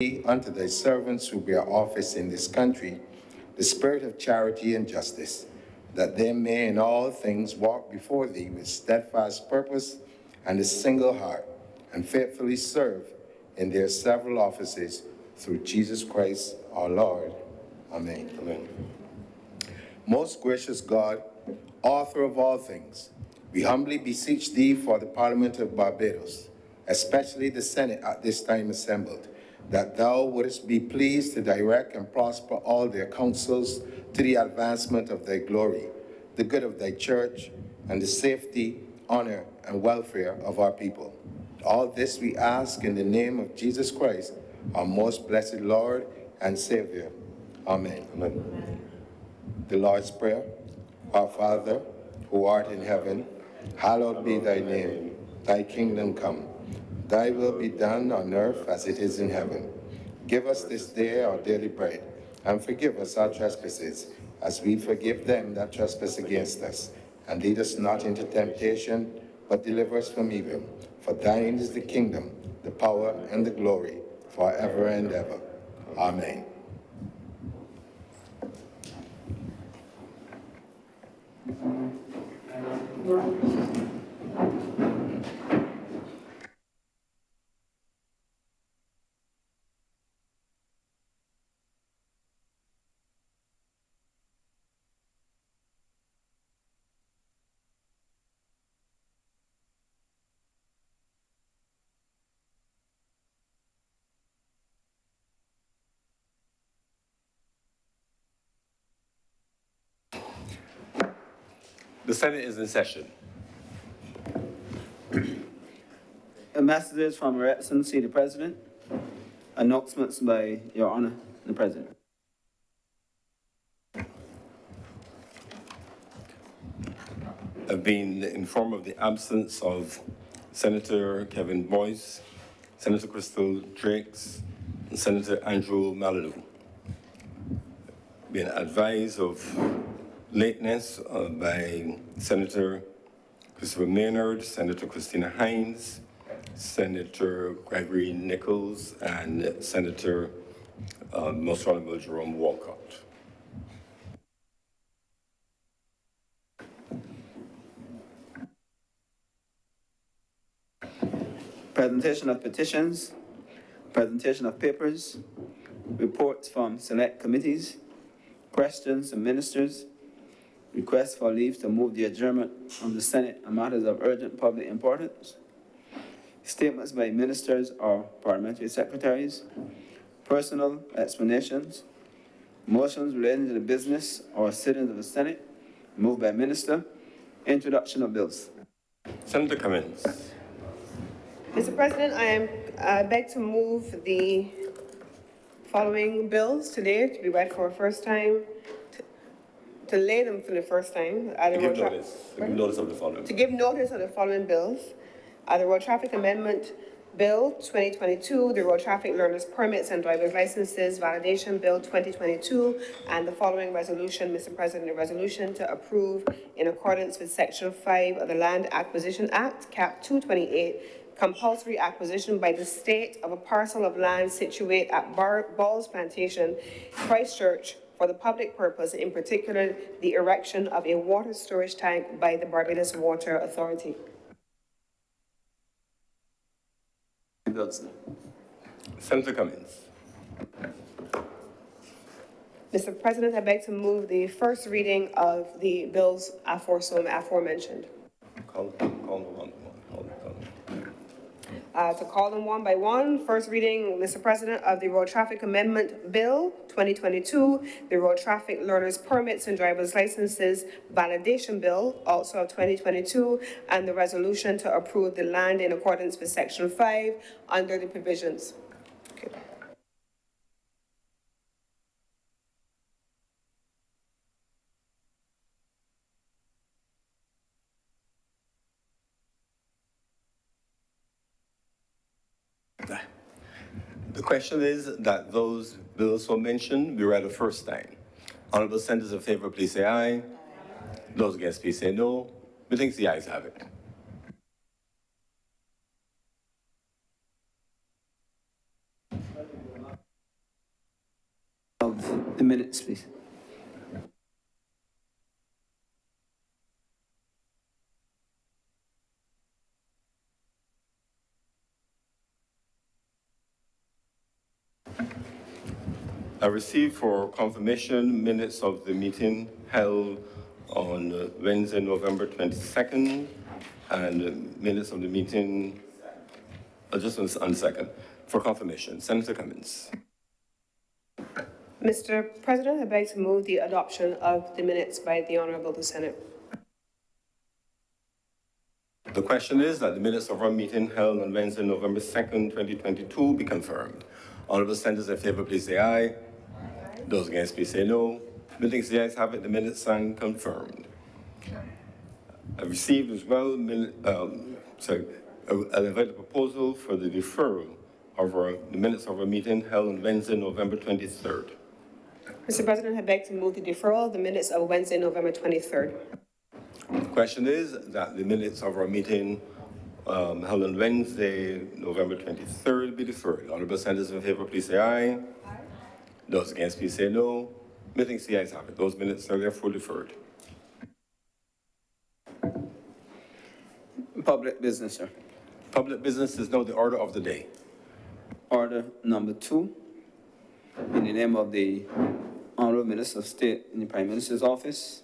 unto thy servants who bear office in this country the spirit of charity and justice, that they may in all things walk before thee with steadfast purpose and a single heart, and faithfully serve in their several offices through Jesus Christ our Lord. Amen. Amen. Most gracious God, author of all things, we humbly beseech thee for the Parliament of Barbados, especially the Senate at this time assembled, that thou wouldest be pleased to direct and prosper all their counsels to the advancement of thy glory, the good of thy church, and the safety, honor, and welfare of our people. All this we ask in the name of Jesus Christ, our most blessed Lord and Savior. Amen. Amen. The Lord's Prayer. Our Father, who art in heaven, hallowed be thy name. Thy kingdom come. Thy will be done on earth as it is in heaven. Give us this day our daily bread, and forgive us our trespasses, as we forgive them that trespass against us. And lead us not into temptation, but deliver us from evil. For thine is the kingdom, the power, and the glory, forever and ever. Amen. The Senate is in session. Messages from Her Excellency the President. Announcements by Your Honor the President. I've been informed of the absence of Senator Kevin Boyce, Senator Crystal Drakes, and Senator Andrew Malibu. Been advised of lateness by Senator Christopher Maynard, Senator Christina Hines, Senator Gregory Nichols, and Senator Most Honorable Jerome Walcott. Presentation of petitions, presentation of papers, reports from select committees, questions to ministers, requests for leave to move the adjournment of the Senate on matters of urgent public importance, statements by ministers or parliamentary secretaries, personal explanations, motions relating to the business or sittings of the Senate, moved by minister, introduction of bills. Senator Cummins. Mr. President, I beg to move the following bills today to be read for a first time, to lay them for the first time. To give notice of the following. To give notice of the following bills. The Road Traffic Amendment Bill 2022, the Road Traffic Learners Permits and Driver's Licenses Validation Bill 2022, and the following resolution, Mr. President, a resolution to approve in accordance with Section 5 of the Land Acquisition Act, Cap 228, compulsory acquisition by the state of a parcel of land situate at Balls Plantation, Christchurch, for the public purpose, in particular, the erection of a water storage tank by the Barbados Water Authority. Senator Cummins. Mr. President, I beg to move the first reading of the bills aforementioned. Call them one. To call them one by one. First reading, Mr. President, of the Road Traffic Amendment Bill 2022, the Road Traffic Learners Permits and Driver's Licenses Validation Bill, also of 2022, and the resolution to approve the land in accordance with Section 5 under the provisions. Okay. The question is that those bills were mentioned be read the first time. Honorable senators in favor, please say aye. Those against, please say no. Methinks the ayes have it. The minutes, please. I received for confirmation minutes of the meeting held on Wednesday, November 22nd, and minutes of the meeting, just on second, for confirmation. Senator Cummins. Mr. President, I beg to move the adoption of the minutes by the Honourable the Senate. The question is that the minutes of our meeting held on Wednesday, November 2nd, 2022 be confirmed. Honourable senators in favor, please say aye. Those against, please say no. Meetings, the ayes have it, the minutes are confirmed. I received as well, an invited proposal for the deferral of the minutes of our meeting held on Wednesday, November 23rd. Mr. President, I beg to move the deferral of the minutes of Wednesday, November 23rd. The question is that the minutes of our meeting held on Wednesday, November 23rd be deferred. Honourable senators in favor, please say aye. Aye. Those against, please say no. Meetings, the ayes have it. Those minutes are therefore deferred. Public business, sir. Public business is now the order of the day. Order number 2, in the name of the Honorable Minister of State in the Prime Minister's office,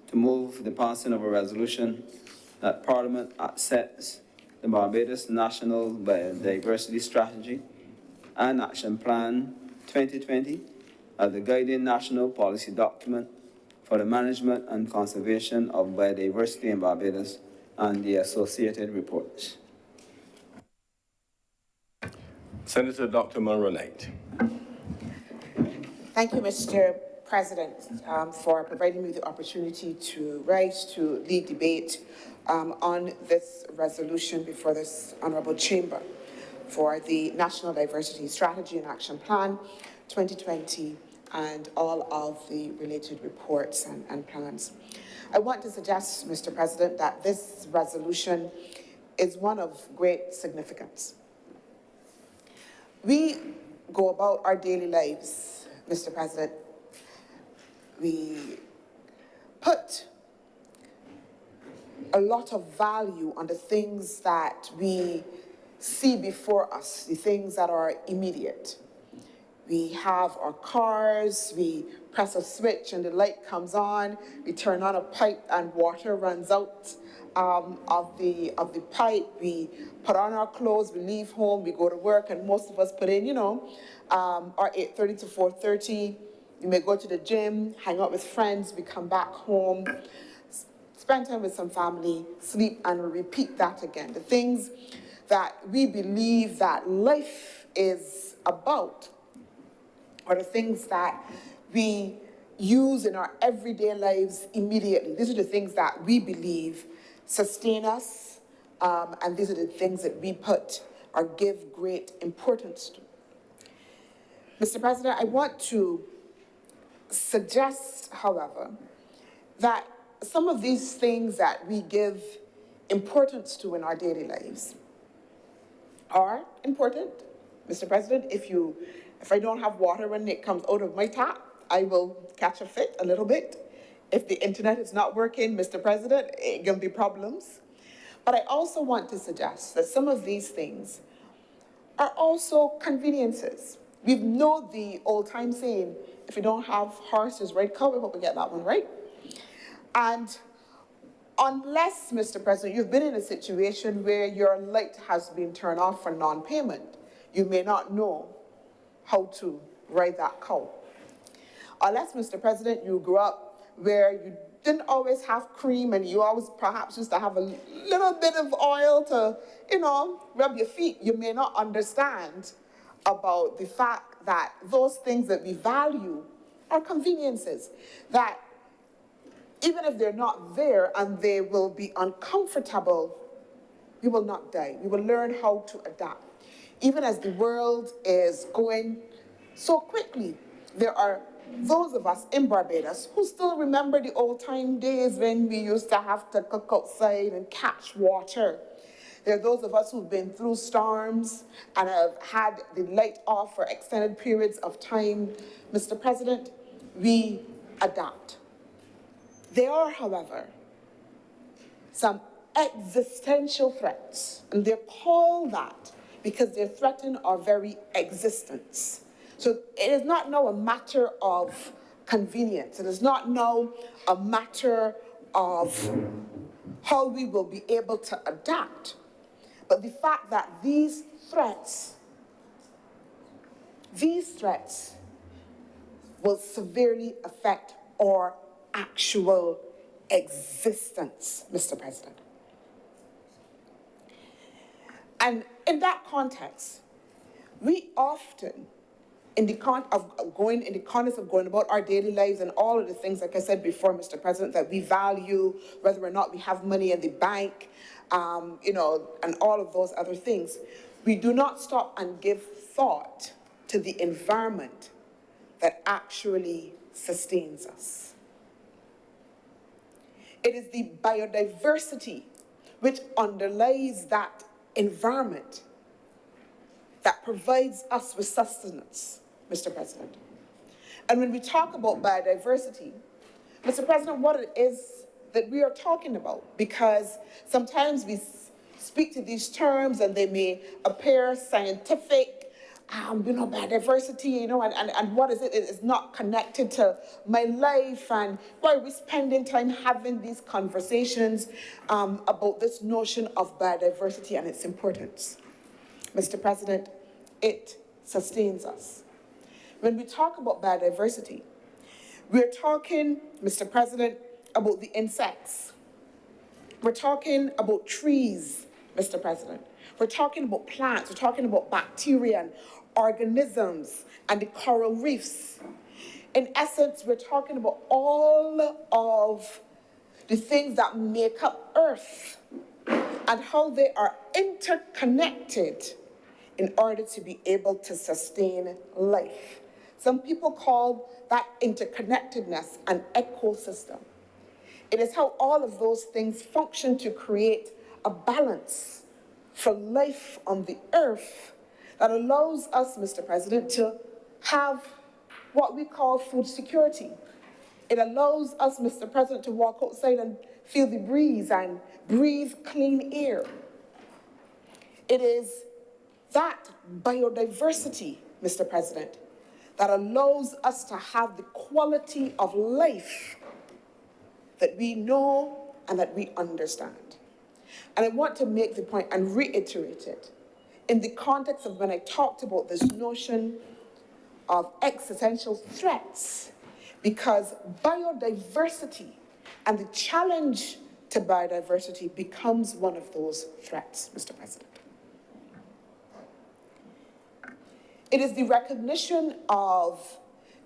to move the passing of a resolution that Parliament accepts the Barbados National Biodiversity Strategy and Action Plan 2020 as the guiding national policy document for the management and conservation of biodiversity in Barbados and the associated reports. Senator Dr. Monroe Knight. Thank you, Mr. President, for providing me the opportunity to rise to lead debate on this resolution before this honourable chamber for the National Diversity Strategy and Action Plan 2020 and all of the related reports and plans. I want to suggest, Mr. President, that this resolution is one of great significance. We go about our daily lives, Mr. President. We put a lot of value on the things that we see before us, the things that are immediate. We have our cars, we press a switch and the light comes on, we turn on a pipe and water runs out of the pipe, we put on our clothes, we leave home, we go to work, and most of us put in, our 8:30 to 4:30. We may go to the gym, hang out with friends, we come back home, spend time with some family, sleep, and repeat that again. The things that we believe that life is about are the things that we use in our everyday lives immediately. These are the things that we believe sustain us, and these are the things that we put or give great importance to. Mr. President, I want to suggest, however, that some of these things that we give importance to in our daily lives are important. Mr. President, if I don't have water when it comes out of my tap, I will catch a fit a little bit. If the internet is not working, Mr. President, it's going to be problems. But I also want to suggest that some of these things are also conveniences. We know the old-time saying, if you don't have horses, ride cow. I hope we get that one right. And unless, Mr. President, you've been in a situation where your light has been turned off for non-payment, you may not know how to ride that cow. Unless, Mr. President, you grew up where you didn't always have cream and you always perhaps used to have a little bit of oil to, rub your feet, you may not understand about the fact that those things that we value are conveniences, that even if they're not there and they will be uncomfortable, we will not die. We will learn how to adapt. Even as the world is going so quickly, there are those of us in Barbados who still remember the old-time days when we used to have to cook outside and catch water. There are those of us who've been through storms and have had the light off for extended periods of time. Mr. President, we adapt. There are, however, some existential threats, and they're called that because they threaten our very existence. So it is not now a matter of convenience. It is not now a matter of how we will be able to adapt, but the fact that these threats will severely affect our actual existence, Mr. President. And in that context, we often, in the context of going about our daily lives and all of the things, like I said before, Mr. President, that we value, whether or not we have money in the bank, and all of those other things, we do not stop and give thought to the environment that actually sustains us. It is the biodiversity which underlies that environment that provides us with sustenance, Mr. President. And when we talk about biodiversity, Mr. President, what it is that we are talking about, because sometimes we speak to these terms and they may appear scientific, biodiversity, and what is it? It is not connected to my life, and why are we spending time having these conversations about this notion of biodiversity and its importance? Mr. President, it sustains us. When we talk about biodiversity, we're talking, Mr. President, about the insects. We're talking about trees, Mr. President. We're talking about plants. We're talking about bacteria and organisms and the coral reefs. In essence, we're talking about all of the things that make up Earth and how they are interconnected in order to be able to sustain life. Some people call that interconnectedness an ecosystem. It is how all of those things function to create a balance for life on the earth that allows us, Mr. President, to have what we call food security. It allows us, Mr. President, to walk outside and feel the breeze and breathe clean air. It is that biodiversity, Mr. President, that allows us to have the quality of life that we know and that we understand. And I want to make the point and reiterate it in the context of when I talked about this notion of existential threats, because biodiversity and the challenge to biodiversity becomes one of those threats, Mr. President. It is the recognition of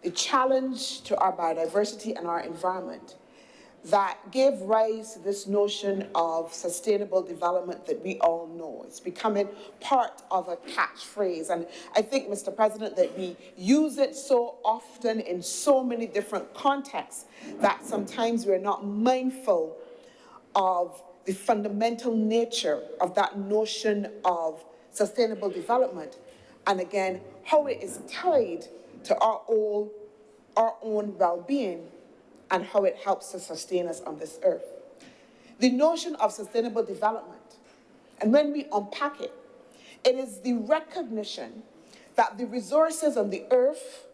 the challenge to our biodiversity and our environment that gave rise to this notion of sustainable development that we all know. It's becoming part of a catchphrase. And I think, Mr. President, that we use it so often in so many different contexts that sometimes we're not mindful of the fundamental nature of that notion of sustainable development. And again, how it is tied to our own well-being and how it helps to sustain us on this earth. The notion of sustainable development, and when we unpack it, it is the recognition that the resources on the earth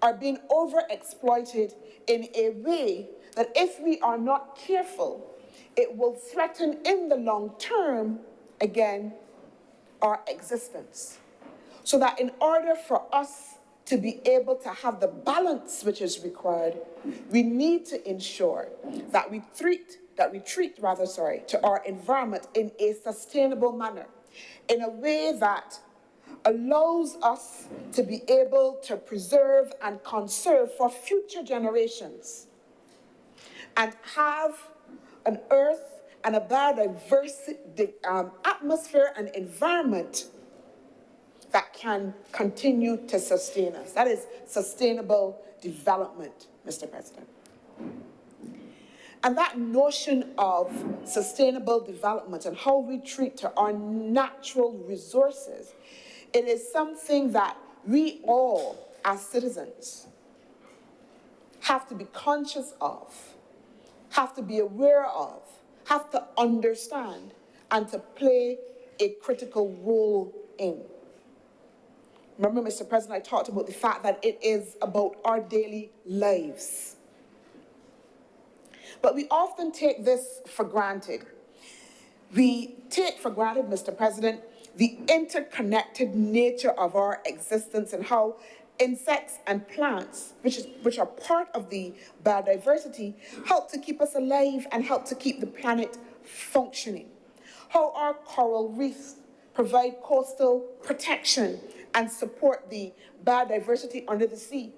are being overexploited in a way that if we are not careful, it will threaten in the long term, again, our existence. So that in order for us to be able to have the balance which is required, we need to ensure that we treat to our environment in a sustainable manner, in a way that allows us to be able to preserve and conserve for future generations and have an earth and a biodiverse atmosphere and environment that can continue to sustain us. That is sustainable development, Mr. President. And that notion of sustainable development and how we treat our natural resources, it is something that we all, as citizens, have to be conscious of, have to be aware of, have to understand, and to play a critical role in. Remember, Mr. President, I talked about the fact that it is about our daily lives. But we often take this for granted. We take for granted, Mr. President, the interconnected nature of our existence and how insects and plants, which are part of the biodiversity, help to keep us alive and help to keep the planet functioning. How our coral reefs provide coastal protection and support the biodiversity under the sea.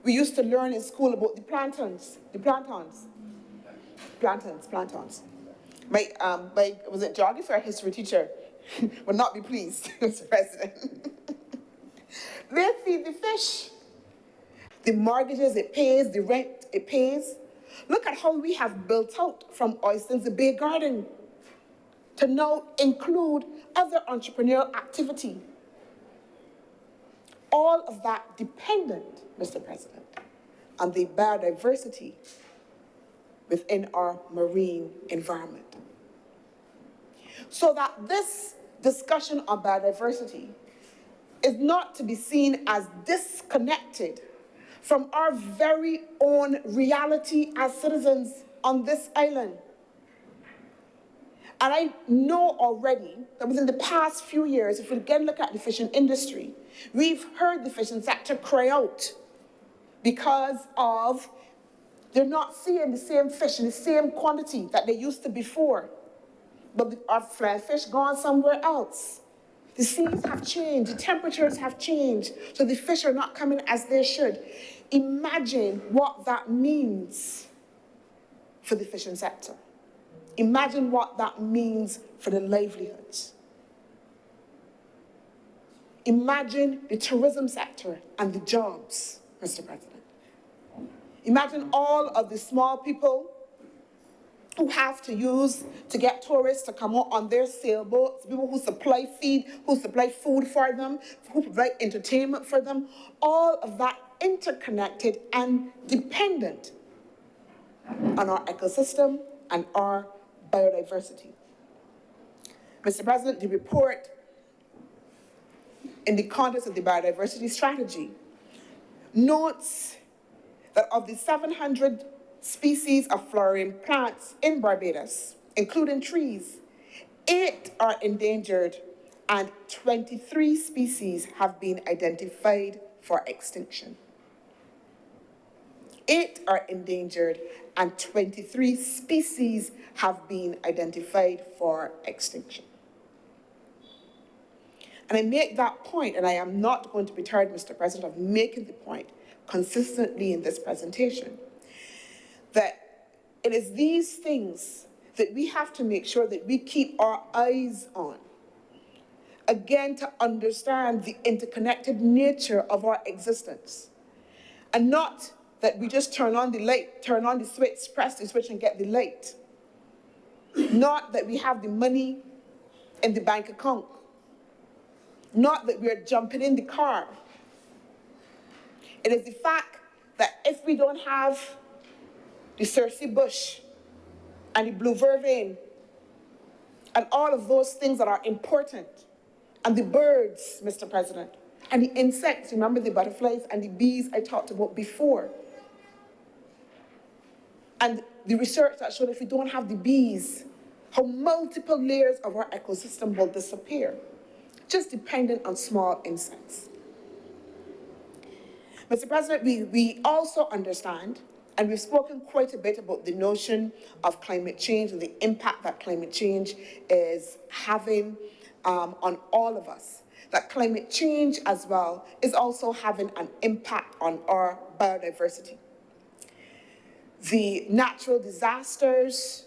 We used to learn in school about the planktons. My was it geography or history teacher would not be pleased, Mr. President. They feed the fish. The mortgages it pays, the rent it pays. Look at how we have built out from Oistins Bay Garden to now include other entrepreneurial activity. All of that dependent, Mr. President, on the biodiversity within our marine environment. So that this discussion on biodiversity is not to be seen as disconnected from our very own reality as citizens on this island. And I know already that within the past few years, if we again look at the fishing industry, we've heard the fishing sector cry out because of they're not seeing the same fish in the same quantity that they used to before. But our fly fish gone somewhere else. The seas have changed, the temperatures have changed, so the fish are not coming as they should. Imagine what that means for the fishing sector. Imagine what that means for the livelihoods. Imagine the tourism sector and the jobs, Mr. President. Imagine all of the small people who have to use to get tourists to come out on their sailboats, people who supply feed, who supply food for them, who provide entertainment for them, all of that interconnected and dependent on our ecosystem and our biodiversity. Mr. President, the report in the context of the biodiversity strategy notes that of the 700 species of flowering plants in Barbados, including trees, 8 are endangered and 23 species have been identified for extinction. 8 are endangered and 23 species have been identified for extinction. And I make that point, and I am not going to be tired, Mr. President, of making the point consistently in this presentation, that it is these things that we have to make sure that we keep our eyes on. Again, to understand the interconnected nature of our existence. And not that we just turn on the light, turn on the switch, press the switch and get the light. Not that we have the money in the bank account. Not that we're jumping in the car. It is the fact that if we don't have the Circe bush and the blue vervain and all of those things that are important, and the birds, Mr. President, and the insects, remember the butterflies and the bees I talked about before, and the research that showed if we don't have the bees, how multiple layers of our ecosystem will disappear, just dependent on small insects. Mr. President, we also understand, and we've spoken quite a bit about the notion of climate change and the impact that climate change is having on all of us. That climate change as well is also having an impact on our biodiversity. The natural disasters,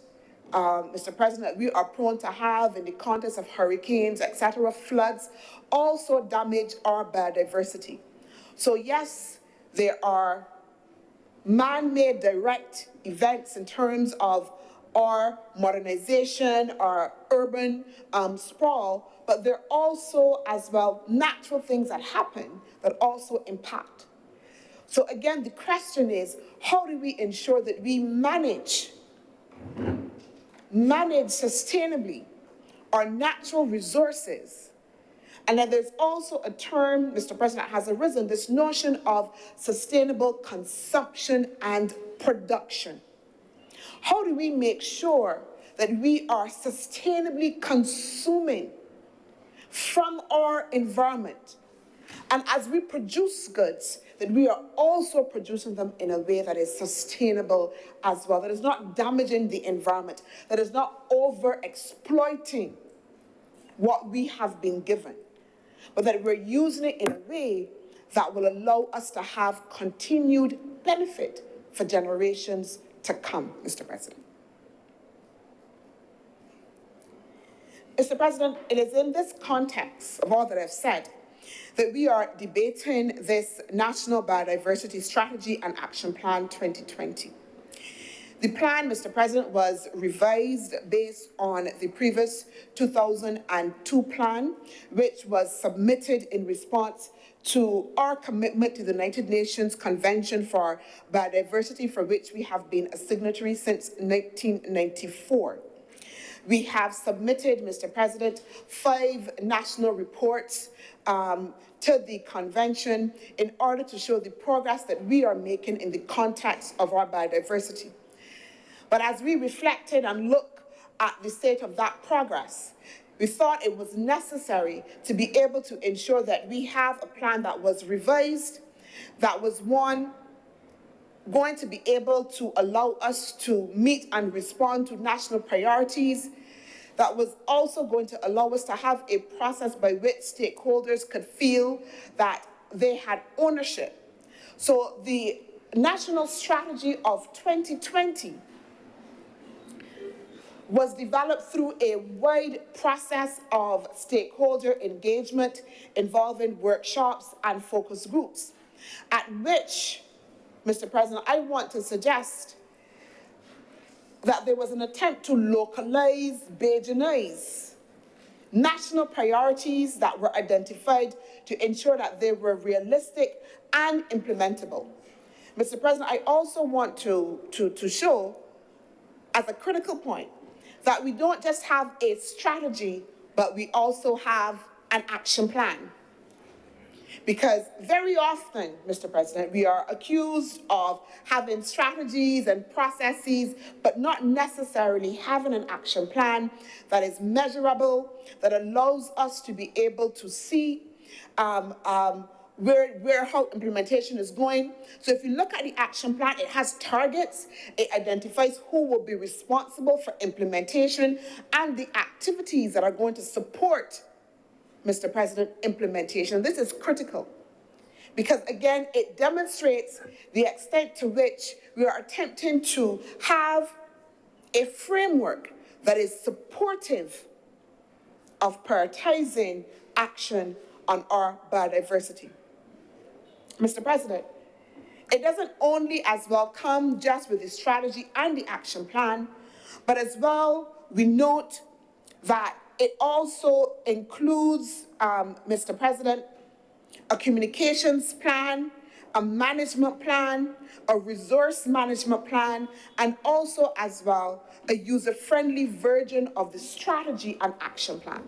Mr. President, we are prone to have in the context of hurricanes, etc., floods, also damage our biodiversity. So yes, there are man-made direct events in terms of our modernization, our urban sprawl, but there are also as well natural things that happen that also impact. So again, the question is, how do we ensure that we manage sustainably our natural resources? And then there's also a term, Mr. President, has arisen, this notion of sustainable consumption and production. How do we make sure that we are sustainably consuming from our environment? And as we produce goods, that we are also producing them in a way that is sustainable as well, that is not damaging the environment, that is not over-exploiting what we have been given, but that we're using it in a way that will allow us to have continued benefit for generations to come, Mr. President. Mr. President, it is in this context of all that I've said that we are debating this National Biodiversity Strategy and Action Plan 2020. The plan, Mr. President, was revised based on the previous 2002 plan, which was submitted in response to our commitment to the United Nations Convention for Biodiversity, for which we have been a signatory since 1994. We have submitted, Mr. President, 5 national reports to the convention in order to show the progress that we are making in the context of our biodiversity. But as we reflected and look at the state of that progress, we thought it was necessary to be able to ensure that we have a plan that was revised, that was one going to be able to allow us to meet and respond to national priorities, that was also going to allow us to have a process by which stakeholders could feel that they had ownership. So the National Strategy of 2020 was developed through a wide process of stakeholder engagement involving workshops and focus groups, at which, Mr. President, I want to suggest that there was an attempt to localize, Bajanize national priorities that were identified to ensure that they were realistic and implementable. Mr. President, I also want to show as a critical point that we don't just have a strategy, but we also have an action plan. Because very often, Mr. President, we are accused of having strategies and processes, but not necessarily having an action plan that is measurable, that allows us to be able to see where how implementation is going. So if you look at the action plan, it has targets, it identifies who will be responsible for implementation and the activities that are going to support, Mr. President, implementation. This is critical because, again, it demonstrates the extent to which we are attempting to have a framework that is supportive of prioritizing action on our biodiversity. Mr. President, it doesn't only as well come just with the strategy and the action plan, but as well we note that it also includes, Mr. President, a communications plan, a management plan, a resource management plan, and also as well a user-friendly version of the strategy and action plan.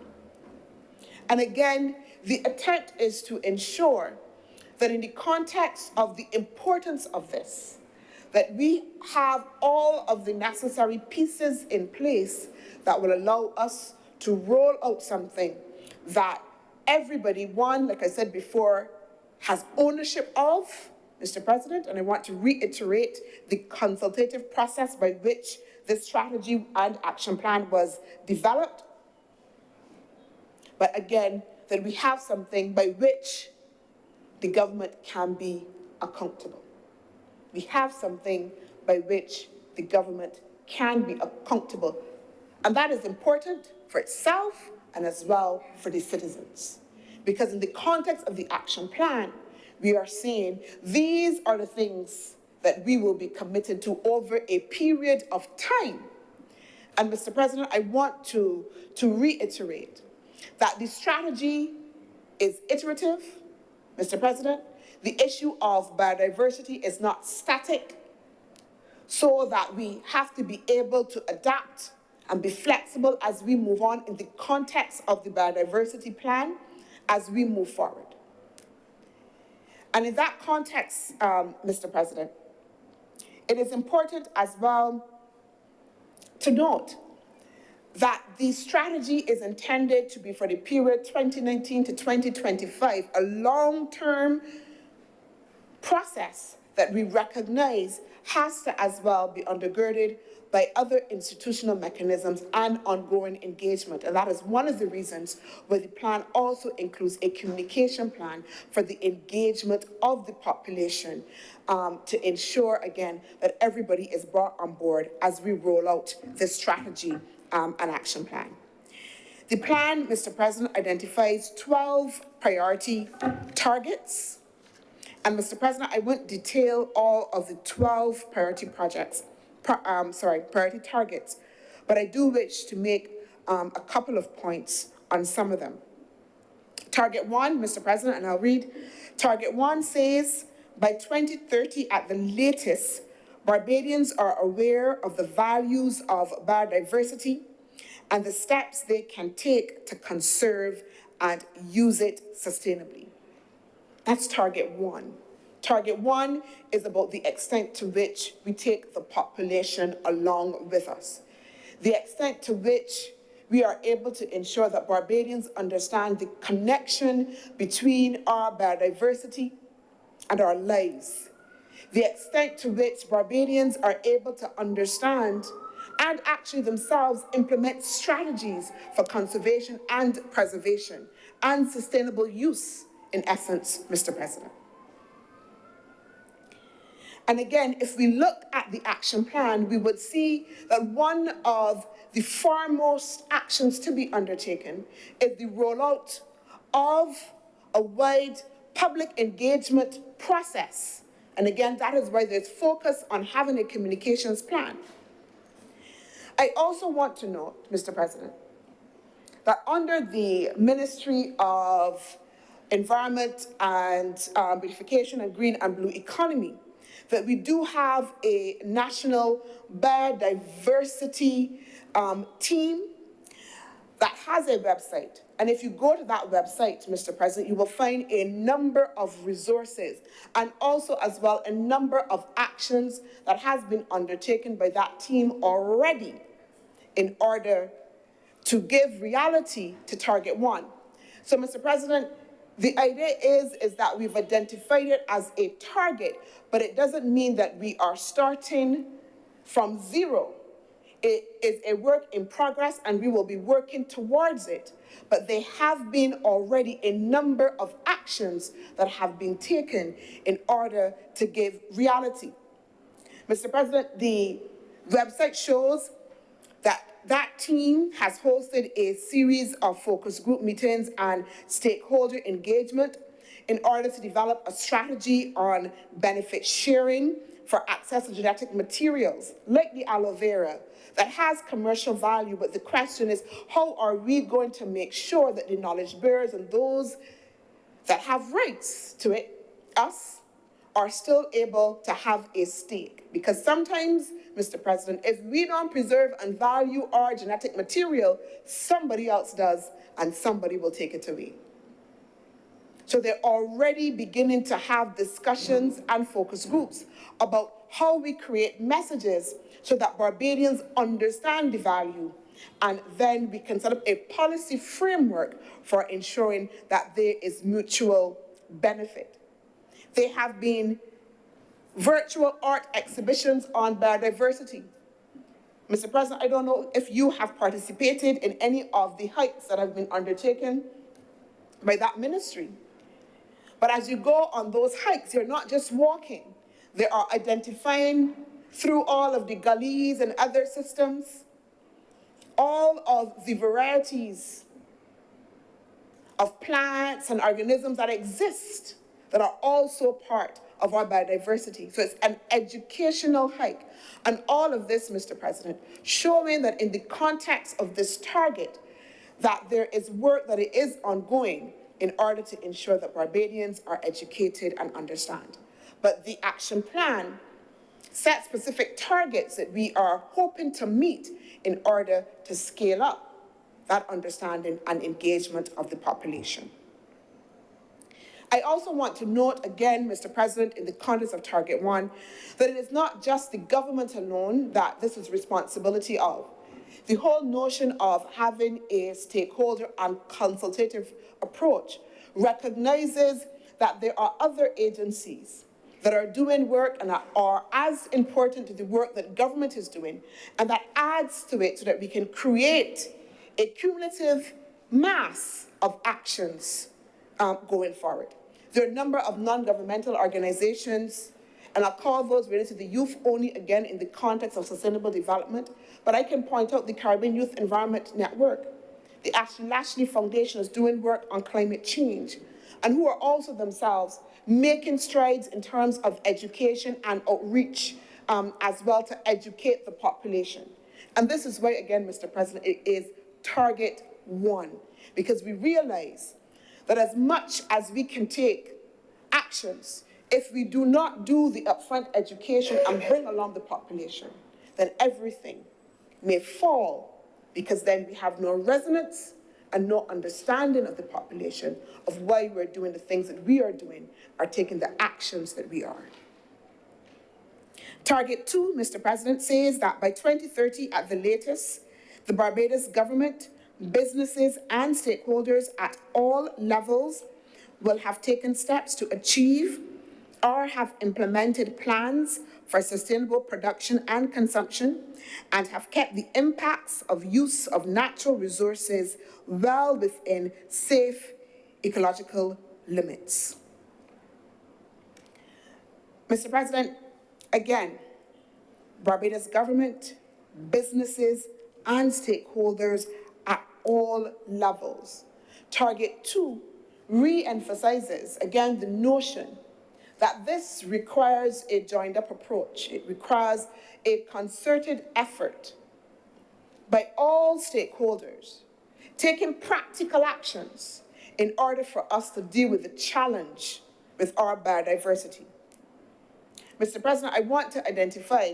And again, the attempt is to ensure that in the context of the importance of this, that we have all of the necessary pieces in place that will allow us to roll out something that everybody, one, like I said before, has ownership of, Mr. President, and I want to reiterate the consultative process by which this strategy and action plan was developed. But again, that we have something by which the government can be accountable. We have something by which the government can be accountable. And that is important for itself and as well for the citizens. Because in the context of the action plan, we are saying these are the things that we will be committed to over a period of time. And Mr. President, I want to reiterate that the strategy is iterative, Mr. President. The issue of biodiversity is not static, so that we have to be able to adapt and be flexible as we move on in the context of the biodiversity plan as we move forward. And in that context, Mr. President, it is important as well to note that the strategy is intended to be for the period 2019 to 2025, a long-term process that we recognize has to as well be undergirded by other institutional mechanisms and ongoing engagement. And that is one of the reasons why the plan also includes a communication plan for the engagement of the population to ensure, again, that everybody is brought on board as we roll out this strategy and action plan. The plan, Mr. President, identifies 12 priority targets. And Mr. President, I won't detail all of the 12 priority priority targets, but I do wish to make a couple of points on some of them. Target 1, Mr. President, and I'll read. Target 1 says, by 2030 at the latest, Barbadians are aware of the values of biodiversity and the steps they can take to conserve and use it sustainably. That's target 1. Target 1 is about the extent to which we take the population along with us. The extent to which we are able to ensure that Barbadians understand the connection between our biodiversity and our lives. The extent to which Barbadians are able to understand and actually themselves implement strategies for conservation and preservation and sustainable use, in essence, Mr. President. And again, if we look at the action plan, we would see that one of the foremost actions to be undertaken is the rollout of a wide public engagement process. And again, that is why there's focus on having a communications plan. I also want to note, Mr. President, that under the Ministry of Environment and Beautification and Green and Blue Economy, that we do have a national biodiversity team that has a website. And if you go to that website, Mr. President, you will find a number of resources and also as well a number of actions that has been undertaken by that team already in order to give reality to target 1. So, Mr. President, the idea is that we've identified it as a target, but it doesn't mean that we are starting from zero. It is a work in progress and we will be working towards it. But there have been already a number of actions that have been taken in order to give reality. Mr. President, the website shows that team has hosted a series of focus group meetings and stakeholder engagement in order to develop a strategy on benefit sharing for access to genetic materials, like the aloe vera, that has commercial value, but the question is, how are we going to make sure that the knowledge bearers and those that have rights to it, us, are still able to have a stake? Because sometimes, Mr. President, if we don't preserve and value our genetic material, somebody else does, and somebody will take it away. So they're already beginning to have discussions and focus groups about how we create messages so that Barbadians understand the value, and then we can set up a policy framework for ensuring that there is mutual benefit. There have been virtual art exhibitions on biodiversity. Mr. President, I don't know if you have participated in any of the hikes that have been undertaken by that ministry. But as you go on those hikes, you're not just walking. They are identifying through all of the gullies and other systems, all of the varieties of plants and organisms that exist that are also part of our biodiversity. So it's an educational hike. And all of this, Mr. President, showing that in the context of this target, that there is work that it is ongoing in order to ensure that Barbadians are educated and understand. But the action plan sets specific targets that we are hoping to meet in order to scale up that understanding and engagement of the population. I also want to note again, Mr. President, in the context of Target 1, that it is not just the government alone that this is responsibility of. The whole notion of having a stakeholder and consultative approach recognizes that there are other agencies that are doing work and are as important to the work that government is doing, and that adds to it so that we can create a cumulative mass of actions going forward. There are a number of non-governmental organizations, and I'll call those related to the youth only, again, in the context of sustainable development, but I can point out the Caribbean Youth Environment Network. The Ashley Lashley Foundation is doing work on climate change, and who are also themselves making strides in terms of education and outreach as well to educate the population. And this is why, again, Mr. President, it is Target 1, because we realize that as much as we can take actions, if we do not do the upfront education and bring along the population, then everything may fall, because then we have no resonance and no understanding of the population of why we're doing the things that we are doing, are taking the actions that we are. Target 2, Mr. President, says that by 2030 at the latest, the Barbados government, businesses and stakeholders at all levels will have taken steps to achieve or have implemented plans for sustainable production and consumption, and have kept the impacts of use of natural resources well within safe ecological limits. Mr. President, again, Barbados government, businesses, and stakeholders at all levels. Target 2 re-emphasizes, again, the notion that this requires a joined-up approach. It requires a concerted effort by all stakeholders, taking practical actions in order for us to deal with the challenge with our biodiversity. Mr. President, I want to identify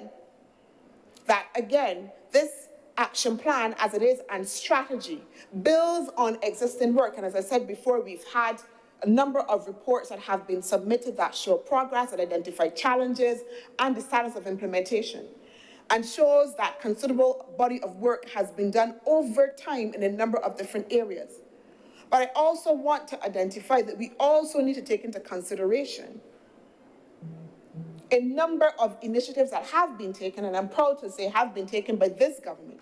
that, again, this action plan as it is and strategy builds on existing work. And as I said before, we've had a number of reports that have been submitted that show progress, that identify challenges and the status of implementation, and shows that considerable body of work has been done over time in a number of different areas. But I also want to identify that we also need to take into consideration a number of initiatives that have been taken, and I'm proud to say have been taken by this government.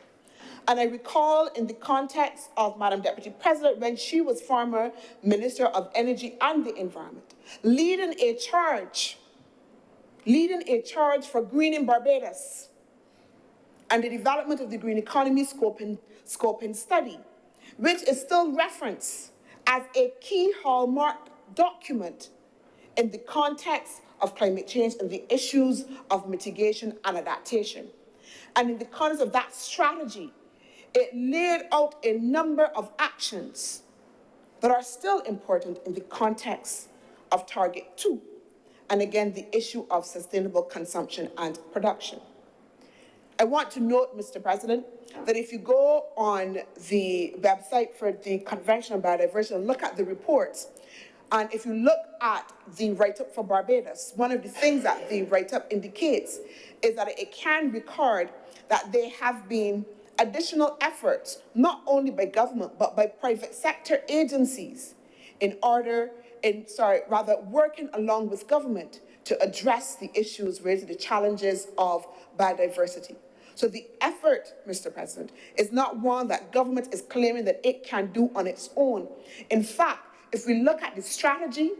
And I recall in the context of Madam Deputy President, when she was former Minister of Energy and the Environment, leading a charge for greening Barbados and the development of the green economy scoping study, which is still referenced as a key hallmark document in the context of climate change and the issues of mitigation and adaptation. And in the context of that strategy, it laid out a number of actions that are still important in the context of Target 2, and again, the issue of sustainable consumption and production. I want to note, Mr. President, that if you go on the website for the Convention on Biodiversity and look at the reports, and if you look at the write-up for Barbados, one of the things that the write-up indicates is that it can record that there have been additional efforts, not only by government, but by private sector agencies working along with government to address the issues related to the challenges of biodiversity. So the effort, Mr. President, is not one that government is claiming that it can do on its own. In fact, if we look at the strategy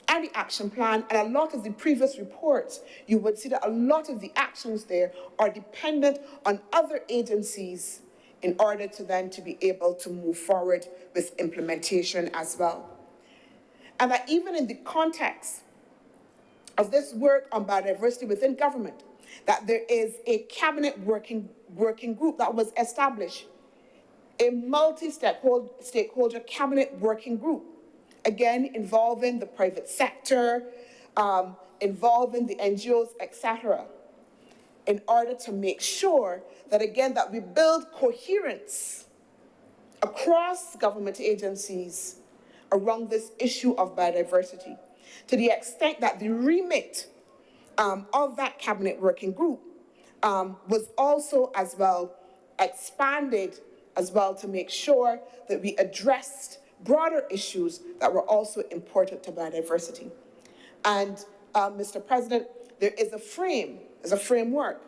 and the action plan and a lot of the previous reports, you would see that a lot of the actions there are dependent on other agencies in order to then to be able to move forward with implementation as well. and that even in the context of this work on biodiversity within government, that there is a cabinet working group that was established, a multi-stakeholder cabinet working group, again, involving the private sector, involving the NGOs, etc., in order to make sure that, again, that we build coherence across government agencies around this issue of biodiversity, to the extent that the remit of that cabinet working group was also as well expanded as well to make sure that we addressed broader issues that were also important to biodiversity. And Mr. President, there is a framework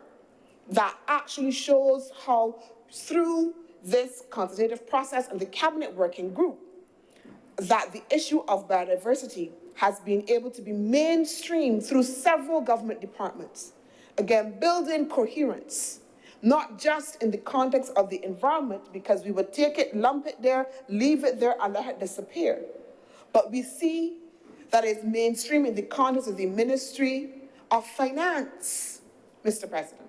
that actually shows how through this consultative process and the cabinet working group, that the issue of biodiversity has been able to be mainstreamed through several government departments. Again, building coherence, not just in the context of the environment, because we would take it, lump it there, leave it there, and let it disappear. But we see that it's mainstream in the context of the Ministry of Finance, Mr. President.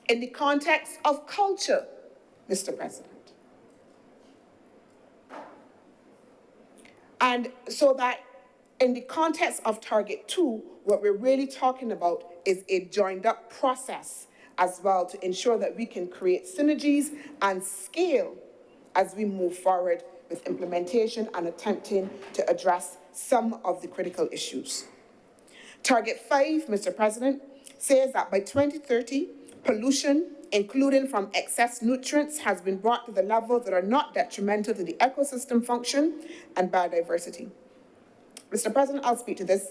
In the context of culture, Mr. President. And so that in the context of Target 2, what we're really talking about is a joined up process as well to ensure that we can create synergies and scale as we move forward with implementation and attempting to address some of the critical issues. Target 5, Mr. President, says that by 2030, pollution, including from excess nutrients, has been brought to the levels that are not detrimental to the ecosystem function and biodiversity. Mr. President, I'll speak to this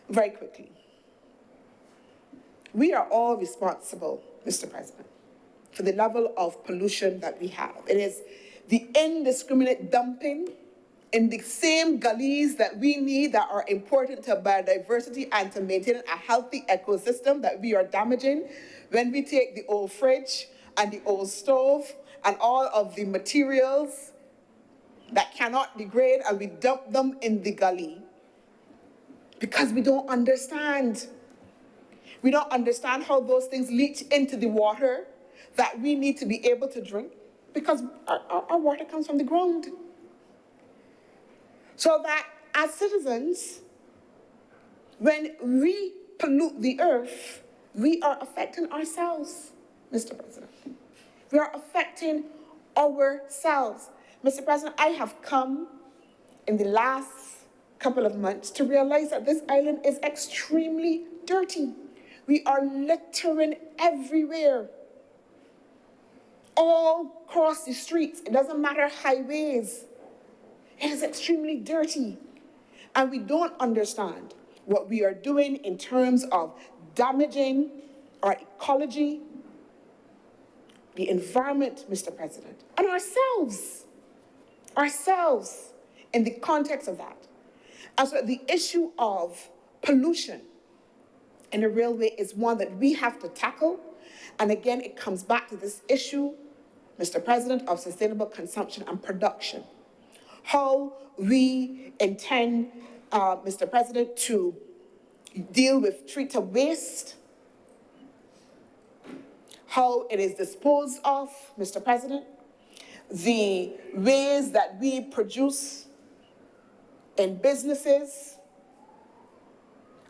very quickly. We are all responsible, Mr. President, for the level of pollution that we have. It is the indiscriminate dumping in the same gullies that we need that are important to biodiversity and to maintaining a healthy ecosystem that we are damaging when we take the old fridge and the old stove and all of the materials that cannot degrade and we dump them in the gully because we don't understand. We don't understand how those things leach into the water that we need to be able to drink because our water comes from the ground. So that as citizens, when we pollute the earth, we are affecting ourselves, Mr. President. We are affecting ourselves. Mr. President, I have come in the last couple of months to realize that this island is extremely dirty. We are littering everywhere. All across the streets, it doesn't matter highways. It is extremely dirty. And we don't understand what we are doing in terms of damaging our ecology, the environment, Mr. President, and ourselves in the context of that. And so the issue of pollution in a railway is one that we have to tackle. And again, it comes back to this issue, Mr. President, of sustainable consumption and production. How we intend, Mr. President, to deal with treated waste, how it is disposed of, Mr. President, the ways that we produce in businesses,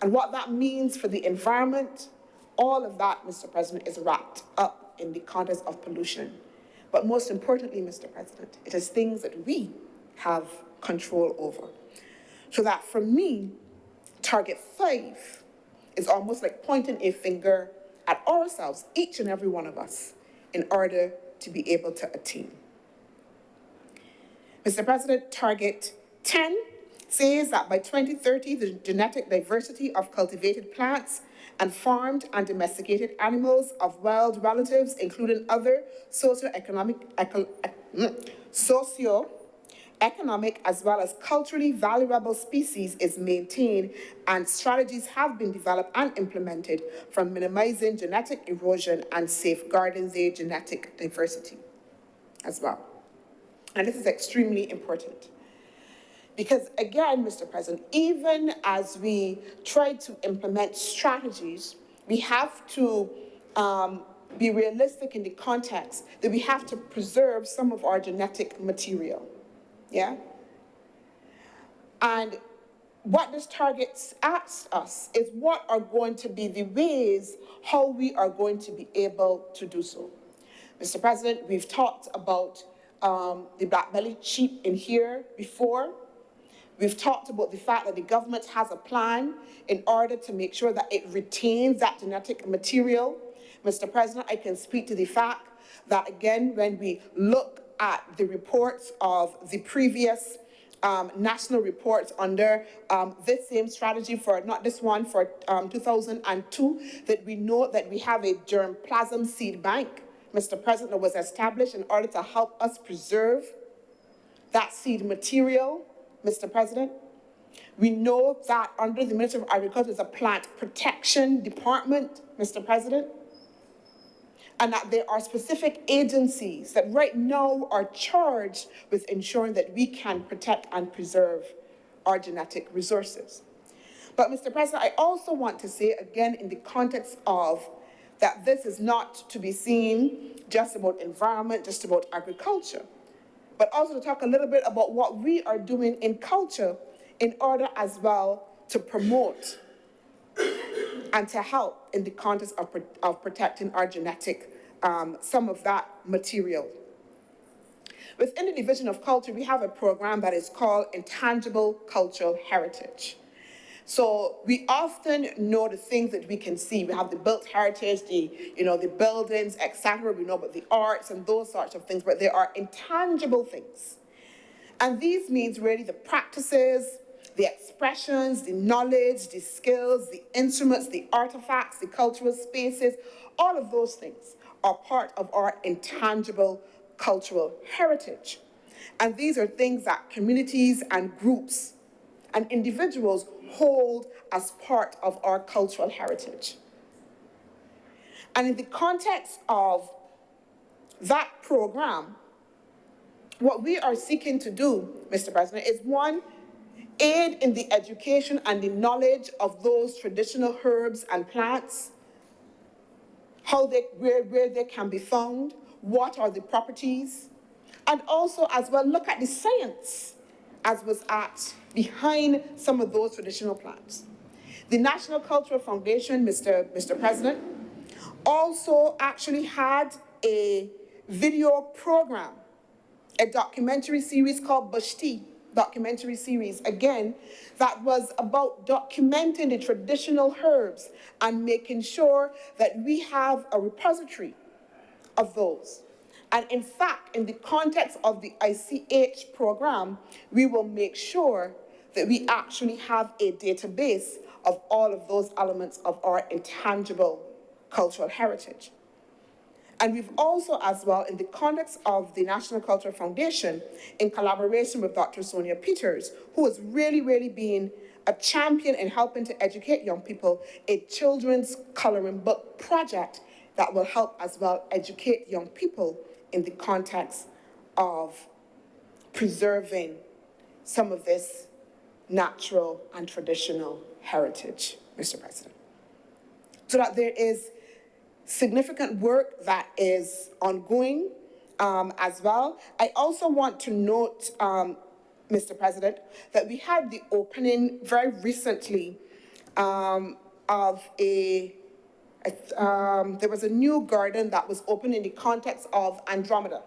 and what that means for the environment. All of that, Mr. President, is wrapped up in the context of pollution. But most importantly, Mr. President, it is things that we have control over. So that for me, Target 5 is almost like pointing a finger at ourselves, each and every one of us, in order to be able to attain. Mr. President, Target 10 says that by 2030, the genetic diversity of cultivated plants and farmed and domesticated animals of wild relatives, including other socioeconomic as well as culturally valuable species is maintained, and strategies have been developed and implemented for minimizing genetic erosion and safeguarding their genetic diversity as well. And this is extremely important. Because again, Mr. President, even as we try to implement strategies, we have to be realistic in the context that we have to preserve some of our genetic material, yeah? And what this target asks us is what are going to be the ways how we are going to be able to do so. Mr. President, we've talked about the black-bellied sheep in here before. We've talked about the fact that the government has a plan in order to make sure that it retains that genetic material. Mr. President, I can speak to the fact that, again, when we look at the reports of the previous national reports under this same strategy for, not this one, for 2002, that we know that we have a germplasm seed bank, Mr. President, that was established in order to help us preserve that seed material, Mr. President. We know that under the Ministry of Agriculture is a plant protection department, Mr. President, and that there are specific agencies that right now are charged with ensuring that we can protect and preserve our genetic resources. But, Mr. President, I also want to say, again, in the context of that this is not to be seen just about environment, just about agriculture, but also to talk a little bit about what we are doing in culture in order as well to promote and to help in the context of protecting our genetic, some of that material. Within the Division of Culture, we have a program that is called Intangible Cultural Heritage. So we often know the things that we can see. We have the built heritage, the buildings, etc. We know about the arts and those sorts of things, but there are intangible things. And these means really the practices, the expressions, the knowledge, the skills, the instruments, the artifacts, the cultural spaces, all of those things are part of our intangible cultural heritage. And these are things that communities and groups and individuals hold as part of our cultural heritage. And in the context of that program, what we are seeking to do, Mr. President, is one, aid in the education and the knowledge of those traditional herbs and plants, where they can be found, what are the properties, and also as well look at the science as was at behind some of those traditional plants. The National Cultural Foundation, Mr. President, also actually had a video program, a documentary series called Bushti documentary series, again, that was about documenting the traditional herbs and making sure that we have a repository of those. And in fact, in the context of the ICH program, we will make sure that we actually have a database of all of those elements of our intangible cultural heritage. And we've also, as well, in the context of the National Cultural Foundation, in collaboration with Dr. Sonia Peters, who has really been a champion in helping to educate young people, a children's coloring book project that will help as well educate young people in the context of preserving some of this natural and traditional heritage, Mr. President. So that there is significant work that is ongoing as well. I also want to note, Mr. President, that we had the opening very recently of there was a new garden that was opened in the context of Andromeda.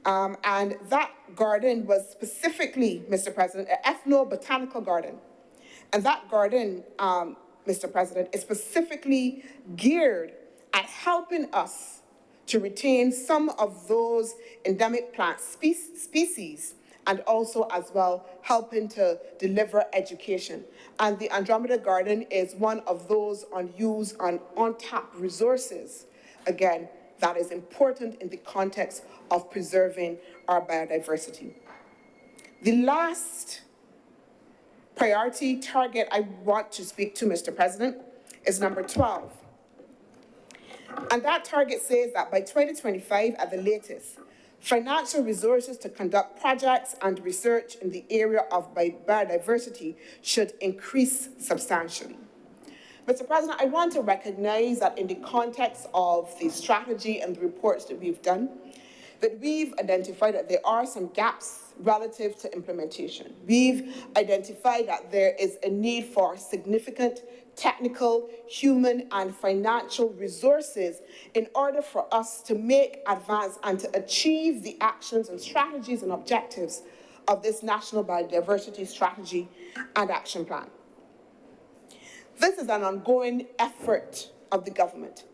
And that garden was specifically, Mr. President, an ethnobotanical garden. And that garden, Mr. President, is specifically geared at helping us to retain some of those endemic plant species and also as well helping to deliver education. And the Andromeda Garden is one of those unused and untapped resources, again, that is important in the context of preserving our biodiversity. The last priority target I want to speak to, Mr. President, is number 12. And that target says that by 2025 at the latest, financial resources to conduct projects and research in the area of biodiversity should increase substantially. Mr. President, I want to recognize that in the context of the strategy and the reports that we've done, that we've identified that there are some gaps relative to implementation. We've identified that there is a need for significant technical, human, and financial resources in order for us to make advance and to achieve the actions and strategies and objectives of this National Biodiversity Strategy and Action Plan. This is an ongoing effort of the government.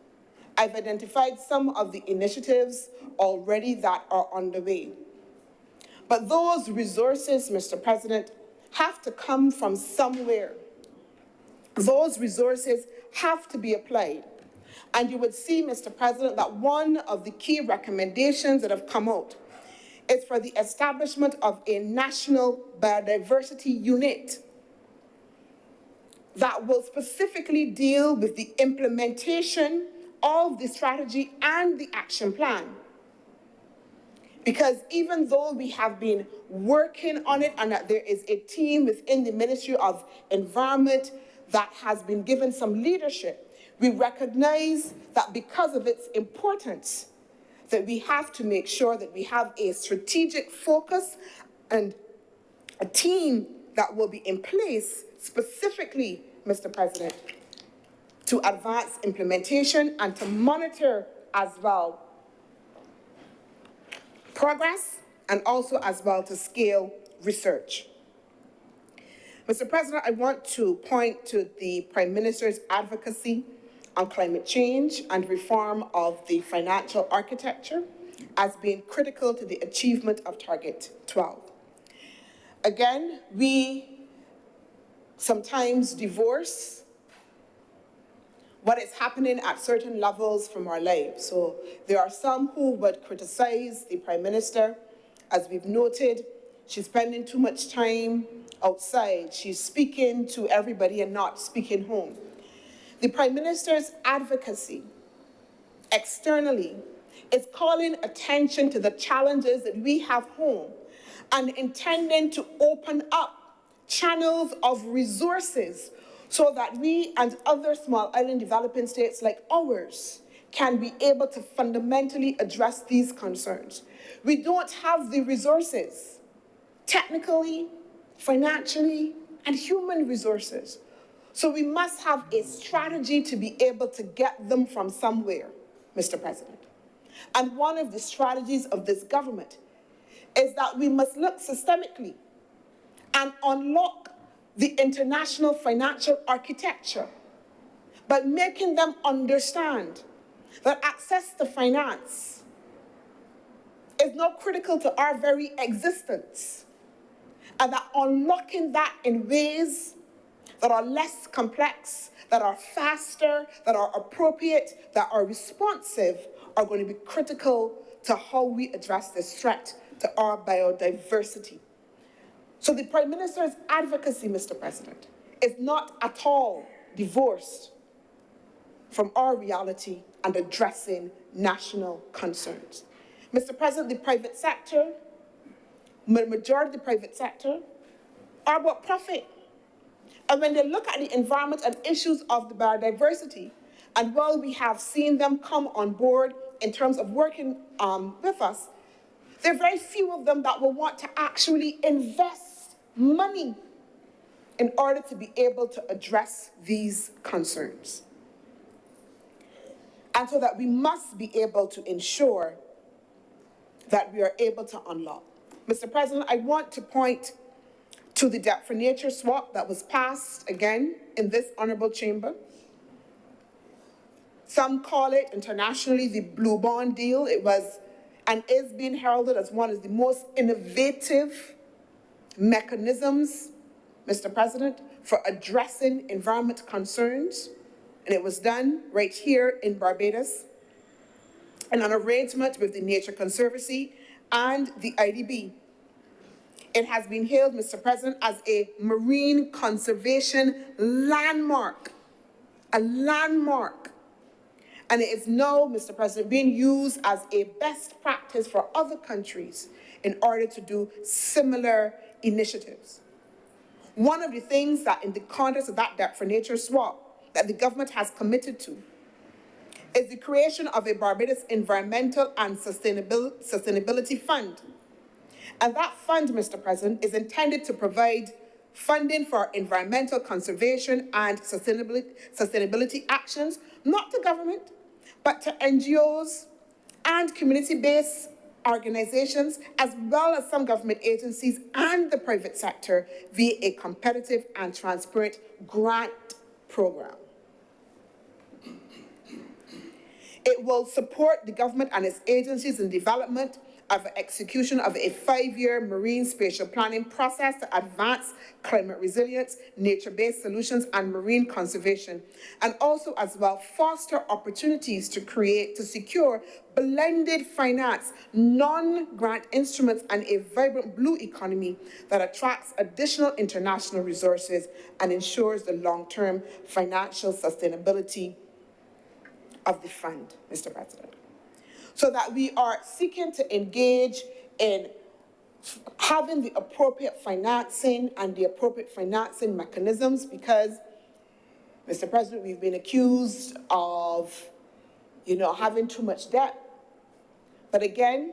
I've identified some of the initiatives already that are underway. But those resources, Mr. President, have to come from somewhere. Those resources have to be applied. And you would see, Mr. President, that one of the key recommendations that have come out is for the establishment of a national biodiversity unit that will specifically deal with the implementation of the strategy and the action plan. Because even though we have been working on it and that there is a team within the Ministry of Environment that has been given some leadership, we recognize that because of its importance, that we have to make sure that we have a strategic focus and a team that will be in place specifically, Mr. President, to advance implementation and to monitor as well progress and also as well to scale research. Mr. President, I want to point to the Prime Minister's advocacy on climate change and reform of the financial architecture as being critical to the achievement of Target 12. Again, we sometimes divorce what is happening at certain levels from our lives. So there are some who would criticize the Prime Minister. As we've noted, she's spending too much time outside. She's speaking to everybody and not speaking home. The Prime Minister's advocacy externally is calling attention to the challenges that we have home and intending to open up channels of resources so that we and other small island developing states like ours can be able to fundamentally address these concerns. We don't have the resources, technically, financially, and human resources. So we must have a strategy to be able to get them from somewhere, Mr. President. And one of the strategies of this government is that we must look systemically and unlock the international financial architecture by making them understand that access to finance is not critical to our very existence, and that unlocking that in ways that are less complex, that are faster, that are appropriate, that are responsive, are going to be critical to how we address this threat to our biodiversity. So the Prime Minister's advocacy, Mr. President, is not at all divorced from our reality and addressing national concerns. Mr. President, the private sector, the majority of the private sector, are about profit. And when they look at the environment and issues of the biodiversity, and while we have seen them come on board in terms of working with us, there are very few of them that will want to actually invest money in order to be able to address these concerns. And so that we must be able to ensure that we are able to unlock. Mr. President, I want to point to the Debt for Nature swap that was passed again in this honorable chamber. Some call it internationally the Blue Bond deal. It was and is being heralded as one of the most innovative mechanisms, Mr. President, for addressing environment concerns. And it was done right here in Barbados in an arrangement with the Nature Conservancy and the IDB. It has been hailed, Mr. President, as a marine conservation landmark, a landmark. And it is now, Mr. President, being used as a best practice for other countries in order to do similar initiatives. One of the things that in the context of that Debt for Nature swap that the government has committed to is the creation of a Barbados Environmental and Sustainability Fund. And that fund, Mr. President, is intended to provide funding for environmental conservation and sustainability actions, not to government, but to NGOs and community-based organizations, as well as some government agencies and the private sector via a competitive and transparent grant program. It will support the government and its agencies in development of execution of a 5-year marine spatial planning process to advance climate resilience, nature-based solutions, and marine conservation, and also as well foster opportunities to secure blended finance, non-grant instruments, and a vibrant blue economy that attracts additional international resources and ensures the long-term financial sustainability of the fund, Mr. President. So that we are seeking to engage in having the appropriate financing and the appropriate financing mechanisms because, Mr. President, we've been accused of, having too much debt. But again,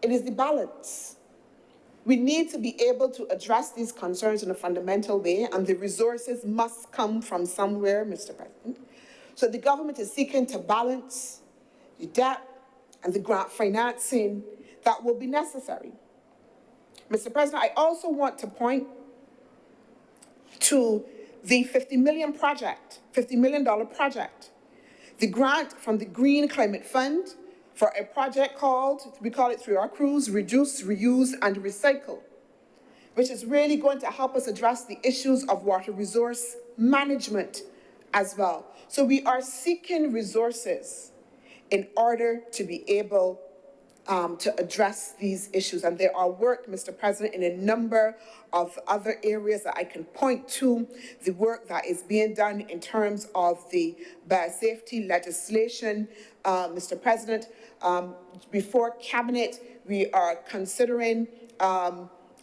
it is the balance. We need to be able to address these concerns in a fundamental way, and the resources must come from somewhere, Mr. President. So the government is seeking to balance the debt and the grant financing that will be necessary. Mr. President, I also want to point to the $50 million project, the grant from the Green Climate Fund for a project called, we call it through our crews, Reduce, Reuse, and Recycle, which is really going to help us address the issues of water resource management as well. So we are seeking resources in order to be able to address these issues. And there are work, Mr. President, in a number of other areas that I can point to, the work that is being done in terms of the biosafety legislation, Mr. President. Before Cabinet, we are considering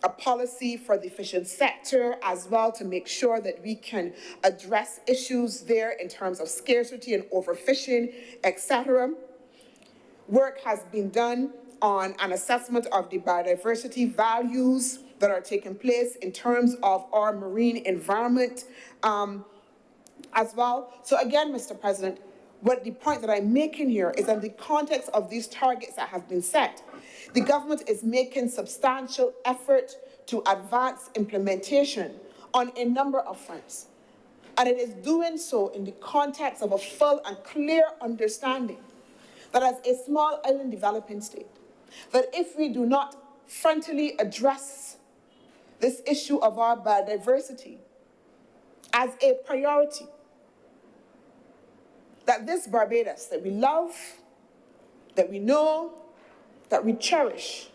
a policy for the fishing sector as well to make sure that we can address issues there in terms of scarcity and overfishing, etc. Work has been done on an assessment of the biodiversity values that are taking place in terms of our marine environment as well. So again, Mr. President, what the point that I'm making here is in the context of these targets that have been set, the government is making substantial effort to advance implementation on a number of fronts. And it is doing so in the context of a full and clear understanding that as a small island developing state, that if we do not frontally address this issue of our biodiversity as a priority, that this Barbados that we love, that we know, that we cherish,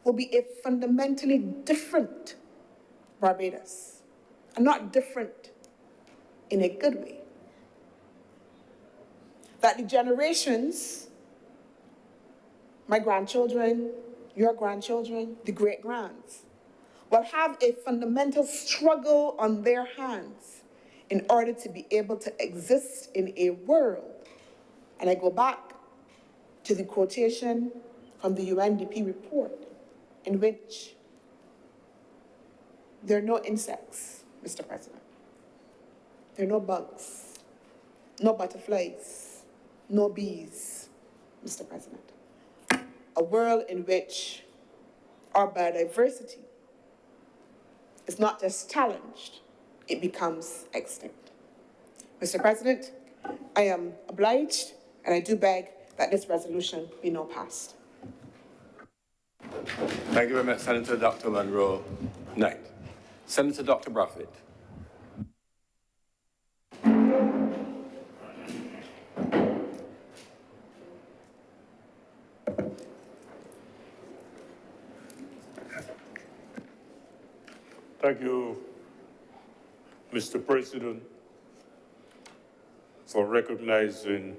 will be a fundamentally different Barbados, and not different in a good way. That the generations, my grandchildren, your grandchildren, the great-grands, will have a fundamental struggle on their hands in order to be able to exist in a world. And I go back to the quotation from the UNDP report in which there are no insects, Mr. President. There are no bugs, no butterflies, no bees, Mr. President. A world in which our biodiversity is not just challenged, it becomes extinct. Mr. President, I am obliged, and I do beg that this resolution be now passed. Thank you very much, Senator Dr. Monroe Knight. Senator Dr. Brathwaite. Thank you, Mr. President, for recognizing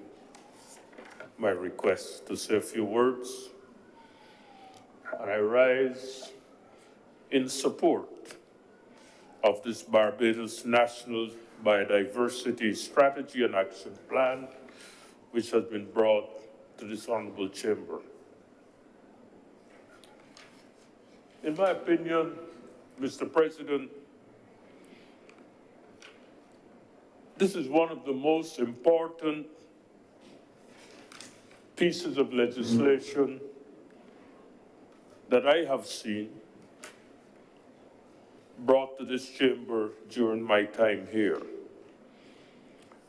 my request to say a few words, and I rise in support of this Barbados National Biodiversity Strategy and Action Plan, which has been brought to this honorable chamber. In my opinion, Mr. President, this is one of the most important pieces of legislation that I have seen brought to this chamber during my time here.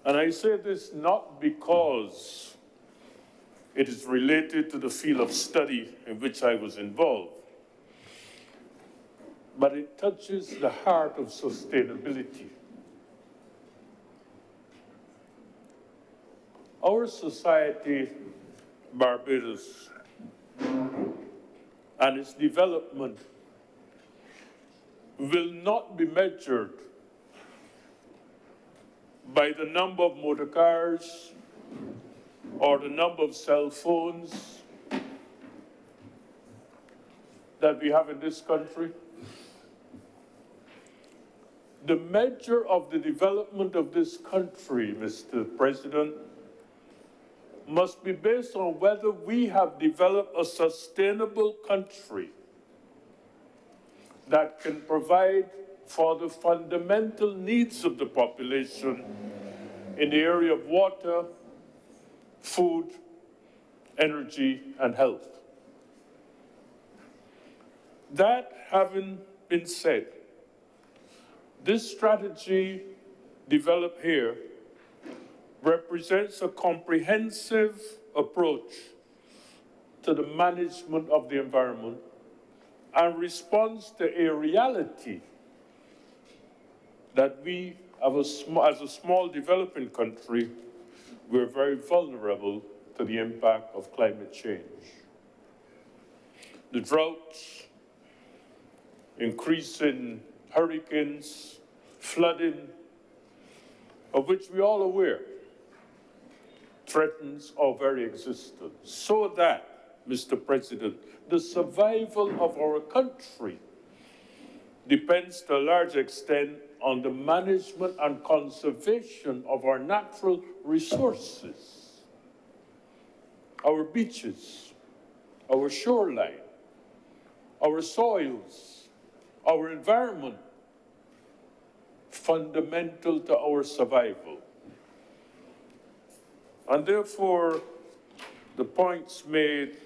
And I say this not because it is related to the field of study in which I was involved, but it touches the heart of sustainability. Our society, Barbados, and its development will not be measured by the number of motor cars or the number of cell phones that we have in this country. The measure of the development of this country, Mr. President, must be based on whether we have developed a sustainable country that can provide for the fundamental needs of the population in the area of water, food, energy, and health. That having been said, this strategy developed here represents a comprehensive approach to the management of the environment and responds to a reality that we, as a small developing country, we're very vulnerable to the impact of climate change. The droughts, increasing hurricanes, flooding, of which we're all aware, threatens our very existence. So that, Mr. President, the survival of our country depends to a large extent on the management and conservation of our natural resources, our beaches, our shoreline, our soils, our environment, fundamental to our survival. And therefore, the points made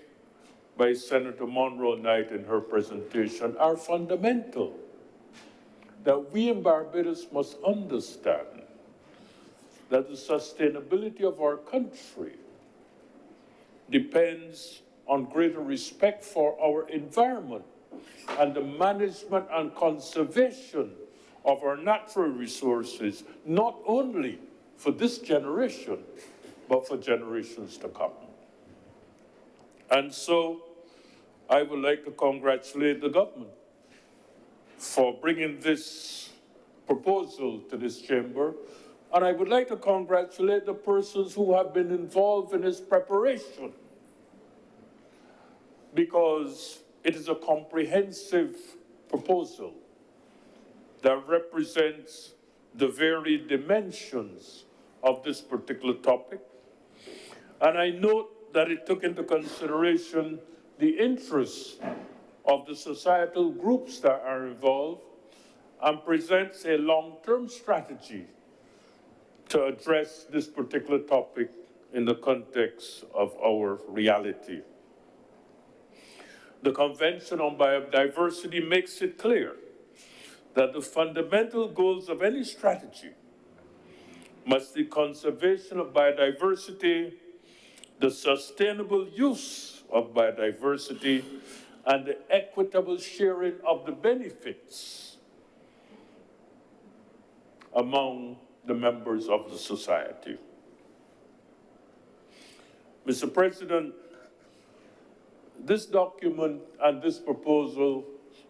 by Senator Monroe Knight in her presentation are fundamental, that we in Barbados must understand that the sustainability of our country depends on greater respect for our environment and the management and conservation of our natural resources, not only for this generation, but for generations to come. And so I would like to congratulate the government for bringing this proposal to this chamber, and I would like to congratulate the persons who have been involved in its preparation, because it is a comprehensive proposal that represents the varied dimensions of this particular topic. And I note that it took into consideration the interests of the societal groups that are involved and presents a long-term strategy to address this particular topic in the context of our reality. The Convention on Biodiversity makes it clear that the fundamental goals of any strategy must be conservation of biodiversity, the sustainable use of biodiversity, and the equitable sharing of the benefits among the members of the society. Mr. President, this document and this proposal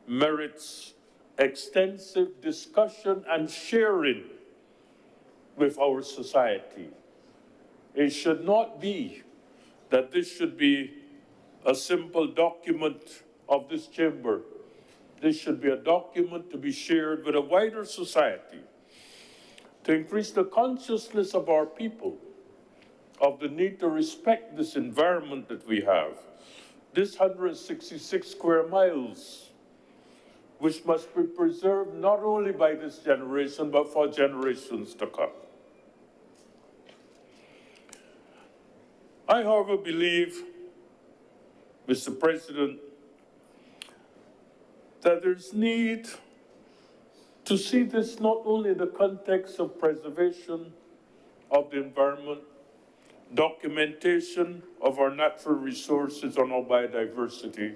merits extensive discussion and sharing with our society. It should not be that this should be a simple document of this chamber. This should be a document to be shared with a wider society to increase the consciousness of our people of the need to respect this environment that we have, this 166 square miles, which must be preserved not only by this generation, but for generations to come. I, however, believe, Mr. President, that there's need to see this not only in the context of preservation of the environment, documentation of our natural resources and our biodiversity,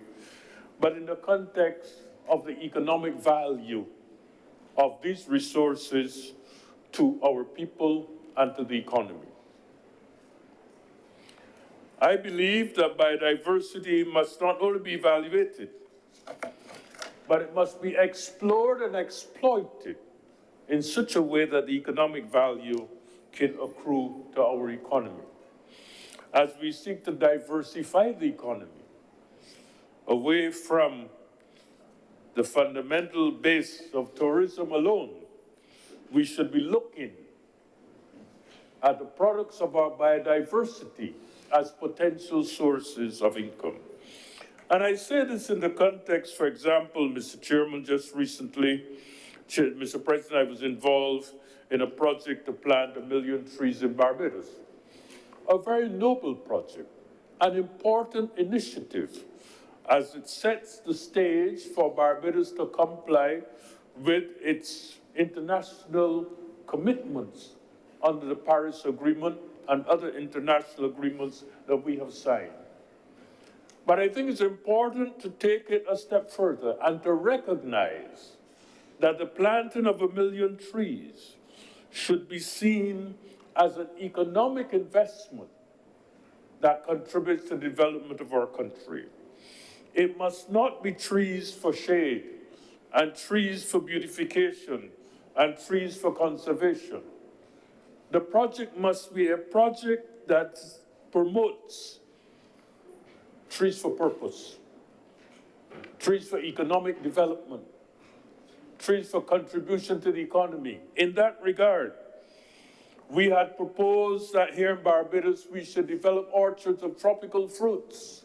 but in the context of the economic value of these resources to our people and to the economy. I believe that biodiversity must not only be evaluated, but it must be explored and exploited in such a way that the economic value can accrue to our economy. As we seek to diversify the economy away from the fundamental base of tourism alone, we should be looking at the products of our biodiversity as potential sources of income. And I say this in the context, for example, Mr. Chairman, just recently, Mr. President, I was involved in a project to plant 1 million trees in Barbados. A very noble project, an important initiative, as it sets the stage for Barbados to comply with its international commitments under the Paris Agreement and other international agreements that we have signed. But I think it's important to take it a step further and to recognize that the planting of 1 million trees should be seen as an economic investment that contributes to the development of our country. It must not be trees for shade and trees for beautification and trees for conservation. The project must be a project that promotes trees for purpose, trees for economic development, trees for contribution to the economy. In that regard, we had proposed that here in Barbados we should develop orchards of tropical fruits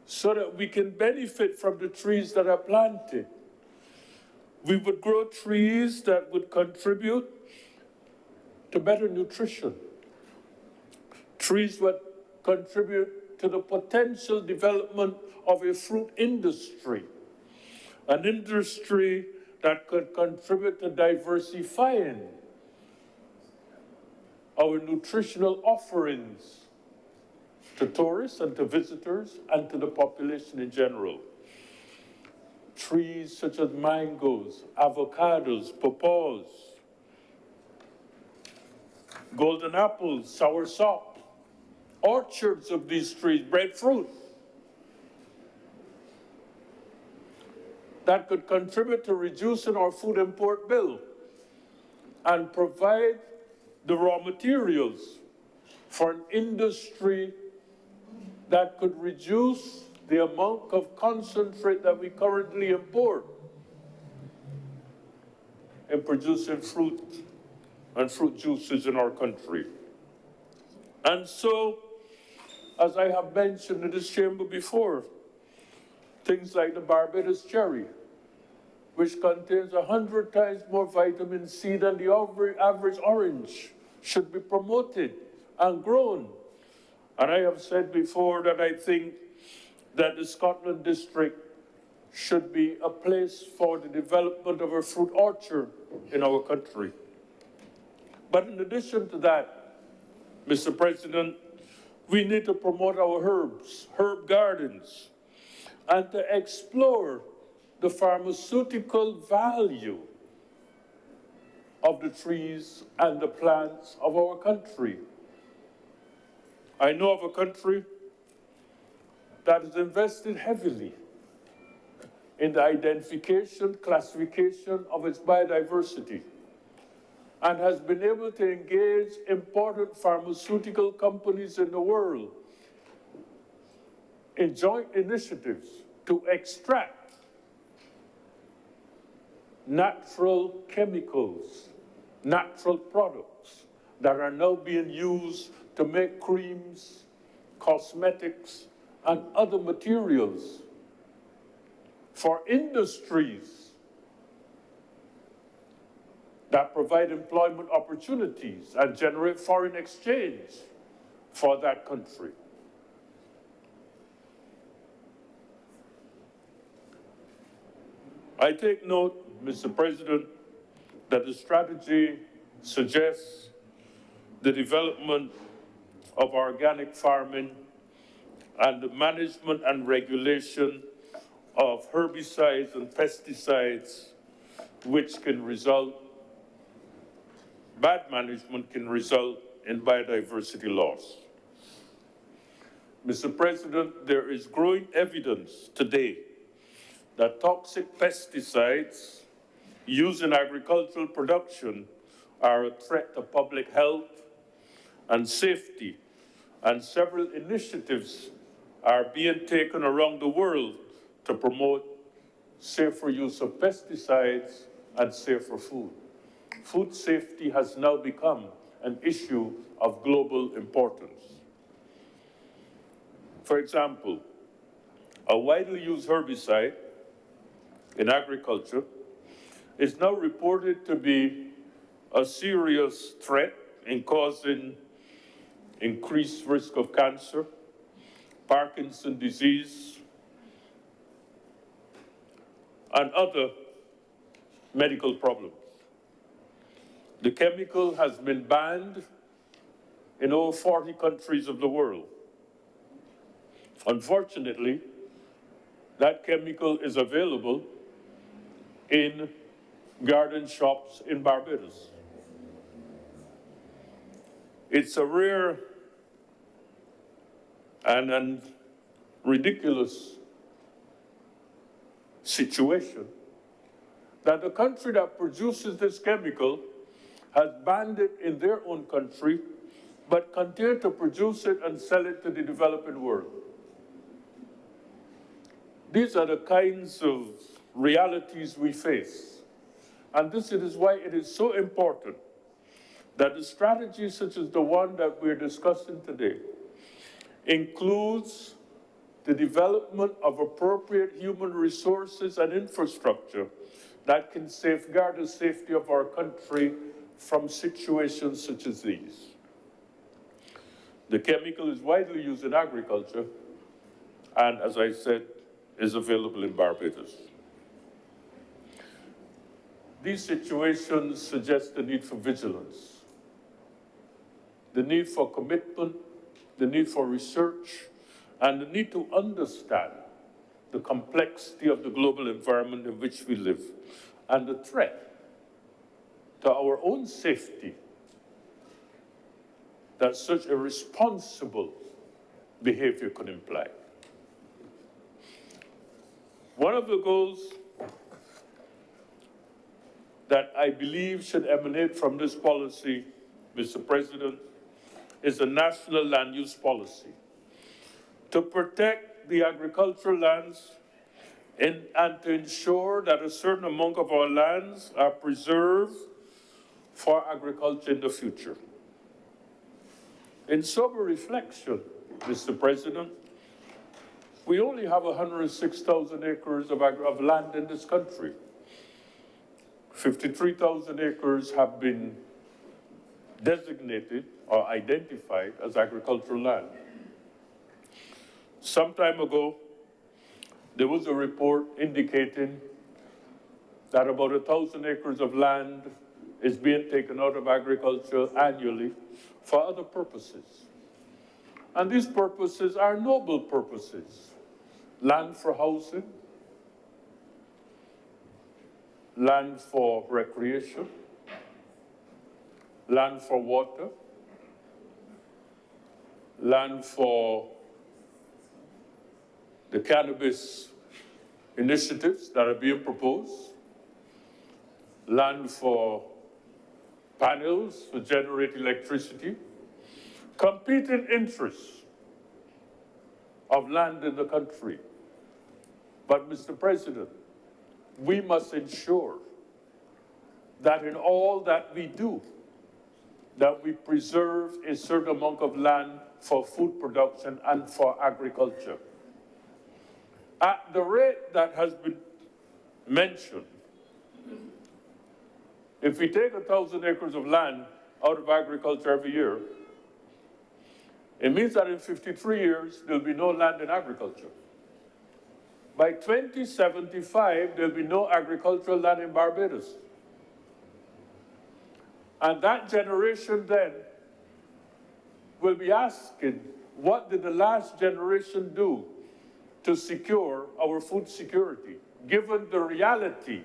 so that we can benefit from the trees that are planted. We would grow trees that would contribute to better nutrition, trees would contribute to the potential development of a fruit industry, an industry that could contribute to diversifying our nutritional offerings to tourists and to visitors and to the population in general. Trees such as mangoes, avocados, pawpaws, golden apples, soursop, orchards of these trees, breadfruit, that could contribute to reducing our food import bill and provide the raw materials for an industry that could reduce the amount of concentrate that we currently import in producing fruit and fruit juices in our country. And so, as I have mentioned in this chamber before, things like the Barbados cherry, which contains 100 times more vitamin C than the average orange, should be promoted and grown. And I have said before that I think that the Scotland district should be a place for the development of a fruit orchard in our country. But in addition to that, Mr. President, we need to promote our herbs, herb gardens, and to explore the pharmaceutical value of the trees and the plants of our country. I know of a country that has invested heavily in the identification, classification of its biodiversity. and has been able to engage important pharmaceutical companies in the world in joint initiatives to extract natural chemicals, natural products that are now being used to make creams, cosmetics, and other materials for industries that provide employment opportunities and generate foreign exchange for that country. I take note, Mr. President, that the strategy suggests the development of organic farming and the management and regulation of herbicides and pesticides, which can result, bad management can result in biodiversity loss. Mr. President, there is growing evidence today that toxic pesticides used in agricultural production are a threat to public health and safety, and several initiatives are being taken around the world to promote safer use of pesticides and safer food. Food safety has now become an issue of global importance. For example, a widely used herbicide in agriculture is now reported to be a serious threat in causing increased risk of cancer, Parkinson's disease, and other medical problems. The chemical has been banned in over 40 countries of the world. Unfortunately, that chemical is available in garden shops in Barbados. It's a rare and ridiculous situation that the country that produces this chemical has banned it in their own country, but continue to produce it and sell it to the developing world. These are the kinds of realities we face. And this is why it is so important that a strategy such as the one that we're discussing today includes the development of appropriate human resources and infrastructure that can safeguard the safety of our country from situations such as these. The chemical is widely used in agriculture and, as I said, is available in Barbados. These situations suggest the need for vigilance, the need for commitment, the need for research, and the need to understand the complexity of the global environment in which we live and the threat to our own safety that such irresponsible behavior could imply. One of the goals that I believe should emanate from this policy, Mr. President, is a national land use policy to protect the agricultural lands and to ensure that a certain amount of our lands are preserved for agriculture in the future. In sober reflection, Mr. President, we only have 106,000 acres of land in this country. 53,000 acres have been designated or identified as agricultural land. Some time ago, there was a report indicating that about 1,000 acres of land is being taken out of agriculture annually for other purposes. And these purposes are noble purposes. Land for housing, land for recreation, land for water, land for the cannabis initiatives that are being proposed, land for panels to generate electricity, competing interests of land in the country. But, Mr. President, we must ensure that in all that we do, that we preserve a certain amount of land for food production and for agriculture. At the rate that has been mentioned, if we take 1,000 acres of land out of agriculture every year, it means that in 53 years, there'll be no land in agriculture. By 2075, there'll be no agricultural land in Barbados. And that generation then will be asking, what did the last generation do to secure our food security, given the reality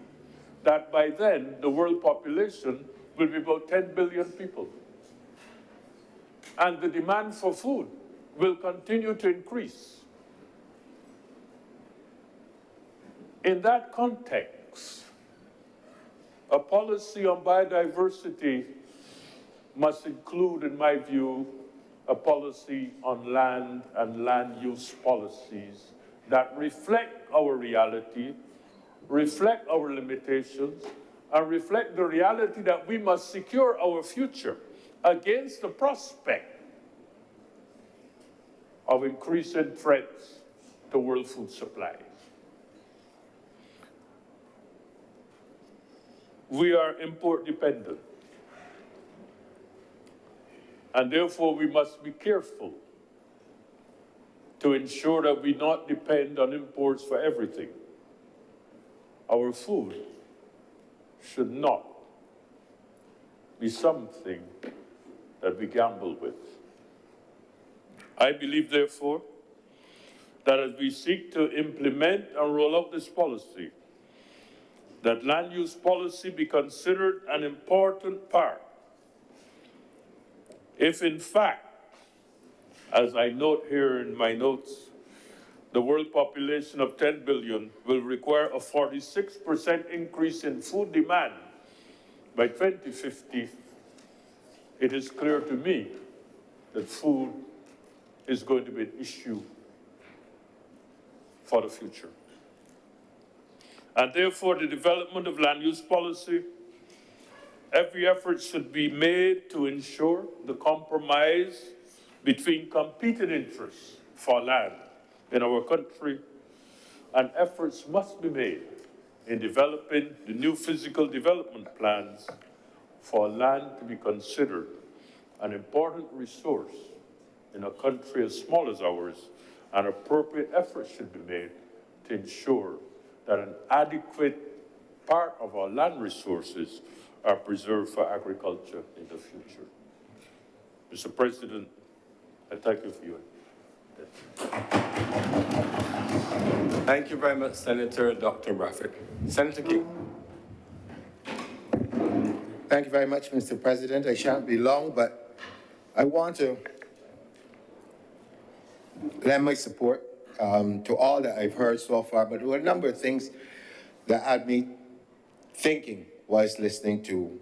that by then the world population will be about 10 billion people. And the demand for food will continue to increase. In that context, a policy on biodiversity must include, in my view, a policy on land and land use policies that reflect our reality, reflect our limitations, and reflect the reality that we must secure our future against the prospect of increasing threats to world food supply. We are import dependent, and therefore we must be careful to ensure that we not depend on imports for everything. Our food should not be something that we gamble with. I believe, therefore, that as we seek to implement and roll out this policy, that land use policy be considered an important part. If in fact, as I note here in my notes, the world population of 10 billion will require a 46% increase in food demand by 2050, it is clear to me that food is going to be an issue for the future. And therefore, the development of land use policy, every effort should be made to ensure the compromise between competing interests for land in our country, and efforts must be made in developing the new physical development plans for land to be considered an important resource in a country as small as ours, and appropriate efforts should be made to ensure that an adequate part of our land resources are preserved for agriculture in the future. Mr. President, I thank you for your attention. Thank you very much, Senator Dr. Bradford. Senator King. Thank you very much, Mr. President. I shan't be long, but I want to lend my support to all that I've heard so far, but there were a number of things that had me thinking whilst listening to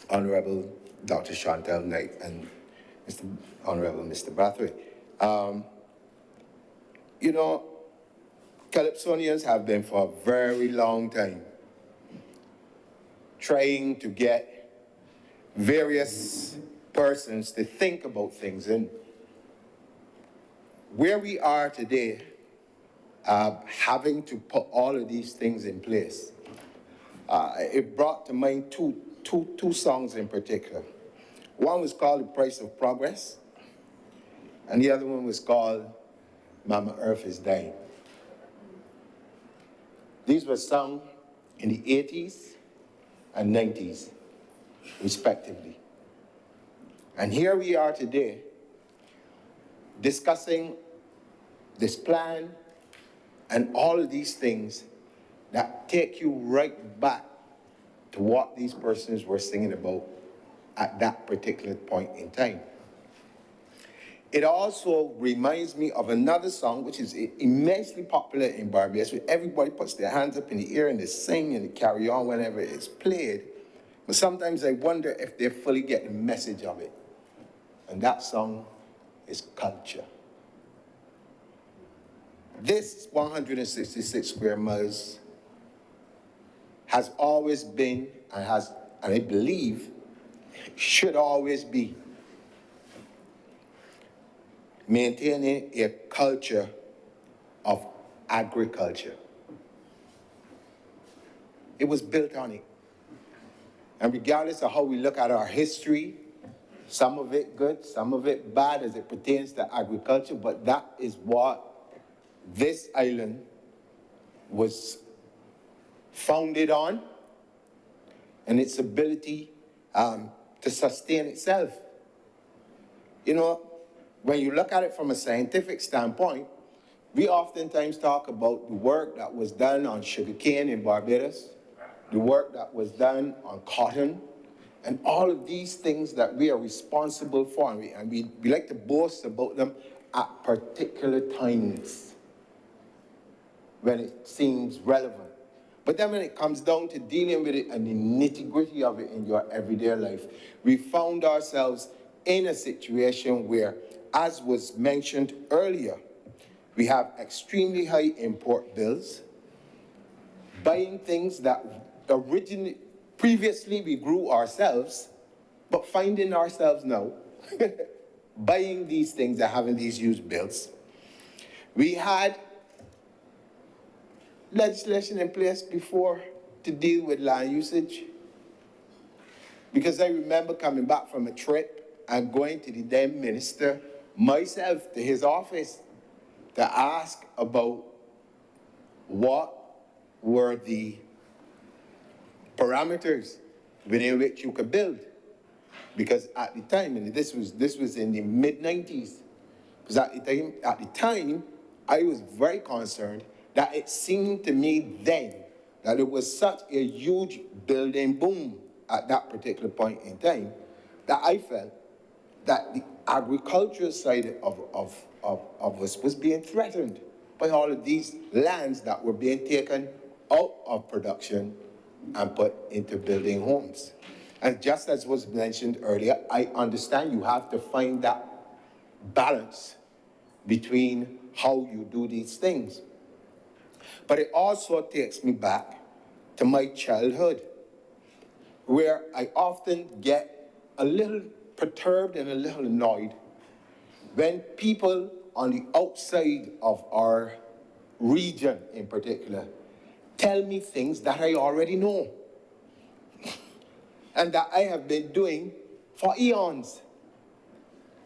Honorable Dr. Chantal Knight and Honorable Mr. Brathwaite. You know, Calypsonians have been for a very long time trying to get various persons to think about things, and where we are today, having to put all of these things in place, it brought to mind two songs in particular. One was called The Price of Progress, and the other one was called Mama Earth is Dying. These were sung in the 80s and 90s, respectively. And here we are today, discussing this plan and all of these things that take you right back to what these persons were singing about at that particular point in time. It also reminds me of another song which is immensely popular in Barbados, where everybody puts their hands up in the air and they sing and they carry on whenever it's played. But sometimes I wonder if they fully get the message of it. And that song is culture. This 166 square miles has always been, and I believe, should always be, maintaining a culture of agriculture. It was built on it. And regardless of how we look at our history, some of it good, some of it bad as it pertains to agriculture, but that is what this island was founded on, and its ability to sustain itself. You know, when you look at it from a scientific standpoint, we oftentimes talk about the work that was done on sugarcane in Barbados, the work that was done on cotton, and all of these things that we are responsible for, and we like to boast about them at particular times when it seems relevant. But then when it comes down to dealing with it and the nitty-gritty of it in your everyday life, we found ourselves in a situation where, as was mentioned earlier, we have extremely high import bills, buying things that previously we grew ourselves, but finding ourselves now buying these things and having these huge bills. We had legislation in place before to deal with land usage, because I remember coming back from a trip and going to the then minister myself to his office to ask about what were the parameters within which you could build. Because at the time, and this was in the mid-90s, because at the time, I was very concerned that it seemed to me then that there was such a huge building boom at that particular point in time that I felt that the agricultural side of us was being threatened by all of these lands that were being taken out of production and put into building homes. And just as was mentioned earlier, I understand you have to find that balance between how you do these things. But it also takes me back to my childhood, where I often get a little perturbed and a little annoyed when people on the outside of our region in particular tell me things that I already know and that I have been doing for eons.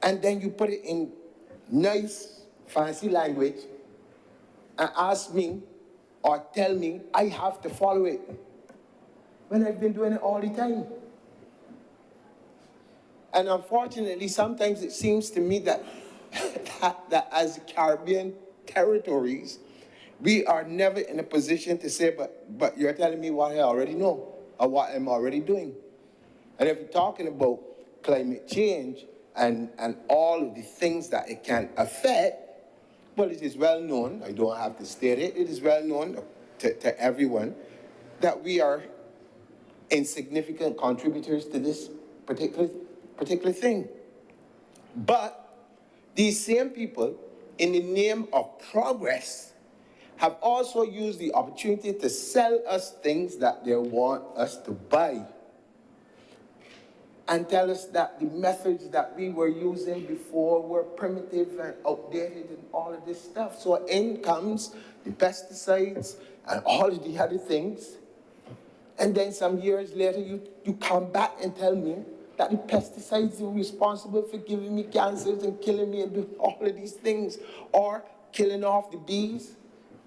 And then you put it in nice, fancy language and ask me or tell me I have to follow it when I've been doing it all the time. And unfortunately, sometimes it seems to me that, that as Caribbean territories, we are never in a position to say, but you're telling me what I already know or what I'm already doing. And if you're talking about climate change and all of the things that it can affect, well, it is well known, I don't have to state it, it is well known to everyone that we are insignificant contributors to this particular thing. But these same people, in the name of progress, have also used the opportunity to sell us things that they want us to buy and tell us that the methods that we were using before were primitive and outdated and all of this stuff. So in comes the pesticides and all of the other things. And then some years later, you come back and tell me that the pesticides are responsible for giving me cancers and killing me and doing all of these things, or killing off the bees,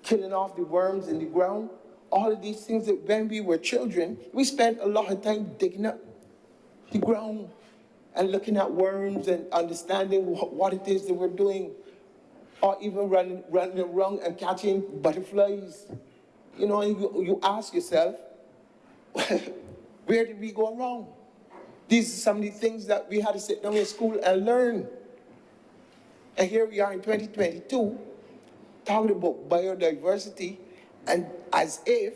killing off the worms in the ground. All of these things that when we were children, we spent a lot of time digging up the ground and looking at worms and understanding what it is that we're doing, or even running around and catching butterflies. You know, and you ask yourself, where did we go wrong? These are some of the things that we had to sit down in school and learn. And here we are in 2022, talking about biodiversity, and as if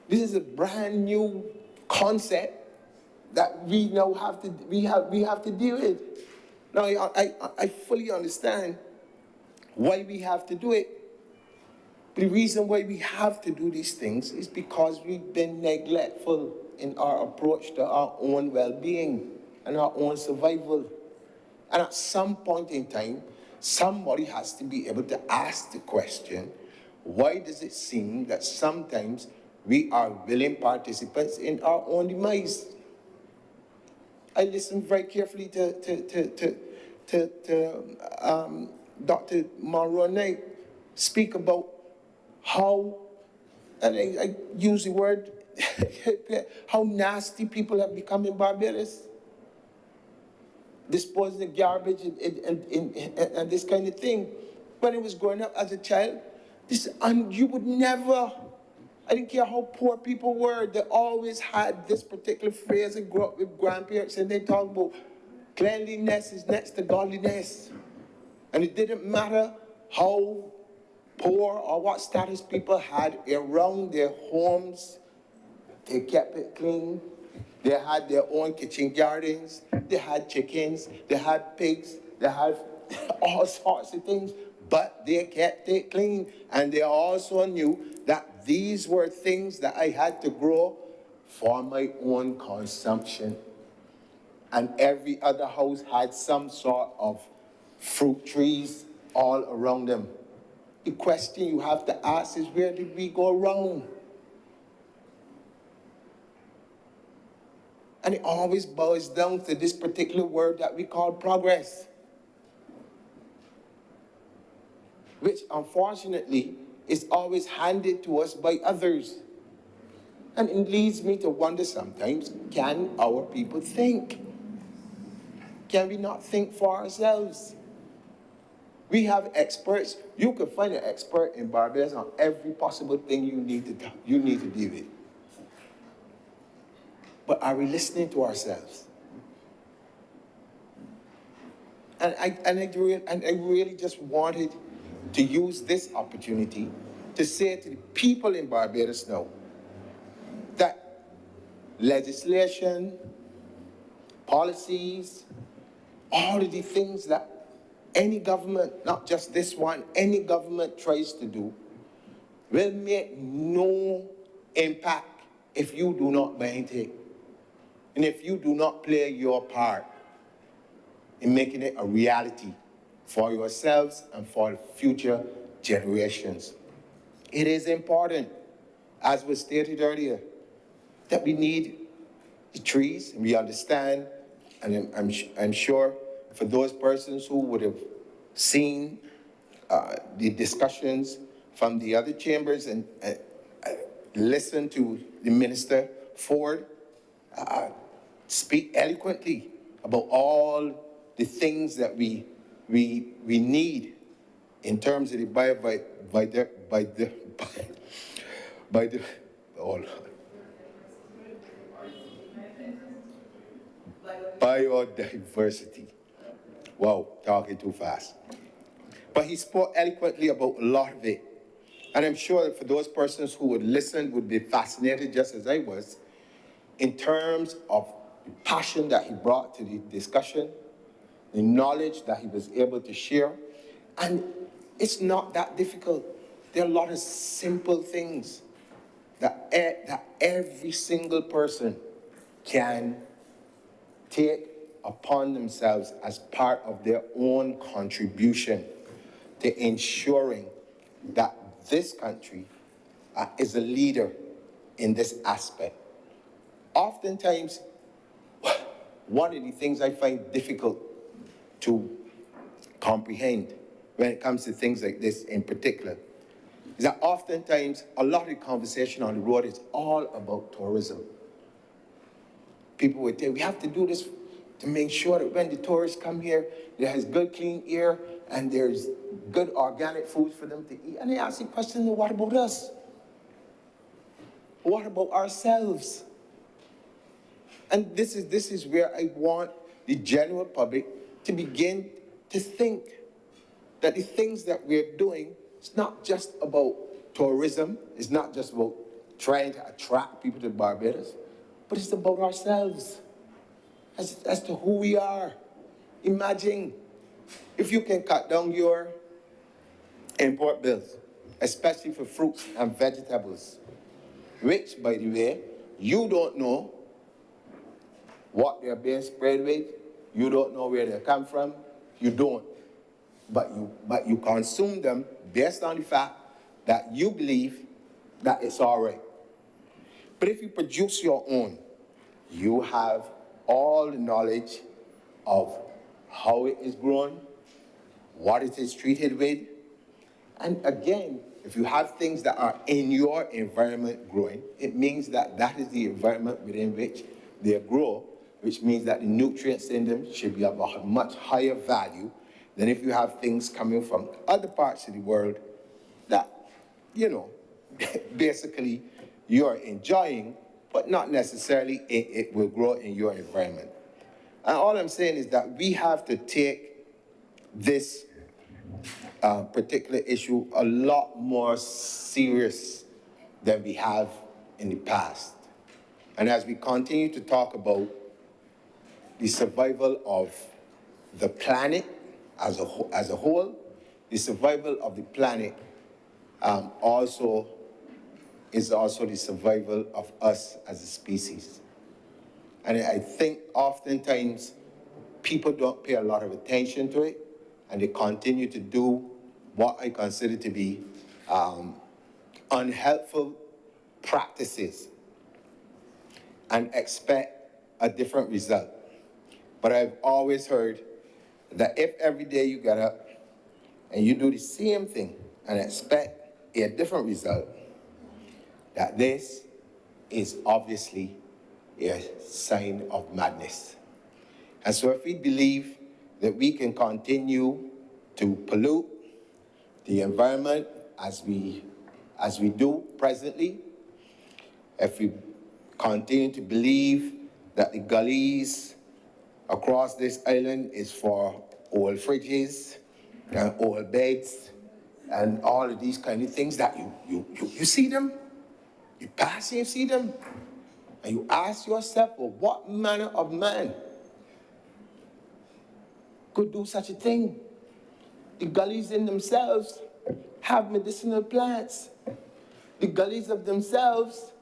this is a brand new concept that we now have to deal with. Now, I fully understand why we have to do it. The reason why we have to do these things is because we've been neglectful in our approach to our own well-being and our own survival. And at some point in time, somebody has to be able to ask the question, why does it seem that sometimes we are willing participants in our own demise? I listened very carefully to Dr. Monroe Knight speak about how, and I use the word, how nasty people have become in Barbados. Disposing of garbage and this kind of thing. When I was growing up as a child, you would never, I didn't care how poor people were, they always had this particular phrase. I grew up with grandparents and they talk about cleanliness is next to godliness. And it didn't matter how poor or what status people had around their homes, they kept it clean. They had their own kitchen gardens, they had chickens, they had pigs, they had all sorts of things, but they kept it clean. And they also knew that these were things that I had to grow for my own consumption. And every other house had some sort of fruit trees all around them. The question you have to ask is, where did we go wrong? And it always boils down to this particular word that we call progress, which unfortunately is always handed to us by others. And it leads me to wonder sometimes, can our people think? Can we not think for ourselves? We have experts. You can find an expert in Barbados on every possible thing you need to deal with. But are we listening to ourselves? And I really just wanted to use this opportunity to say to the people in Barbados now that legislation, policies, all of the things that any government, not just this one, any government tries to do, will make no impact if you do not behind it. And if you do not play your part in making it a reality for yourselves and for future generations. It is important, as was stated earlier, that we need the trees, and we understand, and I'm sure for those persons who would have seen the discussions from the other chambers and listened to the Minister Ford speak eloquently about all the things that we need in terms of the biodiversity. Wow, talking too fast. But he spoke eloquently about a lot of it. And I'm sure that for those persons who would listen would be fascinated, just as I was, in terms of the passion that he brought to the discussion, the knowledge that he was able to share. And it's not that difficult. There are a lot of simple things that every single person can take upon themselves as part of their own contribution to ensuring that this country is a leader in this aspect. Oftentimes, one of the things I find difficult to comprehend when it comes to things like this in particular is that oftentimes a lot of the conversation on the road is all about tourism. People would say, we have to do this to make sure that when the tourists come here, there is good clean air and there's good organic food for them to eat. And they ask the question, what about us? What about ourselves? And this is where I want the general public to begin to think that the things that we're doing, it's not just about tourism, it's not just about trying to attract people to Barbados, but it's about ourselves. as to who we are. Imagine if you can cut down your import bills, especially for fruits and vegetables, which, by the way, you don't know what they're being sprayed with, you don't know where they come from, you don't. But you consume them based on the fact that you believe that it's all right. But if you produce your own, you have all the knowledge of how it is grown, what it is treated with. And again, if you have things that are in your environment growing, it means that that is the environment within which they grow, which means that the nutrients in them should be of a much higher value than if you have things coming from other parts of the world that, you know, basically you're enjoying, but not necessarily it will grow in your environment. And all I'm saying is that we have to take this particular issue a lot more serious than we have in the past. And as we continue to talk about the survival of the planet as a whole, the survival of the planet is also the survival of us as a species. And I think oftentimes people don't pay a lot of attention to it, and they continue to do what I consider to be unhelpful practices and expect a different result. But I've always heard that if every day you get up and you do the same thing and expect a different result, that this is obviously a sign of madness. And so if we believe that we can continue to pollute the environment as we do presently, if we continue to believe that the gullies across this island is for old fridges and old beds and all of these kind of things that you see them, you pass and you see them, and you ask yourself, well, what manner of man could do such a thing? The gullies in themselves have medicinal plants. The gullies of themselves,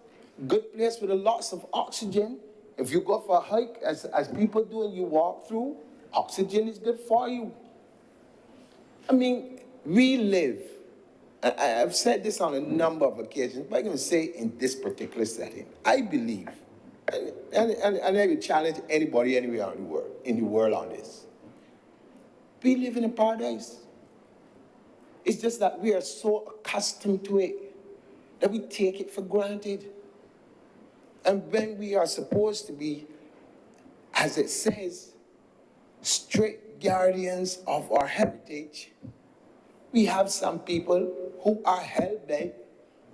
good place with a lots of oxygen. If you go for a hike, as people do, and you walk through, oxygen is good for you. I mean, we live, and I've said this on a number of occasions, but I'm going to say in this particular setting, I believe, and I will challenge anybody anywhere in the world on this. We live in a paradise. It's just that we are so accustomed to it that we take it for granted. And when we are supposed to be, as it says, strict guardians of our heritage, we have some people who are hell-bent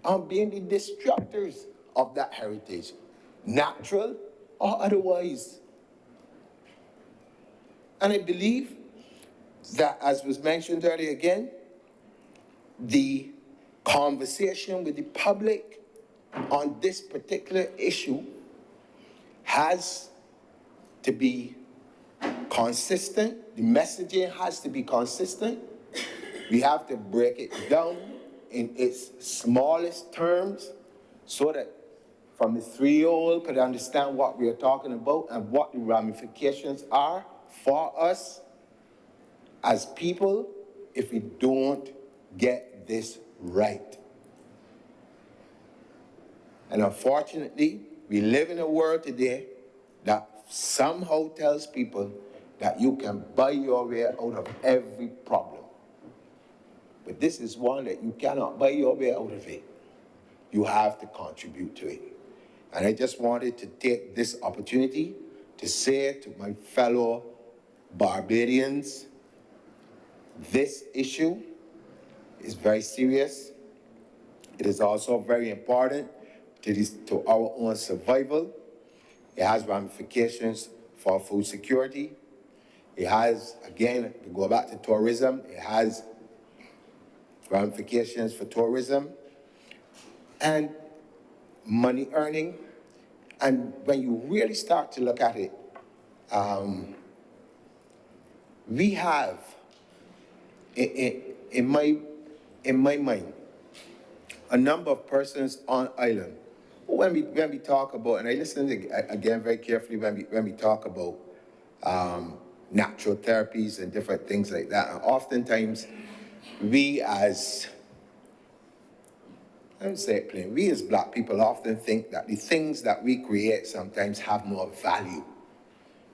on being the destructors of that heritage, natural or otherwise. And I believe that, as was mentioned earlier again, the conversation with the public on this particular issue has to be consistent. The messaging has to be consistent. We have to break it down in its smallest terms so that from the 3-year-old could understand what we are talking about and what the ramifications are for us as people if we don't get this right. And unfortunately, we live in a world today that somehow tells people that you can buy your way out of every problem. But this is one that you cannot buy your way out of it. You have to contribute to it. And I just wanted to take this opportunity to say to my fellow Barbadians, this issue is very serious. It is also very important to our own survival. It has ramifications for food security. It has, again, to go back to tourism, it has ramifications for tourism and money earning. And when you really start to look at it we have, in my mind, a number of persons on island. When we talk about, and I listen again very carefully when we talk about natural therapies and different things like that, and oftentimes we as, I don't say it plain, we as Black people often think that the things that we create sometimes have no value,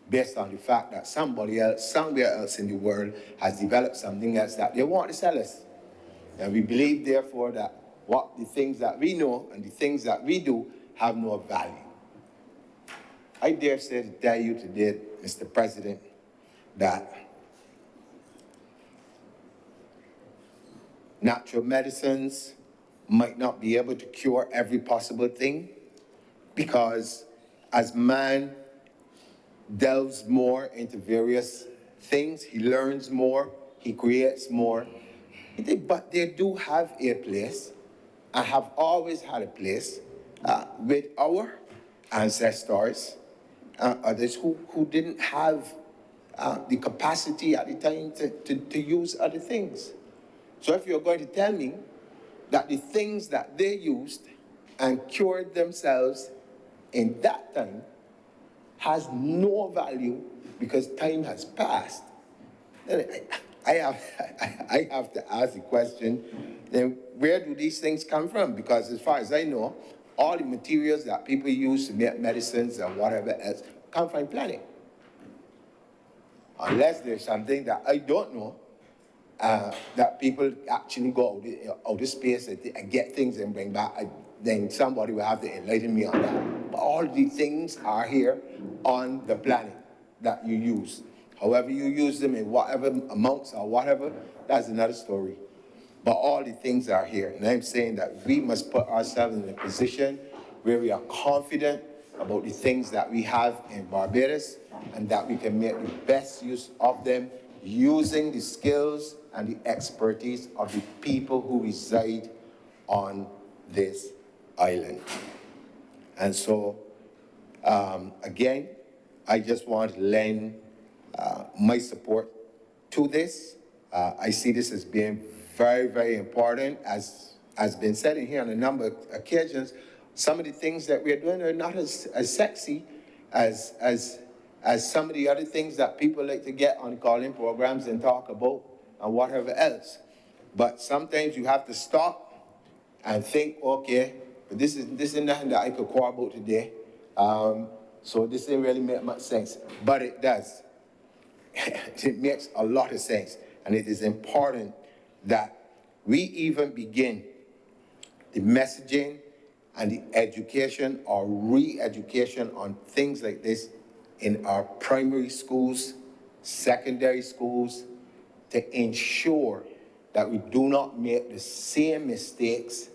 based on the fact that somebody else, somewhere else in the world has developed something else that they want to sell us. And we believe, therefore, that the things that we know and the things that we do have no value. I dare say to tell you today, Mr. President, that natural medicines might not be able to cure every possible thing, because as man delves more into various things, he learns more, he creates more. But they do have a place, and have always had a place, with our ancestors, others who didn't have the capacity at the time to use other things. So if you're going to tell me that the things that they used and cured themselves in that time has no value because time has passed, then I have to ask the question, then where do these things come from? Because as far as I know, all the materials that people use to make medicines and whatever else come from the planet. Unless there's something that I don't know, that people actually go out of space and get things and bring back, then somebody will have to enlighten me on that. But all these things are here on the planet that you use. However you use them in whatever amounts or whatever, that's another story. But all the things are here. And I'm saying that we must put ourselves in a position where we are confident about the things that we have in Barbados, and that we can make the best use of them using the skills and the expertise of the people who reside on this island. And so, again, I just want to lend my support to this. I see this as being very, very important. As has been said in here on a number of occasions, some of the things that we're doing are not as sexy as some of the other things that people like to get on call-in programs and talk about and whatever else. But sometimes you have to stop and think, okay, but this is nothing that I could quarrel about today. So this didn't really make much sense, but it does. It makes a lot of sense, and it is important that we even begin the messaging and the education or re-education on things like this in our primary schools, secondary schools, to ensure that we do not make the same mistakes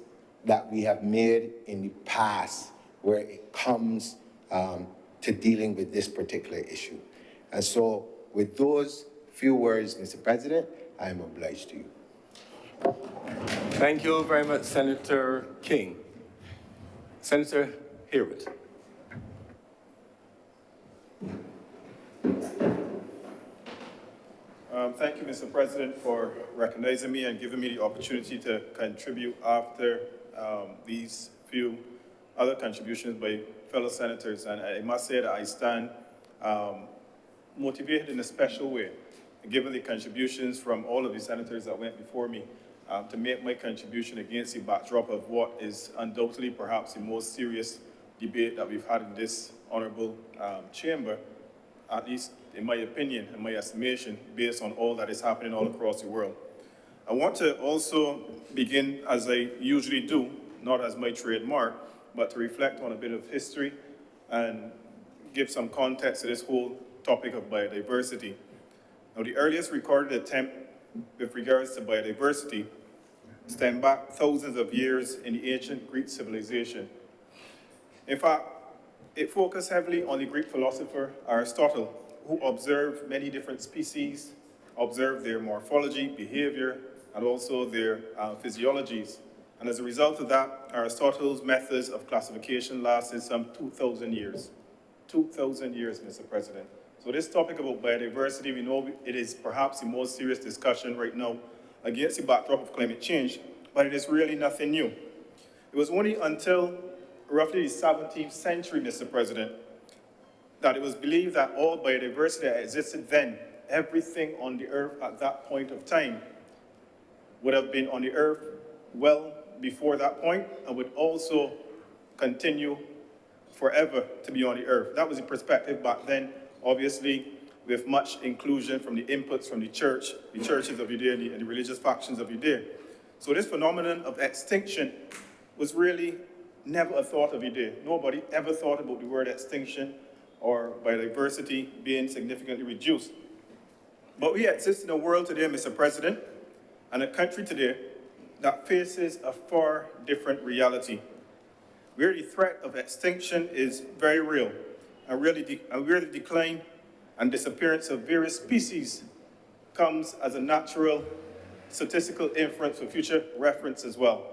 that we have made in the past where it comes to dealing with this particular issue. And so with those few words, Mr. President, I am obliged to you. Thank you very much, Senator King. Senator Hewitt. Thank you, Mr. President, for recognizing me and giving me the opportunity to contribute after these few other contributions by fellow senators. And I must say that I stand motivated in a special way, given the contributions from all of the senators that went before me, to make my contribution against the backdrop of what is undoubtedly perhaps the most serious debate that we've had in this honorable chamber, at least in my opinion and my estimation, based on all that is happening all across the world. I want to also begin, as I usually do, not as my trademark, but to reflect on a bit of history and give some context to this whole topic of biodiversity. Now, the earliest recorded attempt with regards to biodiversity stem back thousands of years in the ancient Greek civilization. In fact, it focused heavily on the Greek philosopher Aristotle, who observed many different species, observed their morphology, behavior, and also their physiologies. And as a result of that, Aristotle's methods of classification lasted some 2,000 years. 2,000 years, Mr. President. So this topic about biodiversity, we know it is perhaps the most serious discussion right now against the backdrop of climate change, but it is really nothing new. It was only until roughly the 17th century, Mr. President, that it was believed that all biodiversity that existed then, everything on the earth at that point of time, would have been on the earth well before that point and would also continue forever to be on the earth. That was the perspective back then, obviously, with much inclusion from the inputs from the churches of the day and the religious factions of the day. So this phenomenon of extinction was really never a thought of the day. Nobody ever thought about the word extinction or biodiversity being significantly reduced. But we exist in a world today, Mr. President, and a country today that faces a far different reality, where the threat of extinction is very real, and where the decline and disappearance of various species comes as a natural statistical inference for future reference as well.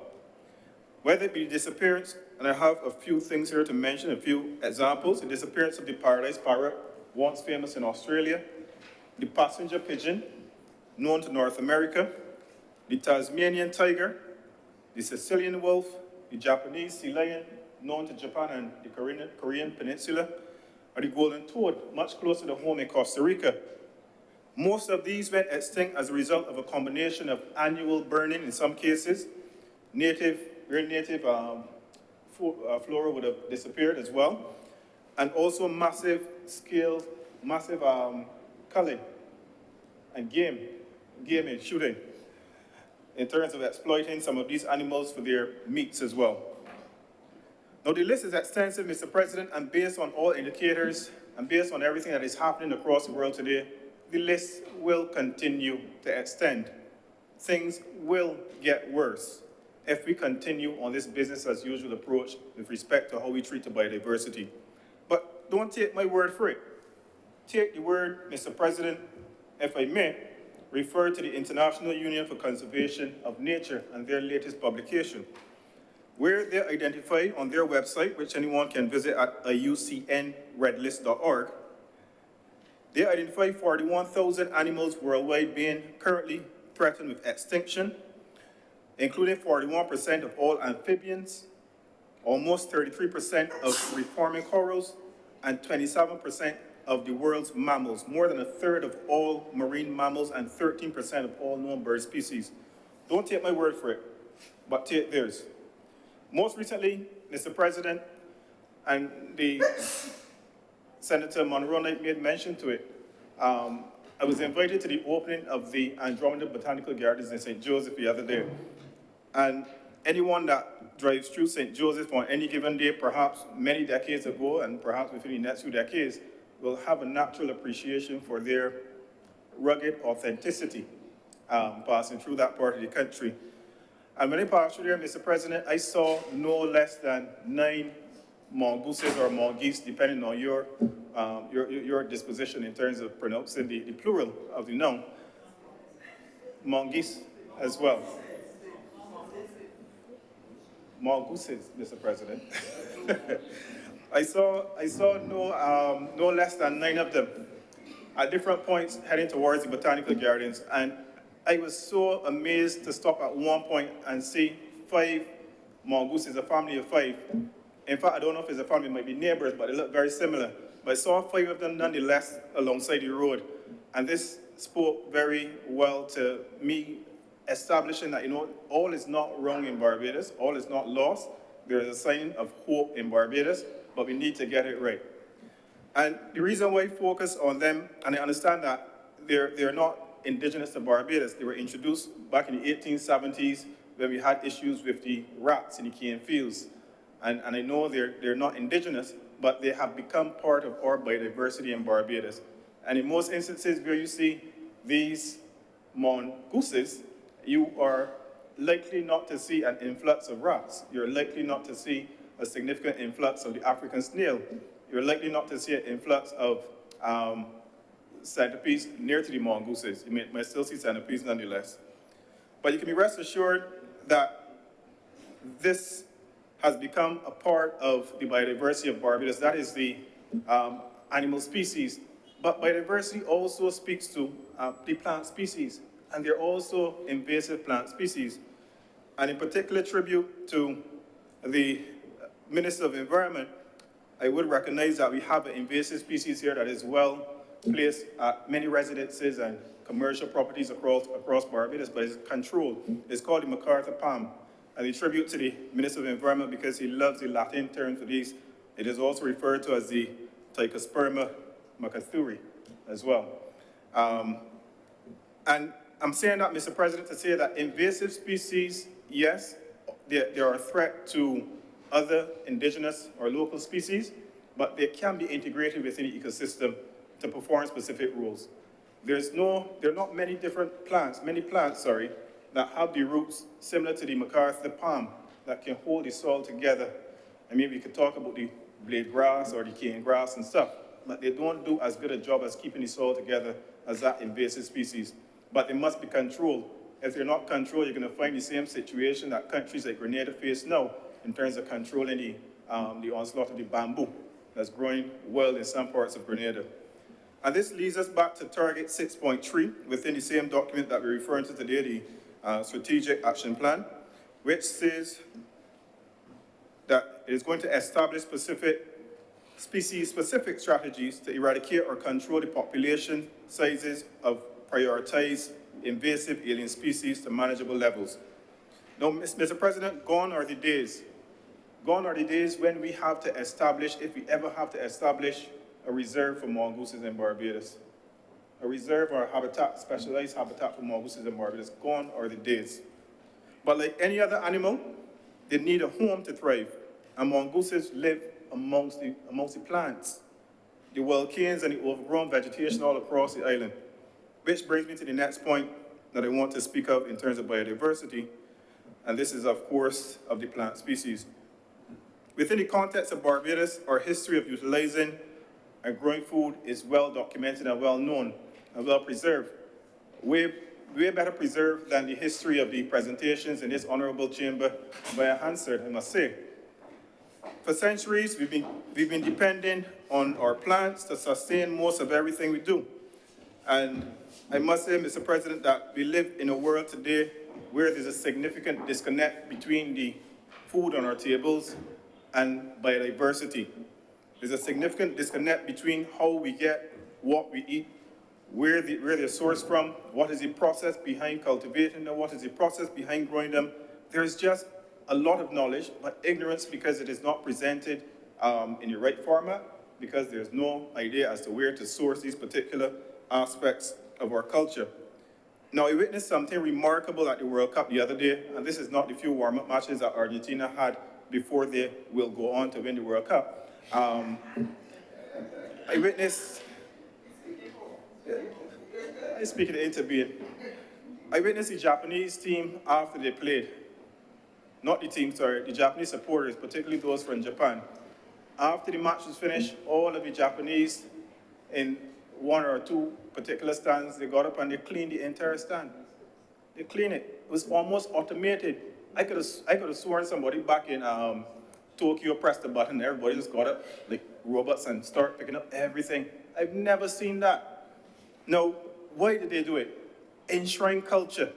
Whether it be the disappearance, and I have a few things here to mention, a few examples, the disappearance of the paradise parrot, once famous in Australia, the passenger pigeon, known to North America, the Tasmanian tiger, the Sicilian wolf, the Japanese sea lion, known to Japan and the Korean peninsula, or the golden toad, much closer to home in Costa Rica. Most of these went extinct as a result of a combination of annual burning in some cases, very native flora would have disappeared as well, and also massive culling and game shooting in terms of exploiting some of these animals for their meats as well. Now, the list is extensive, Mr. President, and based on all indicators and based on everything that is happening across the world today, the list will continue to extend. Things will get worse if we continue on this business as usual approach with respect to how we treat the biodiversity. But don't take my word for it. Take the word, Mr. President, if I may, refer to the International Union for Conservation of Nature and their latest publication, where they identify on their website, which anyone can visit at iucnredlist.org, they identify 41,000 animals worldwide being currently threatened with extinction, including 41% of all amphibians, almost 33% of reforming corals, and 27% of the world's mammals, more than a third of all marine mammals and 13% of all known bird species. Don't take my word for it, but take theirs. Most recently, Mr. President, and the Senator Monroe made mention to it, I was invited to the opening of the Andromeda Botanical Gardens in St. Joseph the other day. And anyone that drives through St. Joseph on any given day, perhaps many decades ago, and perhaps within the next few decades, will have a natural appreciation for their rugged authenticity passing through that part of the country. And when I passed through there, Mr. President, I saw no less than 9 mongooses or mongoose, depending on your disposition in terms of pronouncing the plural of the noun. Mongoose as well. Mongooses, Mr. President. I saw no less than 9 of them at different points heading towards the botanical gardens, and I was so amazed to stop at one point and see 5 mongooses, a family of 5. In fact, I don't know if it's a family, it might be neighbors, but they look very similar. But I saw 5 of them nonetheless alongside the road, and this spoke very well to me, establishing that, all is not wrong in Barbados, all is not lost. There is a sign of hope in Barbados, but we need to get it right. And the reason why I focus on them, and I understand that they're not indigenous to Barbados. They were introduced back in the 1870s when we had issues with the rats in the cane fields. And I know they're not indigenous, but they have become part of our biodiversity in Barbados. And in most instances where you see these mongooses, you are likely not to see an influx of rats. You're likely not to see a significant influx of the African snail. You're likely not to see an influx of centipedes near to the mongooses. You might still see centipedes nonetheless. But you can be rest assured that this has become a part of the biodiversity of Barbados. That is the animal species But biodiversity also speaks to the plant species, and they're also invasive plant species. And in particular tribute to the Minister of Environment, I would recognize that we have an invasive species here that is well placed at many residences and commercial properties across Barbados, but it's controlled. It's called the MacArthur palm. And a tribute to the Minister of Environment because he loves the Latin term for these. It is also referred to as the Trichosperma macathuri as well. And I'm saying that, Mr. President, to say that invasive species, yes, they are a threat to other indigenous or local species, but they can be integrated within the ecosystem to perform specific roles. There are not many plants, that have the roots similar to the MacArthur palm that can hold the soil together. I mean, we could talk about the blade grass or the cane grass and stuff, but they don't do as good a job as keeping the soil together as that invasive species. But they must be controlled. If they're not controlled, you're going to find the same situation that countries like Grenada face now in terms of controlling the onslaught of the bamboo that's growing well in some parts of Grenada. And this leads us back to target 6.3 within the same document that we're referring to today, the Strategic Action Plan, which says that it is going to establish species-specific strategies to eradicate or control the population sizes of prioritized invasive alien species to manageable levels. Now, Mr. President, gone are the days when we have to establish, if we ever have to establish, a reserve for mongooses in Barbados. A reserve or a habitat, specialized habitat for mongooses in Barbados. Gone are the days. But like any other animal, they need a home to thrive. And mongooses live amongst the plants, the wild canes and the overgrown vegetation all across the island. Which brings me to the next point that I want to speak of in terms of biodiversity. And this is, of course, of the plant species. Within the context of Barbados, our history of utilizing and growing food is well documented and well known and well preserved. Way better preserved than the history of the presentations in this honorable chamber by a Hansard, I must say. For centuries, we've been depending on our plants to sustain most of everything we do. And I must say, Mr. President, that we live in a world today where there's a significant disconnect between the food on our tables and biodiversity. There's a significant disconnect between how we get what we eat, where they're sourced from, what is the process behind cultivating them, what is the process behind growing them. There's just a lot of knowledge, but ignorance because it is not presented in the right format, because there's no idea as to where to source these particular aspects of our culture. Now, I witnessed something remarkable at the World Cup the other day, and this is not the few warm-up matches that Argentina had before they will go on to win the World Cup. I witnessed, I speak in the interview. I witnessed the Japanese team after they played. Not the team, sorry, the Japanese supporters, particularly those from Japan. After the match was finished, all of the Japanese in one or two particular stands, they got up and they cleaned the entire stand. They cleaned it. It was almost automated. I could have sworn somebody back in Tokyo pressed the button and everybody just got up like robots and start picking up everything. I've never seen that. Now, why did they do it? Enshrine culture.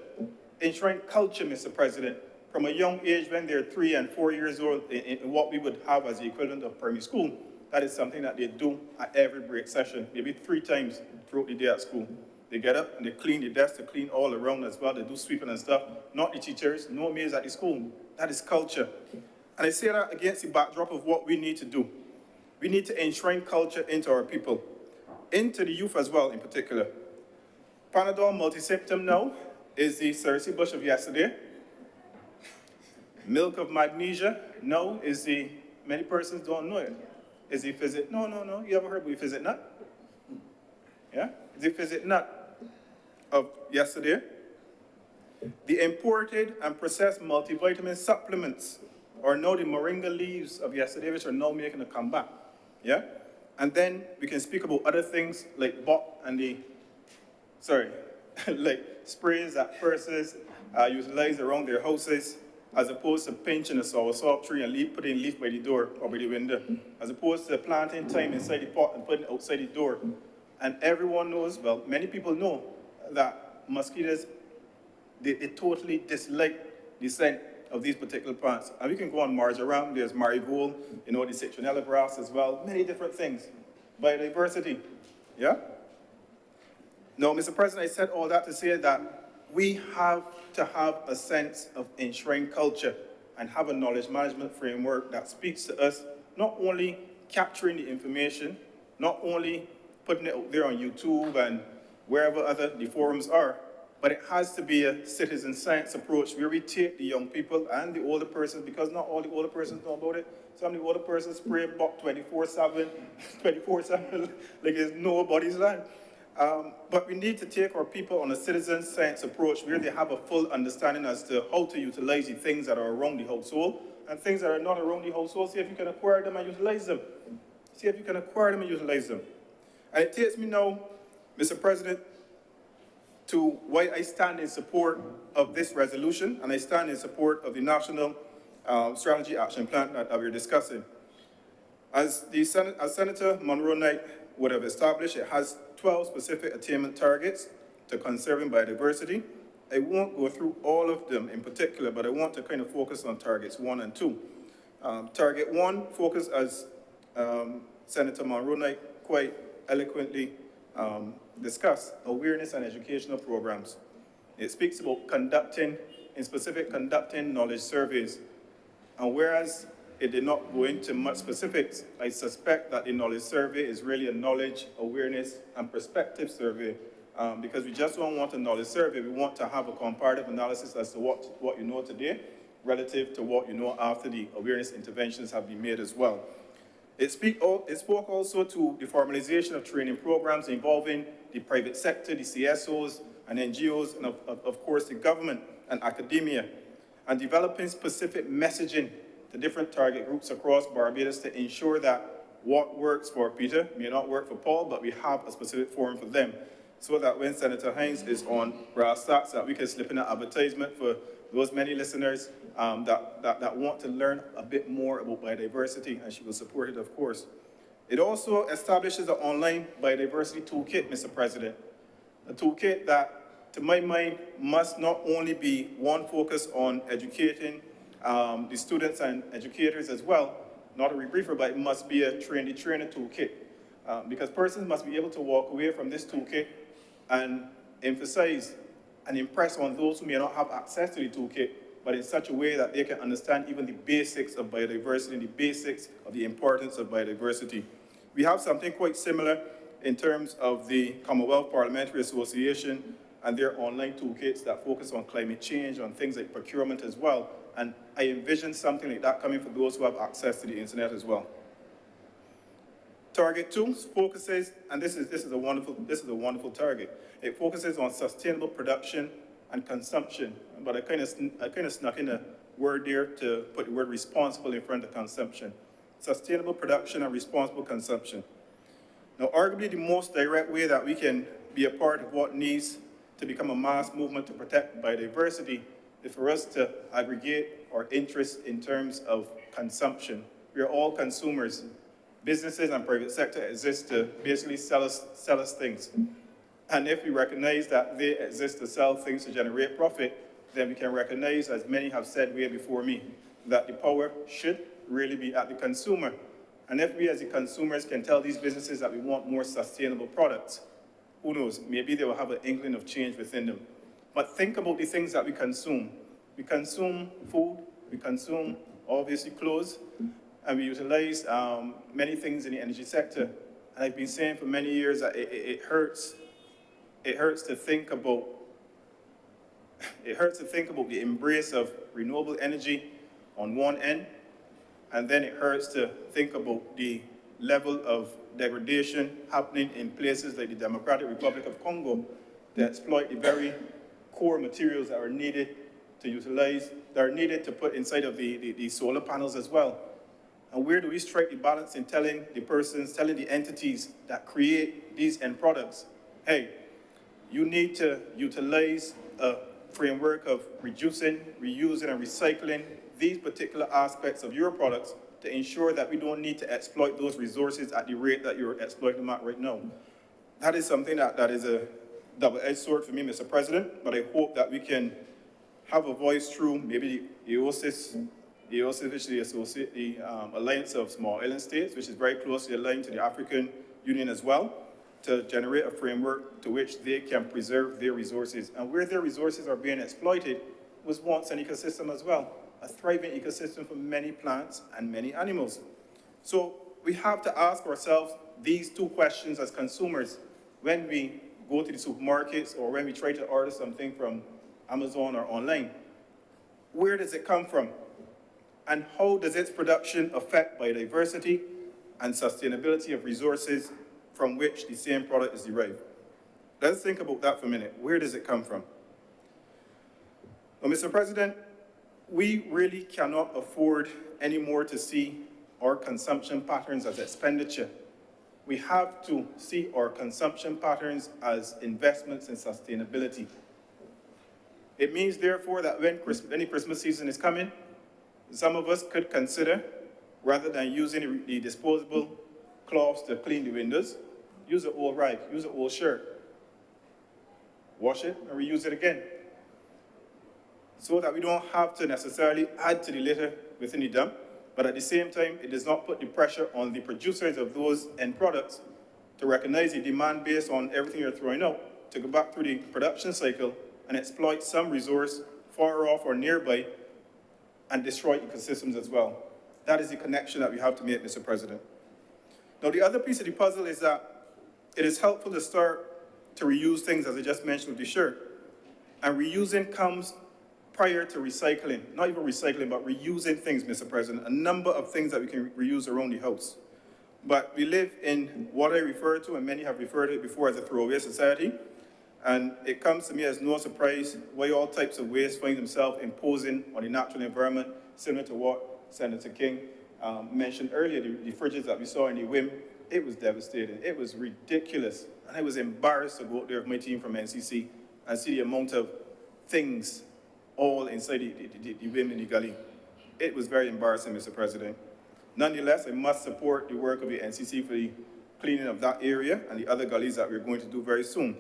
Enshrine culture, Mr. President, from a young age when they're 3 and 4 years old in what we would have as the equivalent of primary school. That is something that they do at every break session, maybe 3 times throughout the day at school. They get up and they clean the desk, they clean all around as well, they do sweeping and stuff. Not the teachers, no maids at the school. That is culture. And I say that against the backdrop of what we need to do. We need to enshrine culture into our people, into the youth as well in particular. Panadol multisymptom now is the Cersei bush of yesterday. Milk of magnesia now is the, many persons don't know it, is the fizit, no, you ever heard of the fizit nut? Yeah, the fizit nut of yesterday. The imported and processed multivitamin supplements are now the moringa leaves of yesterday, which are now making a comeback, yeah? And then we can speak about other things like bok and like sprays that persons utilize around their houses, as opposed to pinching a soursop tree and putting leaf by the door or by the window, as opposed to planting thyme inside the pot and putting it outside the door. And everyone knows, well, many people know that mosquitoes, they totally dislike the scent of these particular plants. And we can go on marjoram, there's marigold, the citronella grass as well, many different things. Biodiversity, yeah? Now, Mr. President, I said all that to say that we have to have a sense of enshrined culture and have a knowledge management framework that speaks to us, not only capturing the information, not only putting it out there on YouTube and wherever other the forums are, but it has to be a citizen science approach where we take the young people and the older persons, because not all the older persons know about it. Some of the older persons spray buck 24/7, 24/7, like it's nobody's land. But we need to take our people on a citizen science approach where they have a full understanding as to how to utilize the things that are around the household and things that are not around the household. See if you can acquire them and utilize them. See if you can acquire them and utilize them. And it takes me now, Mr. President, to why I stand in support of this resolution, and I stand in support of the National Strategy Action Plan that we're discussing. As Senator Monroe Knight would have established, it has 12 specific attainment targets to conserving biodiversity. I won't go through all of them in particular, but I want to kind of focus on targets 1 and 2. Target 1 focus, as Senator Monroe Knight quite eloquently discussed, awareness and educational programs. It speaks about conducting knowledge surveys. And whereas it did not go into much specifics, I suspect that the knowledge survey is really a knowledge, awareness, and perspective survey, because we just don't want a knowledge survey. We want to have a comparative analysis as to what you know today relative to what you know after the awareness interventions have been made as well. It spoke also to the formalization of training programs involving the private sector, the CSOs and NGOs, and of course the government and academia, and developing specific messaging to different target groups across Barbados to ensure that what works for Peter may not work for Paul, but we have a specific forum for them, so that when Senator Hines is on Brass Stocks, that we can slip in an advertisement for those many listeners that want to learn a bit more about biodiversity, and she will support it, of course. It also establishes an online biodiversity toolkit, Mr. President, a toolkit that, to my mind, must not only be one focus on educating the students and educators as well, not a rebriefer, but it must be a train-the-trainer toolkit, because persons must be able to walk away from this toolkit and emphasize and impress on those who may not have access to the toolkit, but in such a way that they can understand even the basics of biodiversity and the basics of the importance of biodiversity. We have something quite similar in terms of the Commonwealth Parliamentary Association and their online toolkits that focus on climate change, on things like procurement as well. And I envision something like that coming for those who have access to the internet as well. Target 2 focuses, and this is a wonderful target. It focuses on sustainable production and consumption, but I kind of snuck in a word there to put the word responsible in front of consumption. Sustainable production and responsible consumption. Now, arguably the most direct way that we can be a part of what needs to become a mass movement to protect biodiversity is for us to aggregate our interests in terms of consumption. We are all consumers. Businesses and private sector exist to basically sell us things. And if we recognize that they exist to sell things to generate profit, then we can recognize, as many have said way before me, that the power should really be at the consumer. And if we as the consumers can tell these businesses that we want more sustainable products, who knows, maybe they will have an inkling of change within them. But think about the things that we consume. We consume food, we consume, obviously, clothes, and we utilize many things in the energy sector. And I've been saying for many years that it hurts to think about the embrace of renewable energy on one end, and then it hurts to think about the level of degradation happening in places like the Democratic Republic of Congo to exploit the very core materials that are needed to utilize, that are needed to put inside of the solar panels as well. And where do we strike the balance in telling the entities that create these end products, hey, you need to utilize a framework of reducing, reusing, and recycling these particular aspects of your products to ensure that we don't need to exploit those resources at the rate that you're exploiting them at right now. that is something that is a double-edged sword for me, Mr. President, but I hope that we can have a voice through maybe the OSIS, which is the Alliance of Small Island States, which is very closely aligned to the African Union as well, to generate a framework to which they can preserve their resources. And where their resources are being exploited was once an ecosystem as well, a thriving ecosystem for many plants and many animals. So we have to ask ourselves these two questions as consumers when we go to the supermarkets or when we try to order something from Amazon or online. Where does it come from? And how does its production affect biodiversity and sustainability of resources from which the same product is derived? Let's think about that for a minute. Where does it come from? Well, Mr. President, we really cannot afford anymore to see our consumption patterns as expenditure. We have to see our consumption patterns as investments in sustainability. It means, therefore, that when any Christmas season is coming, some of us could consider, rather than using the disposable cloths to clean the windows, use an old rag, use an old shirt, wash it and reuse it again, so that we don't have to necessarily add to the litter within the dump, but at the same time, it does not put the pressure on the producers of those end products to recognize the demand based on everything you're throwing out, to go back through the production cycle and exploit some resource far off or nearby and destroy ecosystems as well. That is the connection that we have to make, Mr. President. Now, the other piece of the puzzle is that it is helpful to start to reuse things, as I just mentioned with the shirt. And reusing comes prior to recycling, not even recycling, but reusing things, Mr. President, a number of things that we can reuse around the house. But we live in what I refer to, and many have referred to it before, as a throwaway society. And it comes to me as no surprise why all types of waste find themselves imposing on the natural environment, similar to what Senator King mentioned earlier, the fridges that we saw in the WIM. It was devastating. It was ridiculous. And I was embarrassed to go out there with my team from NCC and see the amount of things all inside the WIM in the gully. It was very embarrassing, Mr. President. Nonetheless, I must support the work of the NCC for the cleaning of that area and the other gullies that we're going to do very soon.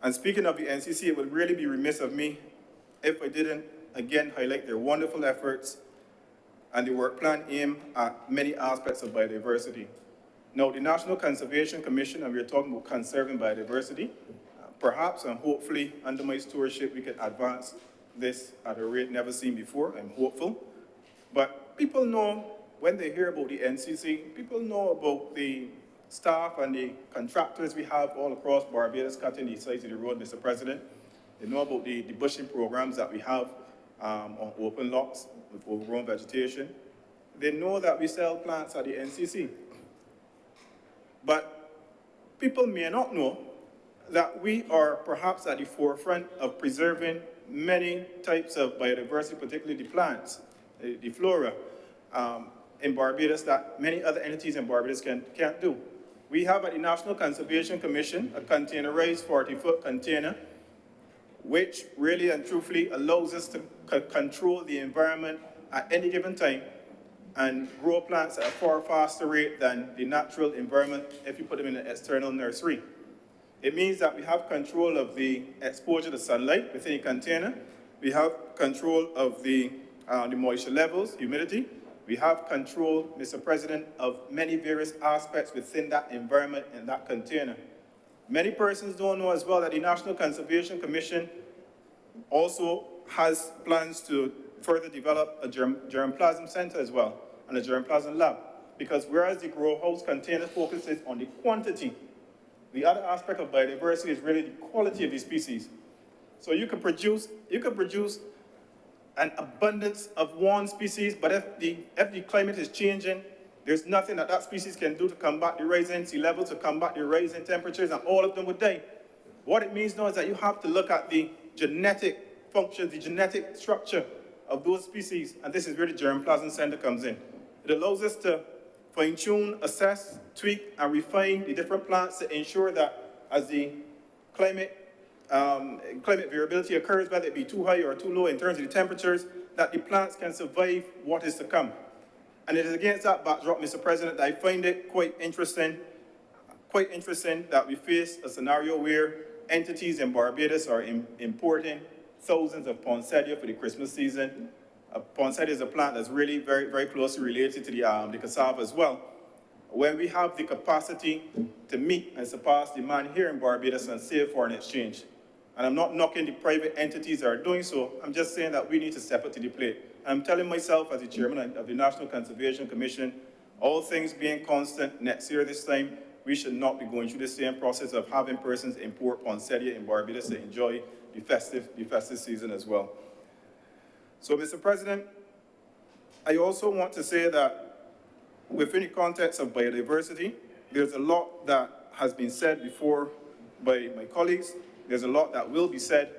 And speaking of the NCC, it would really be remiss of me if I didn't again highlight their wonderful efforts and the work plan aimed at many aspects of biodiversity. Now, the National Conservation Commission, and we're talking about conserving biodiversity, perhaps and hopefully under my stewardship we can advance this at a rate never seen before. I'm hopeful. But people know, when they hear about the NCC, people know about the staff and the contractors we have all across Barbados cutting the sides of the road, Mr. President. They know about the bushing programs that we have on open lots with overgrown vegetation. They know that we sell plants at the NCC. But people may not know that we are perhaps at the forefront of preserving many types of biodiversity, particularly the plants, the flora, in Barbados that many other entities in Barbados can't do. We have at the National Conservation Commission a containerized 40-foot container, which really and truthfully allows us to control the environment at any given time and grow plants at a far faster rate than the natural environment if you put them in an external nursery. It means that we have control of the exposure to sunlight within the container. We have control of the moisture levels, humidity. We have control, Mr. President, of many various aspects within that environment in that container. Many persons don't know as well that the National Conservation Commission also has plans to further develop a germplasm center as well, and a germplasm lab. Because whereas the grow house container focuses on the quantity, the other aspect of biodiversity is really the quality of the species. So you can produce an abundance of one species, but if the climate is changing, there's nothing that species can do to combat the rising sea level, to combat the rising temperatures, and all of them would die. What it means now is that you have to look at the genetic function, the genetic structure of those species, and this is where the germplasm center comes in. It allows us to fine-tune, assess, tweak, and refine the different plants to ensure that as the climate variability occurs, whether it be too high or too low in terms of the temperatures, that the plants can survive what is to come. And it is against that backdrop, Mr. President, that I find it quite interesting quite interesting that we face a scenario where entities in Barbados are importing thousands of poinsettia for the Christmas season. Poinsettia is a plant that's really very, very closely related to the cassava as well. When we have the capacity to meet and surpass demand here in Barbados and save foreign exchange. And I'm not knocking the private entities that are doing so, I'm just saying that we need to step up to the plate. I'm telling myself as the chairman of the National Conservation Commission, all things being constant, next year this time, we should not be going through the same process of having persons import poinsettia in Barbados to enjoy the festive season as well. So, Mr. President, I also want to say that within the context of biodiversity, there's a lot that has been said before by my colleagues. There's a lot that will be said.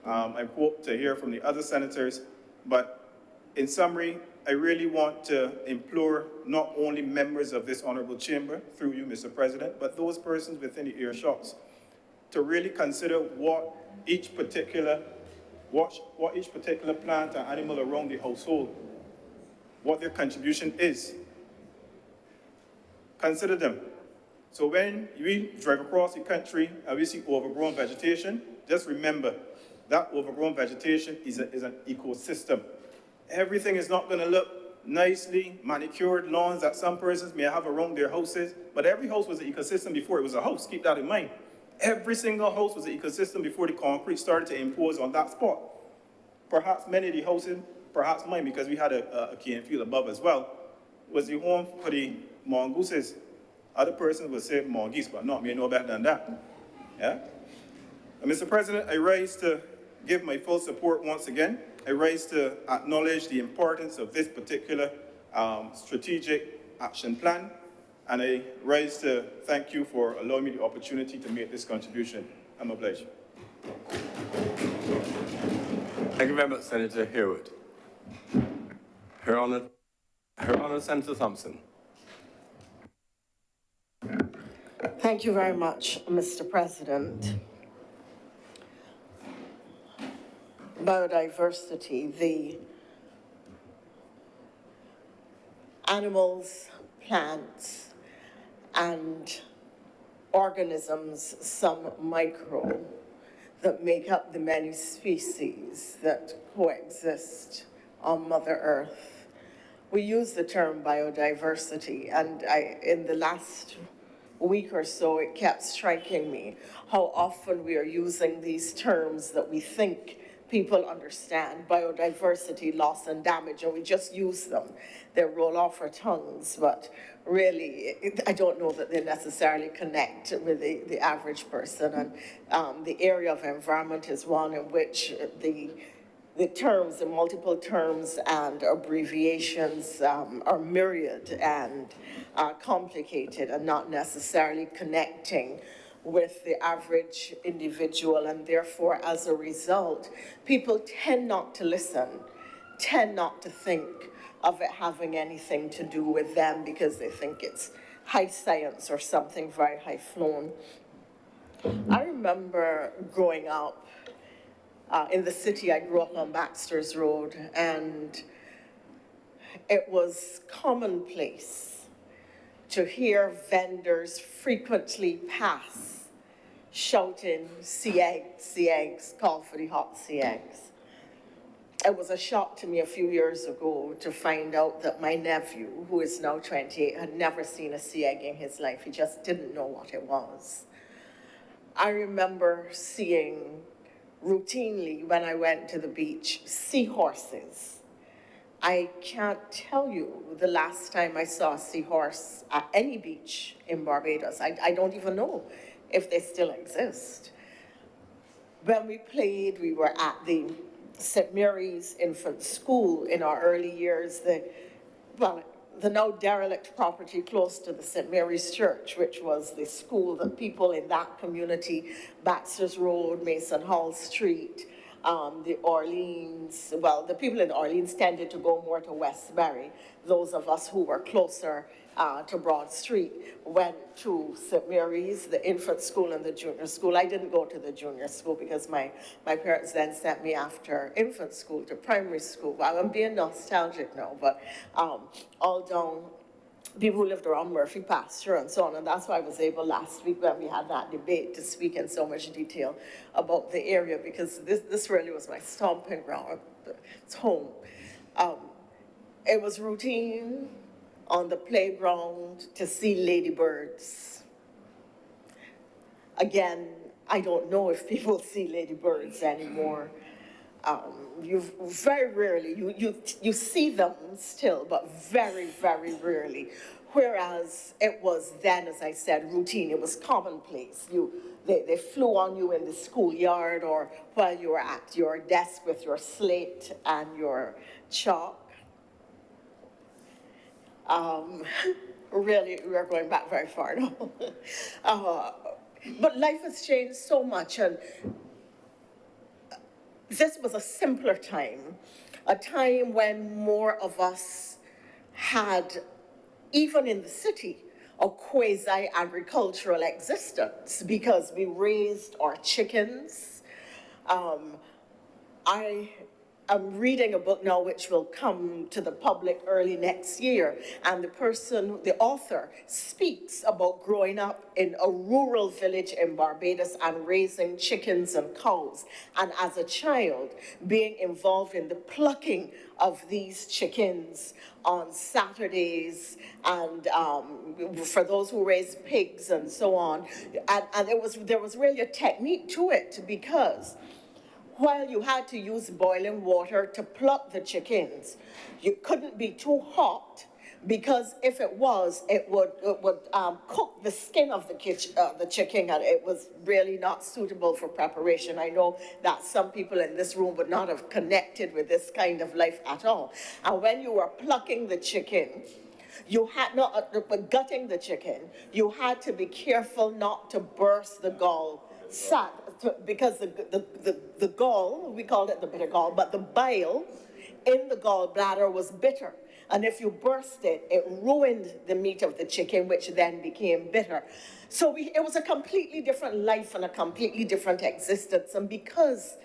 I hope to hear from the other senators. But in summary, I really want to implore not only members of this honorable chamber, through you, Mr. President, but those persons within the earshots, to really consider what each particular plant and animal around the household, what their contribution is. Consider them. So when we drive across the country and we see overgrown vegetation, just remember that overgrown vegetation is an ecosystem. Everything is not going to look nicely manicured lawns that some persons may have around their houses, but every house was an ecosystem before it was a house. Keep that in mind. Every single house was an ecosystem before the concrete started to impose on that spot. Perhaps many of the houses, perhaps mine, because we had a cane field above as well, was the home for the mongooses. Other persons would say mongoose, but not me, no better than that. Yeah? And Mr. President, I rise to give my full support once again. I rise to acknowledge the importance of this particular strategic action plan. And I rise to thank you for allowing me the opportunity to make this contribution. I'm obliged. Thank you very much, Senator Harewood. Her Honor, Senator Thompson. Thank you very much, Mr. President. Biodiversity, the animals, plants, and organisms, some micro, that make up the many species that coexist on Mother Earth. We use the term biodiversity, and in the last week or so, it kept striking me how often we are using these terms that we think people understand: biodiversity, loss and damage, and we just use them. They roll off our tongues, but really, I don't know that they necessarily connect with the average person. And the area of environment is one in which the terms, the multiple terms and abbreviations are myriad and complicated and not necessarily connecting with the average individual, and therefore, as a result, people tend not to listen, tend not to think of it having anything to do with them because they think it's high science or something very high flown. I remember growing up in the city. I grew up on Baxter's Road, and it was commonplace to hear vendors frequently pass shouting, "Sea eggs, call for the hot sea eggs." It was a shock to me a few years ago to find out that my nephew, who is now 28, had never seen a sea egg in his life. He just didn't know what it was. I remember seeing routinely, when I went to the beach, seahorses. I can't tell you the last time I saw a seahorse at any beach in Barbados. I don't even know if they still exist. When we played, we were at the St. Mary's Infant School in our early years, the now derelict property close to the St. Mary's Church, which was the school that people in that community, Baxter's Road, Mason Hall Street, the Orleans, the people in Orleans tended to go more to Westbury. Those of us who were closer to Broad Street went to St. Mary's, the infant school and the junior school. I didn't go to the junior school because my parents then sent me after infant school to primary school. Well, I'm being nostalgic now, but all down people who lived around Murphy Pasture and so on. And that's why I was able last week when we had that debate to speak in so much detail about the area, because this really was my stomping ground. It's home. It was routine on the playground to see ladybirds. Again, I don't know if people see ladybirds anymore. You very rarely, you see them still, but very, very rarely. Whereas it was then, as I said, routine. It was commonplace. They flew on you in the schoolyard or while you were at your desk with your slate and your chalk. Really, we're going back very far now. But life has changed so much, and this was a simpler time, a time when more of us had, even in the city, a quasi-agricultural existence because we raised our chickens. I'm reading a book now which will come to the public early next year, and the author, speaks about growing up in a rural village in Barbados and raising chickens and cows, and as a child being involved in the plucking of these chickens on Saturdays, and for those who raise pigs and so on. And there was really a technique to it, because while you had to use boiling water to pluck the chickens, you couldn't be too hot, because if it was, it would cook the skin of the chicken, and it was really not suitable for preparation. I know that some people in this room would not have connected with this kind of life at all. And when you were plucking the chicken, you had not, gutting the chicken, you had to be careful not to burst the gall sac, because the gall, we called it the bitter gall, but the bile in the gallbladder was bitter. And if you burst it, it ruined the meat of the chicken, which then became bitter. So it was a completely different life and a completely different existence. And because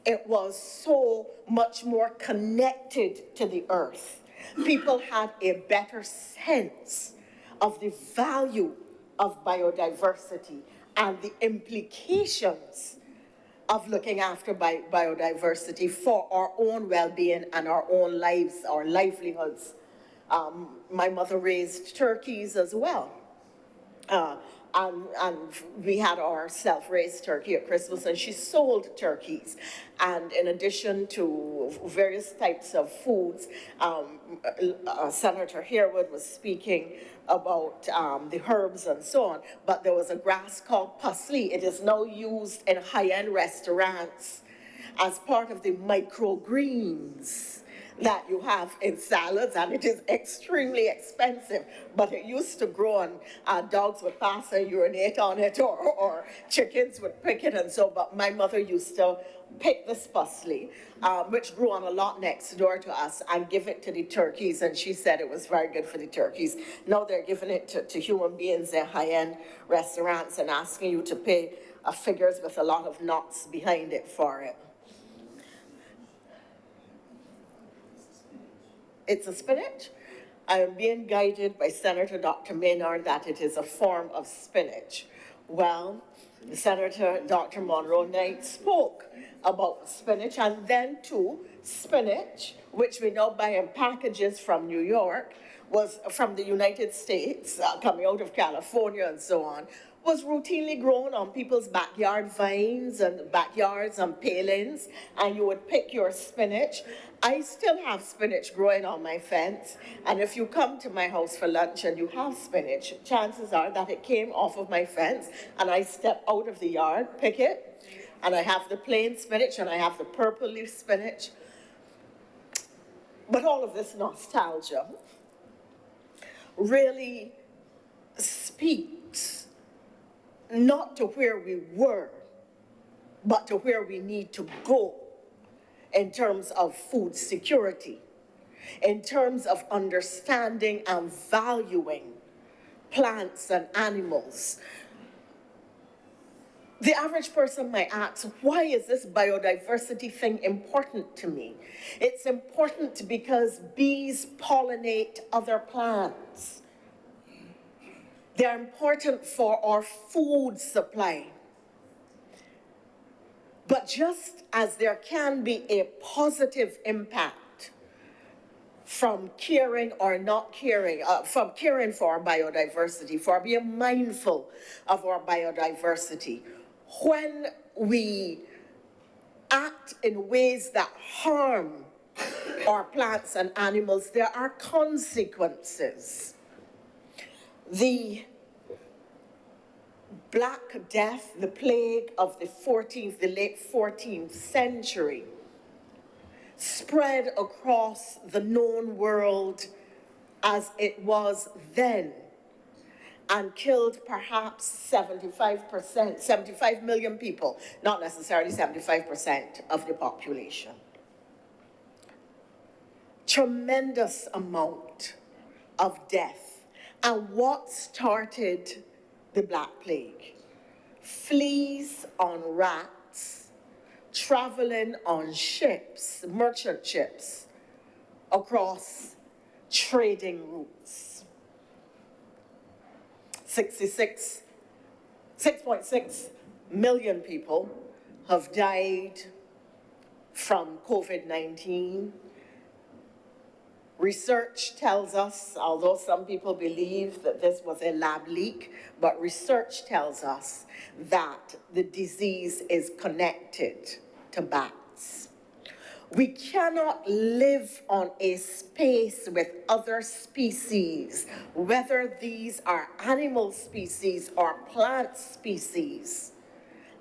it was so much more connected to the earth, people had a better sense of the value of biodiversity and the implications of looking after biodiversity for our own well-being and our own lives, our livelihoods. My mother raised turkeys as well. And we had our self-raised turkey at Christmas, and she sold turkeys. And in addition to various types of foods, Senator Harewood was speaking about the herbs and so on, but there was a grass called parsley. It is now used in high-end restaurants as part of the microgreens that you have in salads, and it is extremely expensive, but it used to grow, and dogs would pass and urinate on it, or chickens would pick it, and so, but my mother used to pick this parsley, which grew on a lot next door to us, and give it to the turkeys, and she said it was very good for the turkeys. Now they're giving it to human beings in high-end restaurants and asking you to pay figures with a lot of knots behind it for it. It's a spinach. I am being guided by Senator Dr. Maynard that it is a form of spinach. Well, Senator Dr. Monroe Knight spoke about spinach, and then too, spinach, which we now buy in packages from New York, was from the United States, coming out of California and so on, was routinely grown on people's backyard vines and backyards and palings, and you would pick your spinach. I still have spinach growing on my fence, and if you come to my house for lunch and you have spinach, chances are that it came off of my fence, and I step out of the yard, pick it, and I have the plain spinach and I have the purple leaf spinach. But all of this nostalgia really speaks not to where we were, but to where we need to go in terms of food security, in terms of understanding and valuing plants and animals. The average person might ask, why is this biodiversity thing important to me? It's important because bees pollinate other plants. They're important for our food supply. But just as there can be a positive impact from caring or not caring, from caring for our biodiversity, for being mindful of our biodiversity, when we act in ways that harm our plants and animals, there are consequences. The Black Death, the plague of the late 14th century, spread across the known world as it was then, and killed perhaps 75 million people, not necessarily 75% of the population. Tremendous amount of death. And what started the Black Plague? Fleas on rats, traveling on ships, merchant ships, across trading routes. 6.6 million people have died from COVID-19. Research tells us, although some people believe that this was a lab leak, but research tells us that the disease is connected to bats. We cannot live on a space with other species, whether these are animal species or plant species,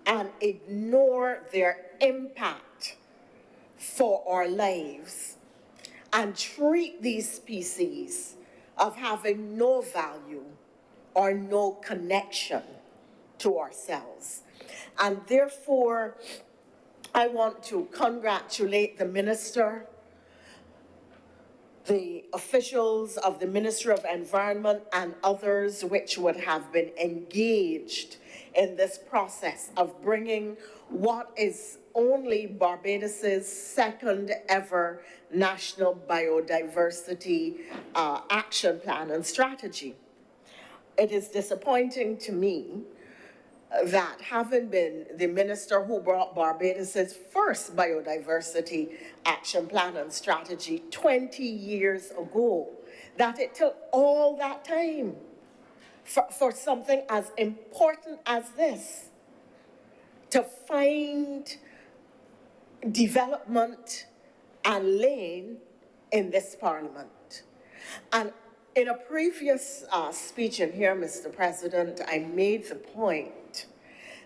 and ignore their impact for our lives, and treat these species of having no value or no connection to ourselves. And therefore, I want to congratulate the minister, the officials of the Ministry of Environment and others which would have been engaged in this process of bringing what is only Barbados's second ever National Biodiversity Action Plan and Strategy. It is disappointing to me that having been the minister who brought Barbados's first biodiversity action plan and strategy 20 years ago, that it took all that time for something as important as this to find development and lane in this parliament. And in a previous speech in here, Mr. President, I made the point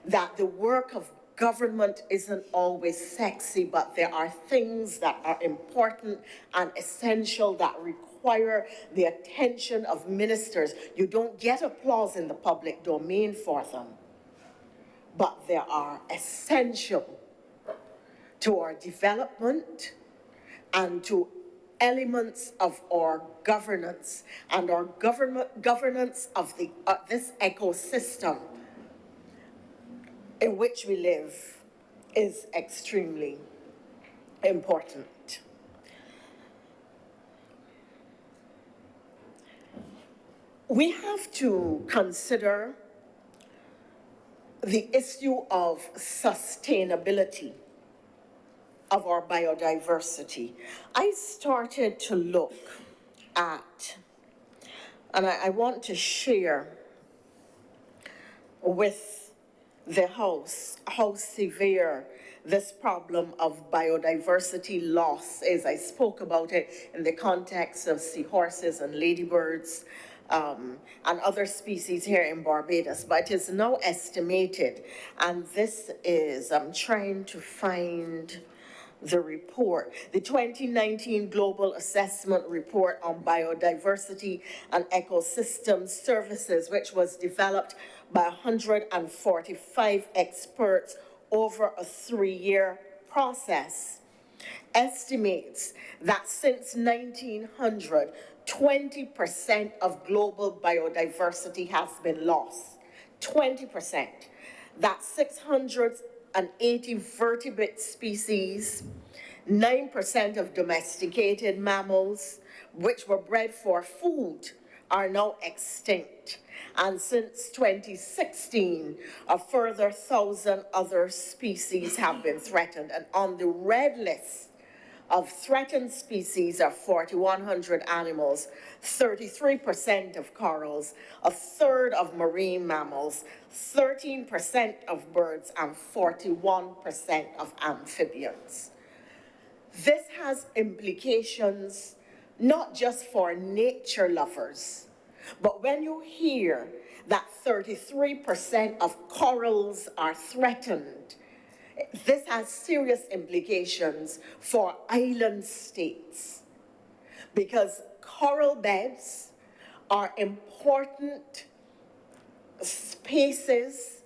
that the work of government isn't always sexy, but there are things that are important and essential that require the attention of ministers. You don't get applause in the public domain for them, but they are essential to our development and to elements of our governance, and our governance of this ecosystem in which we live is extremely important. We have to consider the issue of sustainability of our biodiversity. I started to look at, and I want to share with the House how severe this problem of biodiversity loss is. I spoke about it in the context of seahorses and ladybirds and other species here in Barbados, but it is now estimated, and this is, I'm trying to find the report, the 2019 Global Assessment Report on Biodiversity and Ecosystem Services, which was developed by 145 experts over a 3-year process, estimates that since 1900, 20% of global biodiversity has been lost. 20%. That's 680 vertebrate species, 9% of domesticated mammals, which were bred for food, are now extinct. And since 2016, a further 1,000 other species have been threatened. And on the red list of threatened species are 4,100 animals, 33% of corals, a third of marine mammals, 13% of birds, and 41% of amphibians. This has implications not just for nature lovers, but when you hear that 33% of corals are threatened, this has serious implications for island states, because coral beds are important spaces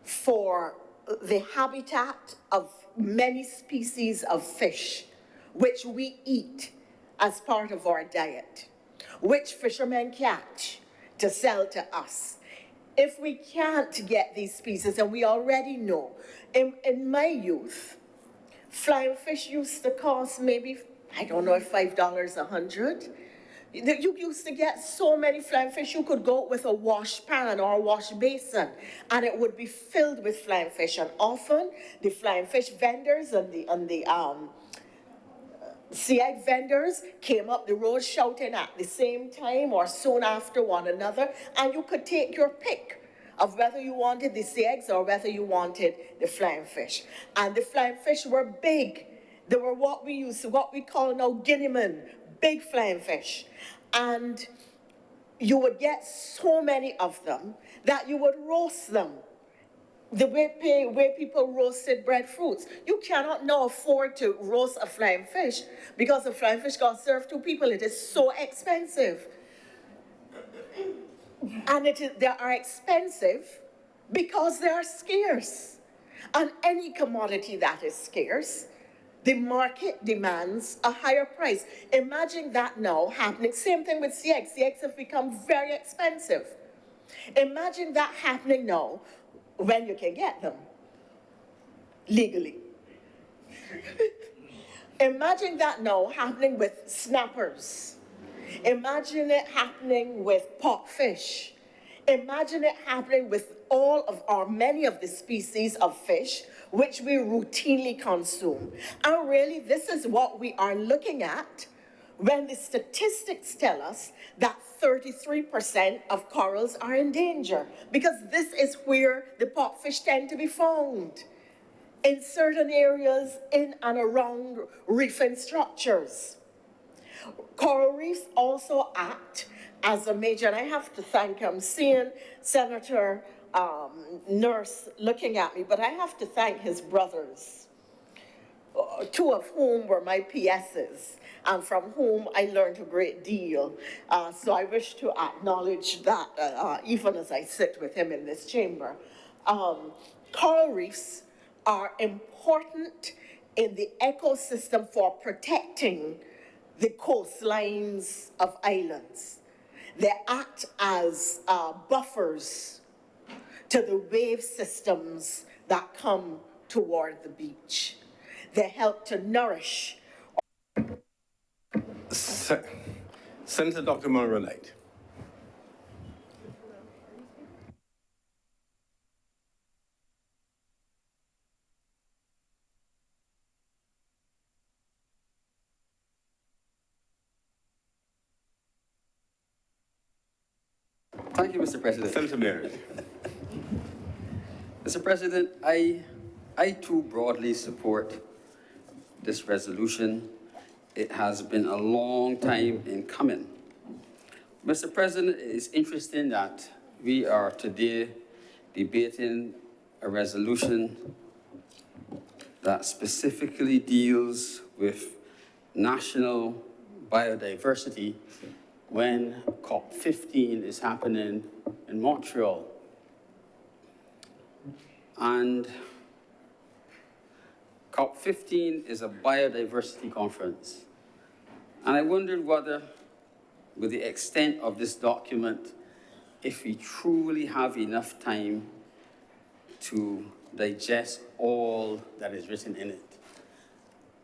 for the habitat of many species of fish, which we eat as part of our diet, which fishermen catch to sell to us. If we can't get these species, and we already know, in my youth, flying fish used to cost maybe, I don't know, $5 a hundred. You used to get so many flying fish, you could go with a wash pan or a wash basin, and it would be filled with flying fish. And often, the flying fish vendors and the sea egg vendors came up the road shouting at the same time or soon after one another, and you could take your pick of whether you wanted the sea eggs or whether you wanted the flying fish. And the flying fish were big. They were what we call now Guineaman, big flying fish. And you would get so many of them that you would roast them. The way people roasted breadfruits. You cannot now afford to roast a flying fish because a flying fish got served to people. It is so expensive. And they are expensive because they are scarce. And any commodity that is scarce, the market demands a higher price. Imagine that now happening. Same thing with sea eggs. Sea eggs have become very expensive. Imagine that happening now when you can get them legally. Imagine that now happening with snappers. Imagine it happening with pot fish. Imagine it happening with many of the species of fish which we routinely consume. And really, this is what we are looking at when the statistics tell us that 33% of corals are in danger, because this is where the pot fish tend to be found, in certain areas in and around reefing structures. Coral reefs also act as a major, and I have to thank, I'm seeing Senator Nurse looking at me, but I have to thank his brothers, two of whom were my PSs, and from whom I learned a great deal. So I wish to acknowledge that even as I sit with him in this chamber. Coral reefs are important in the ecosystem for protecting the coastlines of islands. They act as buffers to the wave systems that come toward the beach. They help to nourish. Senator Dr. Monroe Knight. Thank you, Mr. President. Senator Mary. Mr. President, I too broadly support this resolution. It has been a long time in coming. Mr. President, it's interesting that we are today debating a resolution that specifically deals with national biodiversity when COP15 is happening in Montreal. And COP15 is a biodiversity conference. And I wondered whether, with the extent of this document, if we truly have enough time to digest all that is written in it.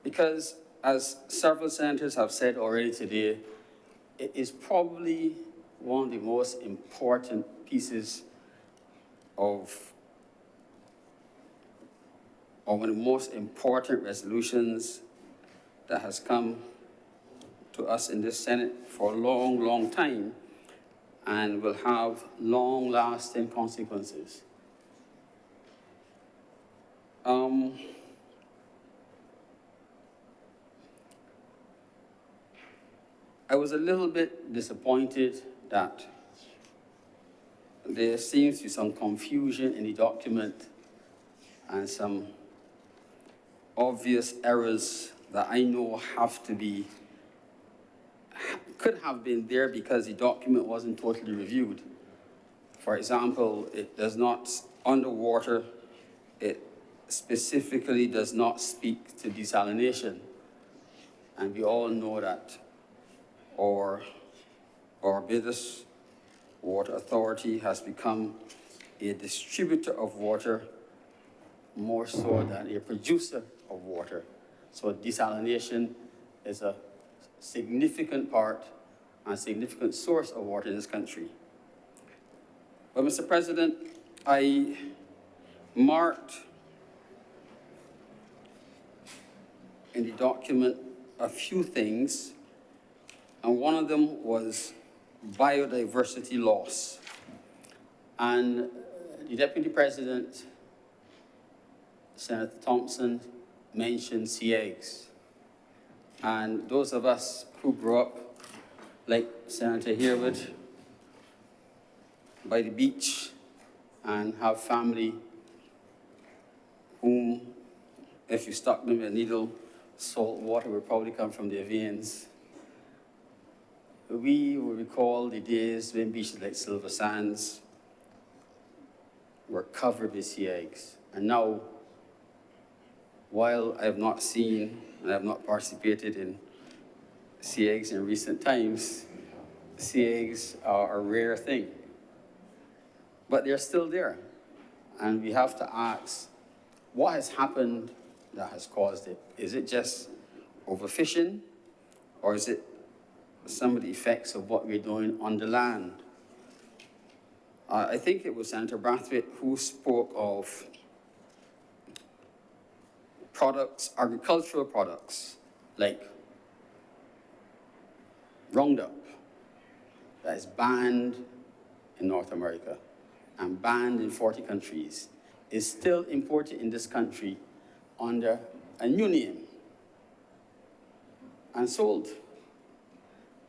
Because, as several senators have said already today, it is probably one of the most important pieces or one of the most important resolutions that has come to us in this Senate for a long, long time and will have long-lasting consequences. I was a little bit disappointed that there seems to be some confusion in the document and some obvious errors that I know could have been there because the document wasn't totally reviewed. For example, it does not, underwater, it specifically does not speak to desalination. And we all know that our Barbados Water Authority has become a distributor of water more so than a producer of water. So desalination is a significant part and significant source of water in this country. But Mr. President, I marked in the document a few things, and one of them was biodiversity loss. And the Deputy President, Senator Thompson, mentioned sea eggs. And those of us who grew up, like Senator Harewood, by the beach and have family whom, if you stuck them with a needle, salt water would probably come from their veins. We will recall the days when beaches like Silver Sands were covered with sea eggs. And now, while I have not seen and I have not participated in sea eggs in recent times, sea eggs are a rare thing. But they're still there. And we have to ask, what has happened that has caused it? Is it just overfishing, or is it some of the effects of what we're doing on the land? I think it was Senator Brathwaite who spoke of products, agricultural products, like Roundup, that is banned in North America and banned in 40 countries, is still imported in this country under a new name and sold.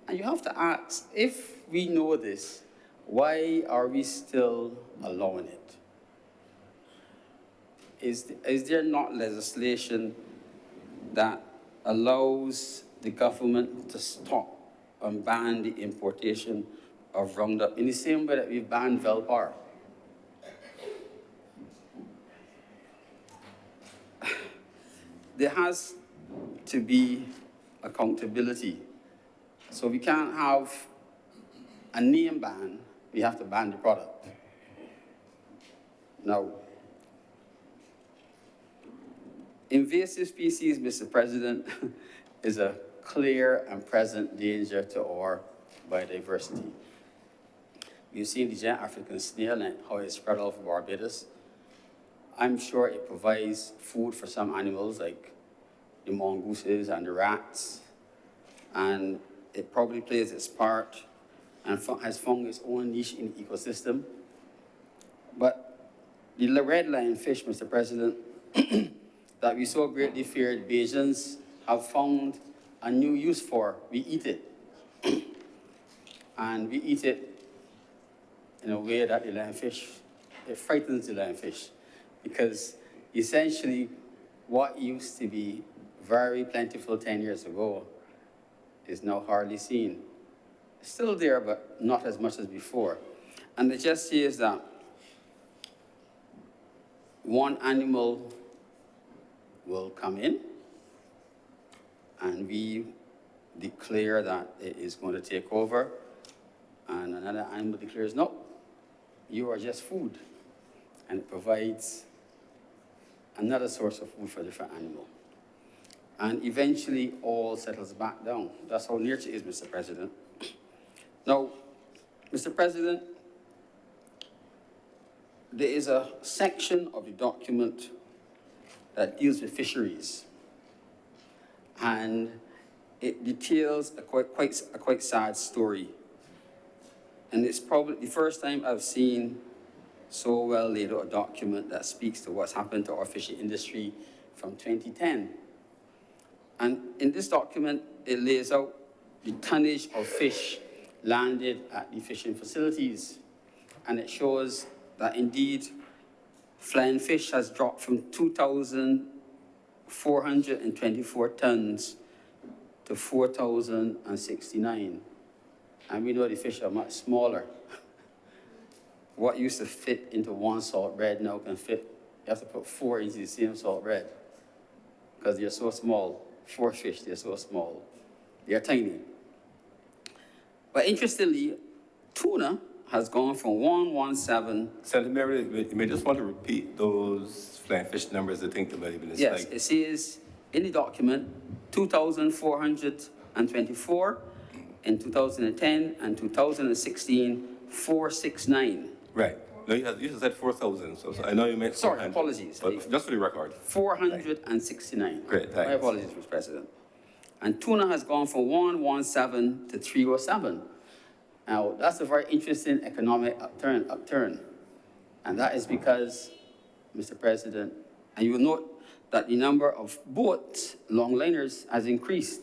And you have to ask, if we know this, why are we still allowing it? Is there not legislation that allows the government to stop and ban the importation of Roundup in the same way that we banned Velpar? There has to be accountability. So we can't have a name ban, we have to ban the product. Now, invasive species, Mr. President, is a clear and present danger to our biodiversity. You've seen the giant African snail and how it's spread all over Barbados. I'm sure it provides food for some animals like the mongooses and the rats, and it probably plays its part and has found its own niche in the ecosystem. But the red lionfish, Mr. President, that we so greatly feared, Bajans have found a new use for. We eat it. And we eat it in a way that the lionfish, it frightens the lionfish, because essentially what used to be very plentiful 10 years ago is now hardly seen. Still there, but not as much as before. And it just says that one animal will come in, and we declare that it is going to take over, and another animal declares, no, you are just food. And it provides another source of food for a different animal. And eventually all settles back down. That's how nature is, Mr. President. Now, Mr. President, there is a section of the document that deals with fisheries. And it details a quite sad story. And it's probably the first time I've seen so well laid out a document that speaks to what's happened to our fishing industry from 2010. And in this document, it lays out the tonnage of fish landed at the fishing facilities. And it shows that indeed, flying fish has dropped from 2,424 tons to 4,069. And we know the fish are much smaller. What used to fit into one salt bread now can fit, you have to put 4 into the same salt bread because they're so small. 4 fish, they're so small. They're tiny. But interestingly, tuna has gone from 117. Senator Mary, you may just want to repeat those flying fish numbers. I think the very minutes. Yes, it says in the document 2,424 in 2010 and 2016, 469. Right. No, you said 4,000, so I know you meant 400. Sorry, apologies. But just for the record. 469. Great, thanks. My apologies, Mr. President. And tuna has gone from 117 to 307. Now, that's a very interesting economic upturn. And that is because, Mr. President, and you will note that the number of boats, longliners, has increased.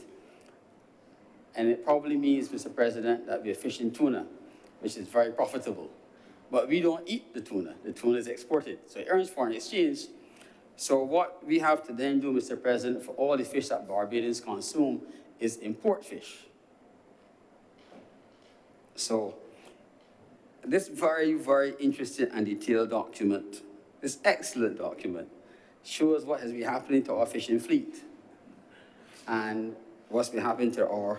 And it probably means, Mr. President, that we're fishing tuna, which is very profitable. But we don't eat the tuna. The tuna is exported. So it earns foreign exchange. So what we have to then do, Mr. President, for all the fish that Barbadians consume is import fish. So this very, very interesting and detailed document, this excellent document, shows what has been happening to our fishing fleet and what's been happening to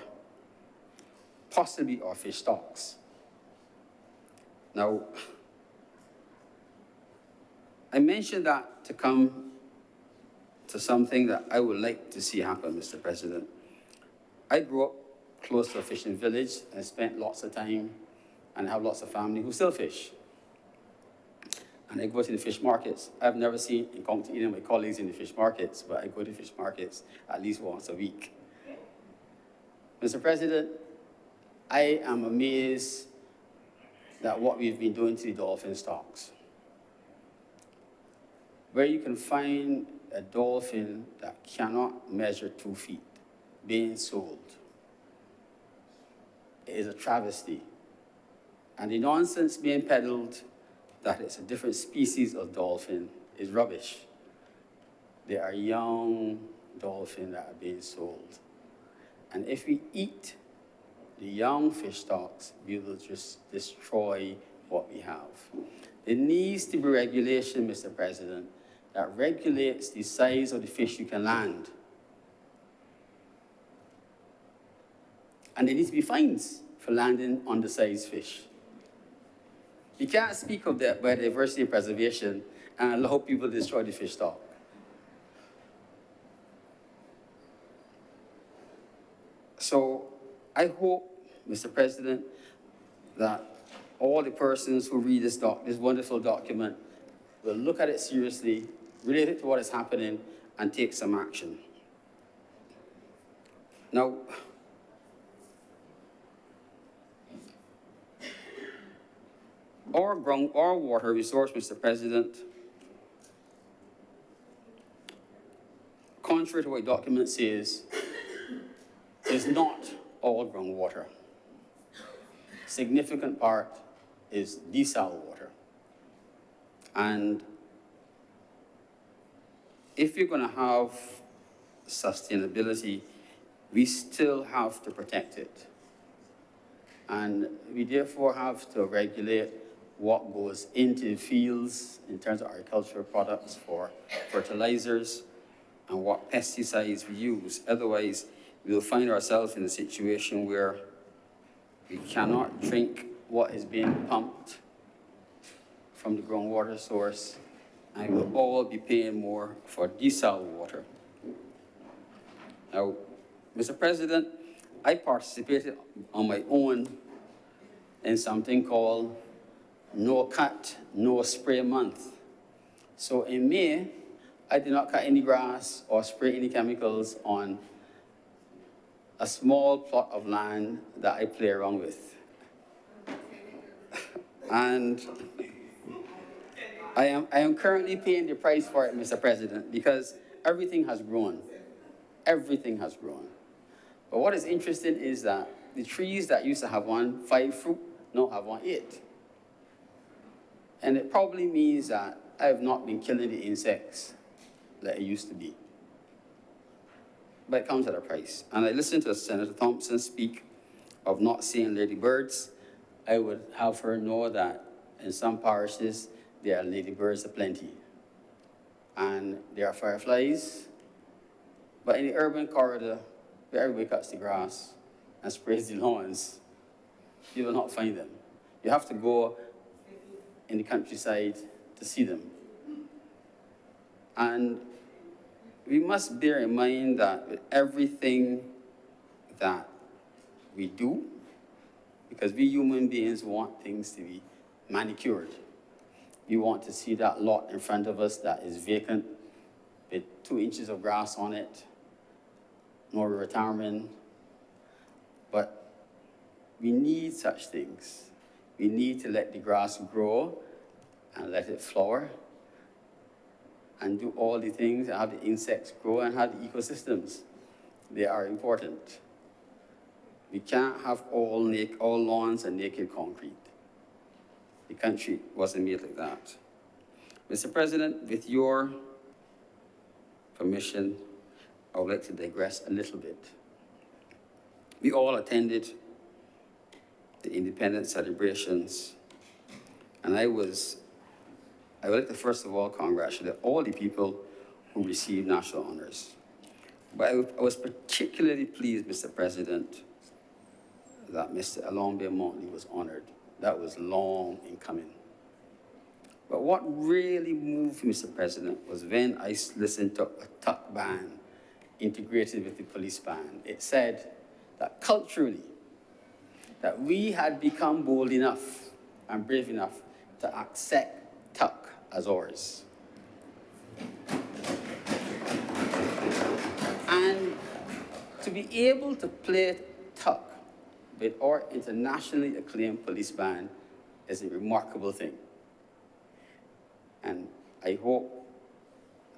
possibly our fish stocks. Now, I mentioned that to come to something that I would like to see happen, Mr. President. I grew up close to a fishing village and spent lots of time and have lots of family who still fish. And I go to the fish markets. I've never seen encountered any of my colleagues in the fish markets, but I go to fish markets at least once a week. Mr. President, I am amazed that what we've been doing to the dolphin stocks, where you can find a dolphin that cannot measure 2 feet being sold, it is a travesty. And the nonsense being peddled that it's a different species of dolphin is rubbish. There are young dolphins that are being sold. And if we eat the young fish stocks, we will just destroy what we have. There needs to be regulation, Mr. President, that regulates the size of the fish you can land. And there needs to be fines for landing undersized fish. You can't speak of that biodiversity and preservation and allow people to destroy the fish stock. So I hope, Mr. President, that all the persons who read this wonderful document will look at it seriously, relate it to what is happening, and take some action. Now, our water resource, Mr. President, contrary to what the document says, is not all groundwater. Significant part is desal water. And if you're going to have sustainability, we still have to protect it. And we therefore have to regulate what goes into the fields in terms of agricultural products for fertilizers and what pesticides we use. Otherwise, we'll find ourselves in a situation where we cannot drink what is being pumped from the groundwater source, and we'll all be paying more for desal water. Now, Mr. President, I participated on my own in something called No Cut, No Spray Month. So in May, I did not cut any grass or spray any chemicals on a small plot of land that I play around with. And I am currently paying the price for it, Mr. President, because everything has grown. Everything has grown. But what is interesting is that the trees that used to have 5 fruit now have 8. And it probably means that I have not been killing the insects like it used to be. But it comes at a price. And I listened to Senator Thompson speak of not seeing ladybirds. I would have her know that in some parishes, there are ladybirds aplenty. And there are fireflies. But in the urban corridor, where everybody cuts the grass and sprays the lawns, you will not find them. You have to go in the countryside to see them. And we must bear in mind that with everything that we do, because we human beings want things to be manicured. We want to see that lot in front of us that is vacant with 2 inches of grass on it, no retirement. But we need such things. We need to let the grass grow and let it flower and do all the things and have the insects grow and have the ecosystems. They are important. We can't have all lawns and naked concrete. The country wasn't made like that. Mr. President, with your permission, I would like to digress a little bit. We all attended the independence celebrations, and I would like to first of all congratulate all the people who received national honors. But I was particularly pleased, Mr. President, that Mr. Alombe Motley was honored. That was long in coming. But what really moved me, Mr. President, was when I listened to a tuck band integrated with the police band. It said that culturally, that we had become bold enough and brave enough to accept tuck as ours. And to be able to play tuck with our internationally acclaimed police band is a remarkable thing. And I hope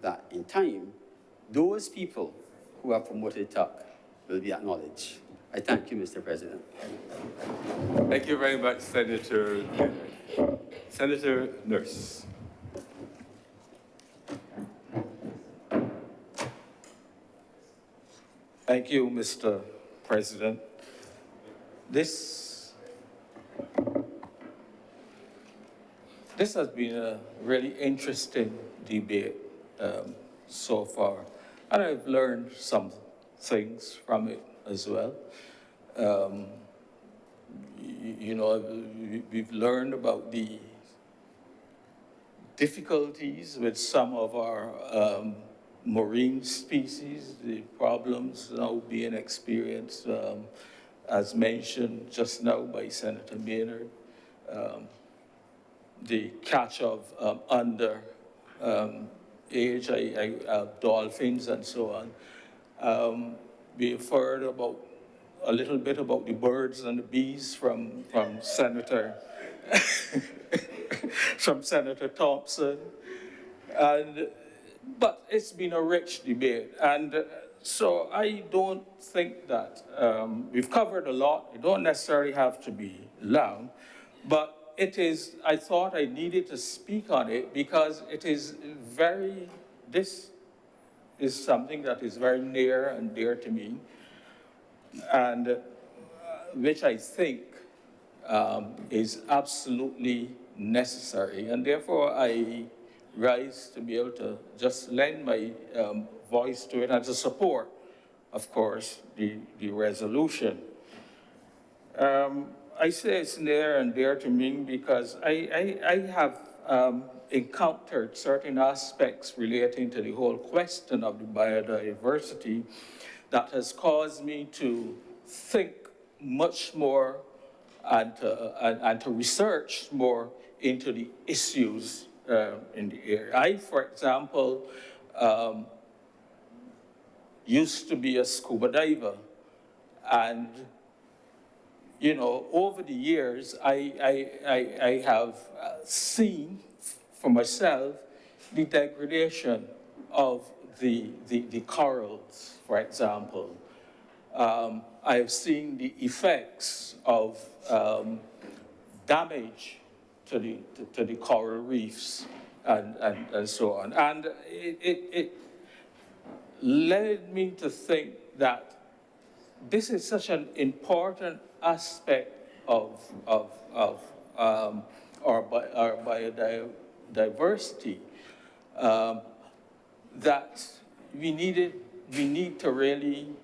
that in time, those people who have promoted tuck will be acknowledged. I thank you, Mr. President. Thank you very much, Senator. Senator Nurse. Thank you, Mr. President. This has been a really interesting debate so far, and I've learned some things from it as well. We've learned about the difficulties with some of our marine species, the problems now being experienced, as mentioned just now by Senator Maynard, the catch of under age dolphins and so on. We've heard a little bit about the birds and the bees from Senator from Senator Thompson, but it's been a rich debate, and so I don't think that we've covered a lot. It don't necessarily have to be long, but I thought I needed to speak on it because this is something that is very near and dear to me, and which I think is absolutely necessary. And therefore, I rise to be able to just lend my voice to it and to support, of course, the resolution. I say it's near and dear to me because I have encountered certain aspects relating to the whole question of the biodiversity that has caused me to think much more and to research more into the issues in the area. I, for example, used to be a scuba diver, and you know, over the years, I have seen for myself the degradation of the corals, for example. I have seen the effects of damage to the coral reefs and so on. And it led me to think that this is such an important aspect of our biodiversity that we need to really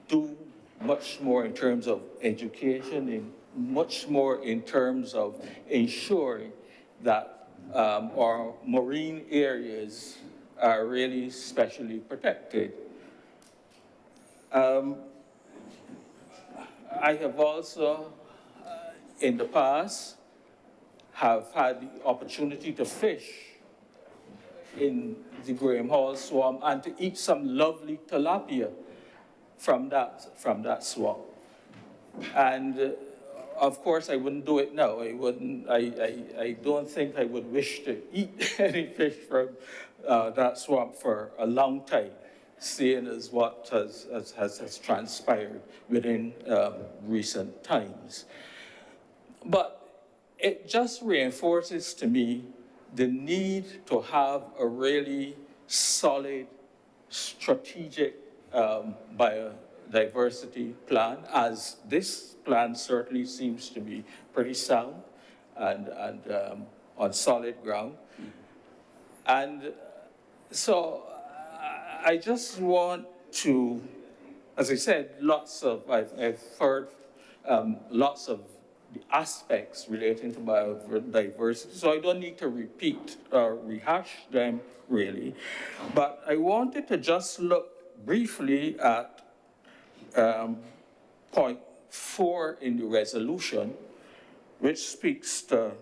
do much more in terms of education, and much more in terms of ensuring that our marine areas are really specially protected. I have also, in the past, have had the opportunity to fish in the Graham Hall Swamp and to eat some lovely tilapia from that swamp. And of course, I wouldn't do it now. I don't think I would wish to eat any fish from that swamp for a long time, seeing as what has transpired within recent times. But it just reinforces to me the need to have a really solid, strategic biodiversity plan, as this plan certainly seems to be pretty sound and on solid ground. And so I just want to, as I said, I've heard lots of the aspects relating to biodiversity, so I don't need to repeat or rehash them really. But I wanted to just look briefly at point 4 in the resolution, which speaks to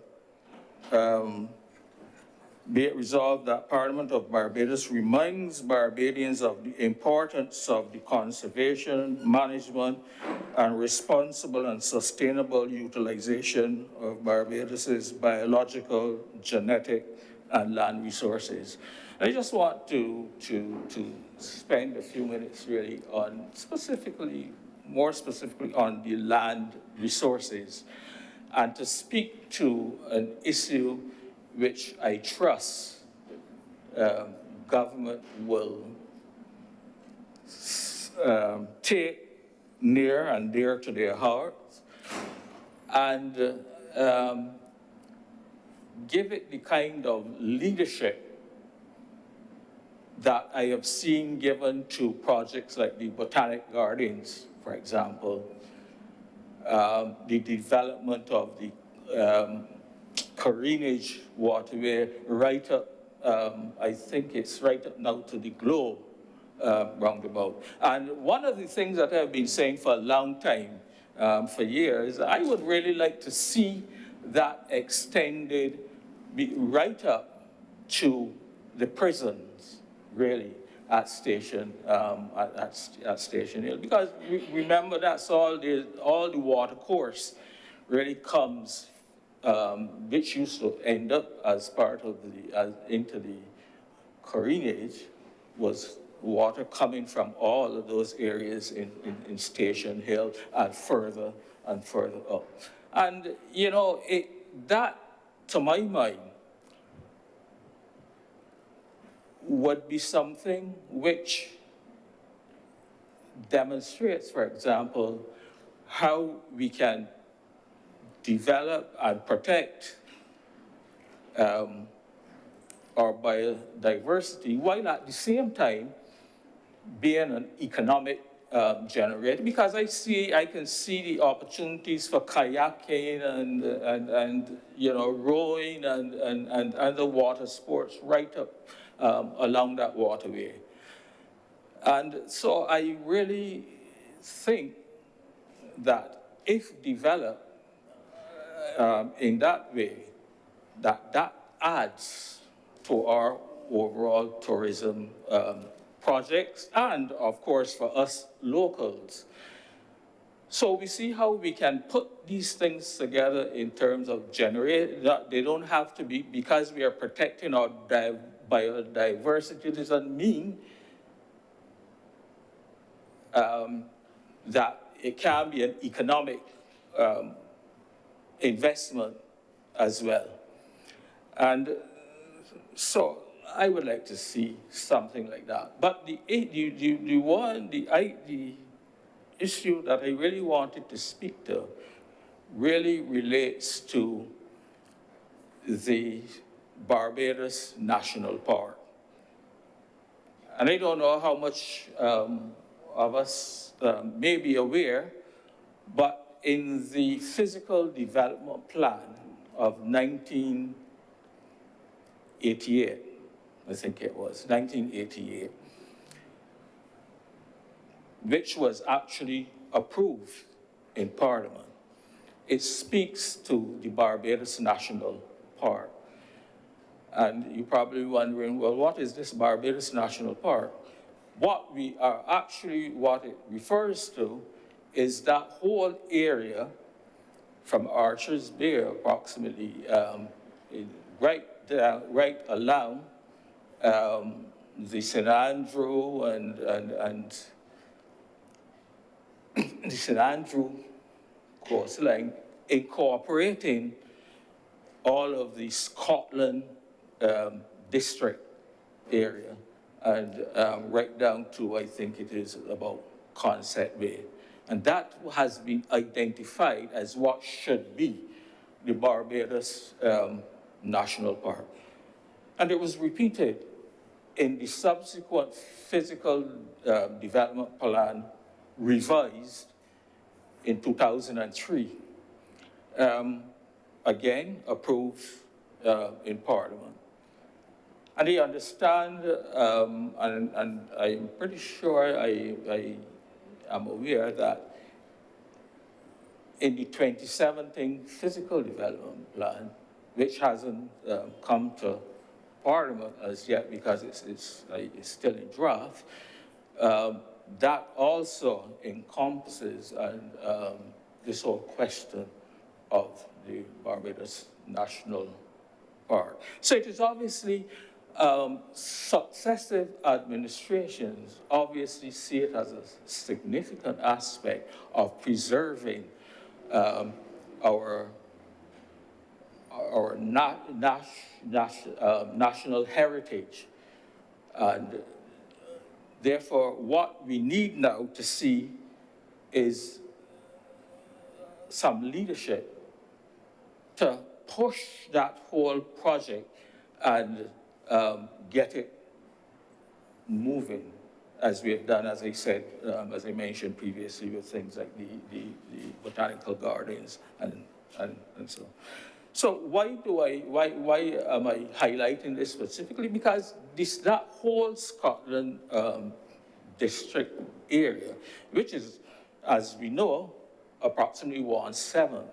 be it resolved that Parliament of Barbados reminds Barbadians of the importance of the conservation, management, and responsible and sustainable utilization of Barbados's biological, genetic, and land resources. I just want to spend a few minutes really on more specifically on the land resources, and to speak to an issue which I trust government will take near and dear to their hearts, and give it the kind of leadership that I have seen given to projects like the Botanic Gardens, for example, the development of the Corinage waterway right up, I think it's right up now to the Globe roundabout. And one of the things that I've been saying for a long time, for years, I would really like to see that extended right up to the prisons, really, at Station Hill. Because remember, that's all the water course really comes, which used to end up as part of into the Corinage, was water coming from all of those areas in Station Hill and further up. And, you know, that, to my mind, would be something which demonstrates, for example, how we can develop and protect our biodiversity, while at the same time being an economic generator. Because I can see the opportunities for kayaking and you know, rowing and other water sports right up along that waterway. And so I really think that if developed in that way, that adds to our overall tourism projects and, of course, for us locals. So we see how we can put these things together in terms of generate, they don't have to be, because we are protecting our biodiversity, doesn't mean that it can be an economic investment as well. And so I would like to see something like that. But the issue that I really wanted to speak to really relates to the Barbados National Park. And I don't know how much of us may be aware, but in the physical development plan of 1988, I think it was, 1988, which was actually approved in Parliament, it speaks to the Barbados National Park. And you're probably wondering, well, what is this Barbados National Park? What it refers to is that whole area from Archer's Bay, approximately, right along the St. Andrew and the St. Andrew coastline, incorporating all of the Scotland district area, and right down to, I think it is about Consett Bay. And that has been identified as what should be the Barbados National Park. And it was repeated in the subsequent physical development plan revised in 2003. Again, approved in Parliament. And I understand, and I'm pretty sure I am aware that in the 2017 physical development plan, which hasn't come to Parliament as yet because it's still in draft, that also encompasses this whole question of the Barbados National Park. So it is obviously successive administrations obviously see it as a significant aspect of preserving our national heritage. And therefore, what we need now to see is some leadership to push that whole project and get it moving, as we have done, as I said, as I mentioned previously, with things like the botanical gardens and so on. So why am I highlighting this specifically? Because that whole Scotland district area, which is, as we know, approximately 1/7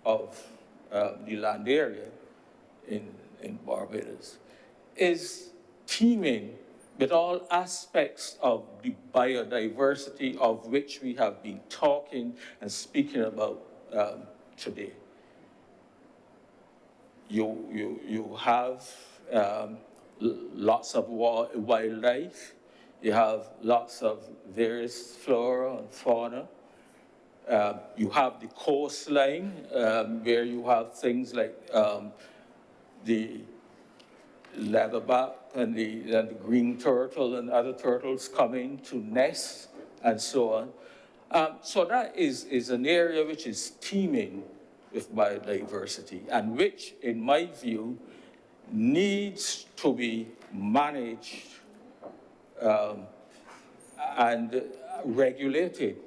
of the land area in Barbados, is teeming with all aspects of the biodiversity of which we have been talking and speaking about today. You have lots of wildlife, you have lots of various flora and fauna. You have the coastline, where you have things like the leatherback and the green turtle and other turtles coming to nest and so on. So that is an area which is teeming with biodiversity and which, in my view, needs to be managed and regulated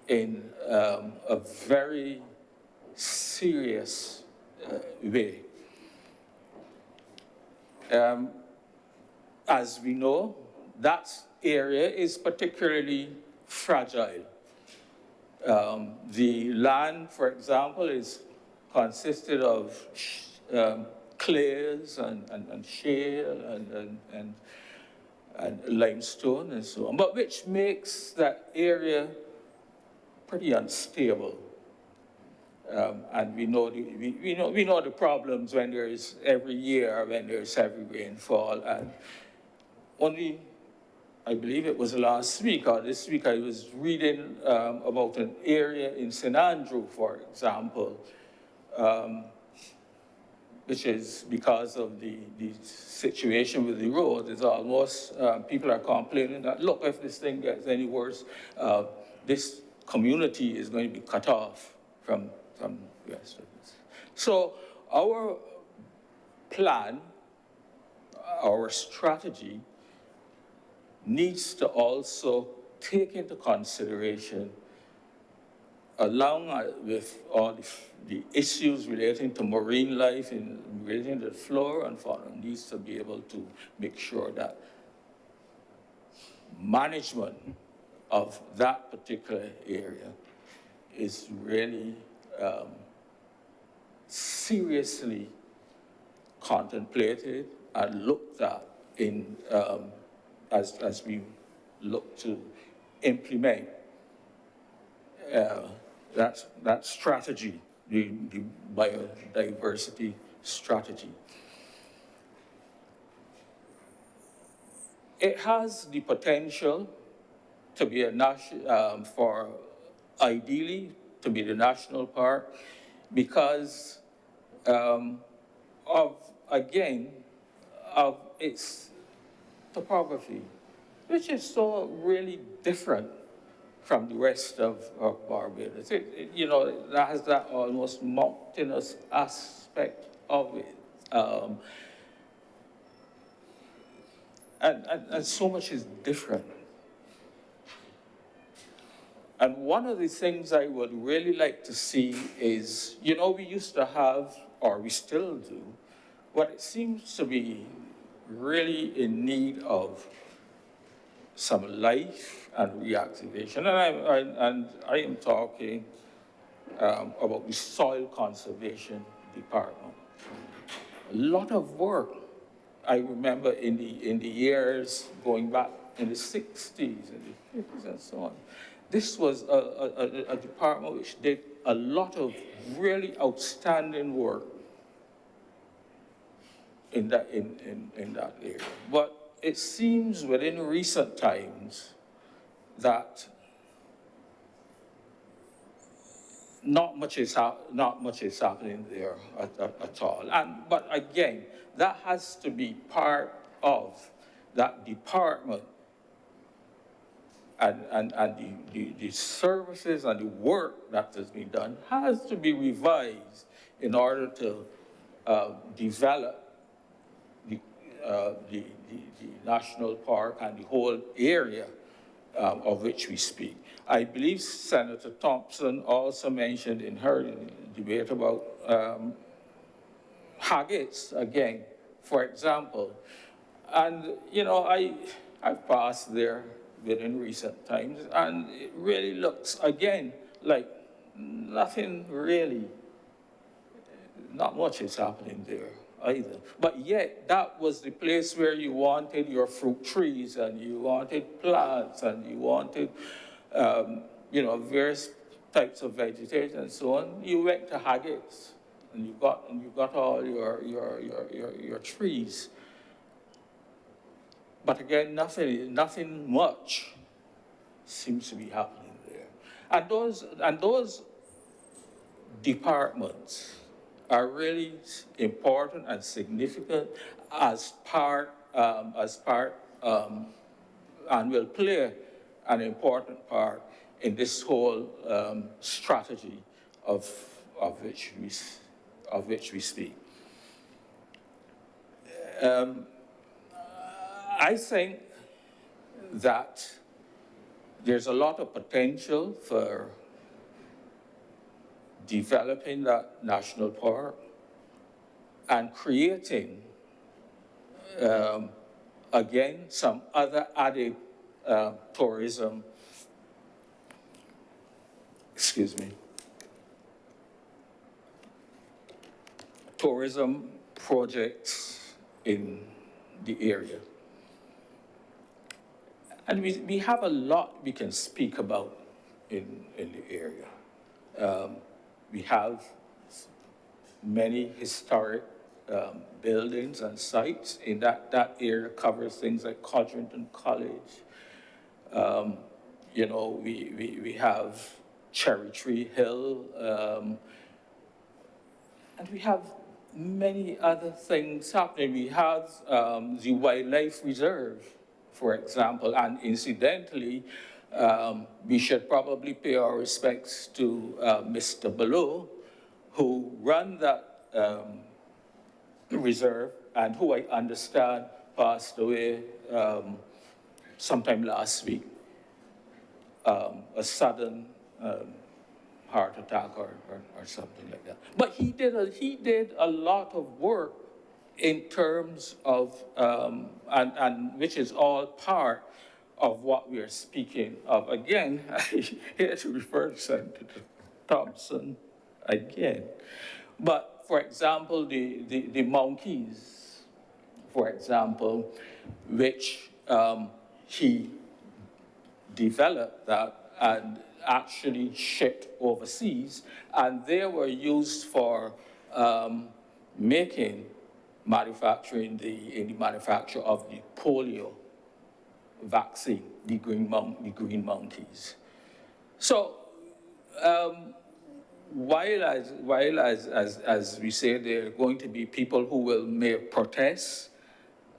in a very serious way. As we know, that area is particularly fragile. The land, for example, is consisted of clays and shale and limestone and so on, but which makes that area pretty unstable. And we know the problems when there's every year, when there's heavy rainfall. And only, I believe it was last week or this week, I was reading about an area in St. Andrew, for example, which is because of the situation with the road. It's almost, people are complaining that, look, if this thing gets any worse, this community is going to be cut off from the rest of this. So our plan, our strategy needs to also take into consideration, along with all the issues relating to marine life and relating to the flora and fauna, needs to be able to make sure that management of that particular area is really seriously contemplated and looked at in as we look to implement that strategy, the biodiversity strategy. It has the potential to be ideally to be the national park because of its topography, which is so really different from the rest of Barbados. It has that almost mountainous aspect of it. And so much is different. And one of the things I would really like to see is, we used to have, or we still do, what it seems to be really in need of some life and reactivation. And I am talking about the Soil Conservation Department. A lot of work. I remember in the years going back in the 60s and the 50s and so on. This was a department which did a lot of really outstanding work in that area. But it seems within recent times that not much is happening there at all. But again, that has to be part of that department and the services and the work that has been done has to be revised in order to develop the national park and the whole area of which we speak. I believe Senator Thompson also mentioned in her debate about Haggett's again, for example. And, I've passed there within recent times, and it really looks, again, like nothing really, not much is happening there either. But yet, that was the place where you wanted your fruit trees, and you wanted plants, and you wanted, various types of vegetation and so on. You went to Haggett's, and you got all your trees. But again, nothing much seems to be happening there. And those departments are really important and significant as part and will play an important part in this whole strategy of which we speak. I think that there's a lot of potential for developing that national park and creating, again, some other added tourism excuse me, tourism projects in the area. And we have a lot we can speak about in the area. We have many historic buildings and sites in that area covers things like Codrington College. You know, we have Cherry Tree Hill, and we have many other things happening. We have the Wildlife Reserve, for example, and incidentally, we should probably pay our respects to Mr. Below, who ran that reserve and who I understand passed away sometime last week, a sudden heart attack or something like that. But he did a lot of work in terms of, and which is all part of what we are speaking of. Again, I hate to refer to Senator Thompson again. But for example, the monkeys, for example, which he developed that and actually shipped overseas, and they were used for manufacturing the manufacture of the polio vaccine, the green monkeys. So while as we say, there are going to be people who will make protests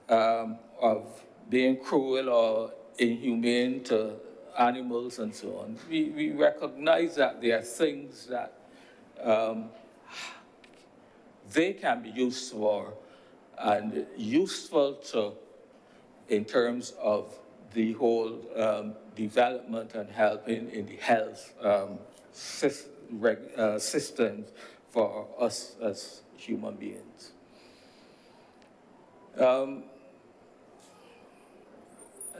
of being cruel or inhumane to animals and so on, we recognize that there are things that they can be used for and useful to in terms of the whole development and helping in the health systems for us as human beings.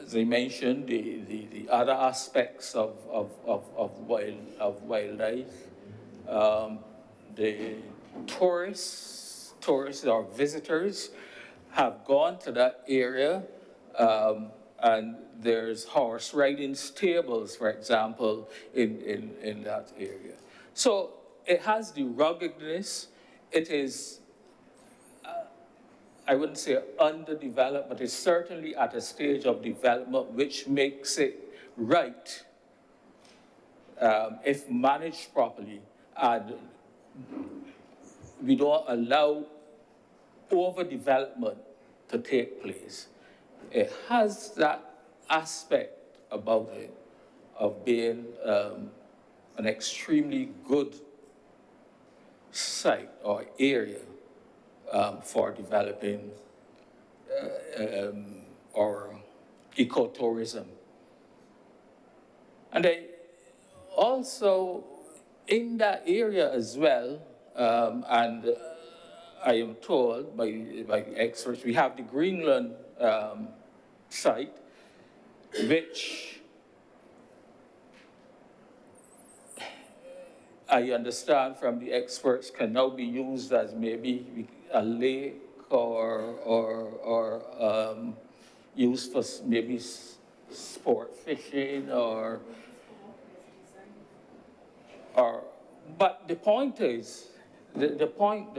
As I mentioned, the other aspects of wildlife, the tourists or visitors have gone to that area, and there's horse riding stables, for example, in that area. So it has the ruggedness. It is, I wouldn't say underdeveloped, but it's certainly at a stage of development which makes it right if managed properly, and we don't allow overdevelopment to take place. It has that aspect about it of being an extremely good site or area for developing or ecotourism. And they also, in that area as well, and I am told by experts, we have the Greenland site, which I understand from the experts can now be used as maybe a lake or used for maybe sport fishing or, but the point is, the point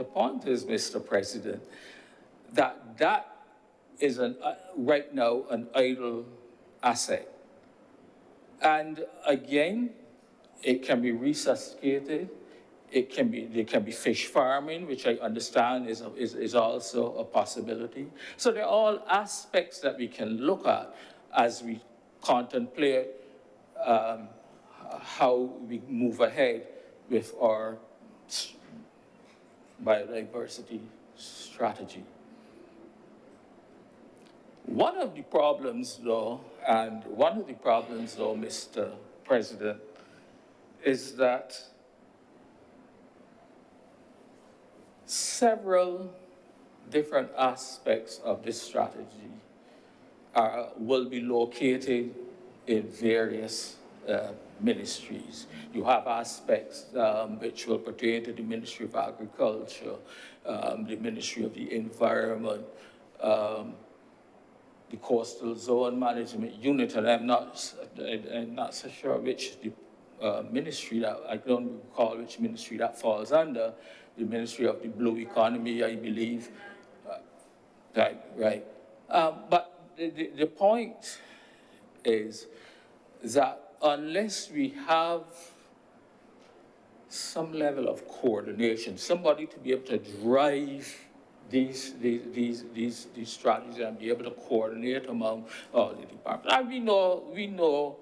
is, Mr. President, that is right now an idle asset. And again, it can be resuscitated. There can be fish farming, which I understand is also a possibility. So they're all aspects that we can look at as we contemplate how we move ahead with our biodiversity strategy. One of the problems, though, Mr. President, is that several different aspects of this strategy will be located in various ministries. You have aspects which will pertain to the Ministry of Agriculture, the Ministry of the Environment, the Coastal Zone Management Unit, and I'm not so sure which ministry that, I don't recall which ministry that falls under, the Ministry of the Blue Economy, I believe. Right. But the point is that unless we have some level of coordination, somebody to be able to drive these strategies and be able to coordinate among all the departments. And we know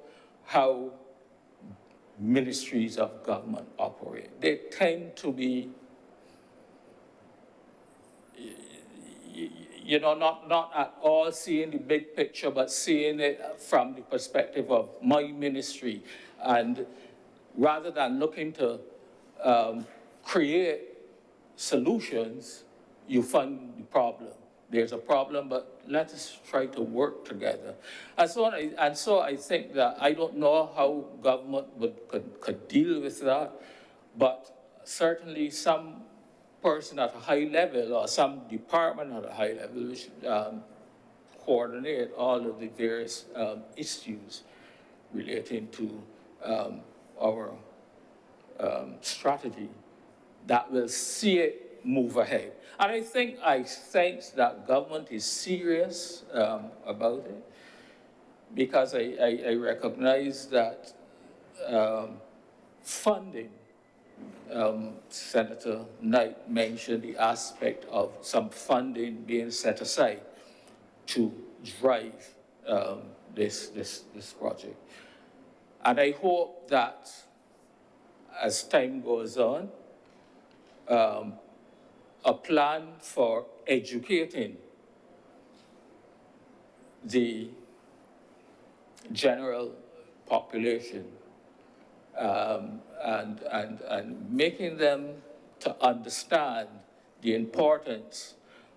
how ministries of government operate. They tend to be, not at all seeing the big picture, but seeing it from the perspective of my ministry. And rather than looking to create solutions, you find the problem. There's a problem, but let us try to work together. And so I think that I don't know how government could deal with that, but certainly some person at a high level or some department at a high level should coordinate all of the various issues relating to our strategy that will see it move ahead. And I think that government is serious about it, because I recognize that funding, Senator Knight mentioned the aspect of some funding being set aside to drive this project. And I hope that as time goes on, a plan for educating the general population and making them to understand the importance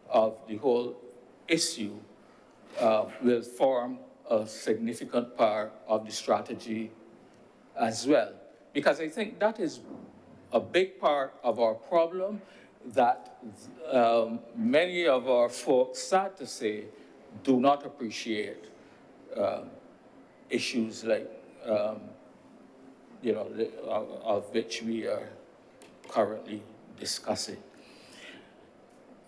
of the whole issue will form a significant part of the strategy as well. Because I think that is a big part of our problem that many of our folks, sad to say, do not appreciate issues like, of which we are currently discussing.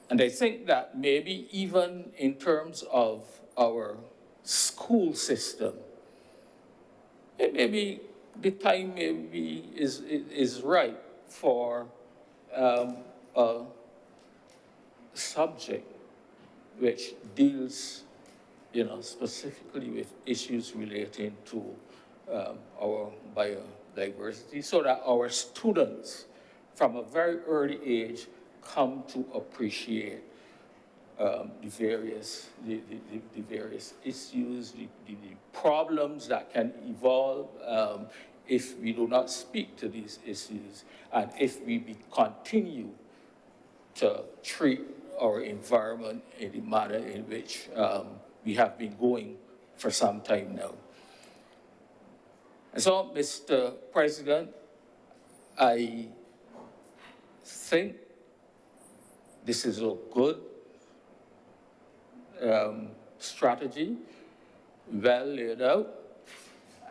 And I think that maybe even in terms of our school system, maybe the time maybe is right for a subject which deals, specifically with issues relating to our biodiversity, so that our students from a very early age come to appreciate the various issues, the problems that can evolve if we do not speak to these issues, and if we continue to treat our environment in the manner in which we have been going for some time now. And so, Mr. President, I think this is a good strategy, well laid out,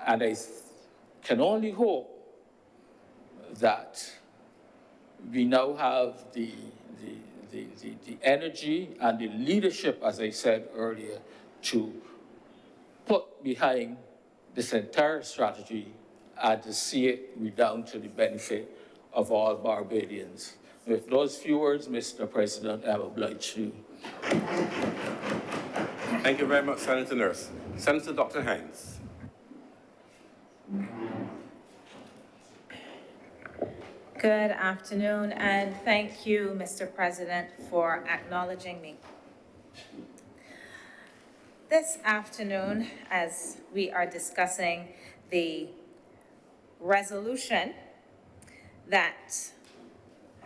and I can only hope that we now have the energy and the leadership, as I said earlier, to put behind this entire strategy and to see it redound to the benefit of all Barbadians. With those few words, Mr. President, I am obliged to. Thank you very much, Senator Nurse. Senator Dr. Hines. Good afternoon, and thank you, Mr. President, for acknowledging me. This afternoon, as we are discussing the resolution that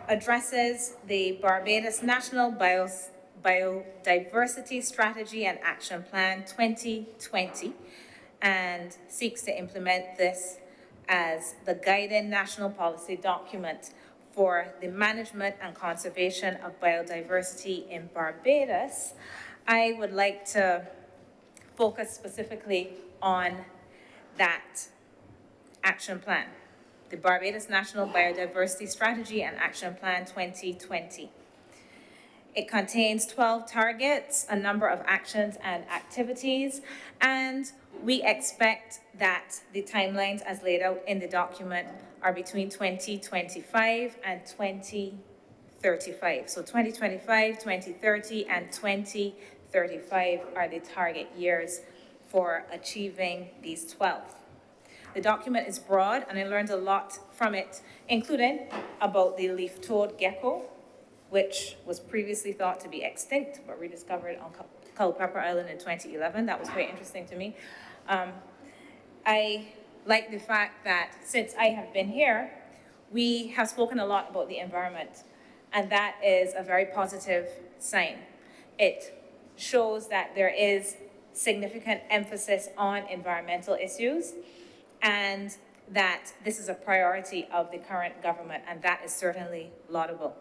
addresses the Barbados National Biodiversity Strategy and Action Plan 2020 and seeks to implement this as the guiding national policy document for the management and conservation of biodiversity in Barbados, I would like to focus specifically on that action plan, the Barbados National Biodiversity Strategy and Action Plan 2020. It contains 12 targets, a number of actions and activities, and we expect that the timelines as laid out in the document are between 2025 and 2035. So 2025, 2030, and 2035 are the target years for achieving these 12. The document is broad, and I learned a lot from it, including about the leaf-toed gecko, which was previously thought to be extinct, but rediscovered on Culpeper Island in 2011. That was quite interesting to me. I like the fact that since I have been here, we have spoken a lot about the environment, and that is a very positive sign. It shows that there is significant emphasis on environmental issues, and that this is a priority of the current government, and that is certainly laudable.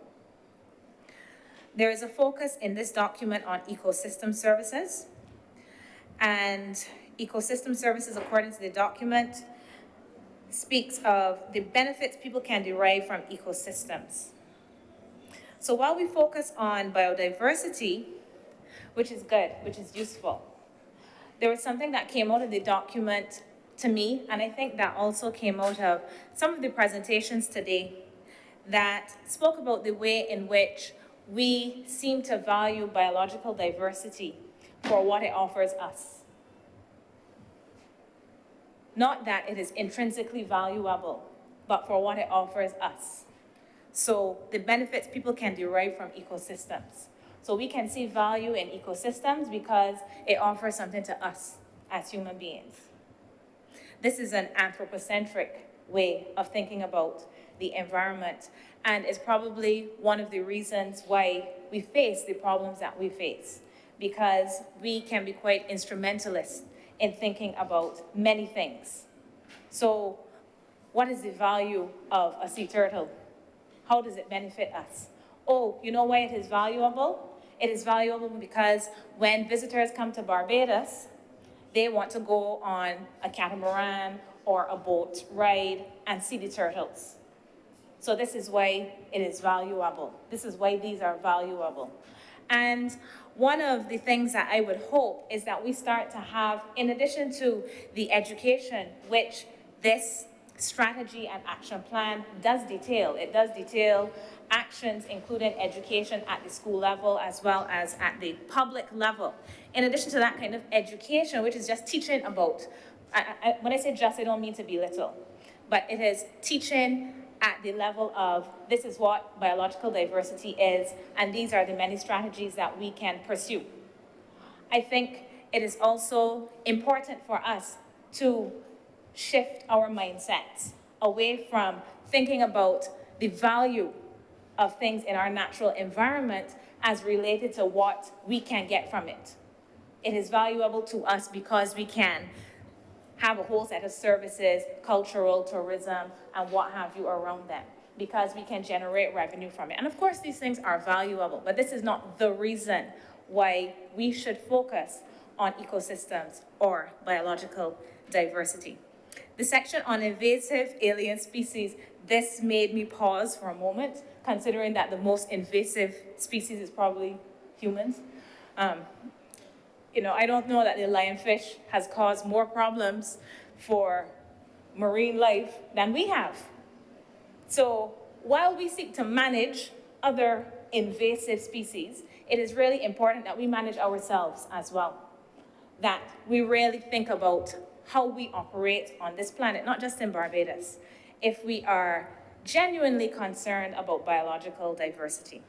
There is a focus in this document on ecosystem services, and ecosystem services, according to the document, speaks of the benefits people can derive from ecosystems. So while we focus on biodiversity, which is good, which is useful, there was something that came out of the document to me, and I think that also came out of some of the presentations today that spoke about the way in which we seem to value biological diversity for what it offers us. Not that it is intrinsically valuable, but for what it offers us. So the benefits people can derive from ecosystems. So we can see value in ecosystems because it offers something to us as human beings. This is an anthropocentric way of thinking about the environment, and is probably one of the reasons why we face the problems that we face, because we can be quite instrumentalist in thinking about many things. So what is the value of a sea turtle? How does it benefit us? Oh, you know why it is valuable? It is valuable because when visitors come to Barbados, they want to go on a catamaran or a boat ride and see the turtles. So this is why it is valuable. This is why these are valuable. And one of the things that I would hope is that we start to have, in addition to the education, which this strategy and action plan does detail. It does detail actions, including education at the school level as well as at the public level. In addition to that kind of education, which is just teaching about, when I say just, I don't mean to belittle, but it is teaching at the level of this is what biological diversity is, and these are the many strategies that we can pursue. I think it is also important for us to shift our mindsets away from thinking about the value of things in our natural environment as related to what we can get from it. It is valuable to us because we can have a whole set of services, cultural, tourism, and what have you around them, because we can generate revenue from it. And of course, these things are valuable, but this is not the reason why we should focus on ecosystems or biological diversity. The section on invasive alien species, this made me pause for a moment, considering that the most invasive species is probably humans. I don't know that the lionfish has caused more problems for marine life than we have. So while we seek to manage other invasive species, it is really important that we manage ourselves as well, that we really think about how we operate on this planet, not just in Barbados, if we are genuinely concerned about biological diversity.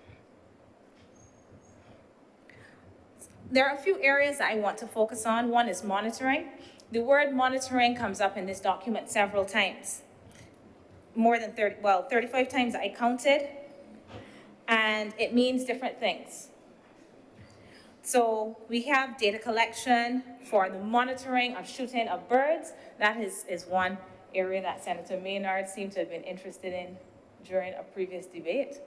There are a few areas that I want to focus on. One is monitoring. The word monitoring comes up in this document several times. More than 35 times I counted, and it means different things. So we have data collection for the monitoring of shooting of birds. That is one area that Senator Maynard seemed to have been interested in during a previous debate.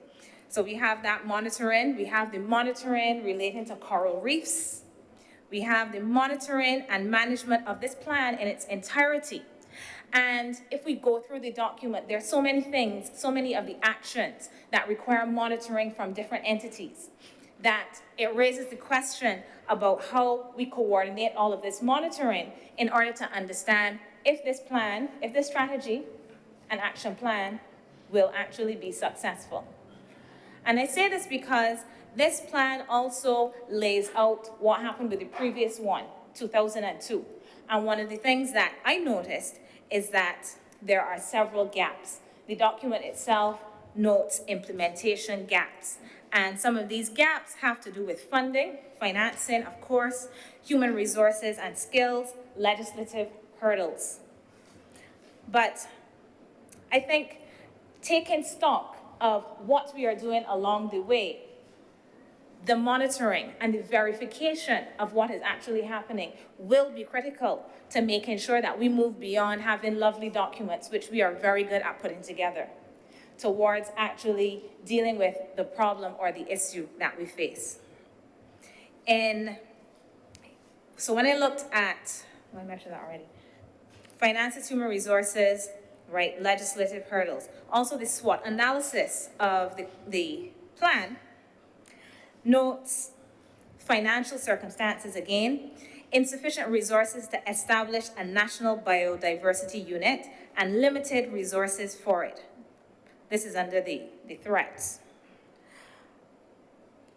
So we have that monitoring. We have the monitoring relating to coral reefs. We have the monitoring and management of this plan in its entirety. And if we go through the document, there are so many things, so many of the actions that require monitoring from different entities, that it raises the question about how we coordinate all of this monitoring in order to understand if this plan, if this strategy and action plan will actually be successful. And I say this because this plan also lays out what happened with the previous one, 2002. And one of the things that I noticed is that there are several gaps. The document itself notes implementation gaps. And some of these gaps have to do with funding, financing, of course, human resources and skills, legislative hurdles. But I think taking stock of what we are doing along the way, the monitoring and the verification of what is actually happening will be critical to making sure that we move beyond having lovely documents, which we are very good at putting together, towards actually dealing with the problem or the issue that we face. So when I looked at, I mentioned that already, finances, human resources, right, legislative hurdles, also the SWOT analysis of the plan notes financial circumstances again, insufficient resources to establish a national biodiversity unit, and limited resources for it. This is under the threats.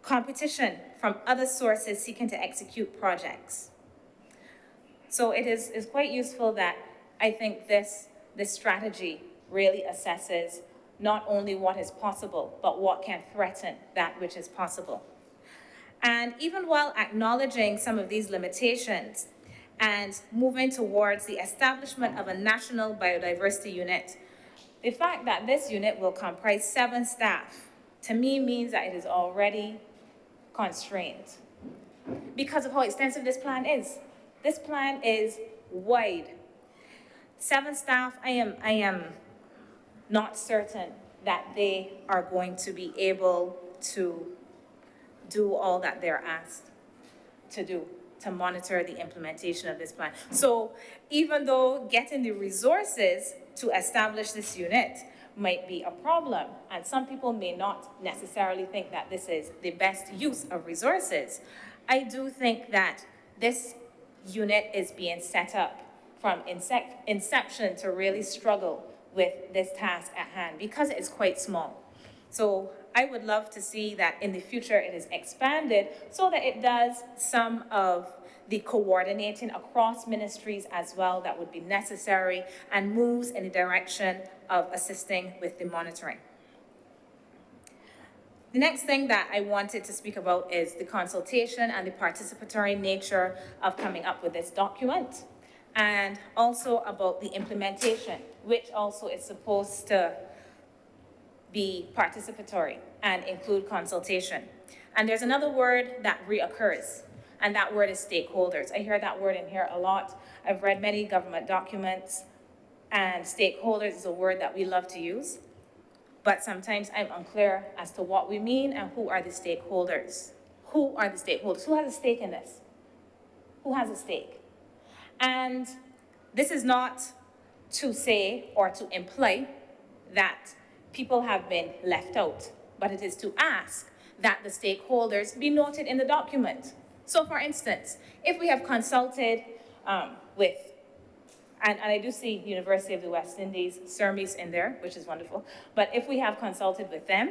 Competition from other sources seeking to execute projects. So it is quite useful that I think this strategy really assesses not only what is possible, but what can threaten that which is possible. And even while acknowledging some of these limitations and moving towards the establishment of a national biodiversity unit, the fact that this unit will comprise 7 staff, to me, means that it is already constrained because of how extensive this plan is. This plan is wide. 7 staff, I am not certain that they are going to be able to do all that they're asked to do, to monitor the implementation of this plan. So even though getting the resources to establish this unit might be a problem, and some people may not necessarily think that this is the best use of resources, I do think that this unit is being set up from inception to really struggle with this task at hand because it is quite small. So I would love to see that in the future it is expanded so that it does some of the coordinating across ministries as well that would be necessary and moves in the direction of assisting with the monitoring. The next thing that I wanted to speak about is the consultation and the participatory nature of coming up with this document, and also about the implementation, which also is supposed to be participatory and include consultation. And there's another word that reoccurs, and that word is stakeholders. I hear that word in here a lot. I've read many government documents, and stakeholders is a word that we love to use, but sometimes I'm unclear as to what we mean and who are the stakeholders. Who are the stakeholders? Who has a stake in this? Who has a stake? And this is not to say or to imply that people have been left out, but it is to ask that the stakeholders be noted in the document. So for instance, if we have consulted with, and I do see University of the West Indies, CERMIS in there, which is wonderful, but if we have consulted with them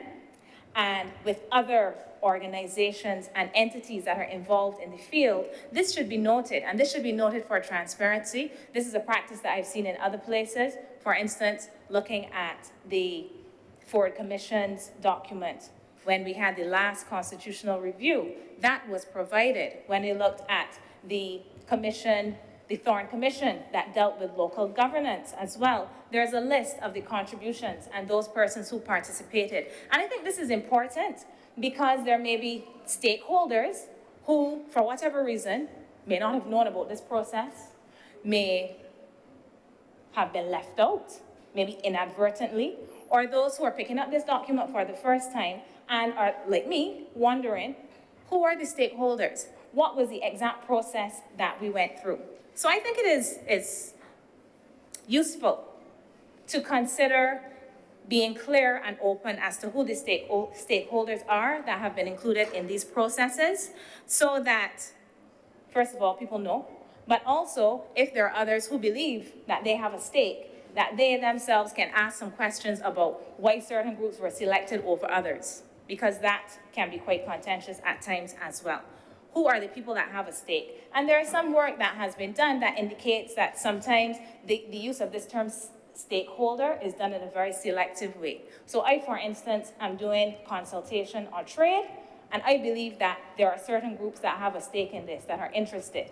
and with other organizations and entities that are involved in the field, this should be noted, and this should be noted for transparency. This is a practice that I've seen in other places. For instance, looking at the Ford Commission's document when we had the last constitutional review, that was provided when they looked at the commission, the Thorne Commission that dealt with local governance as well. There's a list of the contributions and those persons who participated. And I think this is important because there may be stakeholders who, for whatever reason, may not have known about this process, may have been left out, maybe inadvertently, or those who are picking up this document for the first time and are, like me, wondering, who are the stakeholders? What was the exact process that we went through? So I think it is useful to consider being clear and open as to who the stakeholders are that have been included in these processes, so that, first of all, people know, but also if there are others who believe that they have a stake, that they themselves can ask some questions about why certain groups were selected over others, because that can be quite contentious at times as well. Who are the people that have a stake? And there is some work that has been done that indicates that sometimes the use of this term stakeholder is done in a very selective way. So I, for instance, am doing consultation on trade, and I believe that there are certain groups that have a stake in this, that are interested.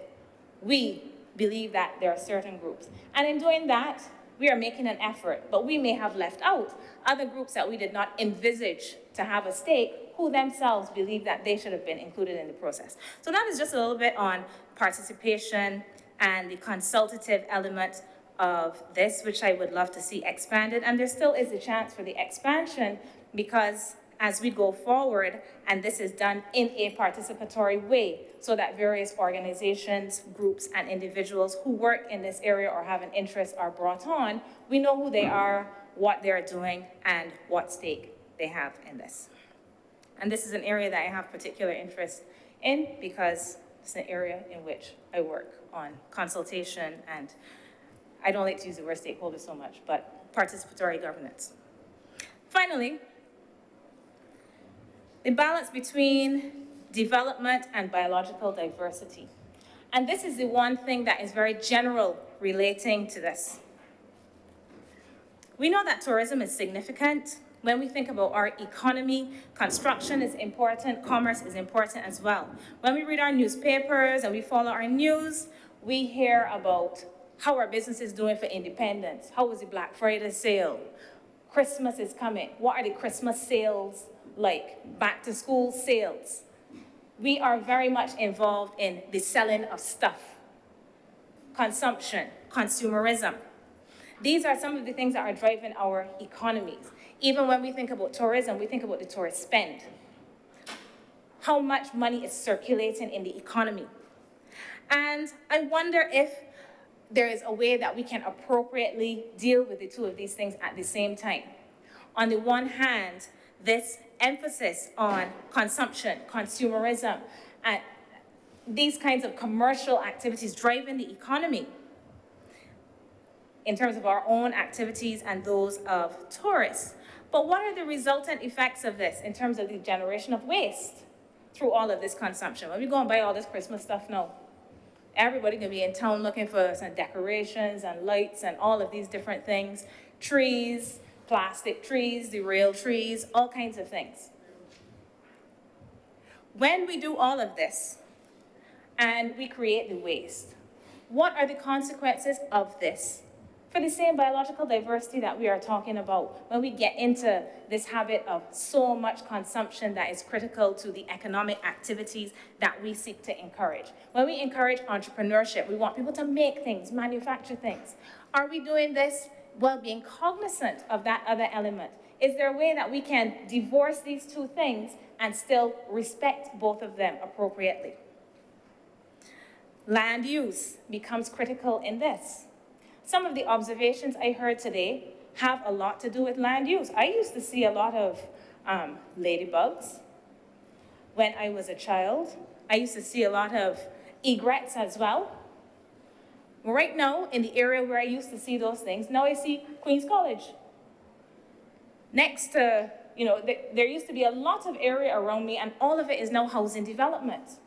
We believe that there are certain groups. And in doing that, we are making an effort, but we may have left out other groups that we did not envisage to have a stake, who themselves believe that they should have been included in the process. So that is just a little bit on participation and the consultative element of this, which I would love to see expanded. And there still is a chance for the expansion, because as we go forward, and this is done in a participatory way, so that various organizations, groups, and individuals who work in this area or have an interest are brought on, we know who they are, what they're doing, and what stake they have in this. And this is an area that I have particular interest in, because it's an area in which I work on consultation, and I don't like to use the word stakeholder so much, but participatory governance. Finally, the balance between development and biological diversity. And this is the one thing that is very general relating to this. We know that tourism is significant. When we think about our economy, construction is important, commerce is important as well. When we read our newspapers and we follow our news, we hear about how our business is doing for independence. How was the Black Friday sale? Christmas is coming. What are the Christmas sales like? Back to school sales. We are very much involved in the selling of stuff, consumption, consumerism. These are some of the things that are driving our economies. Even when we think about tourism, we think about the tourist spend. How much money is circulating in the economy? And I wonder if there is a way that we can appropriately deal with the two of these things at the same time. On the one hand, this emphasis on consumption, consumerism, and these kinds of commercial activities driving the economy in terms of our own activities and those of tourists. But what are the resultant effects of this in terms of the generation of waste through all of this consumption? When we go and buy all this Christmas stuff now, everybody can be in town looking for some decorations and lights and all of these different things, trees, plastic trees, the real trees, all kinds of things. When we do all of this and we create the waste, what are the consequences of this for the same biological diversity that we are talking about when we get into this habit of so much consumption that is critical to the economic activities that we seek to encourage? When we encourage entrepreneurship, we want people to make things, manufacture things. Are we doing this while being cognizant of that other element? Is there a way that we can divorce these two things and still respect both of them appropriately? Land use becomes critical in this. Some of the observations I heard today have a lot to do with land use. I used to see a lot of ladybugs when I was a child. I used to see a lot of egrets as well. Right now, in the area where I used to see those things, now I see Queen's College. Next to, there used to be a lot of area around me, and all of it is now housing development.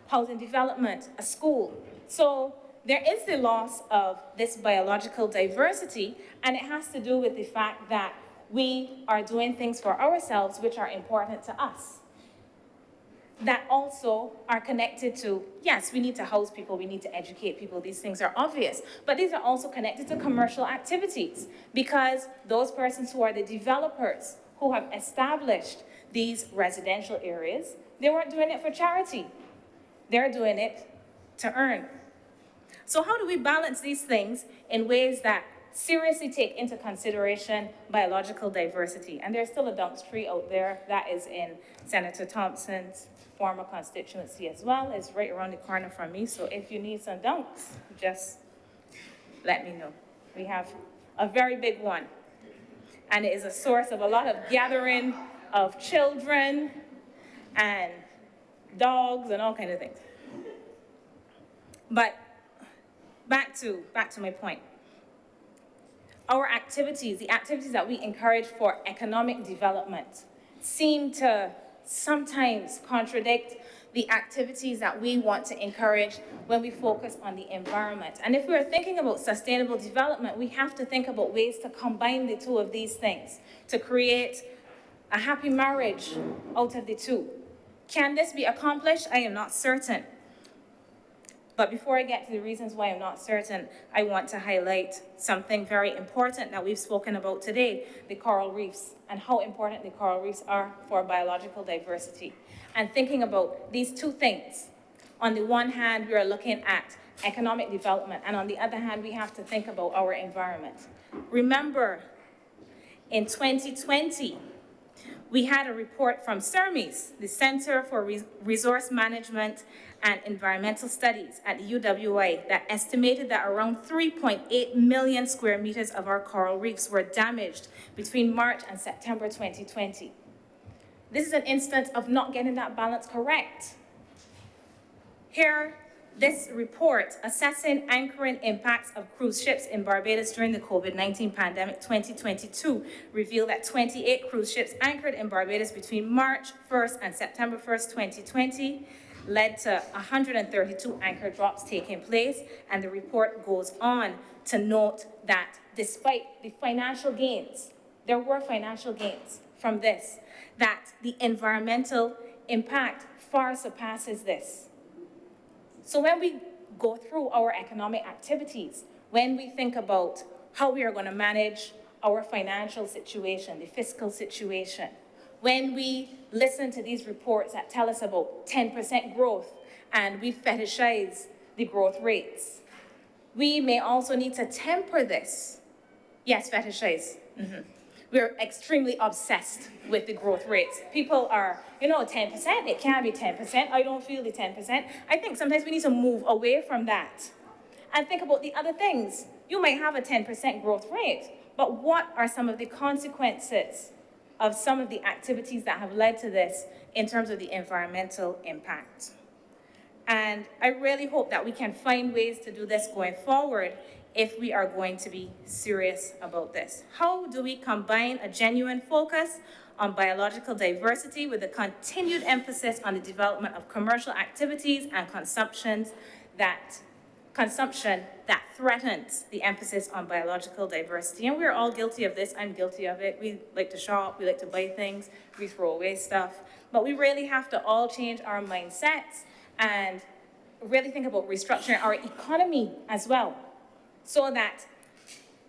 Housing development, a school. So there is the loss of this biological diversity, and it has to do with the fact that we are doing things for ourselves which are important to us, that also are connected to, yes, we need to house people, we need to educate people, these things are obvious, but these are also connected to commercial activities, because those persons who are the developers who have established these residential areas, they weren't doing it for charity. They're doing it to earn. So how do we balance these things in ways that seriously take into consideration biological diversity? And there's still a dunks tree out there that is in Senator Thompson's former constituency as well. It's right around the corner from me. So if you need some dunks, just let me know. We have a very big one. And it is a source of a lot of gathering of children and dogs and all kinds of things. But back to my point. Our activities, the activities that we encourage for economic development, seem to sometimes contradict the activities that we want to encourage when we focus on the environment. And if we're thinking about sustainable development, we have to think about ways to combine the two of these things, to create a happy marriage out of the two. Can this be accomplished? I am not certain. But before I get to the reasons why I'm not certain, I want to highlight something very important that we've spoken about today, the coral reefs, and how important the coral reefs are for biological diversity. And thinking about these two things. On the one hand, we are looking at economic development, and on the other hand, we have to think about our environment. Remember, in 2020, we had a report from CERMES, the Center for Resource Management and Environmental Studies at the UWI, that estimated that around 3.8 million square meters of our coral reefs were damaged between March and September 2020. This is an instance of not getting that balance correct. Here, this report assessing anchoring impacts of cruise ships in Barbados during the COVID-19 pandemic 2022 revealed that 28 cruise ships anchored in Barbados between March 1st and September 1st, 2020 led to 132 anchor drops taking place. And the report goes on to note that despite the financial gains, there were financial gains from this, that the environmental impact far surpasses this. So when we go through our economic activities, when we think about how we are going to manage our financial situation, the fiscal situation, when we listen to these reports that tell us about 10% growth and we fetishize the growth rates, we may also need to temper this. Yes, fetishize. We're extremely obsessed with the growth rates. People are, 10%, it can't be 10%. I don't feel the 10%. I think sometimes we need to move away from that and think about the other things. You might have a 10% growth rate, but what are some of the consequences of some of the activities that have led to this in terms of the environmental impact? And I really hope that we can find ways to do this going forward if we are going to be serious about this. How do we combine a genuine focus on biological diversity with a continued emphasis on the development of commercial activities and consumption that threatens the emphasis on biological diversity? And we're all guilty of this. I'm guilty of it. We like to shop, we like to buy things, we throw away stuff. But we really have to all change our mindsets and really think about restructuring our economy as well, so that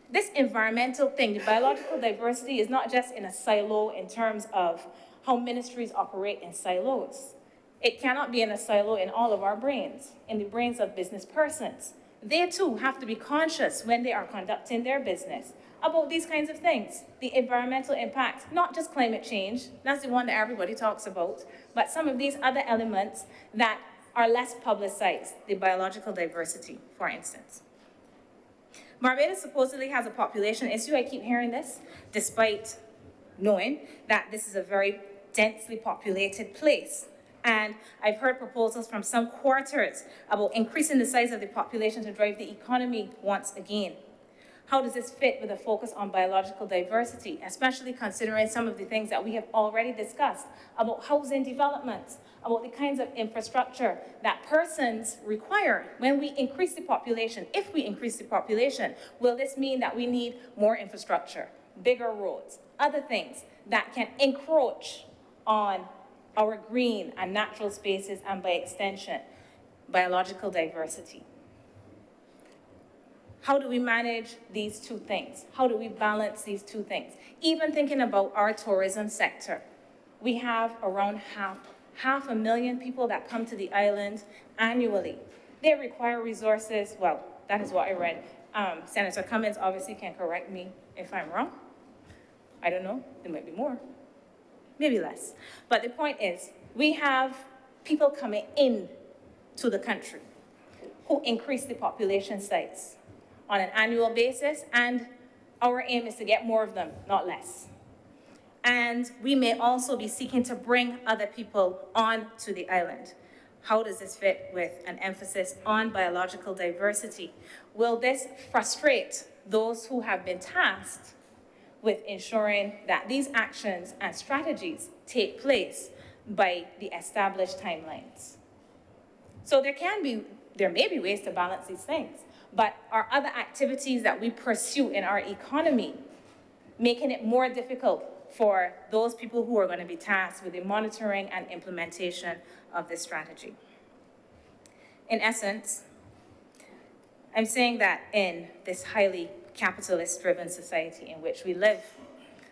this environmental thing, the biological diversity, is not just in a silo in terms of how ministries operate in silos. It cannot be in a silo in all of our brains, in the brains of business persons. They too have to be conscious when they are conducting their business about these kinds of things, the environmental impact, not just climate change, that's the one that everybody talks about, but some of these other elements that are less publicized, the biological diversity, for instance. Barbados supposedly has a population issue. I keep hearing this, despite knowing that this is a very densely populated place. And I've heard proposals from some quarters about increasing the size of the population to drive the economy once again. How does this fit with a focus on biological diversity, especially considering some of the things that we have already discussed about housing development, about the kinds of infrastructure that persons require when we increase the population? If we increase the population, will this mean that we need more infrastructure, bigger roads, other things that can encroach on our green and natural spaces, and by extension, biological diversity? How do we manage these two things? How do we balance these two things? Even thinking about our tourism sector, we have around 500,000 people that come to the island annually. They require resources, well, that is what I read. Senator Cummins obviously can correct me if I'm wrong. I don't know, there might be more, maybe less. But the point is, we have people coming in to the country who increase the population size on an annual basis, and our aim is to get more of them, not less. And we may also be seeking to bring other people on to the island. How does this fit with an emphasis on biological diversity? Will this frustrate those who have been tasked with ensuring that these actions and strategies take place by the established timelines? So there may be ways to balance these things, but are other activities that we pursue in our economy making it more difficult for those people who are going to be tasked with the monitoring and implementation of this strategy? In essence, I'm saying that in this highly capitalist-driven society in which we live,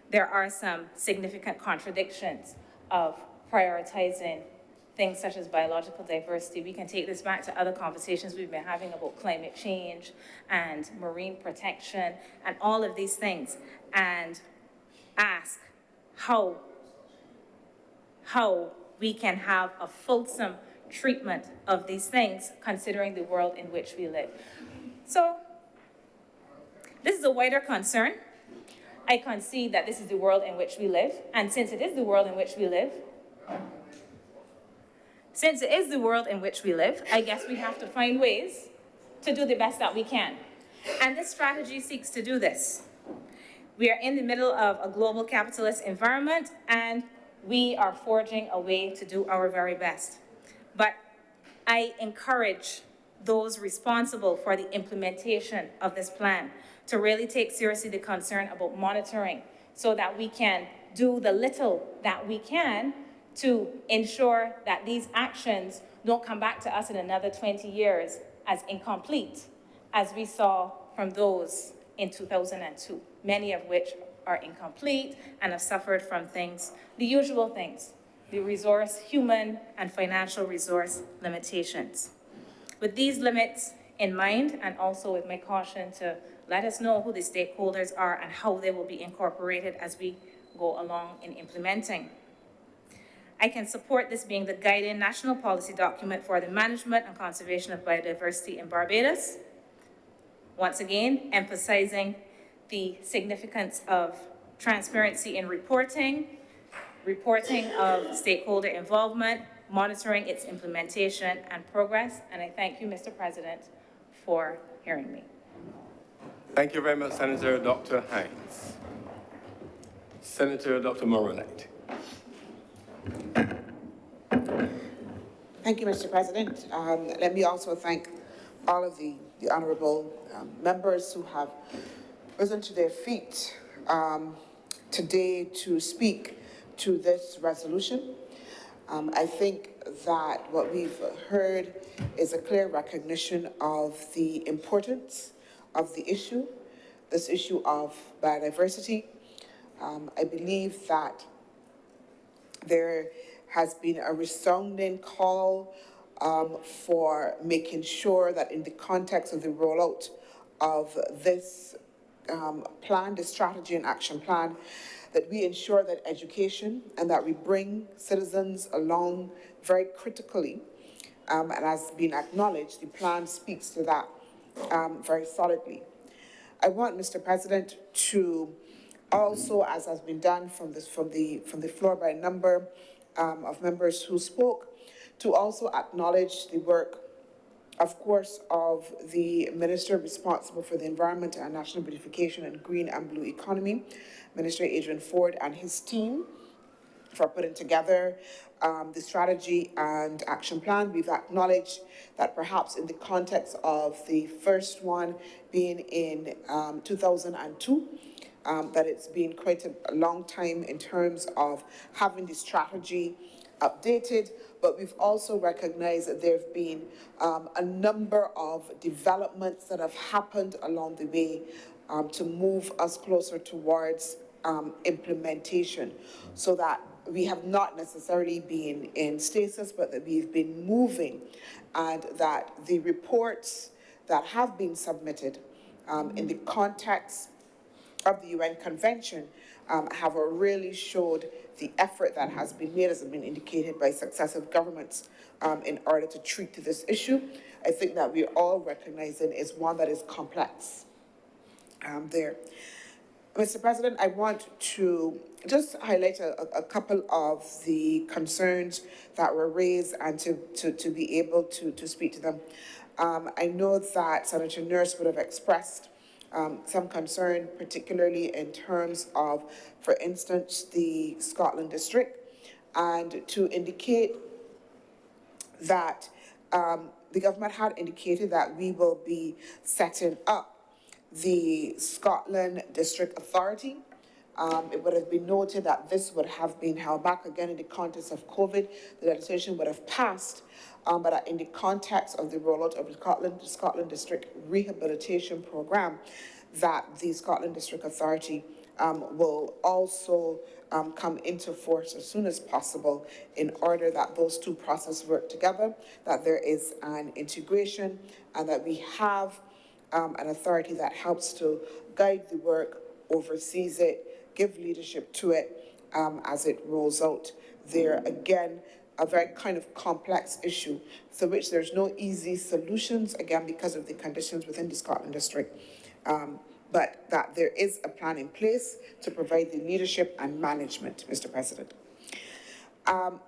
there are some significant contradictions of prioritizing things such as biological diversity. We can take this back to other conversations we've been having about climate change and marine protection and all of these things, and ask how we can have a fulsome treatment of these things considering the world in which we live. So this is a wider concern. I concede that this is the world in which we live, and since it is the world in which we live, I guess we have to find ways to do the best that we can. And this strategy seeks to do this. We are in the middle of a global capitalist environment, and we are forging a way to do our very best. But I encourage those responsible for the implementation of this plan to really take seriously the concern about monitoring so that we can do the little that we can to ensure that these actions don't come back to us in another 20 years as incomplete, as we saw from those in 2002, many of which are incomplete and have suffered from things, the usual things, the resource, human and financial resource limitations. With these limits in mind, and also with my caution to let us know who the stakeholders are and how they will be incorporated as we go along in implementing, I can support this being the guiding national policy document for the management and conservation of biodiversity in Barbados. Once again, emphasizing the significance of transparency in reporting of stakeholder involvement, monitoring its implementation and progress. And I thank you, Mr. President, for hearing me. Thank you very much, Senator Dr. Hines. Senator Dr. Moronite. Thank you, Mr. President. Let me also thank all of the honorable members who have risen to their feet today to speak to this resolution. I think that what we've heard is a clear recognition of the importance of the issue, this issue of biodiversity. I believe that there has been a resounding call for making sure that in the context of the rollout of this plan, the strategy and action plan, that we ensure that education and that we bring citizens along very critically. And as been acknowledged, the plan speaks to that very solidly. I want, Mr. President, to also, as has been done from the floor by a number of members who spoke, to also acknowledge the work, of course, of the Minister responsible for the Environment and National Beautification and Green and Blue Economy, Minister Adrian Ford, and his team for putting together the strategy and action plan. We've acknowledged that perhaps in the context of the first one being in 2002, that it's been quite a long time in terms of having the strategy updated, but we've also recognized that there have been a number of developments that have happened along the way to move us closer towards implementation, so that we have not necessarily been in stasis, but that we've been moving, and that the reports that have been submitted in the context of the UN Convention have really showed the effort that has been made, as has been indicated by successive governments, in order to treat this issue. I think that we're all recognizing is one that is complex there. Mr. President, I want to just highlight a couple of the concerns that were raised and to be able to speak to them. I know that Senator Nurse would have expressed some concern, particularly in terms of, for instance, the Scotland District, and to indicate that the government had indicated that we will be setting up the Scotland District Authority. It would have been noted that this would have been held back again in the context of COVID. The legislation would have passed, but in the context of the rollout of the Scotland District Rehabilitation Programme, that the Scotland District Authority will also come into force as soon as possible in order that those two processes work together, that there is an integration, and that we have an authority that helps to guide the work, oversees it, give leadership to it as it rolls out. There, again, a very kind of complex issue for which there's no easy solutions, again, because of the conditions within the Scotland District, but that there is a plan in place to provide the leadership and management, Mr. President.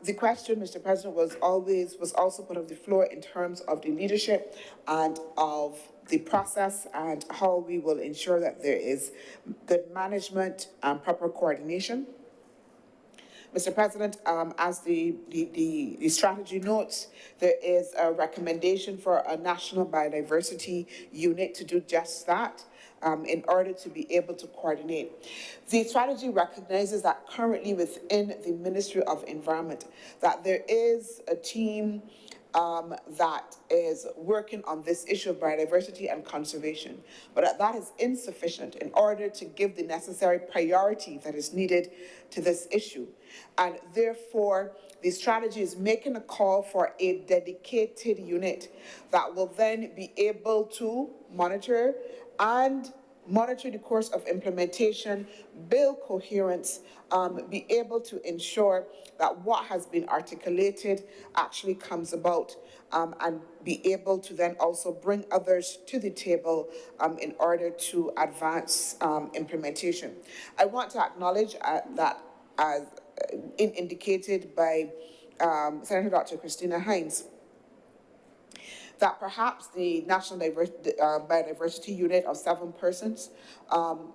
The question, Mr. President, was also put on the floor in terms of the leadership and of the process and how we will ensure that there is good management and proper coordination. Mr. President, as the strategy notes, there is a recommendation for a national biodiversity unit to do just that in order to be able to coordinate. The strategy recognizes that currently within the Ministry of Environment, that there is a team that is working on this issue of biodiversity and conservation, but that is insufficient in order to give the necessary priority that is needed to this issue. And therefore, the strategy is making a call for a dedicated unit that will then be able to monitor the course of implementation, build coherence, be able to ensure that what has been articulated actually comes about, and be able to then also bring others to the table in order to advance implementation. I want to acknowledge that, as indicated by Senator Dr. Christina Hines, that perhaps the National Biodiversity Unit of 7 persons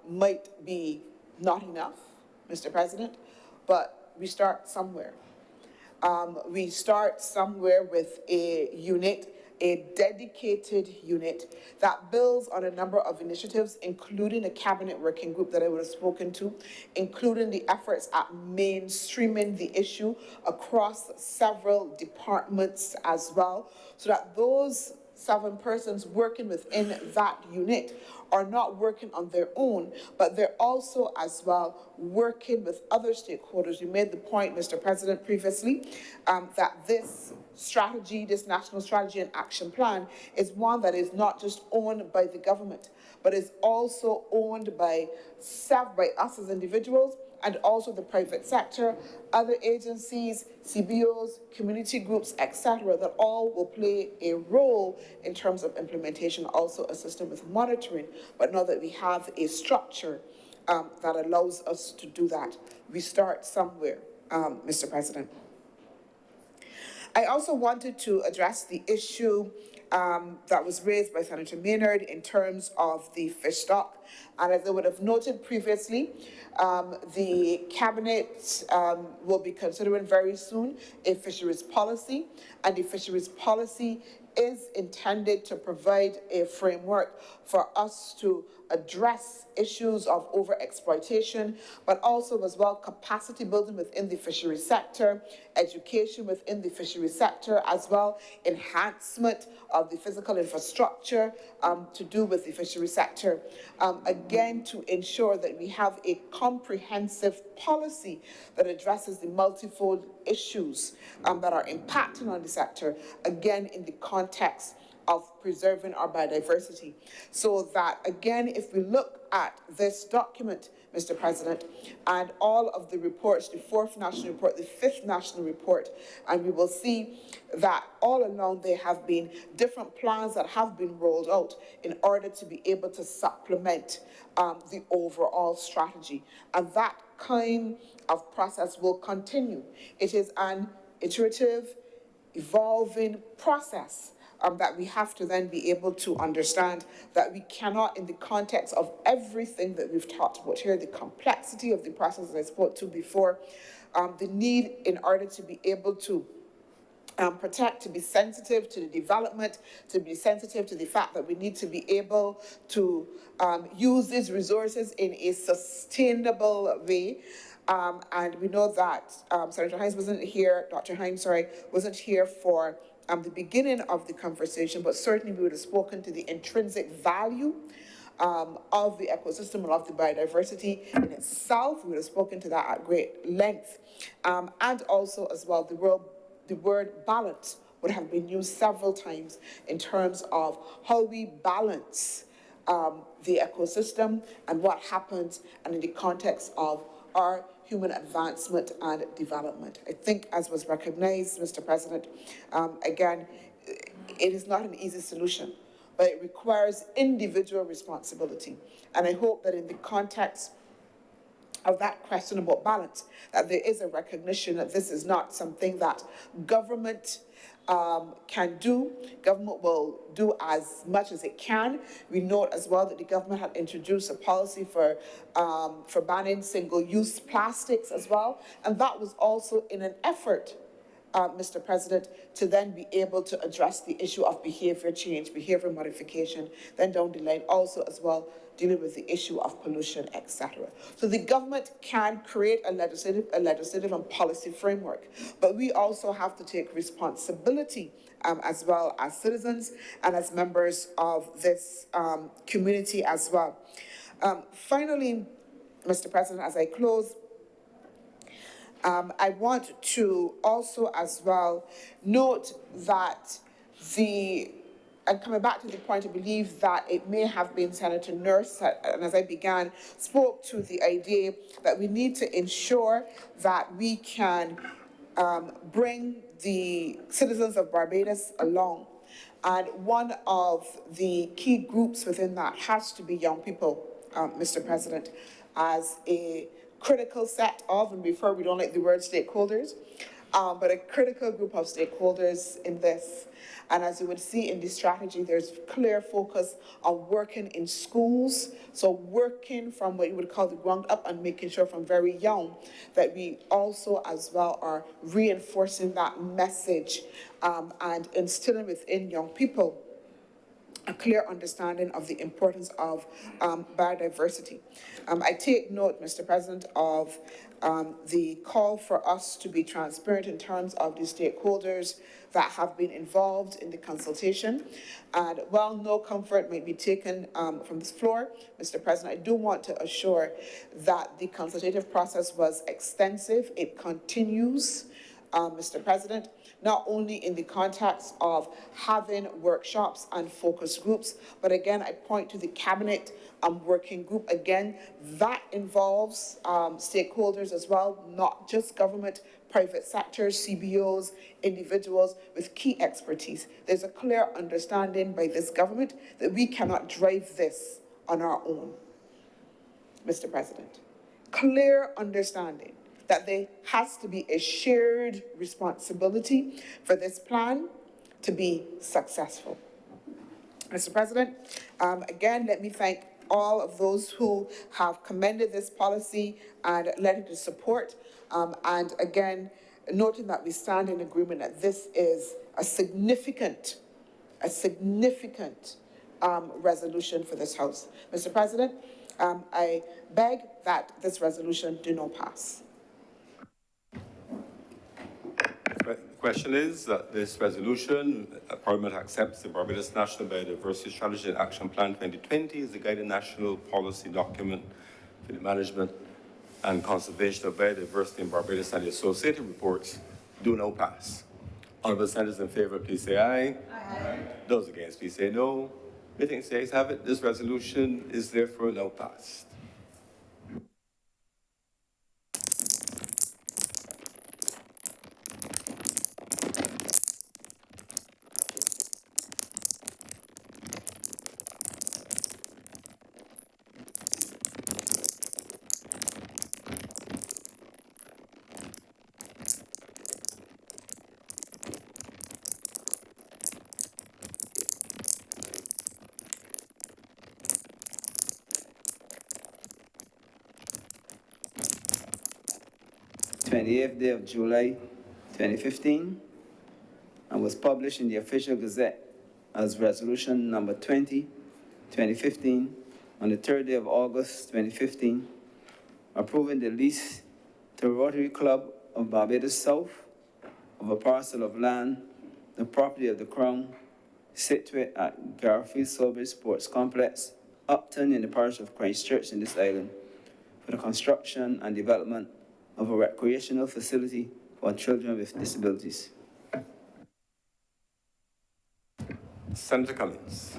might be not enough, Mr. President, but we start somewhere. We start somewhere with a unit, a dedicated unit that builds on a number of initiatives, including a cabinet working group that I would have spoken to, including the efforts at mainstreaming the issue across several departments as well, so that those 7 persons working within that unit are not working on their own, but they're also as well working with other stakeholders. You made the point, Mr. President, previously, that this strategy, this national strategy and action plan is one that is not just owned by the government, but is also owned by us as individuals, and also the private sector, other agencies, CBOs, community groups, etc., that all will play a role in terms of implementation, also assisting with monitoring. But now that we have a structure that allows us to do that, we start somewhere, Mr. President. I also wanted to address the issue that was raised by Senator Maynard in terms of the fish stock. And as I would have noted previously, the Cabinet will be considering very soon a fisheries policy, and the fisheries policy is intended to provide a framework for us to address issues of overexploitation, but also as well capacity building within the fishery sector, education within the fishery sector, as well enhancement of the physical infrastructure to do with the fishery sector. Again, to ensure that we have a comprehensive policy that addresses the multifold issues that are impacting on the sector, again, in the context of preserving our biodiversity. So that, again, if we look at this document, Mr. President, and all of the reports, the 4th national report, the 5th national report, and we will see that all along there have been different plans that have been rolled out in order to be able to supplement the overall strategy. And that kind of process will continue. It is an iterative, evolving process that we have to then be able to understand that we cannot, in the context of everything that we've talked about here, the complexity of the process that I spoke to before, the need in order to be able to protect, to be sensitive to the development, to be sensitive to the fact that we need to be able to use these resources in a sustainable way. And we know that Senator Hines wasn't here, Dr. Hines, sorry, wasn't here for the beginning of the conversation, but certainly we would have spoken to the intrinsic value of the ecosystem and of the biodiversity in itself. We would have spoken to that at great length. And also as well, the word balance would have been used several times in terms of how we balance the ecosystem and what happens and in the context of our human advancement and development. I think, as was recognized, Mr. President, again, it is not an easy solution, but it requires individual responsibility. And I hope that in the context of that question about balance, that there is a recognition that this is not something that government can do. Government will do as much as it can. We note as well that the government had introduced a policy for banning single-use plastics as well, and that was also in an effort, Mr. President, to then be able to address the issue of behavior change, behavior modification, then down the line also as well dealing with the issue of pollution, etc. So the government can create a legislative and policy framework, but we also have to take responsibility as well as citizens and as members of this community as well. Finally, Mr. President, as I close, I want to also as well note that and coming back to the point, I believe that it may have been Senator Nurse, and as I began, spoke to the idea that we need to ensure that we can bring the citizens of Barbados along. And one of the key groups within that has to be young people, Mr. President, as a critical set of, and before we don't like the word stakeholders, but a critical group of stakeholders in this. And as you would see in the strategy, there's clear focus on working in schools, so working from what you would call the ground up and making sure from very young that we also as well are reinforcing that message and instilling within young people a clear understanding of the importance of biodiversity. I take note, Mr. President, of the call for us to be transparent in terms of the stakeholders that have been involved in the consultation. And while no comfort may be taken from this floor, Mr. President, I do want to assure that the consultative process was extensive. It continues, Mr. President, not only in the context of having workshops and focus groups, but again, I point to the cabinet working group. Again, that involves stakeholders as well, not just government, private sectors, CBOs, individuals with key expertise. There's a clear understanding by this government that we cannot drive this on our own, Mr. President. Clear understanding that there has to be a shared responsibility for this plan to be successful. Mr. President, again, let me thank all of those who have commended this policy and led it to support. And again, noting that we stand in agreement that this is a significant resolution for this House. Mr. President, I beg that this resolution do not pass. The question is that this resolution, Parliament accepts the Barbados National Biodiversity Strategy and Action Plan 2020 as the guiding national policy document for the management and conservation of biodiversity in Barbados, and the associated reports do now pass. Honourable senators in favour, please say aye. Aye. Those against, please say no. Meeting says have it. This resolution is therefore now passed. Day of July 2015, and was published in the Official Gazette as Resolution Number 20, 2015, on the 3rd day of August 2015, approving the lease to Rotary Club of Barbados South of a parcel of land, the property of the Crown, situate at Garfield Sawbridge Sports Complex, Upton in the parish of Christchurch in this island, for the construction and development of a recreational facility for children with disabilities. Senator Cummings.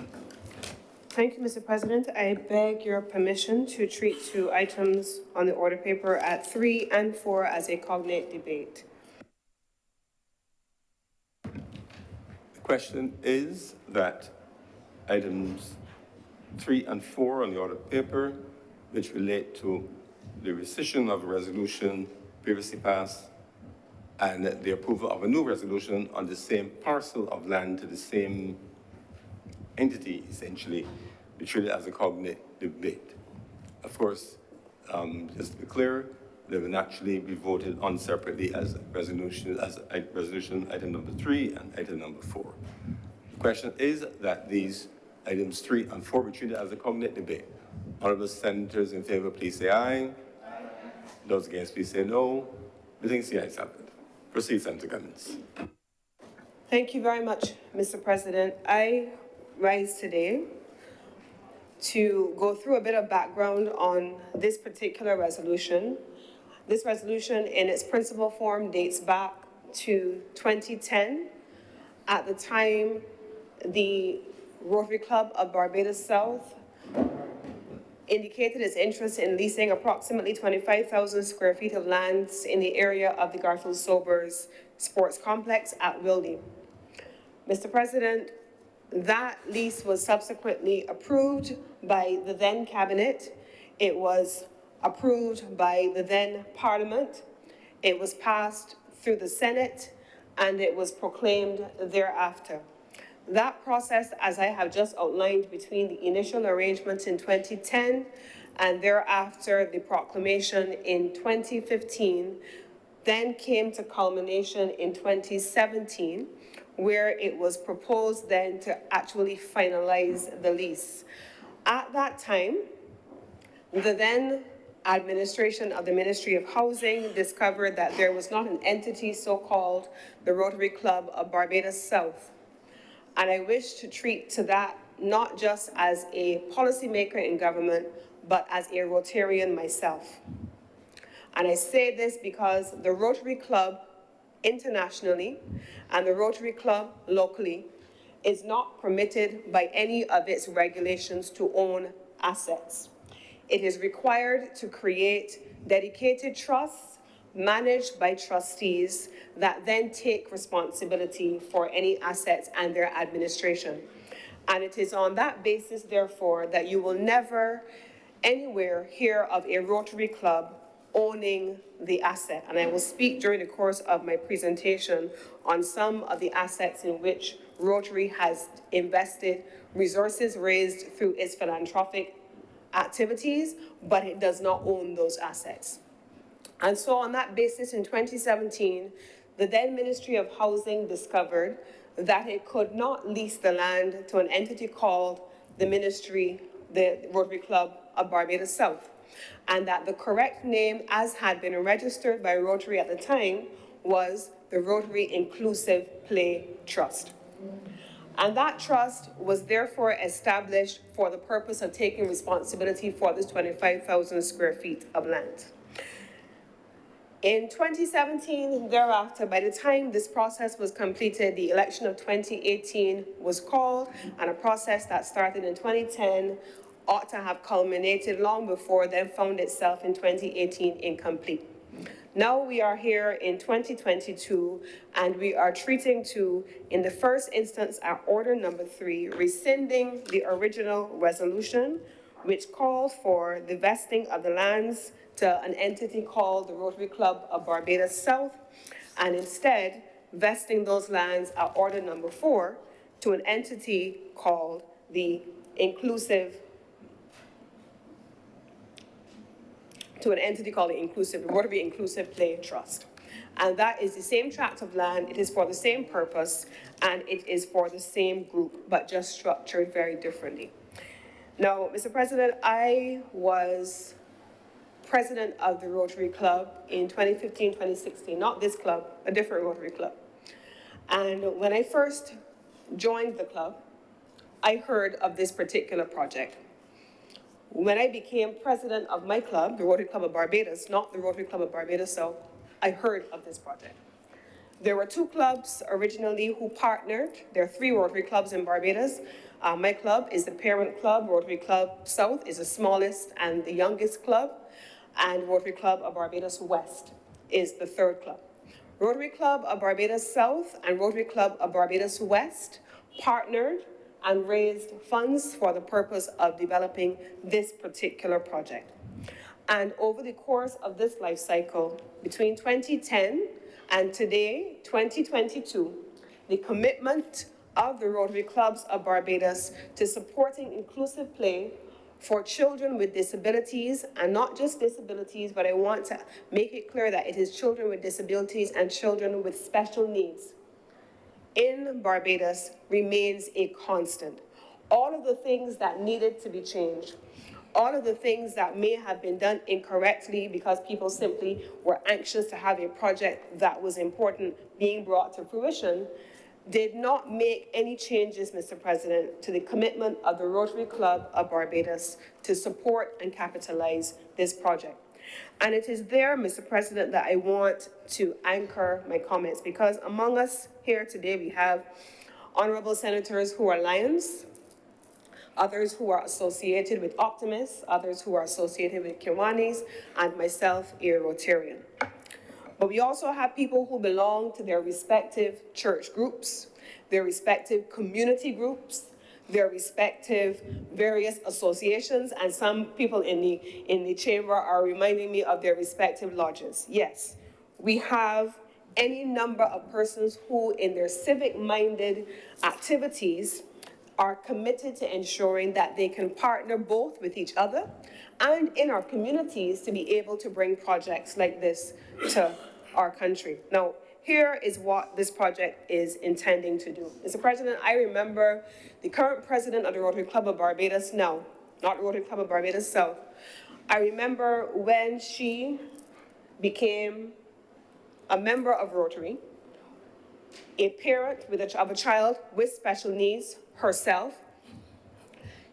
Thank you, Mr. President. I beg your permission to treat two items on the order paper at 3 and 4 as a cognate debate. The question is that items 3 and 4 on the order paper, which relate to the rescission of a resolution previously passed and the approval of a new resolution on the same parcel of land to the same entity, essentially, be treated as a cognate debate. Of course, just to be clear, they will naturally be voted on separately as resolution item number 3 and item number 4. The question is that these items 3 and 4 be treated as a cognate debate. Honourable senators in favour, please say aye. Those against, please say no. The things the ayes have it. Proceed, Senator Cummings. Thank you very much, Mr. President. I rise today to go through a bit of background on this particular resolution. This resolution, in its principal form, dates back to 2010. At the time, the Rotary Club of Barbados South indicated its interest in leasing approximately 25,000 square feet of land in the area of the Garfield Sobers Sports Complex at Wildy. Mr. President, that lease was subsequently approved by the then cabinet. It was approved by the then Parliament. It was passed through the Senate, and it was proclaimed thereafter. That process, as I have just outlined, between the initial arrangements in 2010 and thereafter the proclamation in 2015, then came to culmination in 2017, where it was proposed then to actually finalize the lease. At that time, the then administration of the Ministry of Housing discovered that there was not an entity so-called the Rotary Club of Barbados South. And I wish to treat to that not just as a policymaker in government, but as a Rotarian myself. And I say this because the Rotary Club internationally and the Rotary Club locally is not permitted by any of its regulations to own assets. It is required to create dedicated trusts managed by trustees that then take responsibility for any assets and their administration. And it is on that basis, therefore, that you will never anywhere hear of a Rotary Club owning the asset. And I will speak during the course of my presentation on some of the assets in which Rotary has invested resources raised through its philanthropic activities, but it does not own those assets. And so on that basis, in 2017, the then Ministry of Housing discovered that it could not lease the land to an entity called the ministry, the Rotary Club of Barbados South, and that the correct name, as had been registered by Rotary at the time, was the Rotary Inclusive Play Trust. And that trust was therefore established for the purpose of taking responsibility for this 25,000 square feet of land. In 2017, thereafter, by the time this process was completed, the election of 2018 was called, and a process that started in 2010 ought to have culminated long before, then found itself in 2018 incomplete. Now we are here in 2022, and we are treating to, in the first instance, our order number 3, rescinding the original resolution, which called for the vesting of the lands to an entity called the Rotary Club of Barbados South, and instead vesting those lands at order number 4 to an entity called the Rotary Inclusive Play Trust. And that is the same tract of land, it is for the same purpose, and it is for the same group, but just structured very differently. Now, Mr. President, I was president of the Rotary Club in 2015, 2016, not this club, a different Rotary Club. And when I first joined the club, I heard of this particular project. When I became president of my club, the Rotary Club of Barbados, not the Rotary Club of Barbados South, I heard of this project. There were 2 clubs originally who partnered. There are 3 Rotary clubs in Barbados. My club is the parent club. Rotary Club South is the smallest and the youngest club. And Rotary Club of Barbados West is the 3rd club. Rotary Club of Barbados South and Rotary Club of Barbados West partnered and raised funds for the purpose of developing this particular project. And over the course of this life cycle, between 2010 and today, 2022, the commitment of the Rotary Clubs of Barbados to supporting inclusive play for children with disabilities, and not just disabilities, but I want to make it clear that it is children with disabilities and children with special needs, in Barbados remains a constant. All of the things that needed to be changed, all of the things that may have been done incorrectly because people simply were anxious to have a project that was important being brought to fruition, did not make any changes, Mr. President, to the commitment of the Rotary Club of Barbados to support and capitalize this project. And it is there, Mr. President, that I want to anchor my comments, because among us here today we have honorable senators who are Lions, others who are associated with Optimists, others who are associated with Kiwanis, and myself, a Rotarian. But we also have people who belong to their respective church groups, their respective community groups, their respective various associations, and some people in the chamber are reminding me of their respective lodges. Yes, we have any number of persons who, in their civic-minded activities, are committed to ensuring that they can partner both with each other and in our communities to be able to bring projects like this to our country. Now, here is what this project is intending to do. Mr. President, I remember the current president of the Rotary Club of Barbados now, not the Rotary Club of Barbados South. I remember when she became a member of Rotary, a parent of a child with special needs herself.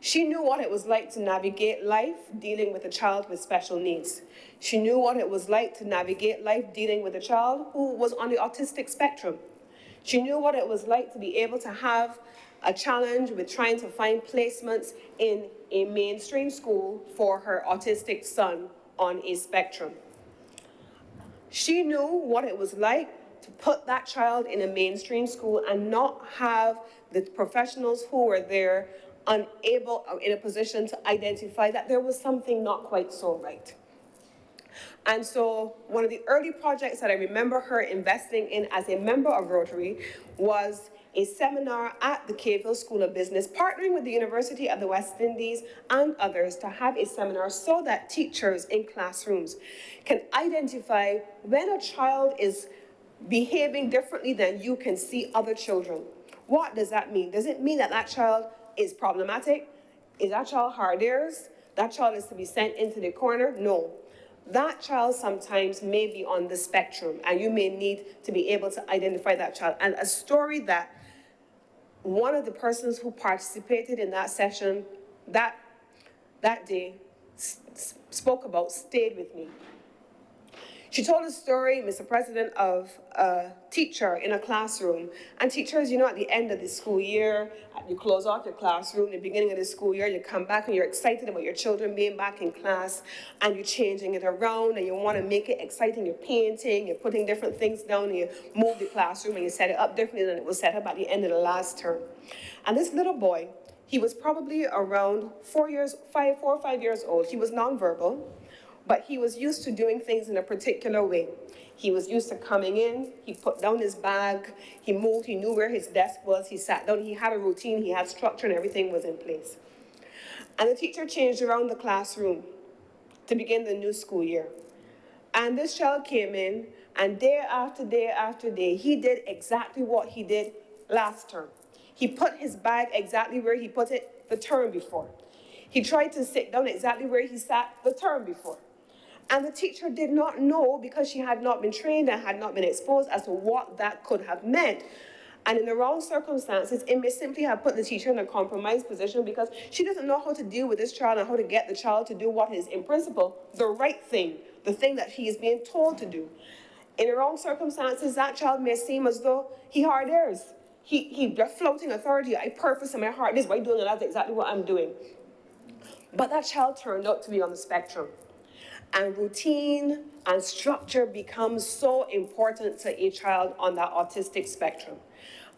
She knew what it was like to navigate life dealing with a child with special needs. She knew what it was like to navigate life dealing with a child who was on the autistic spectrum. She knew what it was like to be able to have a challenge with trying to find placements in a mainstream school for her autistic son on a spectrum. She knew what it was like to put that child in a mainstream school and not have the professionals who were there unable or in a position to identify that there was something not quite so right. And so one of the early projects that I remember her investing in as a member of Rotary was a seminar at the Caveville School of Business, partnering with the University of the West Indies and others to have a seminar so that teachers in classrooms can identify when a child is behaving differently than you can see other children. What does that mean? Does it mean that that child is problematic? Is that child hard ears? That child is to be sent into the corner? No. That child sometimes may be on the spectrum, and you may need to be able to identify that child. And a story that one of the persons who participated in that session that day spoke about stayed with me. She told a story, Mr. President, of a teacher in a classroom. And teachers, you know, at the end of the school year, you close off your classroom, the beginning of the school year, you come back and you're excited about your children being back in class, and you're changing it around, and you want to make it exciting. You're painting, you're putting different things down, and you move the classroom, and you set it up differently than it was set up at the end of the last term. And this little boy, he was probably around 4 or 5 years old. He was nonverbal, but he was used to doing things in a particular way. He was used to coming in, he put down his bag, he moved, he knew where his desk was, he sat down, he had a routine, he had structure, and everything was in place. And the teacher changed around the classroom to begin the new school year. And this child came in, and day after day after day, he did exactly what he did last term. He put his bag exactly where he put it the term before. He tried to sit down exactly where he sat the term before. And the teacher did not know, because she had not been trained and had not been exposed as to what that could have meant. And in the wrong circumstances, it may simply have put the teacher in a compromised position, because she doesn't know how to deal with this child and how to get the child to do what is, in principle, the right thing, the thing that he is being told to do. In the wrong circumstances, that child may seem as though he hard ears. They're floating authority. I purpose in my heart, this is what I'm doing, and that's exactly what I'm doing. But that child turned out to be on the spectrum. And routine and structure becomes so important to a child on that autistic spectrum.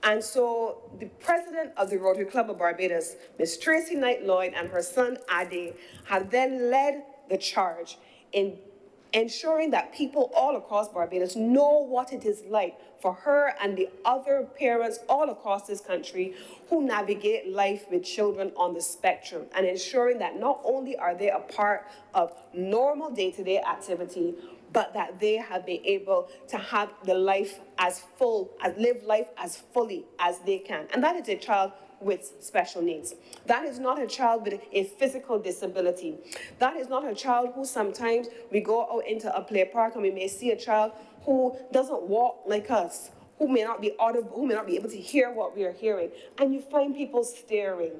And so the president of the Rotary Club of Barbados, Ms. Tracy Knight Lloyd, and her son Ade have then led the charge in ensuring that people all across Barbados know what it is like for her and the other parents all across this country who navigate life with children on the spectrum, and ensuring that not only are they a part of normal day-to-day activity, but that they have been able to have the life live life as fully as they can. And that is a child with special needs. That is not a child with a physical disability. That is not a child who sometimes we go out into a play park and we may see a child who doesn't walk like us, who may not be audible, who may not be able to hear what we are hearing. And you find people staring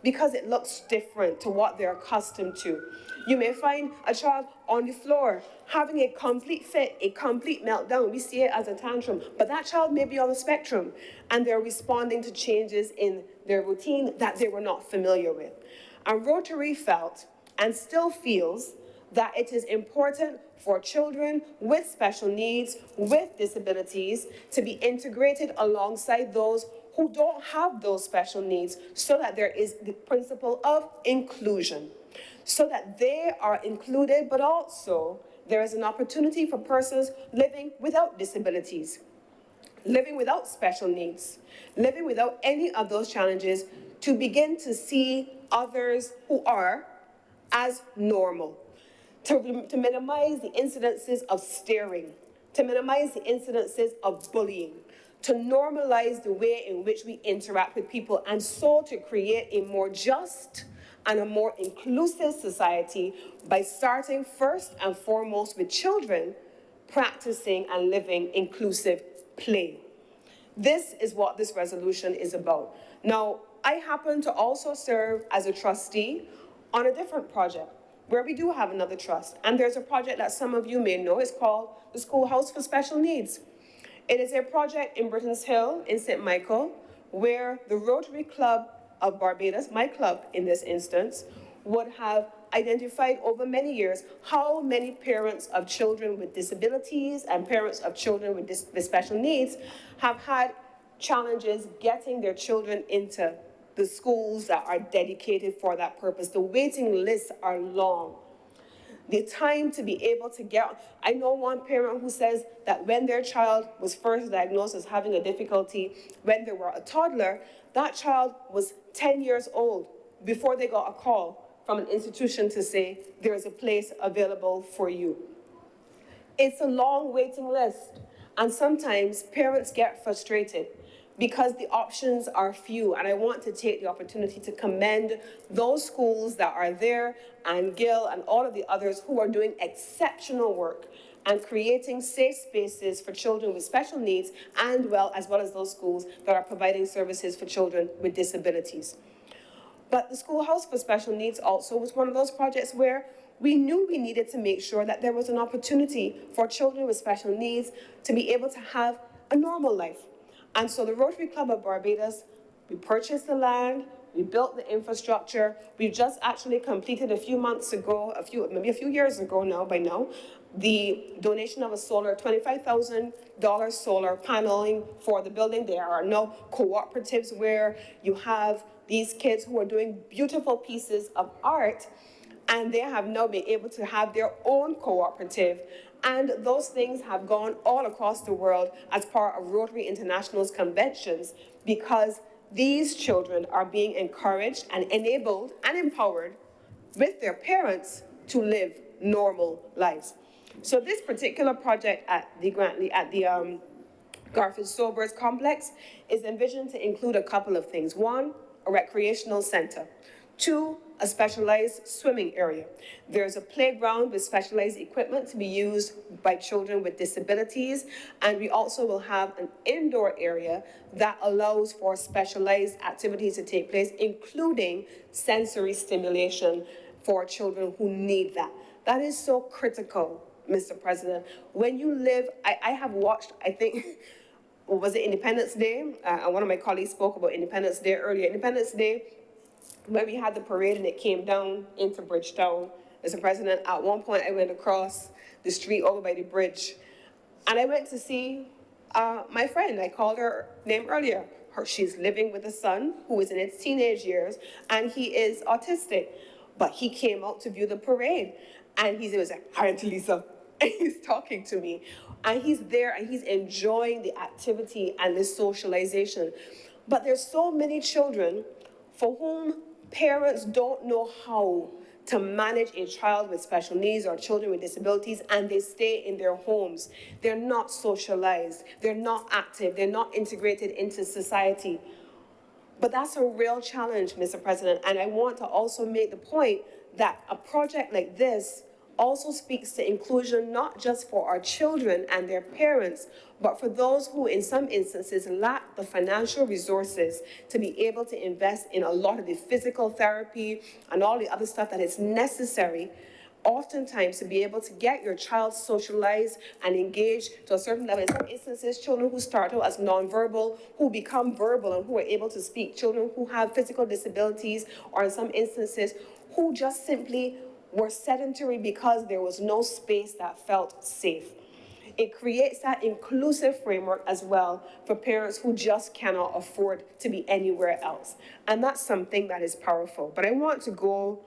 because it looks different to what they're accustomed to. You may find a child on the floor having a complete fit, a complete meltdown. We see it as a tantrum, but that child may be on the spectrum, and they're responding to changes in their routine that they were not familiar with. And Rotary felt, and still feels, that it is important for children with special needs, with disabilities, to be integrated alongside those who don't have those special needs, so that there is the principle of inclusion, so that they are included, but also there is an opportunity for persons living without disabilities, living without special needs, living without any of those challenges, to begin to see others who are as normal, to minimize the incidences of staring, to minimize the incidences of bullying, to normalize the way in which we interact with people, and so to create a more just and a more inclusive society by starting first and foremost with children practicing and living inclusive play. This is what this resolution is about. Now, I happen to also serve as a trustee on a different project where we do have another trust. And there's a project that some of you may know. It's called the Schoolhouse for Special Needs. It is a project in Britons Hill in St. Michael, where the Rotary Club of Barbados, my club in this instance, would have identified over many years how many parents of children with disabilities and parents of children with special needs have had challenges getting their children into the schools that are dedicated for that purpose. The waiting lists are long. The time to be able to get, I know one parent who says that when their child was first diagnosed as having a difficulty, when they were a toddler, that child was 10 years old before they got a call from an institution to say, there is a place available for you. It's a long waiting list. And sometimes parents get frustrated. because the options are few. And I want to take the opportunity to commend those schools that are there, and Gil and all of the others who are doing exceptional work and creating safe spaces for children with special needs, and as well as those schools that are providing services for children with disabilities. But the Schoolhouse for Special Needs also was one of those projects where we knew we needed to make sure that there was an opportunity for children with special needs to be able to have a normal life. And so the Rotary Club of Barbados, we purchased the land, we built the infrastructure. We've just actually completed a few months ago, maybe a few years ago now, the donation of a $25,000 solar paneling for the building. There are now cooperatives where you have these kids who are doing beautiful pieces of art, and they have now been able to have their own cooperative. And those things have gone all across the world as part of Rotary International's conventions, because these children are being encouraged and enabled and empowered with their parents to live normal lives. So this particular project at the Garfield Sobers complex is envisioned to include a couple of things. One, a recreational center. Two, a specialized swimming area. There's a playground with specialized equipment to be used by children with disabilities. And we also will have an indoor area that allows for specialized activities to take place, including sensory stimulation for children who need that. That is so critical, Mr. President. When you live, I have watched, I think, was it Independence Day? And one of my colleagues spoke about Independence Day earlier. Independence Day, when we had the parade and it came down into Bridgetown, Mr. President, at one point I went across the street over by the bridge, and I went to see my friend. I called her name earlier. She's living with a son who is in his teenage years, and he is autistic. But he came out to view the parade, and he was like, "Hi, Auntie Lisa," and he's talking to me. And he's there, and he's enjoying the activity and the socialization. But there's so many children for whom parents don't know how to manage a child with special needs or children with disabilities, and they stay in their homes. They're not socialized, they're not active, they're not integrated into society. But that's a real challenge, Mr. President, and I want to also make the point that a project like this also speaks to inclusion, not just for our children and their parents, but for those who in some instances lack the financial resources to be able to invest in a lot of the physical therapy and all the other stuff that is necessary, oftentimes to be able to get your child socialized and engaged to a certain level. In some instances, children who start out as nonverbal, who become verbal and who are able to speak, children who have physical disabilities, or in some instances, who just simply were sedentary because there was no space that felt safe. It creates that inclusive framework as well for parents who just cannot afford to be anywhere else. And that's something that is powerful. But I want to go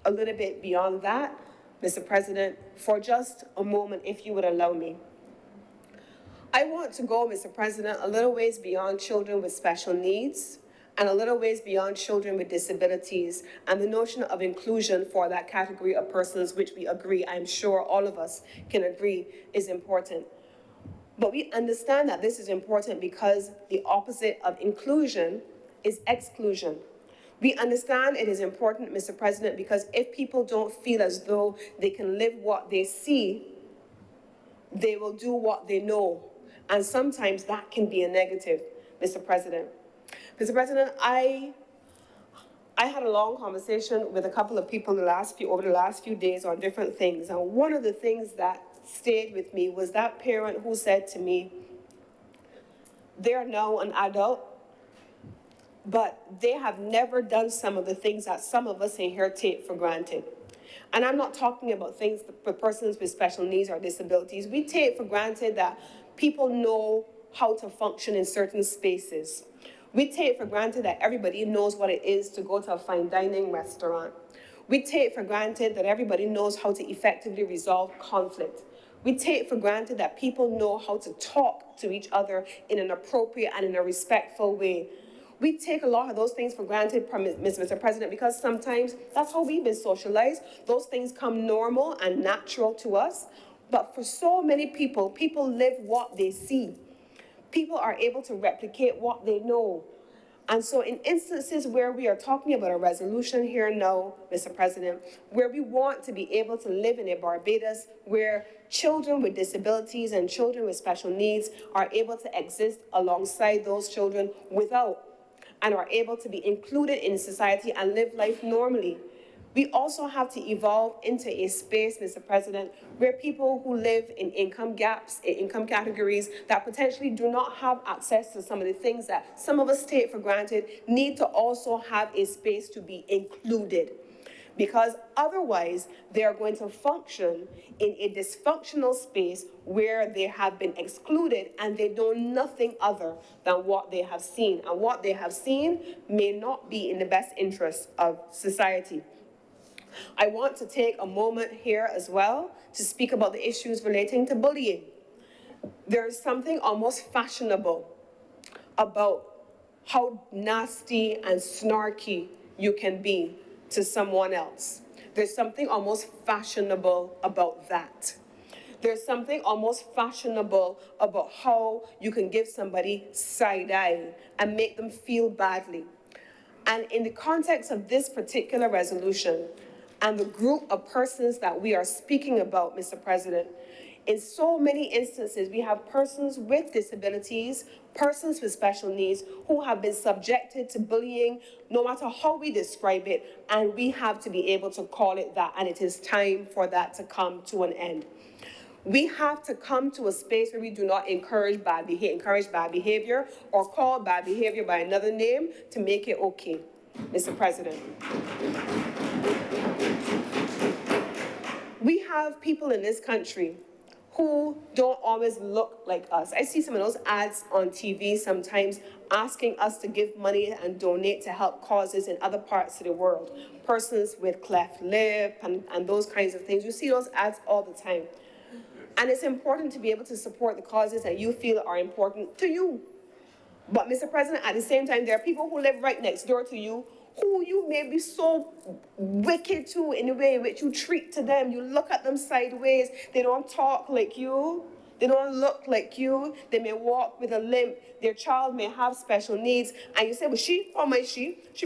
a little bit beyond that, Mr. President, for just a moment, if you would allow me. I want to go, Mr. President, a little ways beyond children with special needs and a little ways beyond children with disabilities and the notion of inclusion for that category of persons, which we agree, I'm sure all of us can agree, is important. But we understand that this is important because the opposite of inclusion is exclusion. We understand it is important, Mr. President, because if people don't feel as though they can live what they see, they will do what they know. And sometimes that can be a negative, Mr. President. Mr. President, I had a long conversation with a couple of people over the last few days on different things. And one of the things that stayed with me was that parent who said to me, they're now an adult, but they have never done some of the things that some of us in here take for granted. And I'm not talking about things for persons with special needs or disabilities. We take for granted that people know how to function in certain spaces. We take for granted that everybody knows what it is to go to a fine dining restaurant. We take for granted that everybody knows how to effectively resolve conflict. We take for granted that people know how to talk to each other in an appropriate and in a respectful way. We take a lot of those things for granted, Mr. President, because sometimes that's how we've been socialized. Those things come normal and natural to us. But for so many people, people live what they see. People are able to replicate what they know. And so in instances where we are talking about a resolution here now, Mr. President, where we want to be able to live in a Barbados where children with disabilities and children with special needs are able to exist alongside those children without, and are able to be included in society and live life normally. We also have to evolve into a space, Mr. President, where people who live in income gaps, in income categories that potentially do not have access to some of the things that some of us take for granted need to also have a space to be included. Because otherwise, they are going to function in a dysfunctional space where they have been excluded and they know nothing other than what they have seen. And what they have seen may not be in the best interest of society. I want to take a moment here as well to speak about the issues relating to bullying. There is something almost fashionable about how nasty and snarky you can be to someone else. There's something almost fashionable about that. There's something almost fashionable about how you can give somebody side-eye and make them feel badly. And in the context of this particular resolution, and the group of persons that we are speaking about, Mr. President, in so many instances, we have persons with disabilities, persons with special needs who have been subjected to bullying, no matter how we describe it, and we have to be able to call it that, and it is time for that to come to an end. We have to come to a space where we do not encourage bad behavior or call bad behavior by another name to make it okay, Mr. President. We have people in this country who don't always look like us. I see some of those ads on TV sometimes asking us to give money and donate to help causes in other parts of the world. Persons with cleft lip and those kinds of things. You see those ads all the time. And it's important to be able to support the causes that you feel are important to you. But, Mr. President, at the same time, there are people who live right next door to you who you may be so wicked to in the way in which you treat to them. You look at them sideways. They don't talk like you. They don't look like you. They may walk with a limp. Their child may have special needs. And you say, well, she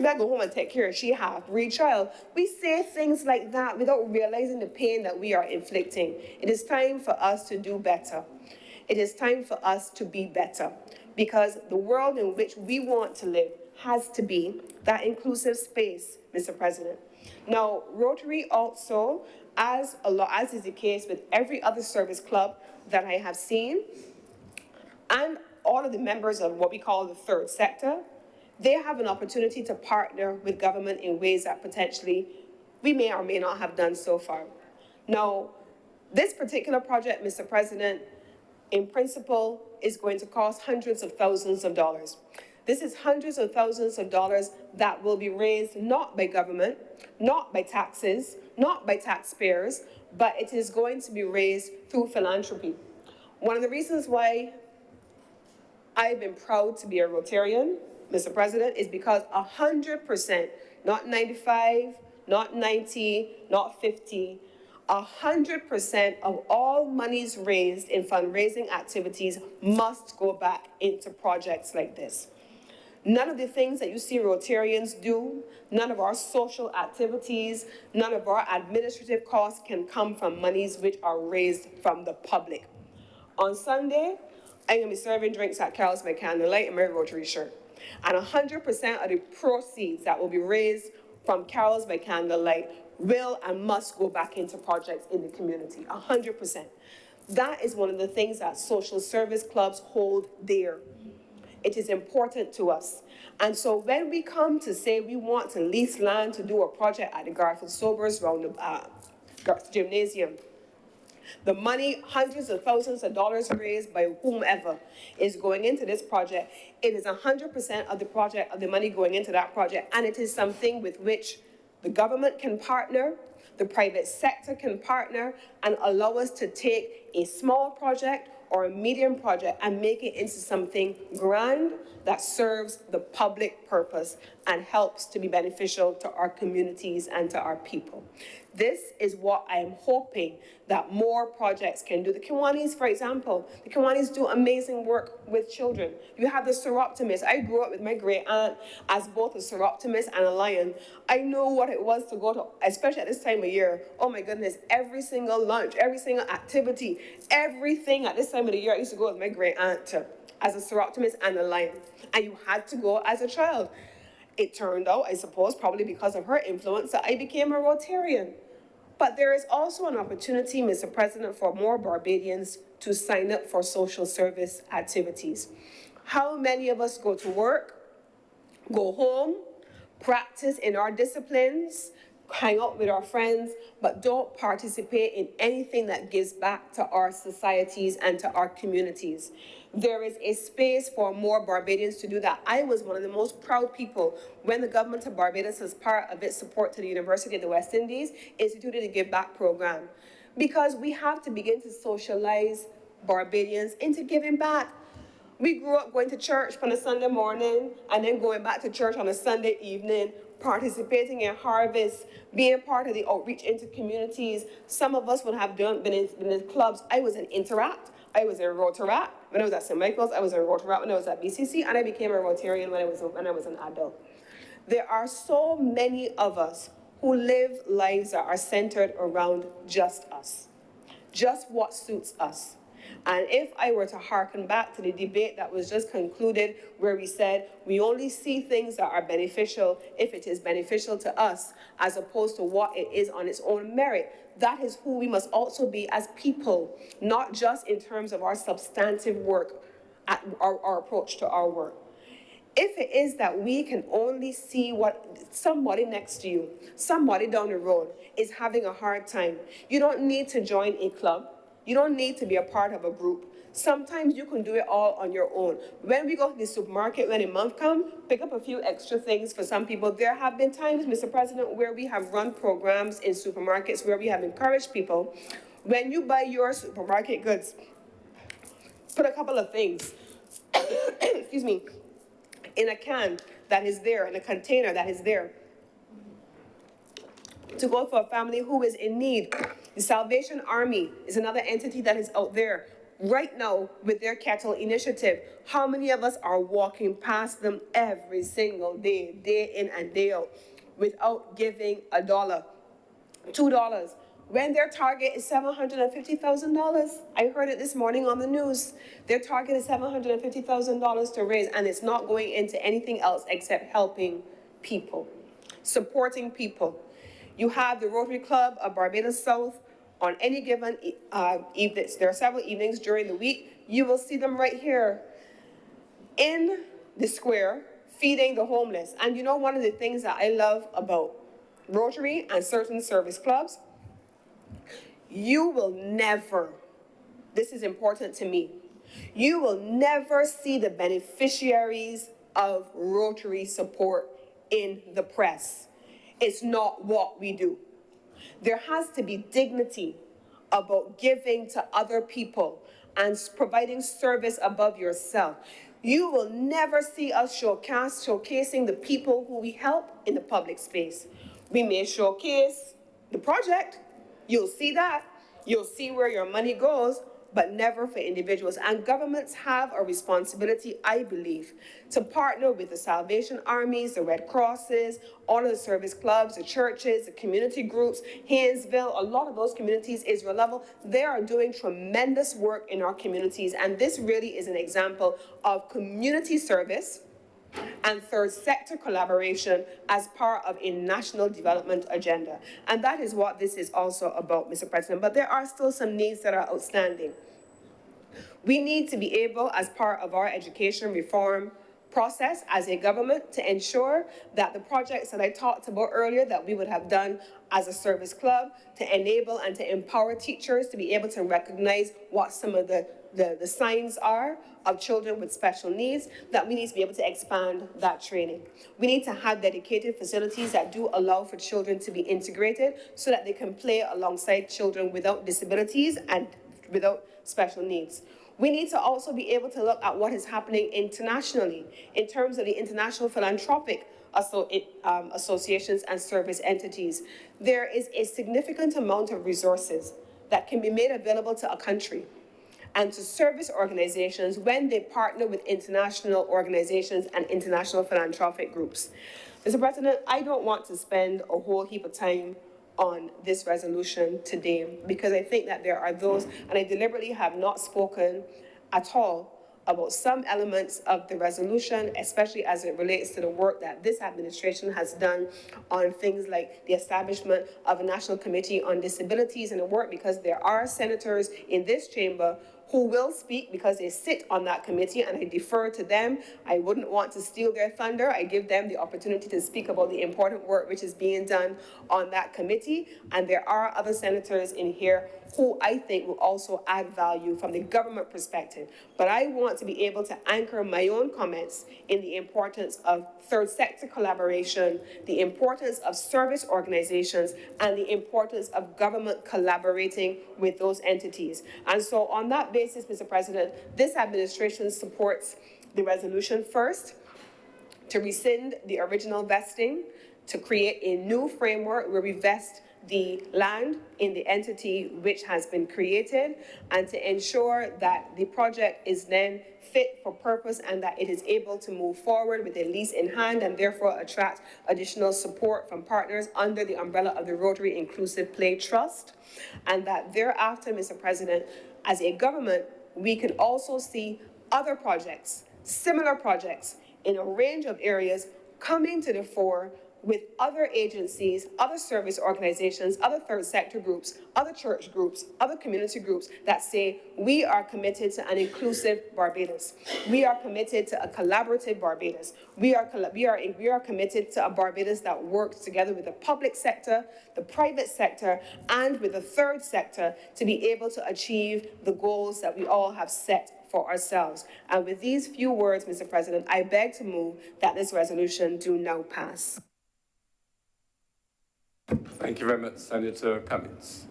better go home and take care of she half-breed child. We say things like that without realizing the pain that we are inflicting. It is time for us to do better. It is time for us to be better. Because the world in which we want to live has to be that inclusive space, Mr. President. Now, Rotary also, as is the case with every other service club that I have seen, and all of the members of what we call the third sector, they have an opportunity to partner with government in ways that potentially we may or may not have done so far. Now, this particular project, Mr. President, in principle, is going to cost hundreds of thousands of dollars. This is hundreds of thousands of dollars that will be raised not by government, not by taxes, not by taxpayers, but it is going to be raised through philanthropy. One of the reasons why I've been proud to be a Rotarian, Mr. President, is because 100%, not 95, not 90, not 50, 100% of all monies raised in fundraising activities must go back into projects like this. None of the things that you see Rotarians do, none of our social activities, none of our administrative costs can come from monies which are raised from the public. On Sunday, I'm going to be serving drinks at Carol's by Candlelight in my Rotary shirt. And 100% of the proceeds that will be raised from Carol's by Candlelight will and must go back into projects in the community, 100%. That is one of the things that social service clubs hold dear. It is important to us. And so when we come to say we want to lease land to do a project at the Garfield Sobers around the gymnasium, the money, hundreds of thousands of dollars raised by whomever, is going into this project. It is 100% of the project, of the money going into that project, and it is something with which the government can partner, the private sector can partner, and allow us to take a small project or a medium project and make it into something grand that serves the public purpose. and helps to be beneficial to our communities and to our people. This is what I am hoping that more projects can do. The Kiwanis, for example, the Kiwanis do amazing work with children. You have the Seroptimists. I grew up with my great aunt as both a Seroptimist and a lion. I know what it was to go to, especially at this time of year. Oh my goodness, every single lunch, every single activity, everything at this time of the year, I used to go with my great aunt to, as a Seroptimist and a lion. And you had to go as a child. It turned out, I suppose, probably because of her influence, that I became a Rotarian. But there is also an opportunity, Mr. President, for more Barbadians to sign up for social service activities. How many of us go to work, go home, practice in our disciplines, hang out with our friends, but don't participate in anything that gives back to our societies and to our communities? There is a space for more Barbadians to do that. I was one of the most proud people when the government of Barbados, as part of its support to the University of the West Indies, instituted a Give Back program. Because we have to begin to socialize Barbadians into giving back. We grew up going to church on a Sunday morning and then going back to church on a Sunday evening, participating in harvest, being part of the outreach into communities. Some of us would have been in clubs. I was in Interact. I was in Rotaract. When I was at St. Michael's, I was in Rotaract when I was at BCC, and I became a Rotarian when I was an adult. There are so many of us who live lives that are centered around just us, just what suits us. And if I were to hearken back to the debate that was just concluded, where we said we only see things that are beneficial if it is beneficial to us, as opposed to what it is on its own merit, that is who we must also be as people, not just in terms of our substantive work, our approach to our work. If it is that we can only see what somebody next to you, somebody down the road is having a hard time, you don't need to join a club. You don't need to be a part of a group. Sometimes you can do it all on your own. When we go to the supermarket, when a month comes, pick up a few extra things for some people. There have been times, Mr. President, where we have run programs in supermarkets where we have encouraged people, when you buy your supermarket goods, put a couple of things, excuse me, in a can that is there, in a container that is there, to go for a family who is in need. The Salvation Army is another entity that is out there right now with their kettle initiative. How many of us are walking past them every single day, day in and day out, without giving $1, $2, when their target is $750,000? I heard it this morning on the news. Their target is $750,000 to raise, and it's not going into anything else except helping people, supporting people. You have the Rotary Club of Barbados South on any given evening. There are several evenings during the week. You will see them right here in the square feeding the homeless. And you know, one of the things that I love about Rotary and certain service clubs, you will never, this is important to me, you will never see the beneficiaries of Rotary support in the press. It's not what we do. There has to be dignity about giving to other people and providing service above yourself. You will never see us showcasing the people who we help in the public space. We may showcase the project. You'll see that. You'll see where your money goes, but never for individuals. And governments have a responsibility, I believe, to partner with the Salvation Armies, the Red Crosses, all of the service clubs, the churches, the community groups, Haynesville, a lot of those communities, Israel level, they are doing tremendous work in our communities. And this really is an example of community service and third sector collaboration as part of a national development agenda. And that is what this is also about, Mr. President. But there are still some needs that are outstanding. We need to be able, as part of our education reform process as a government, to ensure that the projects that I talked about earlier that we would have done as a service club to enable and to empower teachers to be able to recognize what some of the signs are of children with special needs, that we need to be able to expand that training. We need to have dedicated facilities that do allow for children to be integrated so that they can play alongside children without disabilities and without special needs. We need to also be able to look at what is happening internationally in terms of the international philanthropic associations and service entities. There is a significant amount of resources that can be made available to a country and to service organizations when they partner with international organizations and international philanthropic groups. Mr. President, I don't want to spend a whole heap of time on this resolution today because I think that there are those, and I deliberately have not spoken at all about some elements of the resolution, especially as it relates to the work that this administration has done on things like the establishment of a National Committee on Disabilities and the work, because there are senators in this chamber who will speak because they sit on that committee, and I defer to them. I wouldn't want to steal their thunder. I give them the opportunity to speak about the important work which is being done on that committee, and there are other senators in here who I think will also add value from the government perspective. But I want to be able to anchor my own comments in the importance of third sector collaboration, the importance of service organizations, and the importance of government collaborating with those entities. And so on that basis, Mr. President, this administration supports the resolution first, to rescind the original vesting, to create a new framework where we vest the land in the entity which has been created, and to ensure that the project is then fit for purpose and that it is able to move forward with a lease in hand and therefore attract additional support from partners under the umbrella of the Rotary Inclusive Play Trust. And that thereafter, Mr. President, as a government, we can also see other projects, similar projects in a range of areas coming to the fore with other agencies, other service organizations, other third sector groups, other church groups, other community groups that say, we are committed to an inclusive Barbados. We are committed to a collaborative Barbados. We are committed to a Barbados that works together with the public sector, the private sector, and with the third sector to be able to achieve the goals that we all have set for ourselves. And with these few words, Mr. President, I beg to move that this resolution do now pass. Thank you very much, Senator Cummings.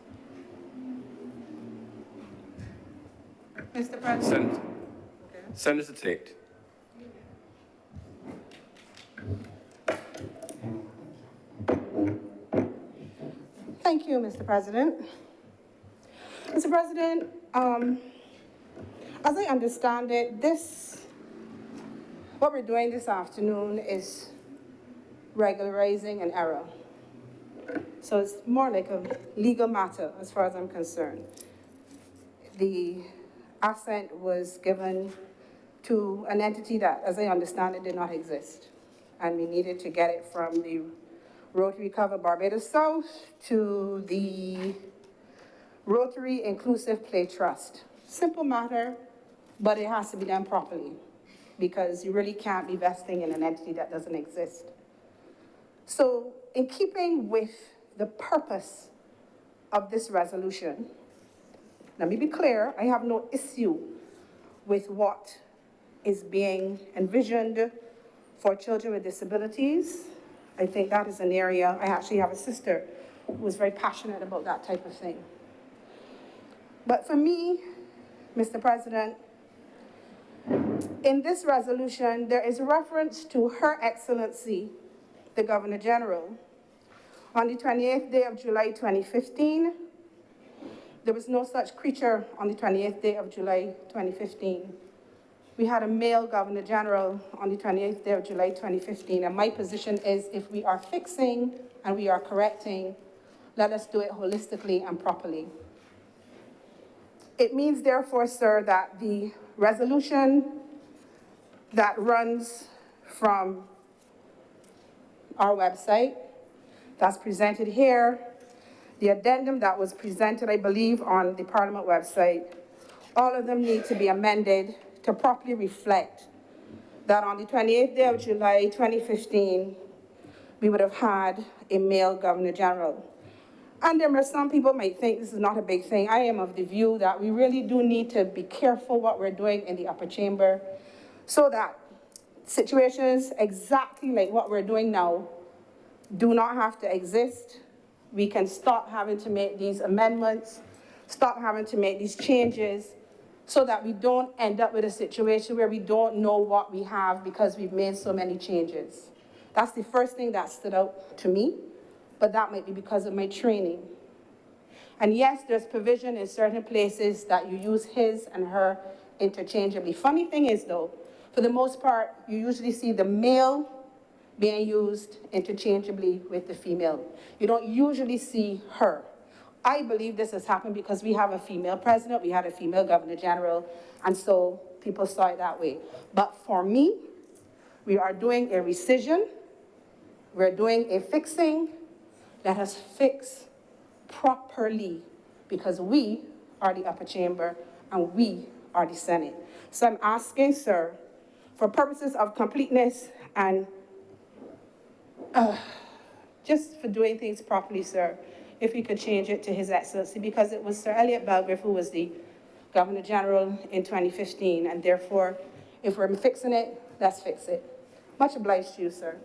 Mr. President. Senator Tate. Thank you, Mr. President. Mr. President, as I understand it, what we're doing this afternoon is regularizing an error. So it's more like a legal matter as far as I'm concerned. The assent was given to an entity that, as I understand it, did not exist. And we needed to get it from the Rotary Cover Barbados South to the Rotary Inclusive Play Trust. Simple matter, but it has to be done properly because you really can't be vesting in an entity that doesn't exist. So in keeping with the purpose of this resolution, let me be clear, I have no issue with what is being envisioned for children with disabilities. I think that is an area, I actually have a sister who was very passionate about that type of thing. But for me, Mr. President, in this resolution, there is a reference to Her Excellency, the Governor General. On the 28th day of July 2015, there was no such creature on the 28th day of July 2015. We had a male Governor General on the 28th day of July 2015, and my position is if we are fixing and we are correcting, let us do it holistically and properly. It means, therefore, sir, that the resolution that runs from our website, that's presented here, the addendum that was presented, I believe, on the Parliament website, all of them need to be amended to properly reflect that on the 28th day of July 2015, we would have had a male Governor General. And there are some people might think this is not a big thing. I am of the view that we really do need to be careful what we're doing in the upper chamber so that situations exactly like what we're doing now do not have to exist. We can stop having to make these amendments, stop having to make these changes so that we don't end up with a situation where we don't know what we have because we've made so many changes. That's the first thing that stood out to me, but that might be because of my training. And yes, there's provision in certain places that you use his and her interchangeably. Funny thing is though, for the most part, you usually see the male being used interchangeably with the female. You don't usually see her. I believe this has happened because we have a female president, we had a female governor general, and so people saw it that way. But for me, we are doing a rescission, we're doing a fixing that has fixed properly, because we are the upper chamber and we are the Senate. So I'm asking, sir, for purposes of completeness and just for doing things properly, sir, if we could change it to His Excellency, because it was Sir Elliot Belgrave who was the Governor General in 2015, and therefore, if we're fixing it, let's fix it. Much obliged to you, sir.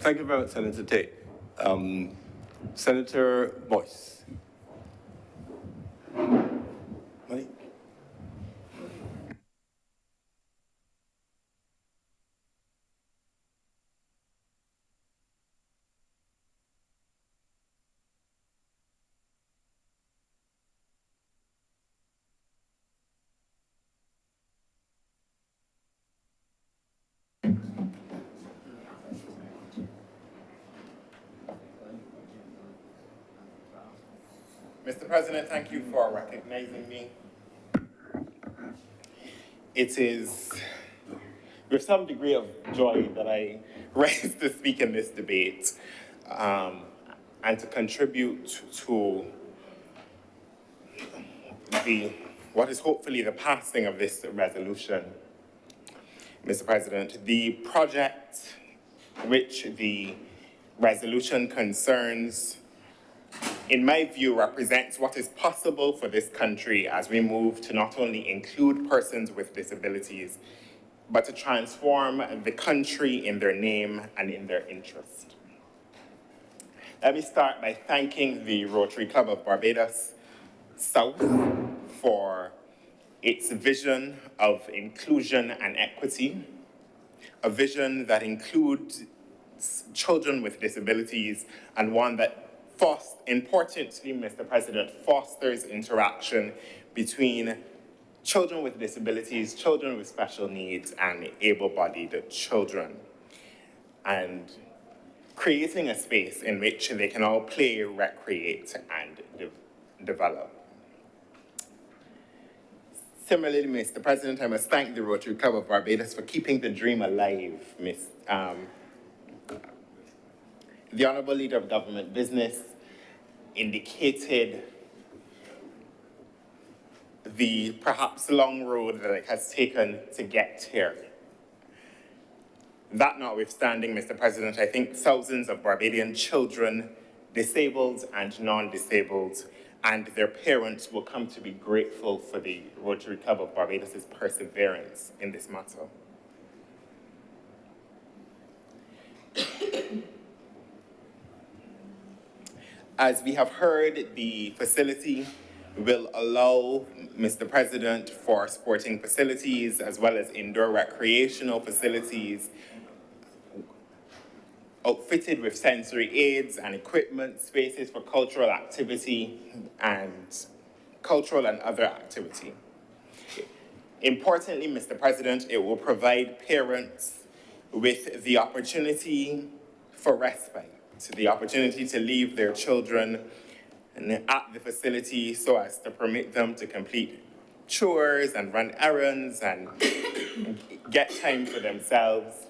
Thank you very much, Senator Tate. Senator Boyce. Monique? Mr. President, thank you for recognizing me. It is with some degree of joy that I rise to speak in this debate and to contribute to what is hopefully the passing of this resolution. Mr. President, the project which the resolution concerns, in my view, represents what is possible for this country as we move to not only include persons with disabilities, but to transform the country in their name and in their interest. Let me start by thanking the Rotary Club of Barbados South for its vision of inclusion and equity, a vision that includes children with disabilities, and one that importantly, Mr. President, fosters interaction between children with disabilities, children with special needs, and able-bodied children, and creating a space in which they can all play, recreate, and develop. Similarly, Mr. President, I must thank the Rotary Club of Barbados for keeping the dream alive. The Honourable Leader of Government Business indicated the perhaps long road that it has taken to get here. That notwithstanding, Mr. President, I think thousands of Barbadian children, disabled and non-disabled, and their parents will come to be grateful for the Rotary Club of Barbados' perseverance in this matter. As we have heard, the facility will allow, Mr. President, for sporting facilities as well as indoor recreational facilities outfitted with sensory aids and equipment, spaces for cultural activity and cultural and other activity. Importantly, Mr. President, it will provide parents with the opportunity for respite, the opportunity to leave their children at the facility so as to permit them to complete chores and run errands and get time for themselves.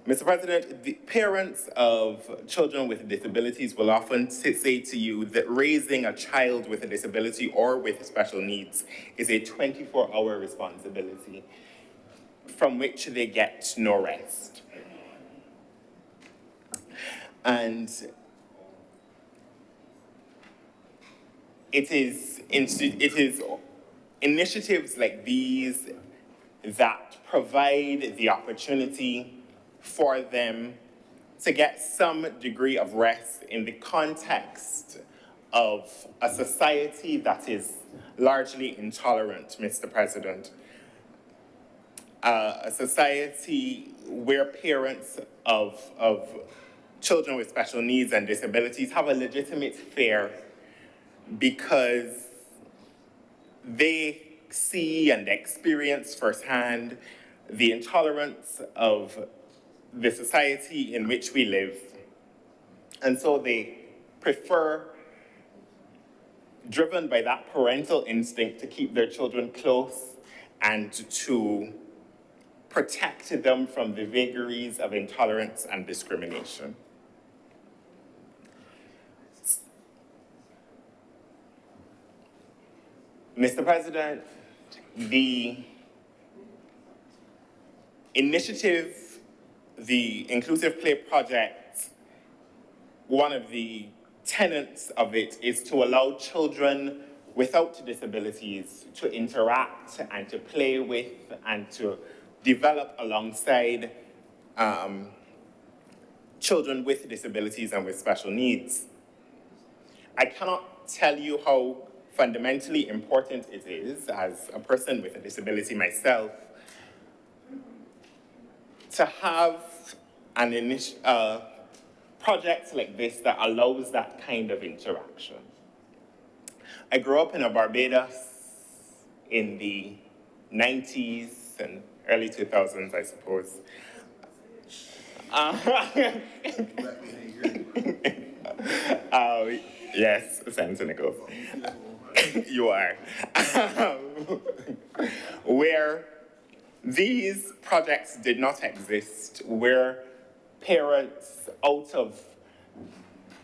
Mr. President, the parents of children with disabilities will often say to you that raising a child with a disability or with special needs is a 24-hour responsibility from which they get no rest. And it is initiatives like these that provide the opportunity for them to get some degree of rest in the context of a society that is largely intolerant, Mr. President. A society where parents of children with special needs and disabilities have a legitimate fear because they see and experience firsthand the intolerance of the society in which we live. And so they prefer, driven by that parental instinct, to keep their children close and to protect them from the vagaries of intolerance and discrimination. Mr. President, the initiative, the Inclusive Play Project, one of the tenets of it is to allow children without disabilities to interact and to play with and to develop alongside children with disabilities and with special needs. I cannot tell you how fundamentally important it is, as a person with a disability myself, to have an project like this that allows that kind of interaction. I grew up in Barbados in the 90s and early 2000s, I suppose. Yes, Senegal. You are. Where these projects did not exist, where parents, out of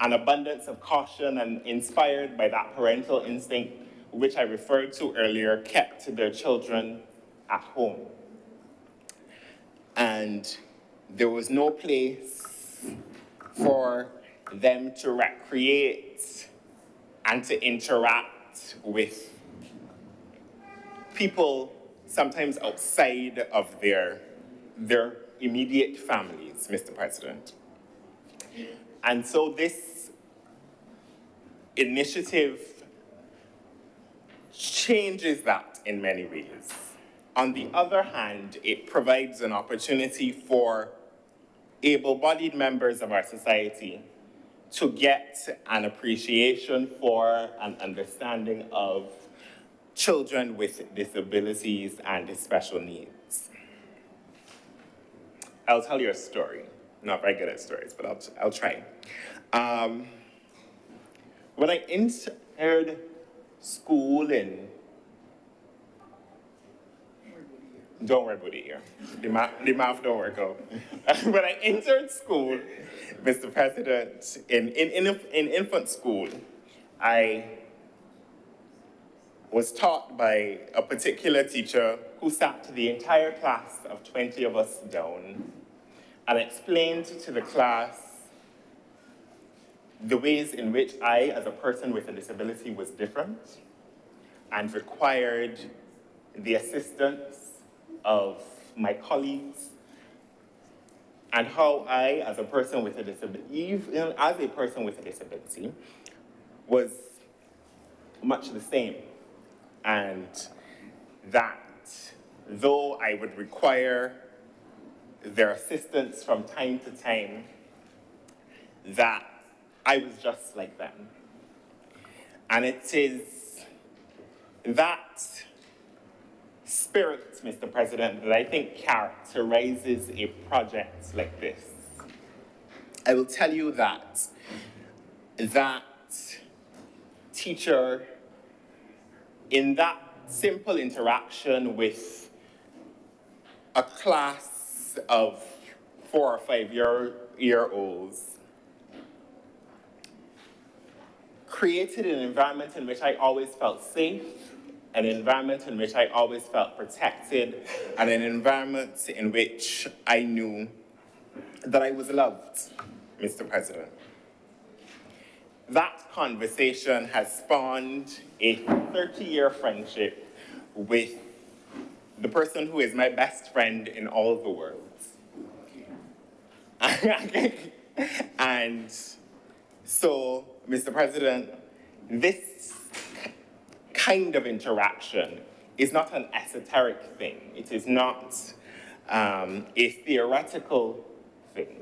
an abundance of caution and inspired by that parental instinct, which I referred to earlier, kept their children at home. And there was no place for them to recreate and to interact with people sometimes outside of their immediate families, Mr. President. And so this initiative changes that in many ways. On the other hand, it provides an opportunity for able-bodied members of our society to get an appreciation for and understanding of children with disabilities and special needs. I'll tell you a story. I'm not very good at stories, but I'll try. When I entered school in, don't worry about it here. The math don't work out. When I entered school, Mr. President, in infant school, I was taught by a particular teacher who sat the entire class of 20 of us down and explained to the class the ways in which I, as a person with a disability, was different and required the assistance of my colleagues, and how I, as a person with a disability, even as a person with a disability, was much the same. And that though I would require their assistance from time to time, that I was just like them. And it is that spirit, Mr. President, that I think characterizes a project like this. I will tell you that teacher, in that simple interaction with a class of 4 or 5-year-olds created an environment in which I always felt safe, an environment in which I always felt protected, and an environment in which I knew that I was loved, Mr. President. That conversation has spawned a 30-year friendship with the person who is my best friend in all the world. And so, Mr. President, this kind of interaction is not an esoteric thing. It is not a theoretical thing.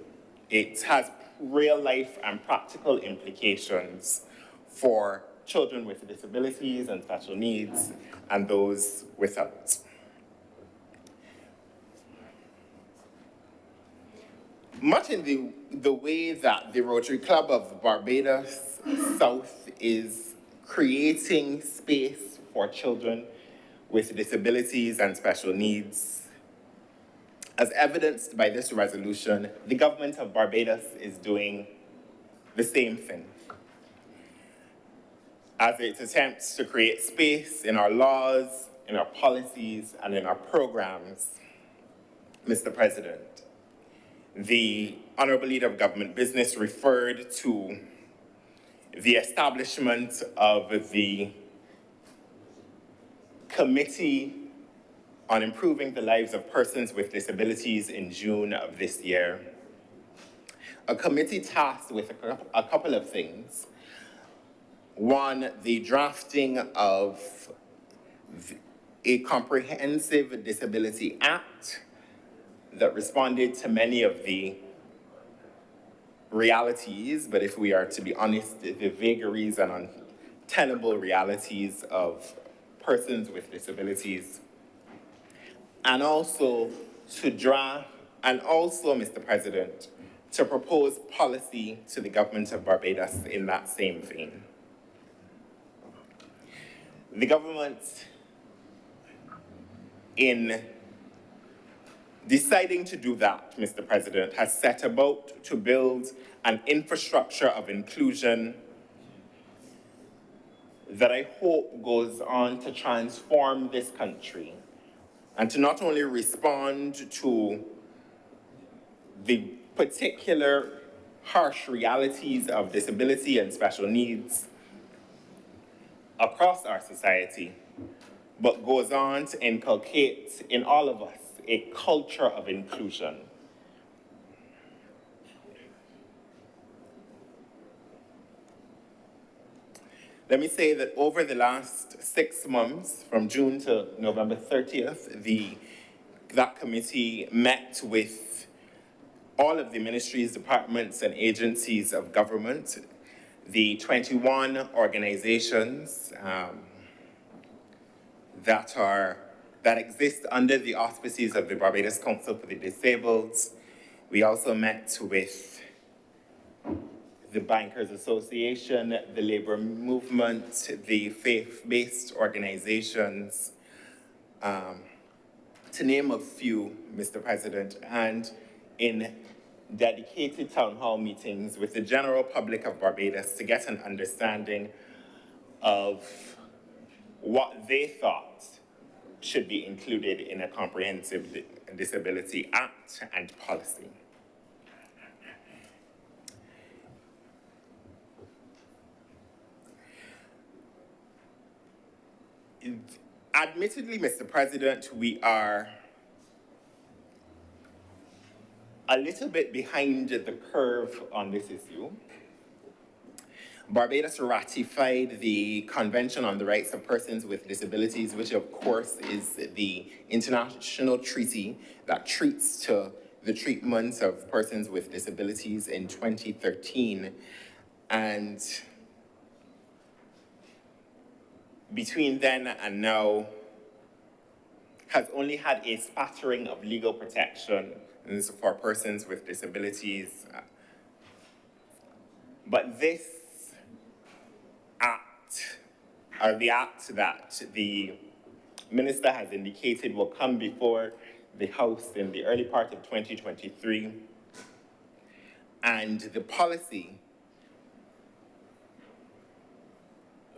It has real life and practical implications for children with disabilities and special needs and those without. Much in the way that the Rotary Club of Barbados South is creating space for children with disabilities and special needs, as evidenced by this resolution, the government of Barbados is doing the same thing. As it attempts to create space in our laws, in our policies, and in our programs, Mr. President, the Honorable Leader of Government Business referred to the establishment of the Committee on Improving the Lives of Persons with Disabilities in June of this year. A committee tasked with a couple of things. One, the drafting of a comprehensive disability act that responded to many of the realities, but if we are to be honest, the vagaries and untenable realities of persons with disabilities. And also to draft, and also, Mr. President, to propose policy to the government of Barbados in that same vein. The government, in deciding to do that, Mr. President, has set about to build an infrastructure of inclusion that I hope goes on to transform this country and to not only respond to the particular harsh realities of disability and special needs across our society, but goes on to inculcate in all of us a culture of inclusion. Let me say that over the last 6 months, from June to November 30th, that committee met with all of the ministries, departments, and agencies of government, the 21 organizations that exist under the auspices of the Barbados Council for the Disabled. We also met with the Bankers Association, the labor movement, the faith-based organizations, to name a few, Mr. President, and in dedicated town hall meetings with the general public of Barbados to get an understanding of what they thought should be included in a comprehensive disability act and policy. Admittedly, Mr. President, we are a little bit behind the curve on this issue. Barbados ratified the Convention on the Rights of Persons with Disabilities, which of course is the international treaty that treats to the treatment of persons with disabilities in 2013. And between then and now, has only had a spattering of legal protection for persons with disabilities. But this act, or the act that the minister has indicated will come before the House in the early part of 2023, and the policy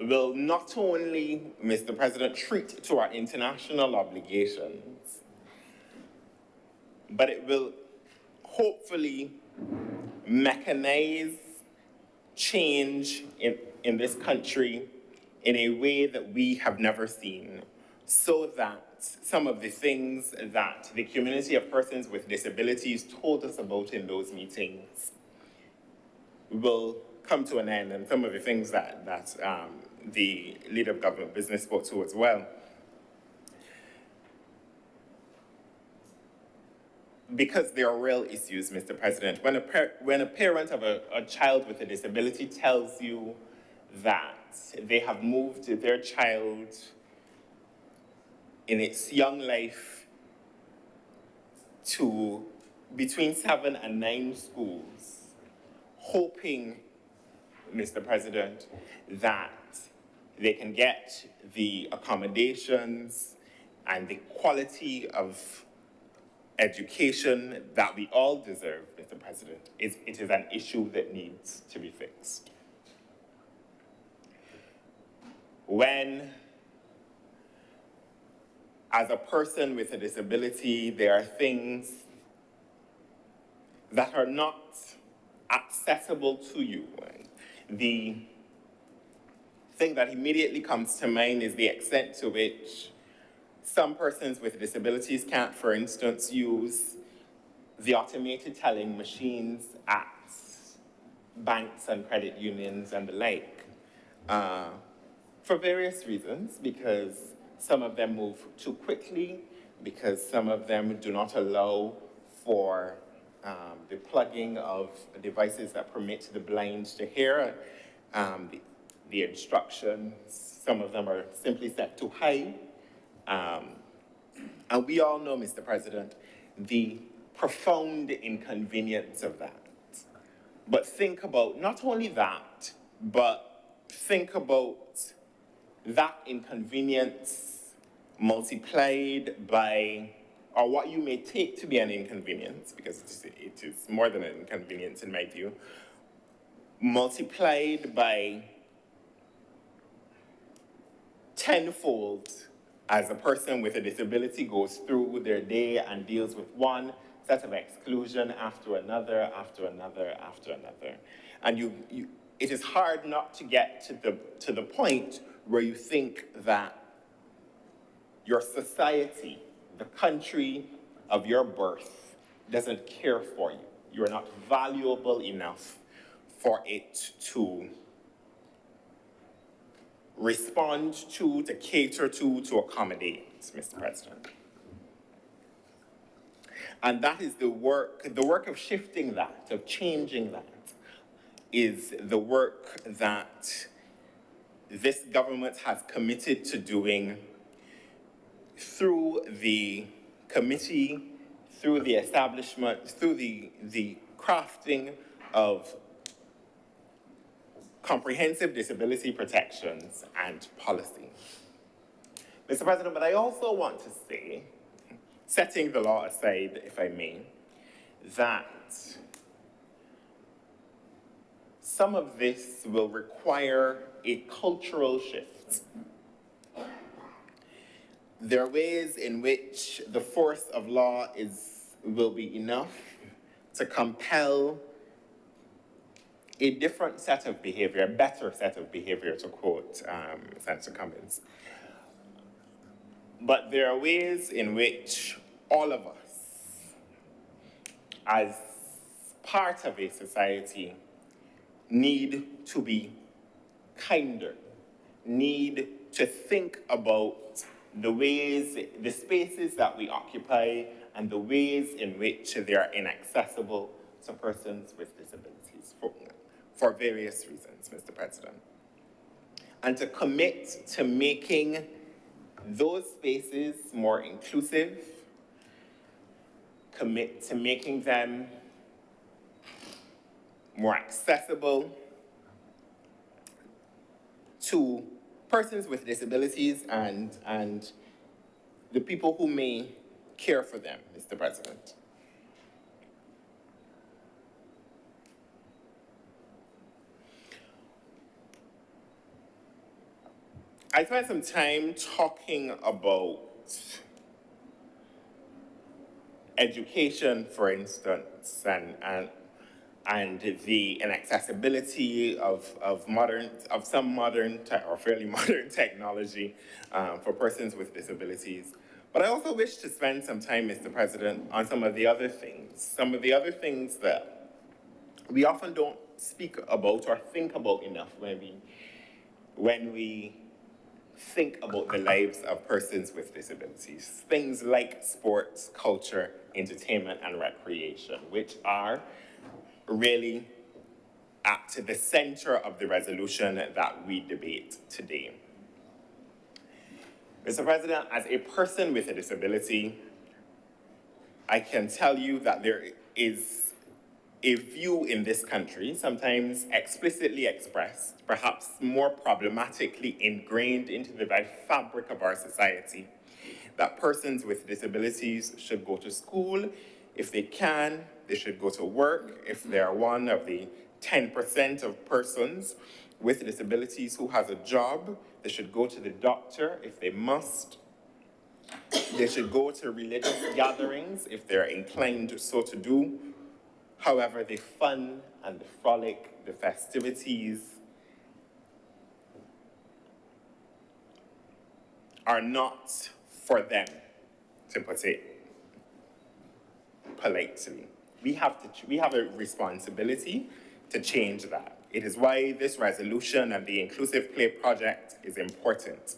will not only, Mr. President, treat to our international obligations, but it will hopefully mechanize change in this country in a way that we have never seen, so that some of the things that the community of persons with disabilities told us about in those meetings will come to an end, and some of the things that the leader of government business spoke to as well. Because there are real issues, Mr. President. When a parent of a child with a disability tells you that they have moved their child in its young life to between 7 and 9 schools, hoping, Mr. President, that they can get the accommodations and the quality of education that we all deserve, Mr. President, it is an issue that needs to be fixed. When, as a person with a disability, there are things that are not accessible to you, the thing that immediately comes to mind is the extent to which some persons with disabilities can't, for instance, use the automated telling machines at banks and credit unions and the like, for various reasons, because some of them move too quickly, because some of them do not allow for the plugging of devices that permit the blind to hear the instructions. Some of them are simply set too high. And we all know, Mr. President, the profound inconvenience of that. But think about not only that, but think about that inconvenience multiplied by, or what you may take to be an inconvenience, because it is more than an inconvenience in my view, multiplied by tenfold as a person with a disability goes through their day and deals with one set of exclusion after another, after another, after another. And it is hard not to get to the point where you think that your society, the country of your birth, doesn't care for you. You're not valuable enough for it to respond to cater to accommodate, Mr. President. And that is the work of shifting that, of changing that, is the work that this government has committed to doing through the committee, through the establishment, through the crafting of comprehensive disability protections and policy. Mr. President, but I also want to say, setting the law aside, if I may, that some of this will require a cultural shift. There are ways in which the force of law will be enough to compel a different set of behavior, a better set of behavior, to quote Senator Cummings. But there are ways in which all of us, as part of a society, need to be kinder, need to think about the ways, the spaces that we occupy, and the ways in which they are inaccessible to persons with disabilities for various reasons, Mr. President. And to commit to making those spaces more inclusive, commit to making them more accessible to persons with disabilities and the people who may care for them, Mr. President. I spent some time talking about education, for instance, and the inaccessibility of some modern or fairly modern technology for persons with disabilities. But I also wish to spend some time, Mr. President, on some of the other things that we often don't speak about or think about enough when we think about the lives of persons with disabilities. Things like sports, culture, entertainment, and recreation, which are really at the center of the resolution that we debate today. Mr. President, as a person with a disability, I can tell you that there is a view in this country, sometimes explicitly expressed, perhaps more problematically ingrained into the very fabric of our society, that persons with disabilities should go to school if they can, they should go to work if they are one of the 10% of persons with disabilities who has a job, they should go to the doctor if they must, they should go to religious gatherings if they're inclined so to do. However, the fun and the frolic, the festivities are not for them, to put it politely. We have a responsibility to change that. It is why this resolution and the Inclusive Play Project is important,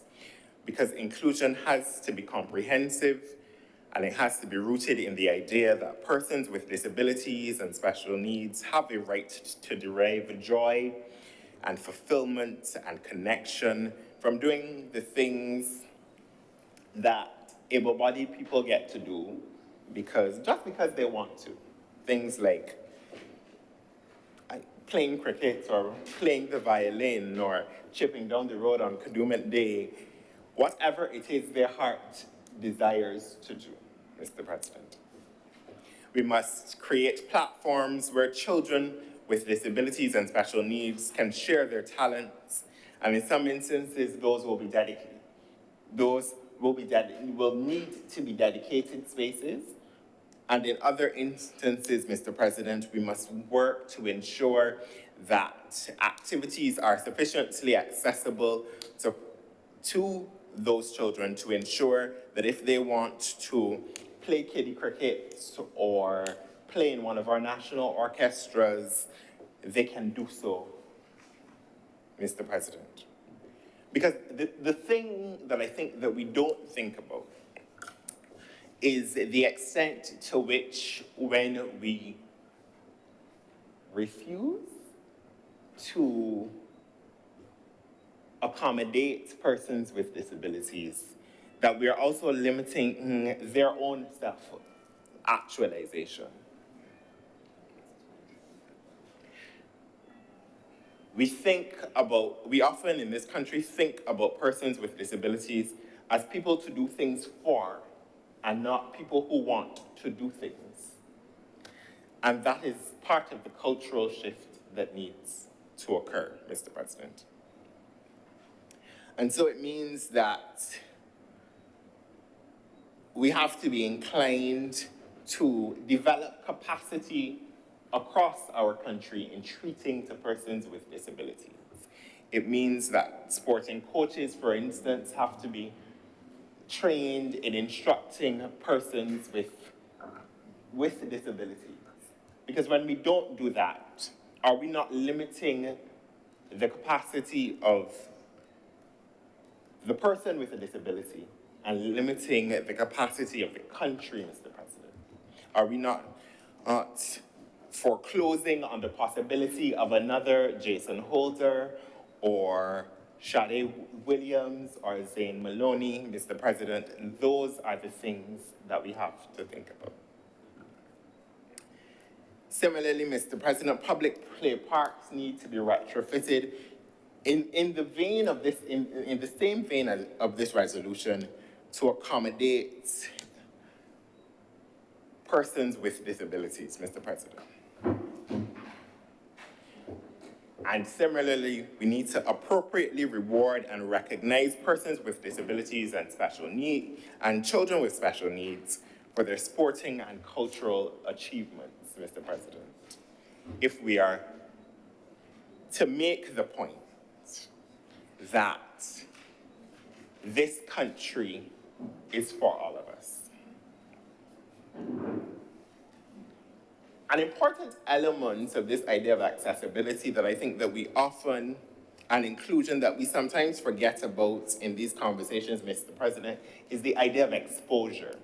because inclusion has to be comprehensive, and it has to be rooted in the idea that persons with disabilities and special needs have a right to derive joy and fulfillment and connection from doing the things that able-bodied people get to do just because they want to. Things like playing cricket or playing the violin or chipping down the road on Kadooment Day, whatever it is their heart desires to do. Mr. President. We must create platforms where children with disabilities and special needs can share their talents, and in some instances, those will be dedicated. Those will need to be dedicated spaces, and in other instances, Mr. President, we must work to ensure that activities are sufficiently accessible to those children to ensure that if they want to play kiddie cricket or play in one of our national orchestras, they can do so, Mr. President. Because the thing that I think that we don't think about is the extent to which when we refuse to accommodate persons with disabilities, that we are also limiting their own self-actualization. We often in this country think about persons with disabilities as people to do things for, and not people who want to do things. And that is part of the cultural shift that needs to occur, Mr. President. And so it means that we have to be inclined to develop capacity across our country in treating to persons with disabilities. It means that sporting coaches, for instance, have to be trained in instructing persons with disabilities. Because when we don't do that, are we not limiting the capacity of the person with a disability and limiting the capacity of the country, Mr. President? Are we not foreclosing on the possibility of another Jason Holder or Sade Williams or Zane Maloney, Mr. President? Those are the things that we have to think about. Similarly, Mr. President, public play parks need to be retrofitted in the same vein of this resolution to accommodate persons with disabilities, Mr. President. And similarly, we need to appropriately reward and recognize persons with disabilities and special needs and children with special needs for their sporting and cultural achievements, Mr. President. If we are to make the point that this country is for all of us. An important element of this idea of accessibility that I think that we often, and inclusion that we sometimes forget about in these conversations, Mr. President, is the idea of exposure.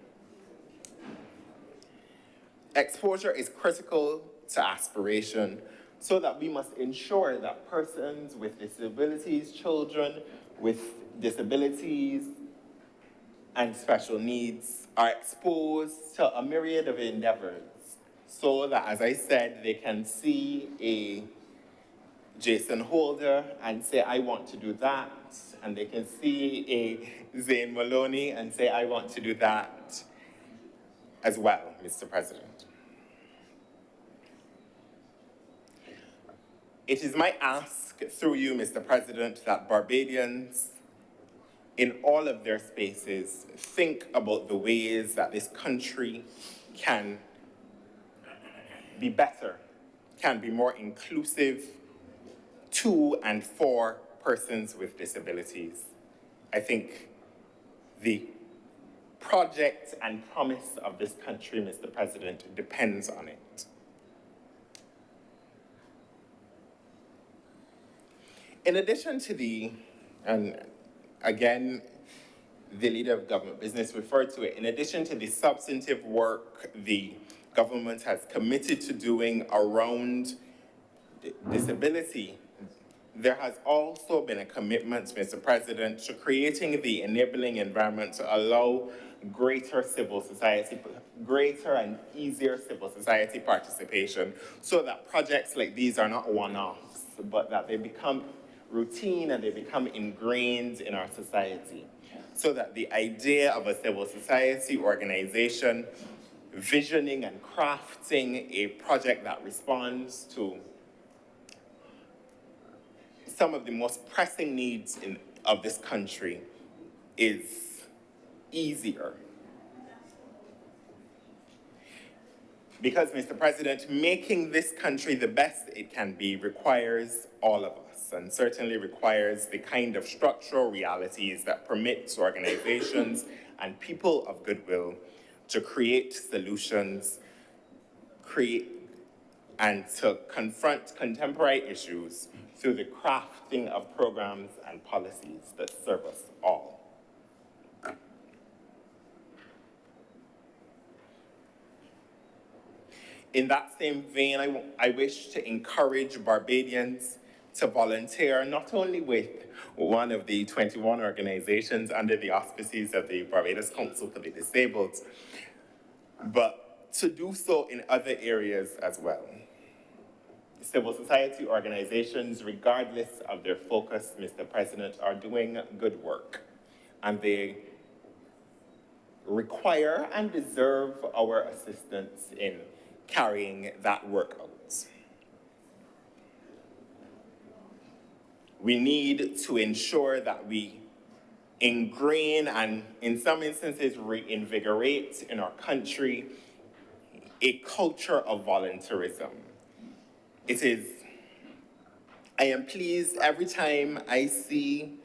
Exposure is critical to aspiration, so that we must ensure that persons with disabilities, children with disabilities and special needs are exposed to a myriad of endeavors, so that, as I said, they can see a Jason Holder and say, I want to do that, and they can see a Zane Maloney and say, I want to do that as well, Mr. President. It is my ask through you, Mr. President, that Barbadians in all of their spaces think about the ways that this country can be better, can be more inclusive to and for persons with disabilities. I think the project and promise of this country, Mr. President, depends on it. In addition to and again, the leader of government business referred to it, in addition to the substantive work the government has committed to doing around disability, there has also been a commitment, Mr. President, to creating the enabling environment to allow greater and easier civil society participation, so that projects like these are not one-offs, but that they become routine and they become ingrained in our society, so that the idea of a civil society organization visioning and crafting a project that responds to some of the most pressing needs of this country is easier. Because, Mr. President, making this country the best it can be requires all of us, and certainly requires the kind of structural realities that permits organizations and people of goodwill to create solutions, and to confront contemporary issues through the crafting of programs and policies that serve us all. In that same vein, I wish to encourage Barbadians to volunteer not only with one of the 21 organizations under the auspices of the Barbados Council for the Disabled, but to do so in other areas as well. Civil society organizations, regardless of their focus, Mr. President, are doing good work, and they require and deserve our assistance in carrying that work out. We need to ensure that we ingrain and, in some instances, reinvigorate in our country a culture of volunteerism. I am pleased every time I see,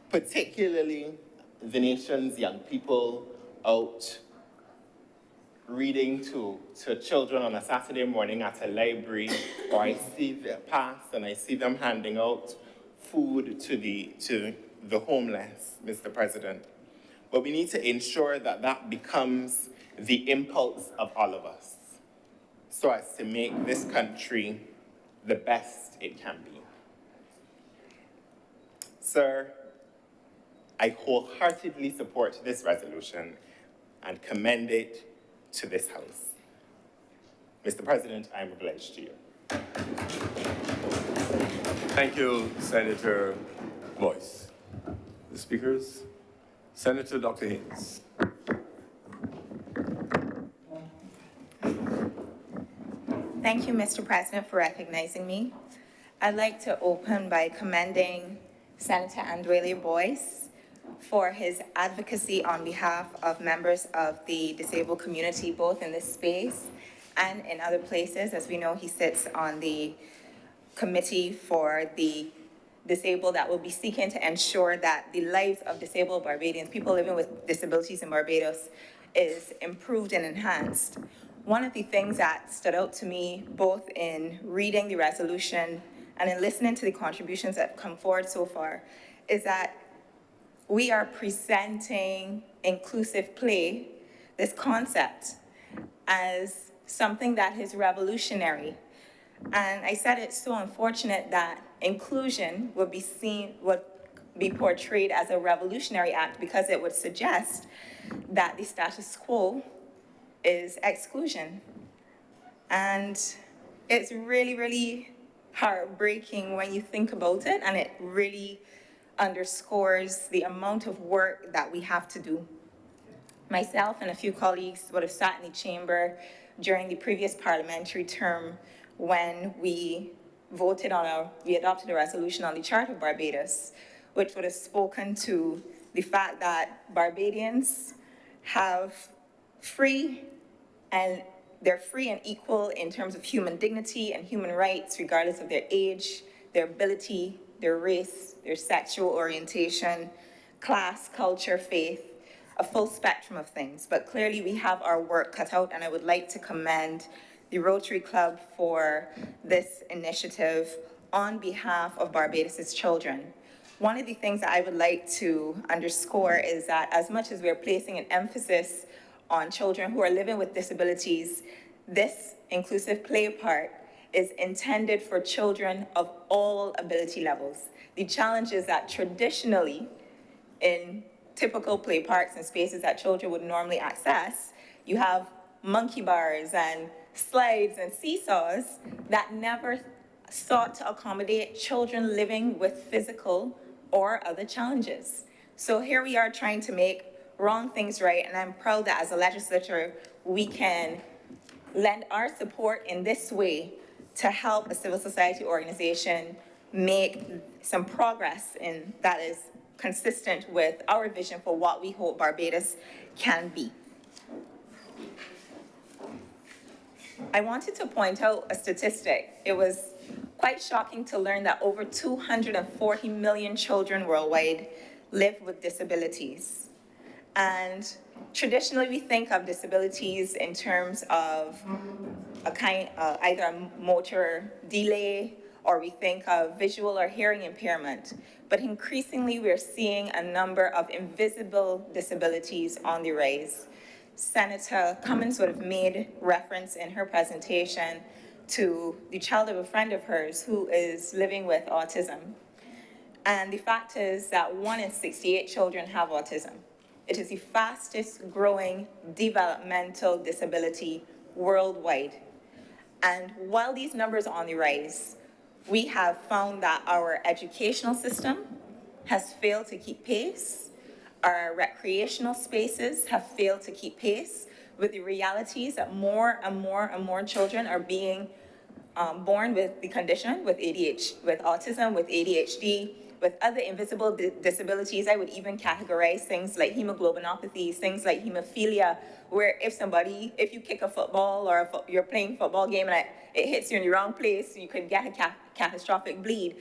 particularly the nation's young people out reading to children on a Saturday morning at a library, or I see them pass and I see them handing out food to the homeless, Mr. President. But we need to ensure that that becomes the impulse of all of us, so as to make this country the best it can be. Sir, I wholeheartedly support this resolution and commend it to this House. Mr. President, I am obliged to you. Thank you, Senator Boyce. The speakers, Senator Dr. Haynes. Thank you, Mr. President, for recognizing me. I'd like to open by commending Senator Andwele Boyce for his advocacy on behalf of members of the disabled community, both in this space and in other places. As we know, he sits on the committee for the disabled that will be seeking to ensure that the lives of disabled Barbadians, people living with disabilities in Barbados, is improved and enhanced. One of the things that stood out to me, both in reading the resolution and in listening to the contributions that have come forward so far, is that we are presenting inclusive play, this concept, as something that is revolutionary. And I said it's so unfortunate that inclusion would be portrayed as a revolutionary act, because it would suggest that the status quo is exclusion. And it's really, really heartbreaking when you think about it, and it really underscores the amount of work that we have to do. Myself and a few colleagues would have sat in the chamber during the previous parliamentary term when we adopted a resolution on the Charter of Barbados, which would have spoken to the fact that Barbadians have they're free and equal in terms of human dignity and human rights, regardless of their age, their ability, their race, their sexual orientation, class, culture, faith, a full spectrum of things. But clearly we have our work cut out, and I would like to commend the Rotary Club for this initiative on behalf of Barbados's children. One of the things that I would like to underscore is that as much as we're placing an emphasis on children who are living with disabilities, this inclusive play part is intended for children of all ability levels. The challenge is that traditionally, in typical play parks and spaces that children would normally access, you have monkey bars and slides and seesaws that never sought to accommodate children living with physical or other challenges. So here we are trying to make wrong things right, and I'm proud that as a legislature, we can lend our support in this way to help a civil society organization make some progress that is consistent with our vision for what we hope Barbados can be. I wanted to point out a statistic. It was quite shocking to learn that over 240 million children worldwide live with disabilities. And traditionally we think of disabilities in terms of either a motor delay, or we think of visual or hearing impairment. But increasingly we're seeing a number of invisible disabilities on the rise. Senator Cummins would have made reference in her presentation to the child of a friend of hers who is living with autism. And the fact is that 1 in 68 children have autism. It is the fastest growing developmental disability worldwide. And while these numbers are on the rise, we have found that our educational system has failed to keep pace. Our recreational spaces have failed to keep pace with the realities that more and more and more children are being born with the condition, with autism, with ADHD, with other invisible disabilities. I would even categorize things like hemoglobinopathies, things like hemophilia, where if you kick a football or you're playing a football game and it hits you in the wrong place, you could get a catastrophic bleed.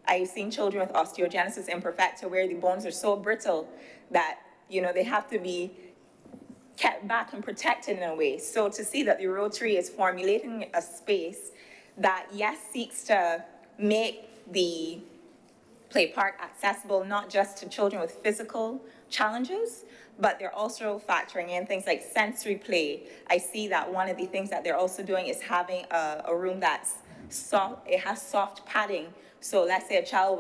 I've seen children with osteogenesis imperfecta where the bones are so brittle that, they have to be kept back and protected in a way. So to see that the Rotary is formulating a space that, yes, seeks to make the play park accessible not just to children with physical challenges, but they're also factoring in things like sensory play. I see that one of the things that they're also doing is having a room that's soft, it has soft padding. So let's say a child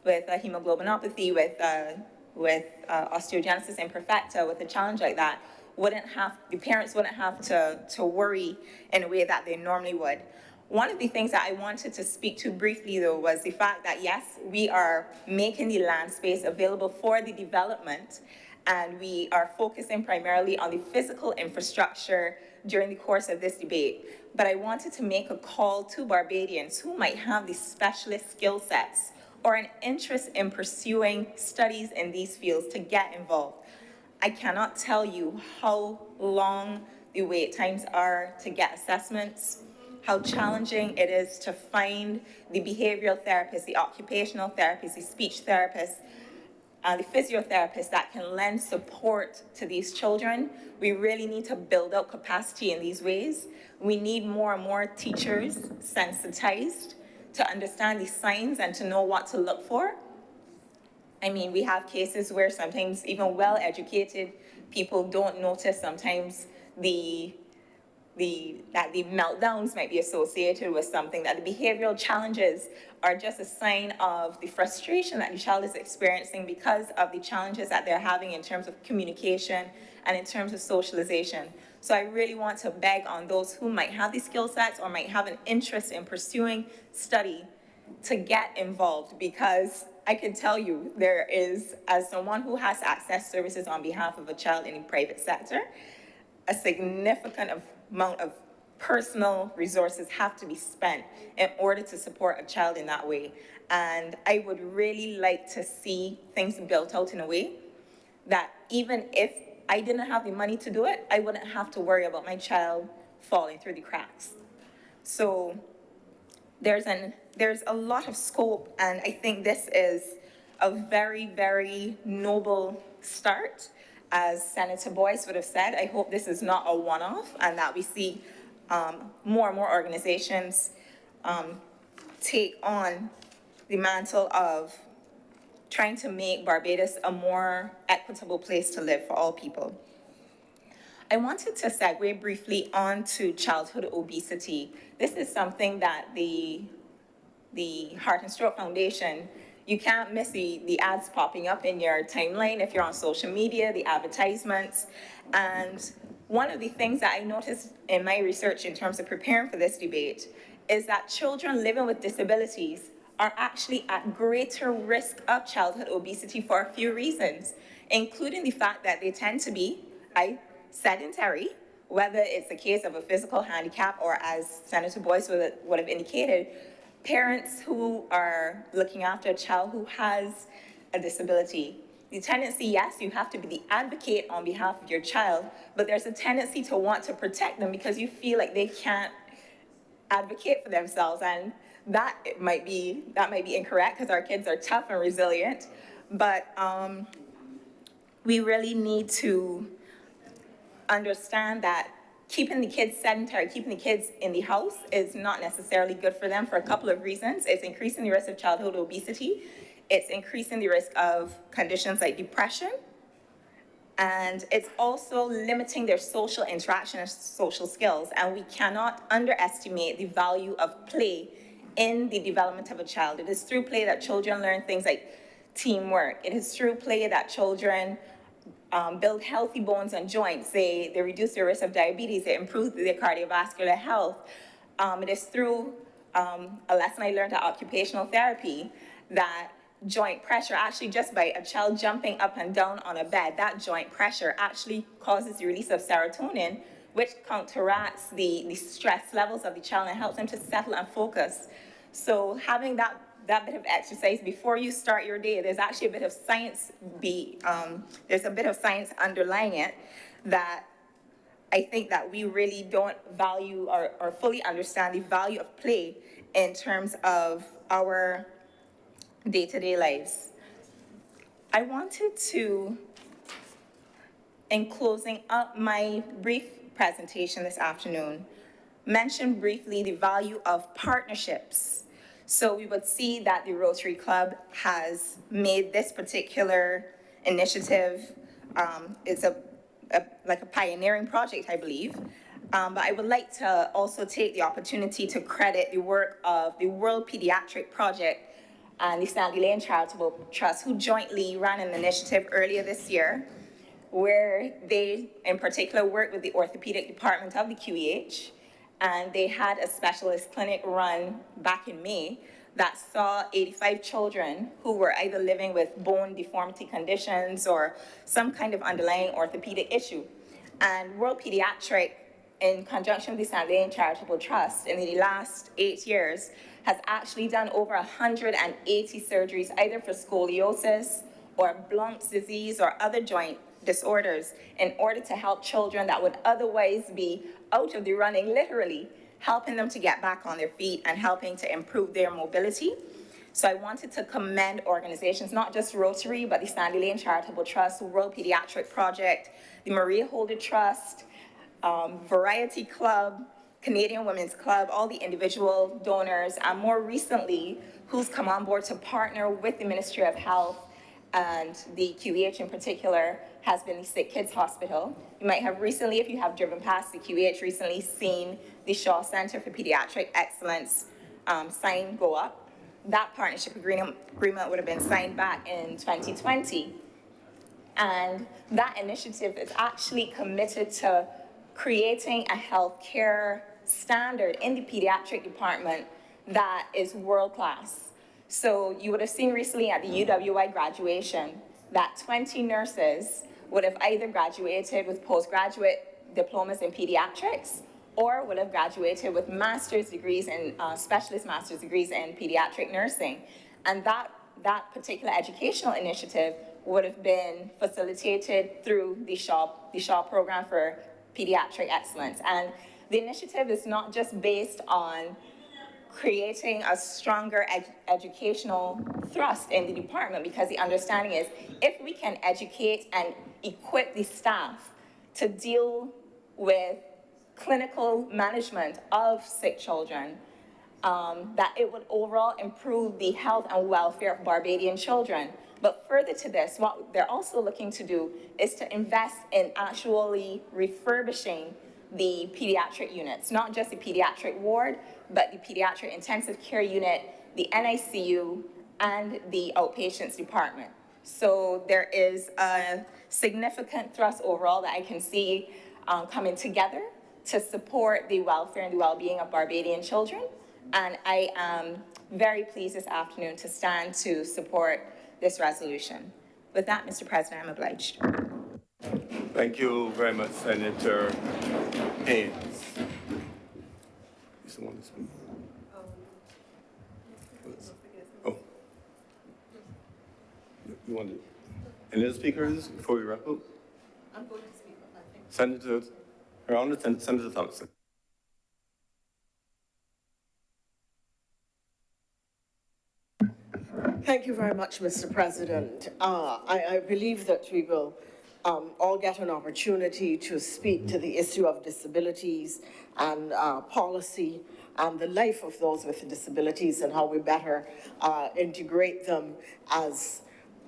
with a hemoglobinopathy, with osteogenesis imperfecta, with a challenge like that, the parents wouldn't have to worry in a way that they normally would. One of the things that I wanted to speak to briefly, though, was the fact that, yes, we are making the land space available for the development, and we are focusing primarily on the physical infrastructure during the course of this debate, but I wanted to make a call to Barbadians who might have these specialist skill sets or an interest in pursuing studies in these fields to get involved. I cannot tell you how long the wait times are to get assessments, how challenging it is to find the behavioral therapists, the occupational therapists, the speech therapists, the physiotherapists that can lend support to these children. We really need to build up capacity in these ways. We need more and more teachers sensitized to understand these signs and to know what to look for. I mean, we have cases where sometimes even well-educated people don't notice sometimes that the meltdowns might be associated with something, that the behavioral challenges are just a sign of the frustration that the child is experiencing because of the challenges that they're having in terms of communication and in terms of socialization. So I really want to beg on those who might have these skill sets or might have an interest in pursuing study to get involved, because I can tell you there is, as someone who has access services on behalf of a child in the private sector, a significant amount of personal resources have to be spent in order to support a child in that way. And I would really like to see things built out in a way that even if I didn't have the money to do it, I wouldn't have to worry about my child falling through the cracks. So there's a lot of scope, and I think this is a very, very noble start. As Senator Boyce would have said, I hope this is not a one-off and that we see more and more organizations take on the mantle of trying to make Barbados a more equitable place to live for all people. I wanted to segue briefly onto childhood obesity. This is something that the Heart and Stroke Foundation, you can't miss the ads popping up in your timeline if you're on social media, the advertisements. And one of the things that I noticed in my research in terms of preparing for this debate is that children living with disabilities are actually at greater risk of childhood obesity for a few reasons, including the fact that they tend to be sedentary, whether it's a case of a physical handicap or, as Senator Boyce would have indicated, parents who are looking after a child who has a disability. The tendency, yes, you have to be the advocate on behalf of your child, but there's a tendency to want to protect them because you feel like they can't advocate for themselves, and that might be incorrect because our kids are tough and resilient, but we really need to understand that keeping the kids sedentary, keeping the kids in the house is not necessarily good for them for a couple of reasons. It's increasing the risk of childhood obesity. It's increasing the risk of conditions like depression. And it's also limiting their social interaction and social skills. And we cannot underestimate the value of play in the development of a child. It is through play that children learn things like teamwork. It is through play that children build healthy bones and joints. They reduce their risk of diabetes. They improve their cardiovascular health. It is through a lesson I learned at occupational therapy that joint pressure, actually just by a child jumping up and down on a bed, that joint pressure actually causes the release of serotonin, which counteracts the stress levels of the child and helps them to settle and focus. So having that bit of exercise before you start your day, there's actually a bit of science underlying it that I think that we really don't value or fully understand the value of play in terms of our day-to-day lives. I wanted to, in closing up my brief presentation this afternoon, mention briefly the value of partnerships. So we would see that the Rotary Club has made this particular initiative, it's like a pioneering project, I believe. But I would like to also take the opportunity to credit the work of the World Pediatric Project and the Sandy Lane Charitable Trust, who jointly ran an initiative earlier this year, where they, in particular, worked with the orthopedic department of the QEH, and they had a specialist clinic run back in May that saw 85 children who were either living with bone deformity conditions or some kind of underlying orthopedic issue. And World Pediatric in conjunction with the St. Lane Charitable Trust, in the last 8 years, has actually done over 180 surgeries, either for scoliosis or Blount's disease or other joint disorders, in order to help children that would otherwise be out of the running, literally, helping them to get back on their feet and helping to improve their mobility. So I wanted to commend organizations, not just Rotary, but the Sandy Lane Charitable Trust, World Pediatric Project, the Maria Holder Trust, Variety Club, Canadian Women's Club, all the individual donors, and more recently, who's come on board to partner with the Ministry of Health and the QEH in particular, has been the Sick Kids Hospital. You might have recently, if you have driven past the QEH recently, seen the Shaw Center for Pediatric Excellence sign go up. That partnership agreement would have been signed back in 2020. And that initiative is actually committed to creating a healthcare standard in the pediatric department that is world-class. So you would have seen recently at the UWI graduation that 20 nurses would have either graduated with postgraduate diplomas in pediatrics or would have graduated with master's degrees and specialist master's degrees in pediatric nursing. And that particular educational initiative would have been facilitated through the Shaw Program for Pediatric Excellence. And the initiative is not just based on creating a stronger educational thrust in the department, because the understanding is if we can educate and equip the staff to deal with clinical management of sick children, that it would overall improve the health and welfare of Barbadian children. But further to this, what they're also looking to do is to invest in actually refurbishing the pediatric units, not just the pediatric ward, but the pediatric intensive care unit, the NICU, and the outpatients department. So there is a significant thrust overall that I can see coming together to support the welfare and the well-being of Barbadian children. And I am very pleased this afternoon to stand to support this resolution. With that, Mr. President, I'm obliged. Thank you very much, Senator Haynes. You still want to speak? Oh. You want to? Any other speakers before we wrap up? I'm going to speak, I think. Senator, Senator Thompson. Thank you very much, Mr. President. I believe that we will all get an opportunity to speak to the issue of disabilities and policy and the life of those with disabilities and how we better integrate them as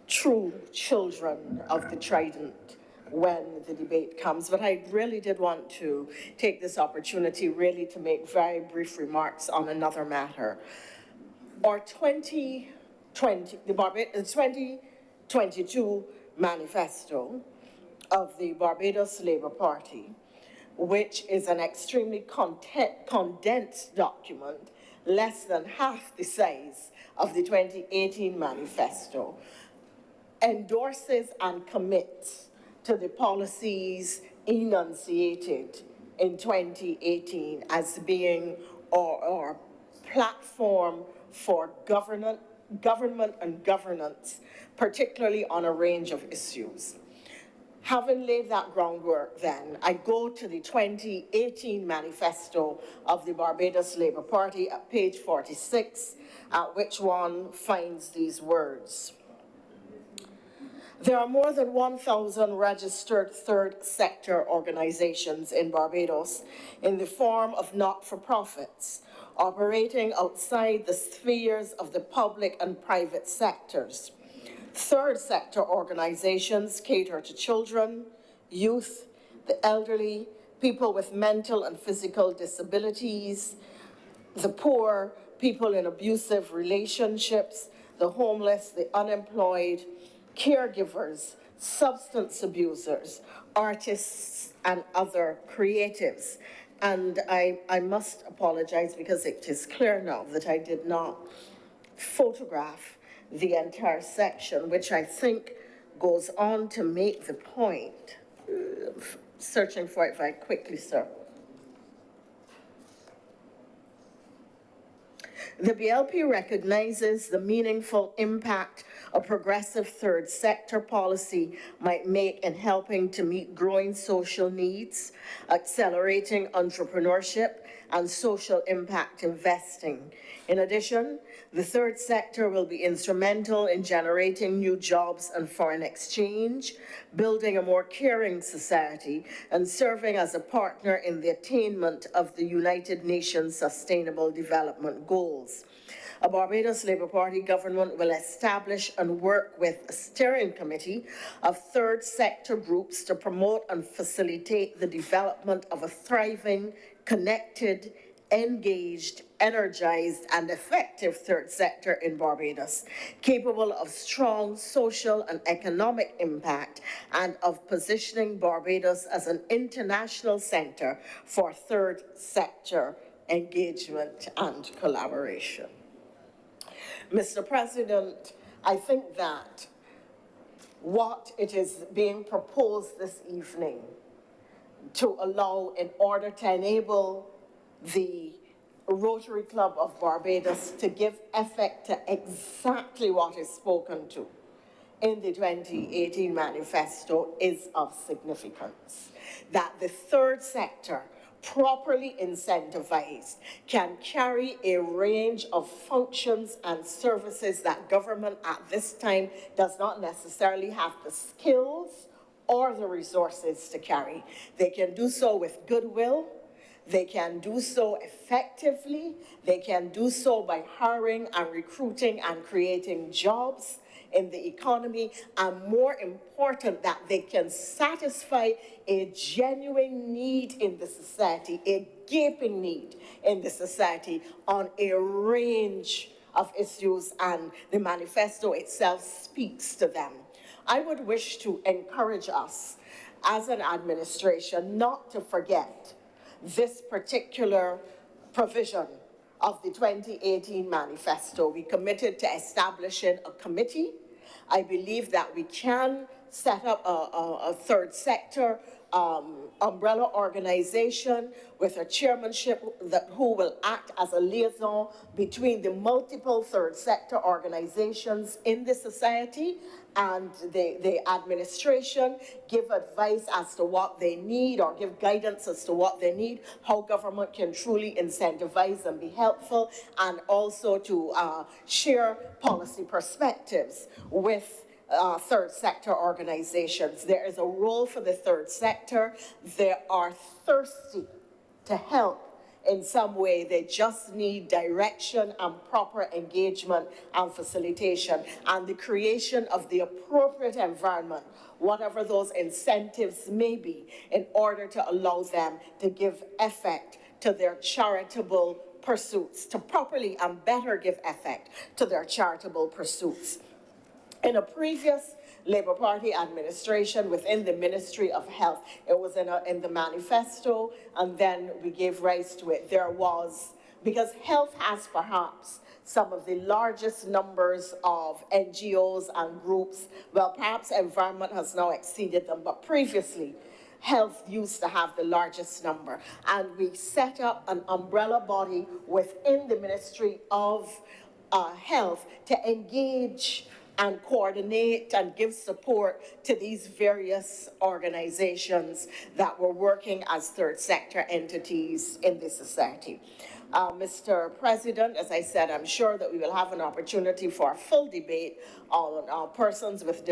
true children of the Trident when the debate comes. But I really did want to take this opportunity really to make very brief remarks on another matter. Our 2022 manifesto of the Barbados Labour Party, which is an extremely condensed document, less than half the size of the 2018 manifesto, endorses and commits to the policies enunciated in 2018 as being our platform for government and governance, particularly on a range of issues. Having laid that groundwork then, I go to the 2018 manifesto of the Barbados Labour Party at page 46, at which one finds these words. There are more than 1,000 registered third sector organizations in Barbados in the form of not-for-profits, operating outside the spheres of the public and private sectors. Third sector organizations cater to children, youth, the elderly, people with mental and physical disabilities, the poor, people in abusive relationships, the homeless, the unemployed, caregivers, substance abusers, artists, and other creatives. And I must apologize because it is clear now that I did not photograph the entire section, which I think goes on to make the point. Searching for it very quickly, sir. The BLP recognizes the meaningful impact a progressive third sector policy might make in helping to meet growing social needs, accelerating entrepreneurship, and social impact investing. In addition, the third sector will be instrumental in generating new jobs and foreign exchange, building a more caring society, and serving as a partner in the attainment of the United Nations Sustainable Development Goals. A Barbados Labour Party government will establish and work with a steering committee of third sector groups to promote and facilitate the development of a thriving, connected, engaged, energized, and effective third sector in Barbados, capable of strong social and economic impact and of positioning Barbados as an international center for third sector engagement and collaboration. Mr. President, I think that what it is being proposed this evening to allow in order to enable the Rotary Club of Barbados to give effect to exactly what is spoken to in the 2018 manifesto is of significance. That the third sector, properly incentivized, can carry a range of functions and services that government at this time does not necessarily have the skills or the resources to carry. They can do so with goodwill. They can do so effectively. They can do so by hiring and recruiting and creating jobs in the economy, and more important, that they can satisfy a genuine need in the society, a gaping need in the society on a range of issues, and the manifesto itself speaks to them. I would wish to encourage us as an administration not to forget this particular provision of the 2018 manifesto. We committed to establishing a committee. I believe that we can set up a third sector umbrella organization with a chairmanship who will act as a liaison between the multiple third sector organizations in the society and the administration, give advice as to what they need or give guidance as to what they need, how government can truly incentivize and be helpful, and also to share policy perspectives with third sector organizations. There is a role for the third sector. They are thirsty to help in some way. They just need direction and proper engagement and facilitation and the creation of the appropriate environment, whatever those incentives may be, in order to allow them to give effect to their charitable pursuits, to properly and better give effect to their charitable pursuits. In a previous Labour Party administration within the Ministry of Health, it was in the manifesto, and then we gave rise to it. There was, because health has perhaps some of the largest numbers of NGOs and groups. Well, perhaps environment has now exceeded them, but previously, health used to have the largest number. And we set up an umbrella body within the Ministry of Health to engage and coordinate and give support to these various organizations that were working as third sector entities in the society. Mr. President, as I said, I'm sure that we will have an opportunity for a full debate on persons with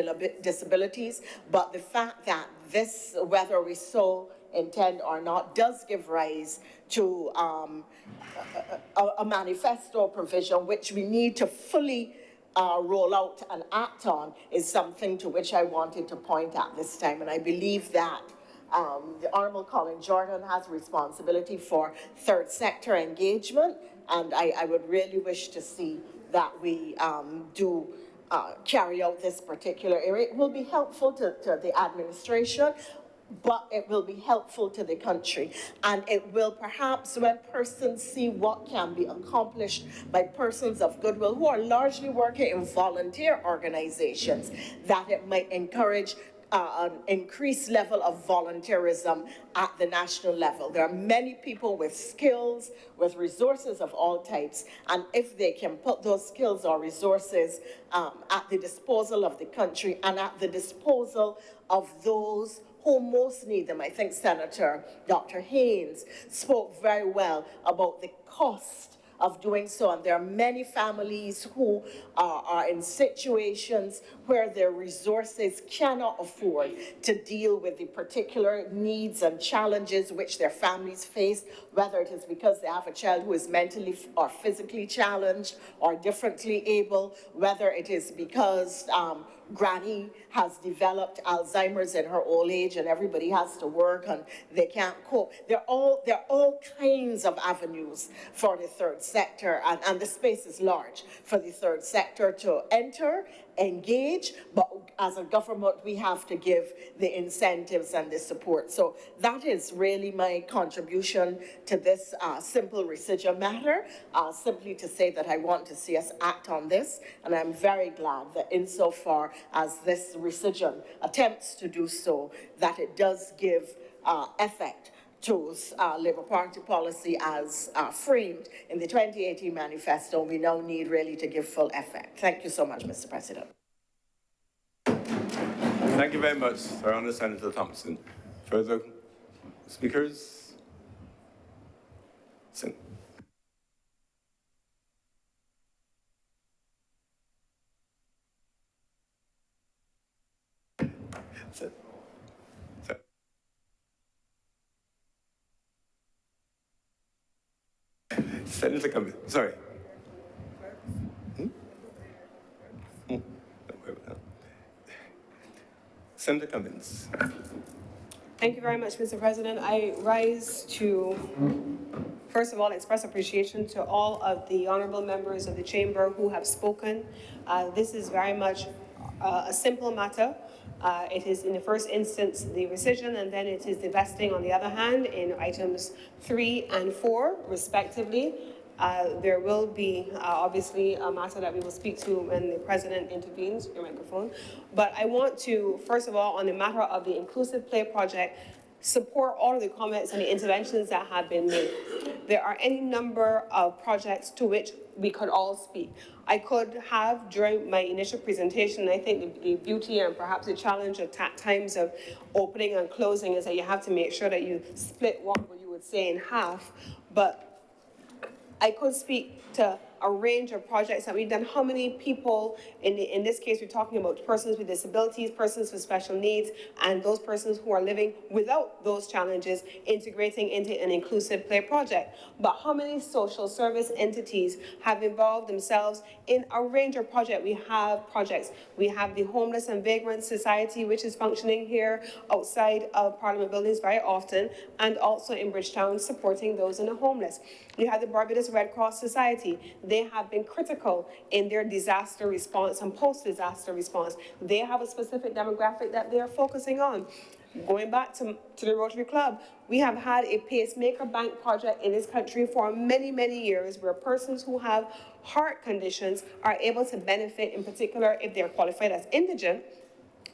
disabilities, but the fact that this, whether we so intend or not, does give rise to a manifesto provision which we need to fully roll out and act on, is something to which I wanted to point at this time. And I believe that the Honourable Colin Jordan has responsibility for third sector engagement, and I would really wish to see that we do carry out this particular area. It will be helpful to the administration, but it will be helpful to the country. And it will perhaps, when persons see what can be accomplished by persons of goodwill who are largely working in volunteer organizations, that it might encourage an increased level of volunteerism at the national level. There are many people with skills, with resources of all types, and if they can put those skills or resources at the disposal of the country and at the disposal of those who most need them. I think Senator Dr. Haynes spoke very well about the cost of doing so, and there are many families who are in situations where their resources cannot afford to deal with the particular needs and challenges which their families face, whether it is because they have a child who is mentally or physically challenged or differently able, whether it is because Granny has developed Alzheimer's in her old age and everybody has to work and they can't cope. There are all kinds of avenues for the third sector, and the space is large for the third sector to enter, engage, but as a government, we have to give the incentives and the support. So that is really my contribution to this simple residual matter, simply to say that I want to see us act on this, and I'm very glad that insofar as this residual attempts to do so, that it does give effect to Labour Party policy as framed in the 2018 manifesto. We now need really to give full effect. Thank you so much, Mr. President. Thank you very much, Her Honour Senator Thompson. Further speakers? Senator Cummins, sorry. Senator Cummins. Thank you very much, Mr. President. I rise to, first of all, express appreciation to all of the honorable members of the chamber who have spoken. This is very much a simple matter. It is in the first instance the rescission, and then it is the vesting on the other hand in items 3 and 4 respectively. There will be obviously a matter that we will speak to when the president intervenes. Your microphone. But I want to, first of all, on the matter of the Inclusive Play project, support all of the comments and the interventions that have been made. There are any number of projects to which we could all speak. I could have, during my initial presentation, I think the beauty and perhaps the challenge at times of opening and closing is that you have to make sure that you split what you would say in half. But I could speak to a range of projects that we've done. How many people, in this case, we're talking about persons with disabilities, persons with special needs, and those persons who are living without those challenges, integrating into an inclusive play project. But how many social service entities have involved themselves in a range of projects? We have the Homeless and Vagrant Society, which is functioning here outside of Parliament buildings very often, and also in Bridgetown, supporting those in the homeless. We have the Barbados Red Cross Society. They have been critical in their disaster response and post-disaster response. They have a specific demographic that they are focusing on. Going back to the Rotary Club, we have had a pacemaker bank project in this country for many, many years where persons who have heart conditions are able to benefit, in particular if they're qualified as indigent,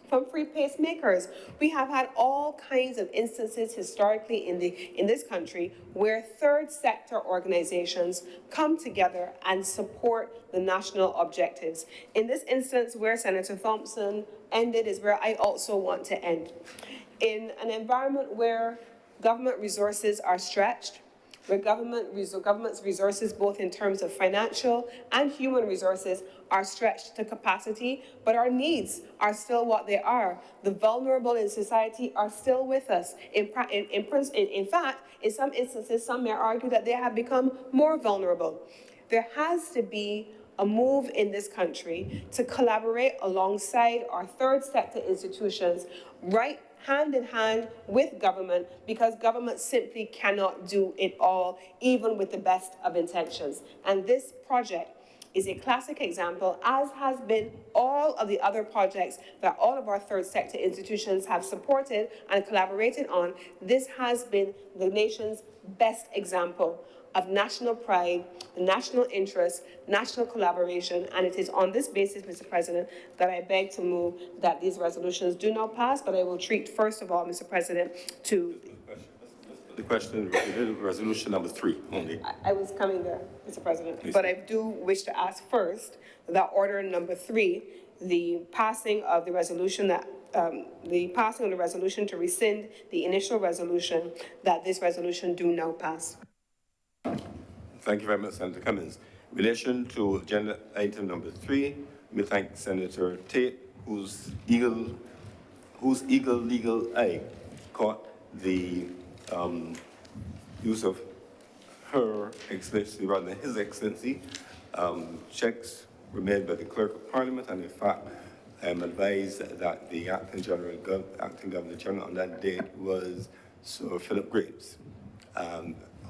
from free pacemakers. We have had all kinds of instances historically in this country where third sector organizations come together and support the national objectives. In this instance where Senator Thompson ended is where I also want to end. In an environment where government resources are stretched, where government's resources, both in terms of financial and human resources, are stretched to capacity, but our needs are still what they are. The vulnerable in society are still with us. In fact, in some instances, some may argue that they have become more vulnerable. There has to be a move in this country to collaborate alongside our third sector institutions, right hand in hand with government, because government simply cannot do it all, even with the best of intentions. And this project is a classic example, as has been all of the other projects that all of our third sector institutions have supported and collaborated on. This has been the nation's best example of national pride, the national interest, national collaboration, and it is on this basis, Mr. President, that I beg to move that these resolutions do not pass, but I will treat, first of all, Mr. President, to... The question, resolution number 3 only. I was coming there, Mr. President, Please. but I do wish to ask first that order number 3, the passing of the resolution that, the passing of the resolution to rescind the initial resolution, that this resolution do now pass. Thank you very much, Senator Cummins. In relation to agenda item number 3, we thank Senator Tate, whose eagle legal eye caught the use of Her Excellency rather than His Excellency. Checks were made by the Clerk of Parliament, and in fact, I am advised that the Acting Governor General on that date was Sir Philip Graves,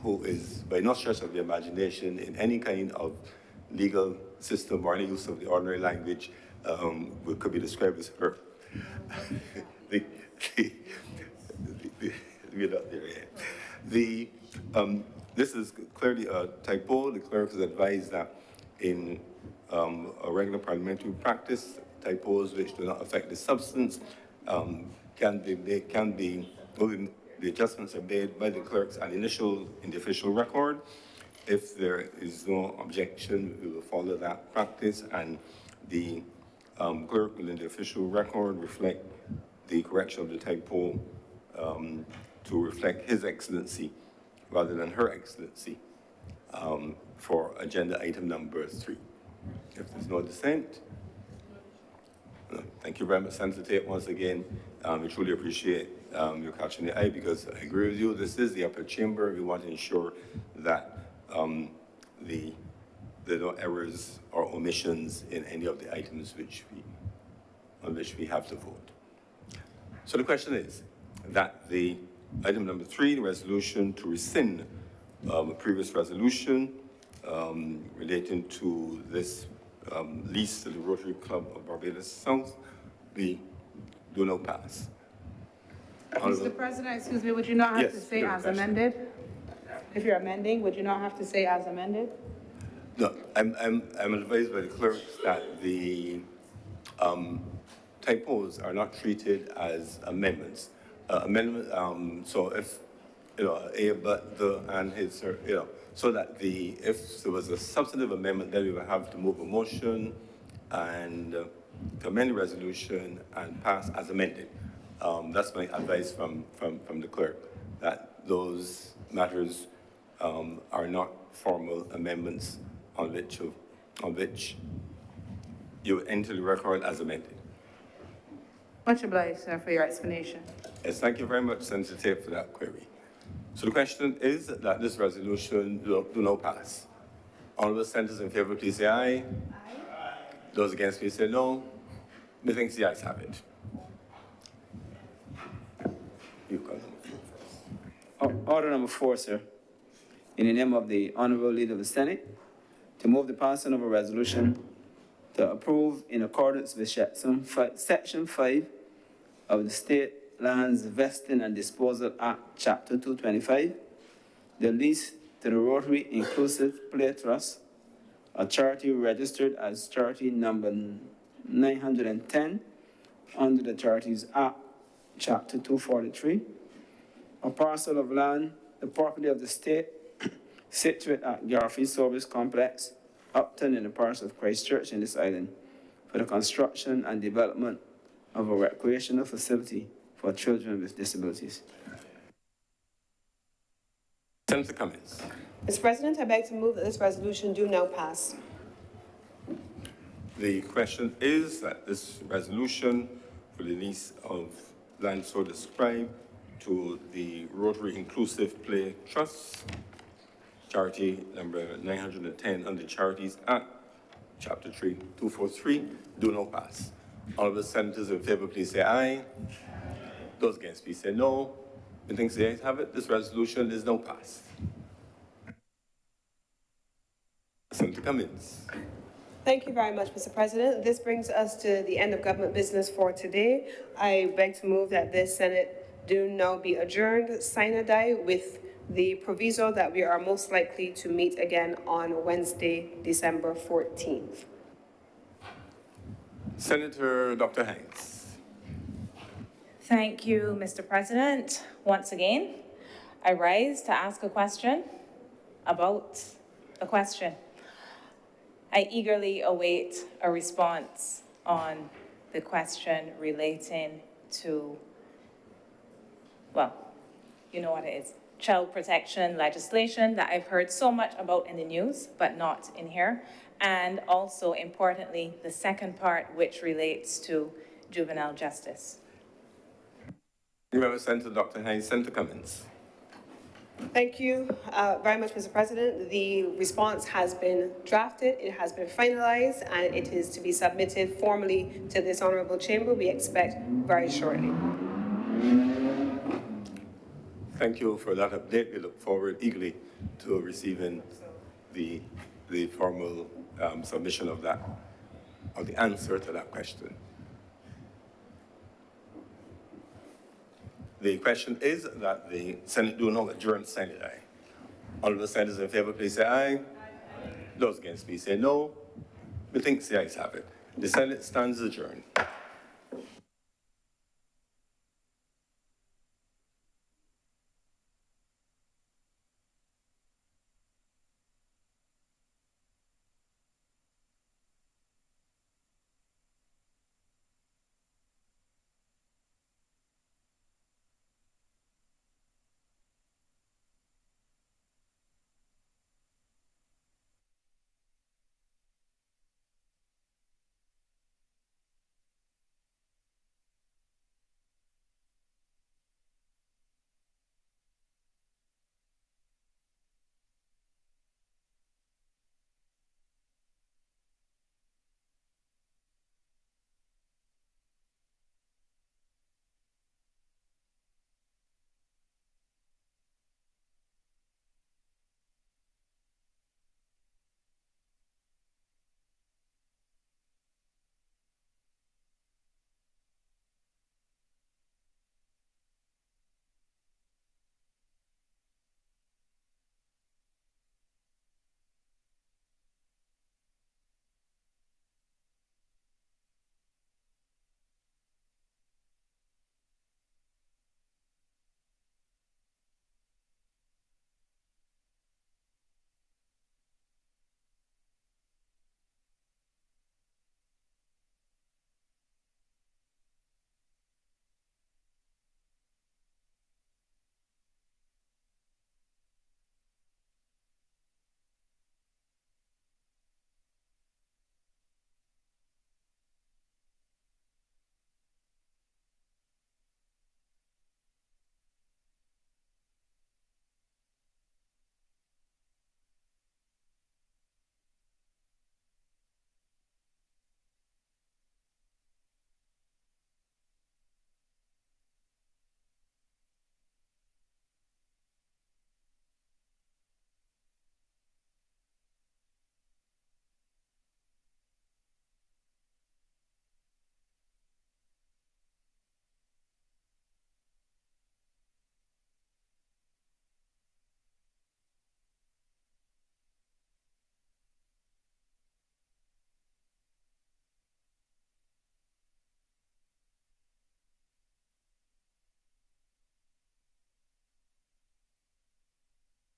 who is by no stretch of the imagination in any kind of legal system or any use of the ordinary language could be described as her. We're not there yet. This is clearly a typo. The clerk has advised that in a regular parliamentary practice, typos which do not affect the substance the adjustments are made by the clerks and initial in the official record. If there is no objection, we will follow that practice, and the clerk will in the official record reflect the correction of the typo to reflect His Excellency rather than Her Excellency for agenda item number 3. If there's no dissent, thank you very much, Senator Tate, once again. We truly appreciate your catching the eye, because I agree with you, this is the upper chamber. We want to ensure that there are no errors or omissions in any of the items on which we have to vote. So the question is that the item number 3, the resolution to rescind a previous resolution relating to this lease to the Rotary Club of Barbados South, do not pass. Mr. President, excuse me, would you not have Yes, to say your as question. amended? If you're amending, would you not have to say as amended? No, I'm advised by the clerks that the typos are not treated as amendments. So if, a, but, the, and his, so that if there was a substantive amendment, then we would have to move a motion and to amend the resolution and pass as amended. That's my advice from the clerk, that those matters are not formal amendments on which you enter the record as amended. Much obliged, sir, for your explanation. Yes, thank you very much, Senator Tate, for that query. So the question is that this resolution do not pass. Honourable senators in favour, please say aye. Aye. Those against, please say no. Methinks the ayes have it. Order number 4, sir. In the name of the Honorable Leader of the Senate, to move the passing of a resolution to approve, in accordance with Section 5 of the State Lands Vesting and Disposal Act, Chapter 225, the lease to the Rotary Inclusive Play Trust, a charity registered as charity number 910 under the Charities Act, Chapter 243, a parcel of land, the property of the state, situated at Garfield Service Complex, Upton, in the parish of Christchurch in this island, for the construction and development of a recreational facility for children with disabilities. Senator Cummins. Mr. President, I beg to move that this resolution do now pass. The question is that this resolution for the lease of land so described to the Rotary Inclusive Play Trust, charity number 910 under Charities Act, Chapter 243, do not pass. Honourable senators in favour, please say aye. Those against, please say no. Methinks the ayes have it. This resolution is now passed. Senator Cummins. Thank you very much, Mr. President. This brings us to the end of government business for today. I beg to move that this Senate do now be adjourned, sine die, with the proviso that we are most likely to meet again on Wednesday, December 14th. Senator Dr. Hines. Thank you, Mr. President. Once again, I rise to ask a question about a question. I eagerly await a response on the question relating to, well, you know what it is, child protection legislation that I've heard so much about in the news, but not in here. And also, importantly, the second part, which relates to juvenile justice. Remember, Senator Dr. Hines, Senator Cummins. Thank you very much, Mr. President. The response has been drafted, it has been finalized, and it is to be submitted formally to this honorable chamber, we expect very shortly. Thank you for that update. We look forward eagerly to receiving the formal submission of that, or the answer to that question. The question is that the Senate do not adjourn Senate Day. All of the senators in favor, please say aye. Aye. Those against, please say no. We think the ayes have it. The Senate stands adjourned.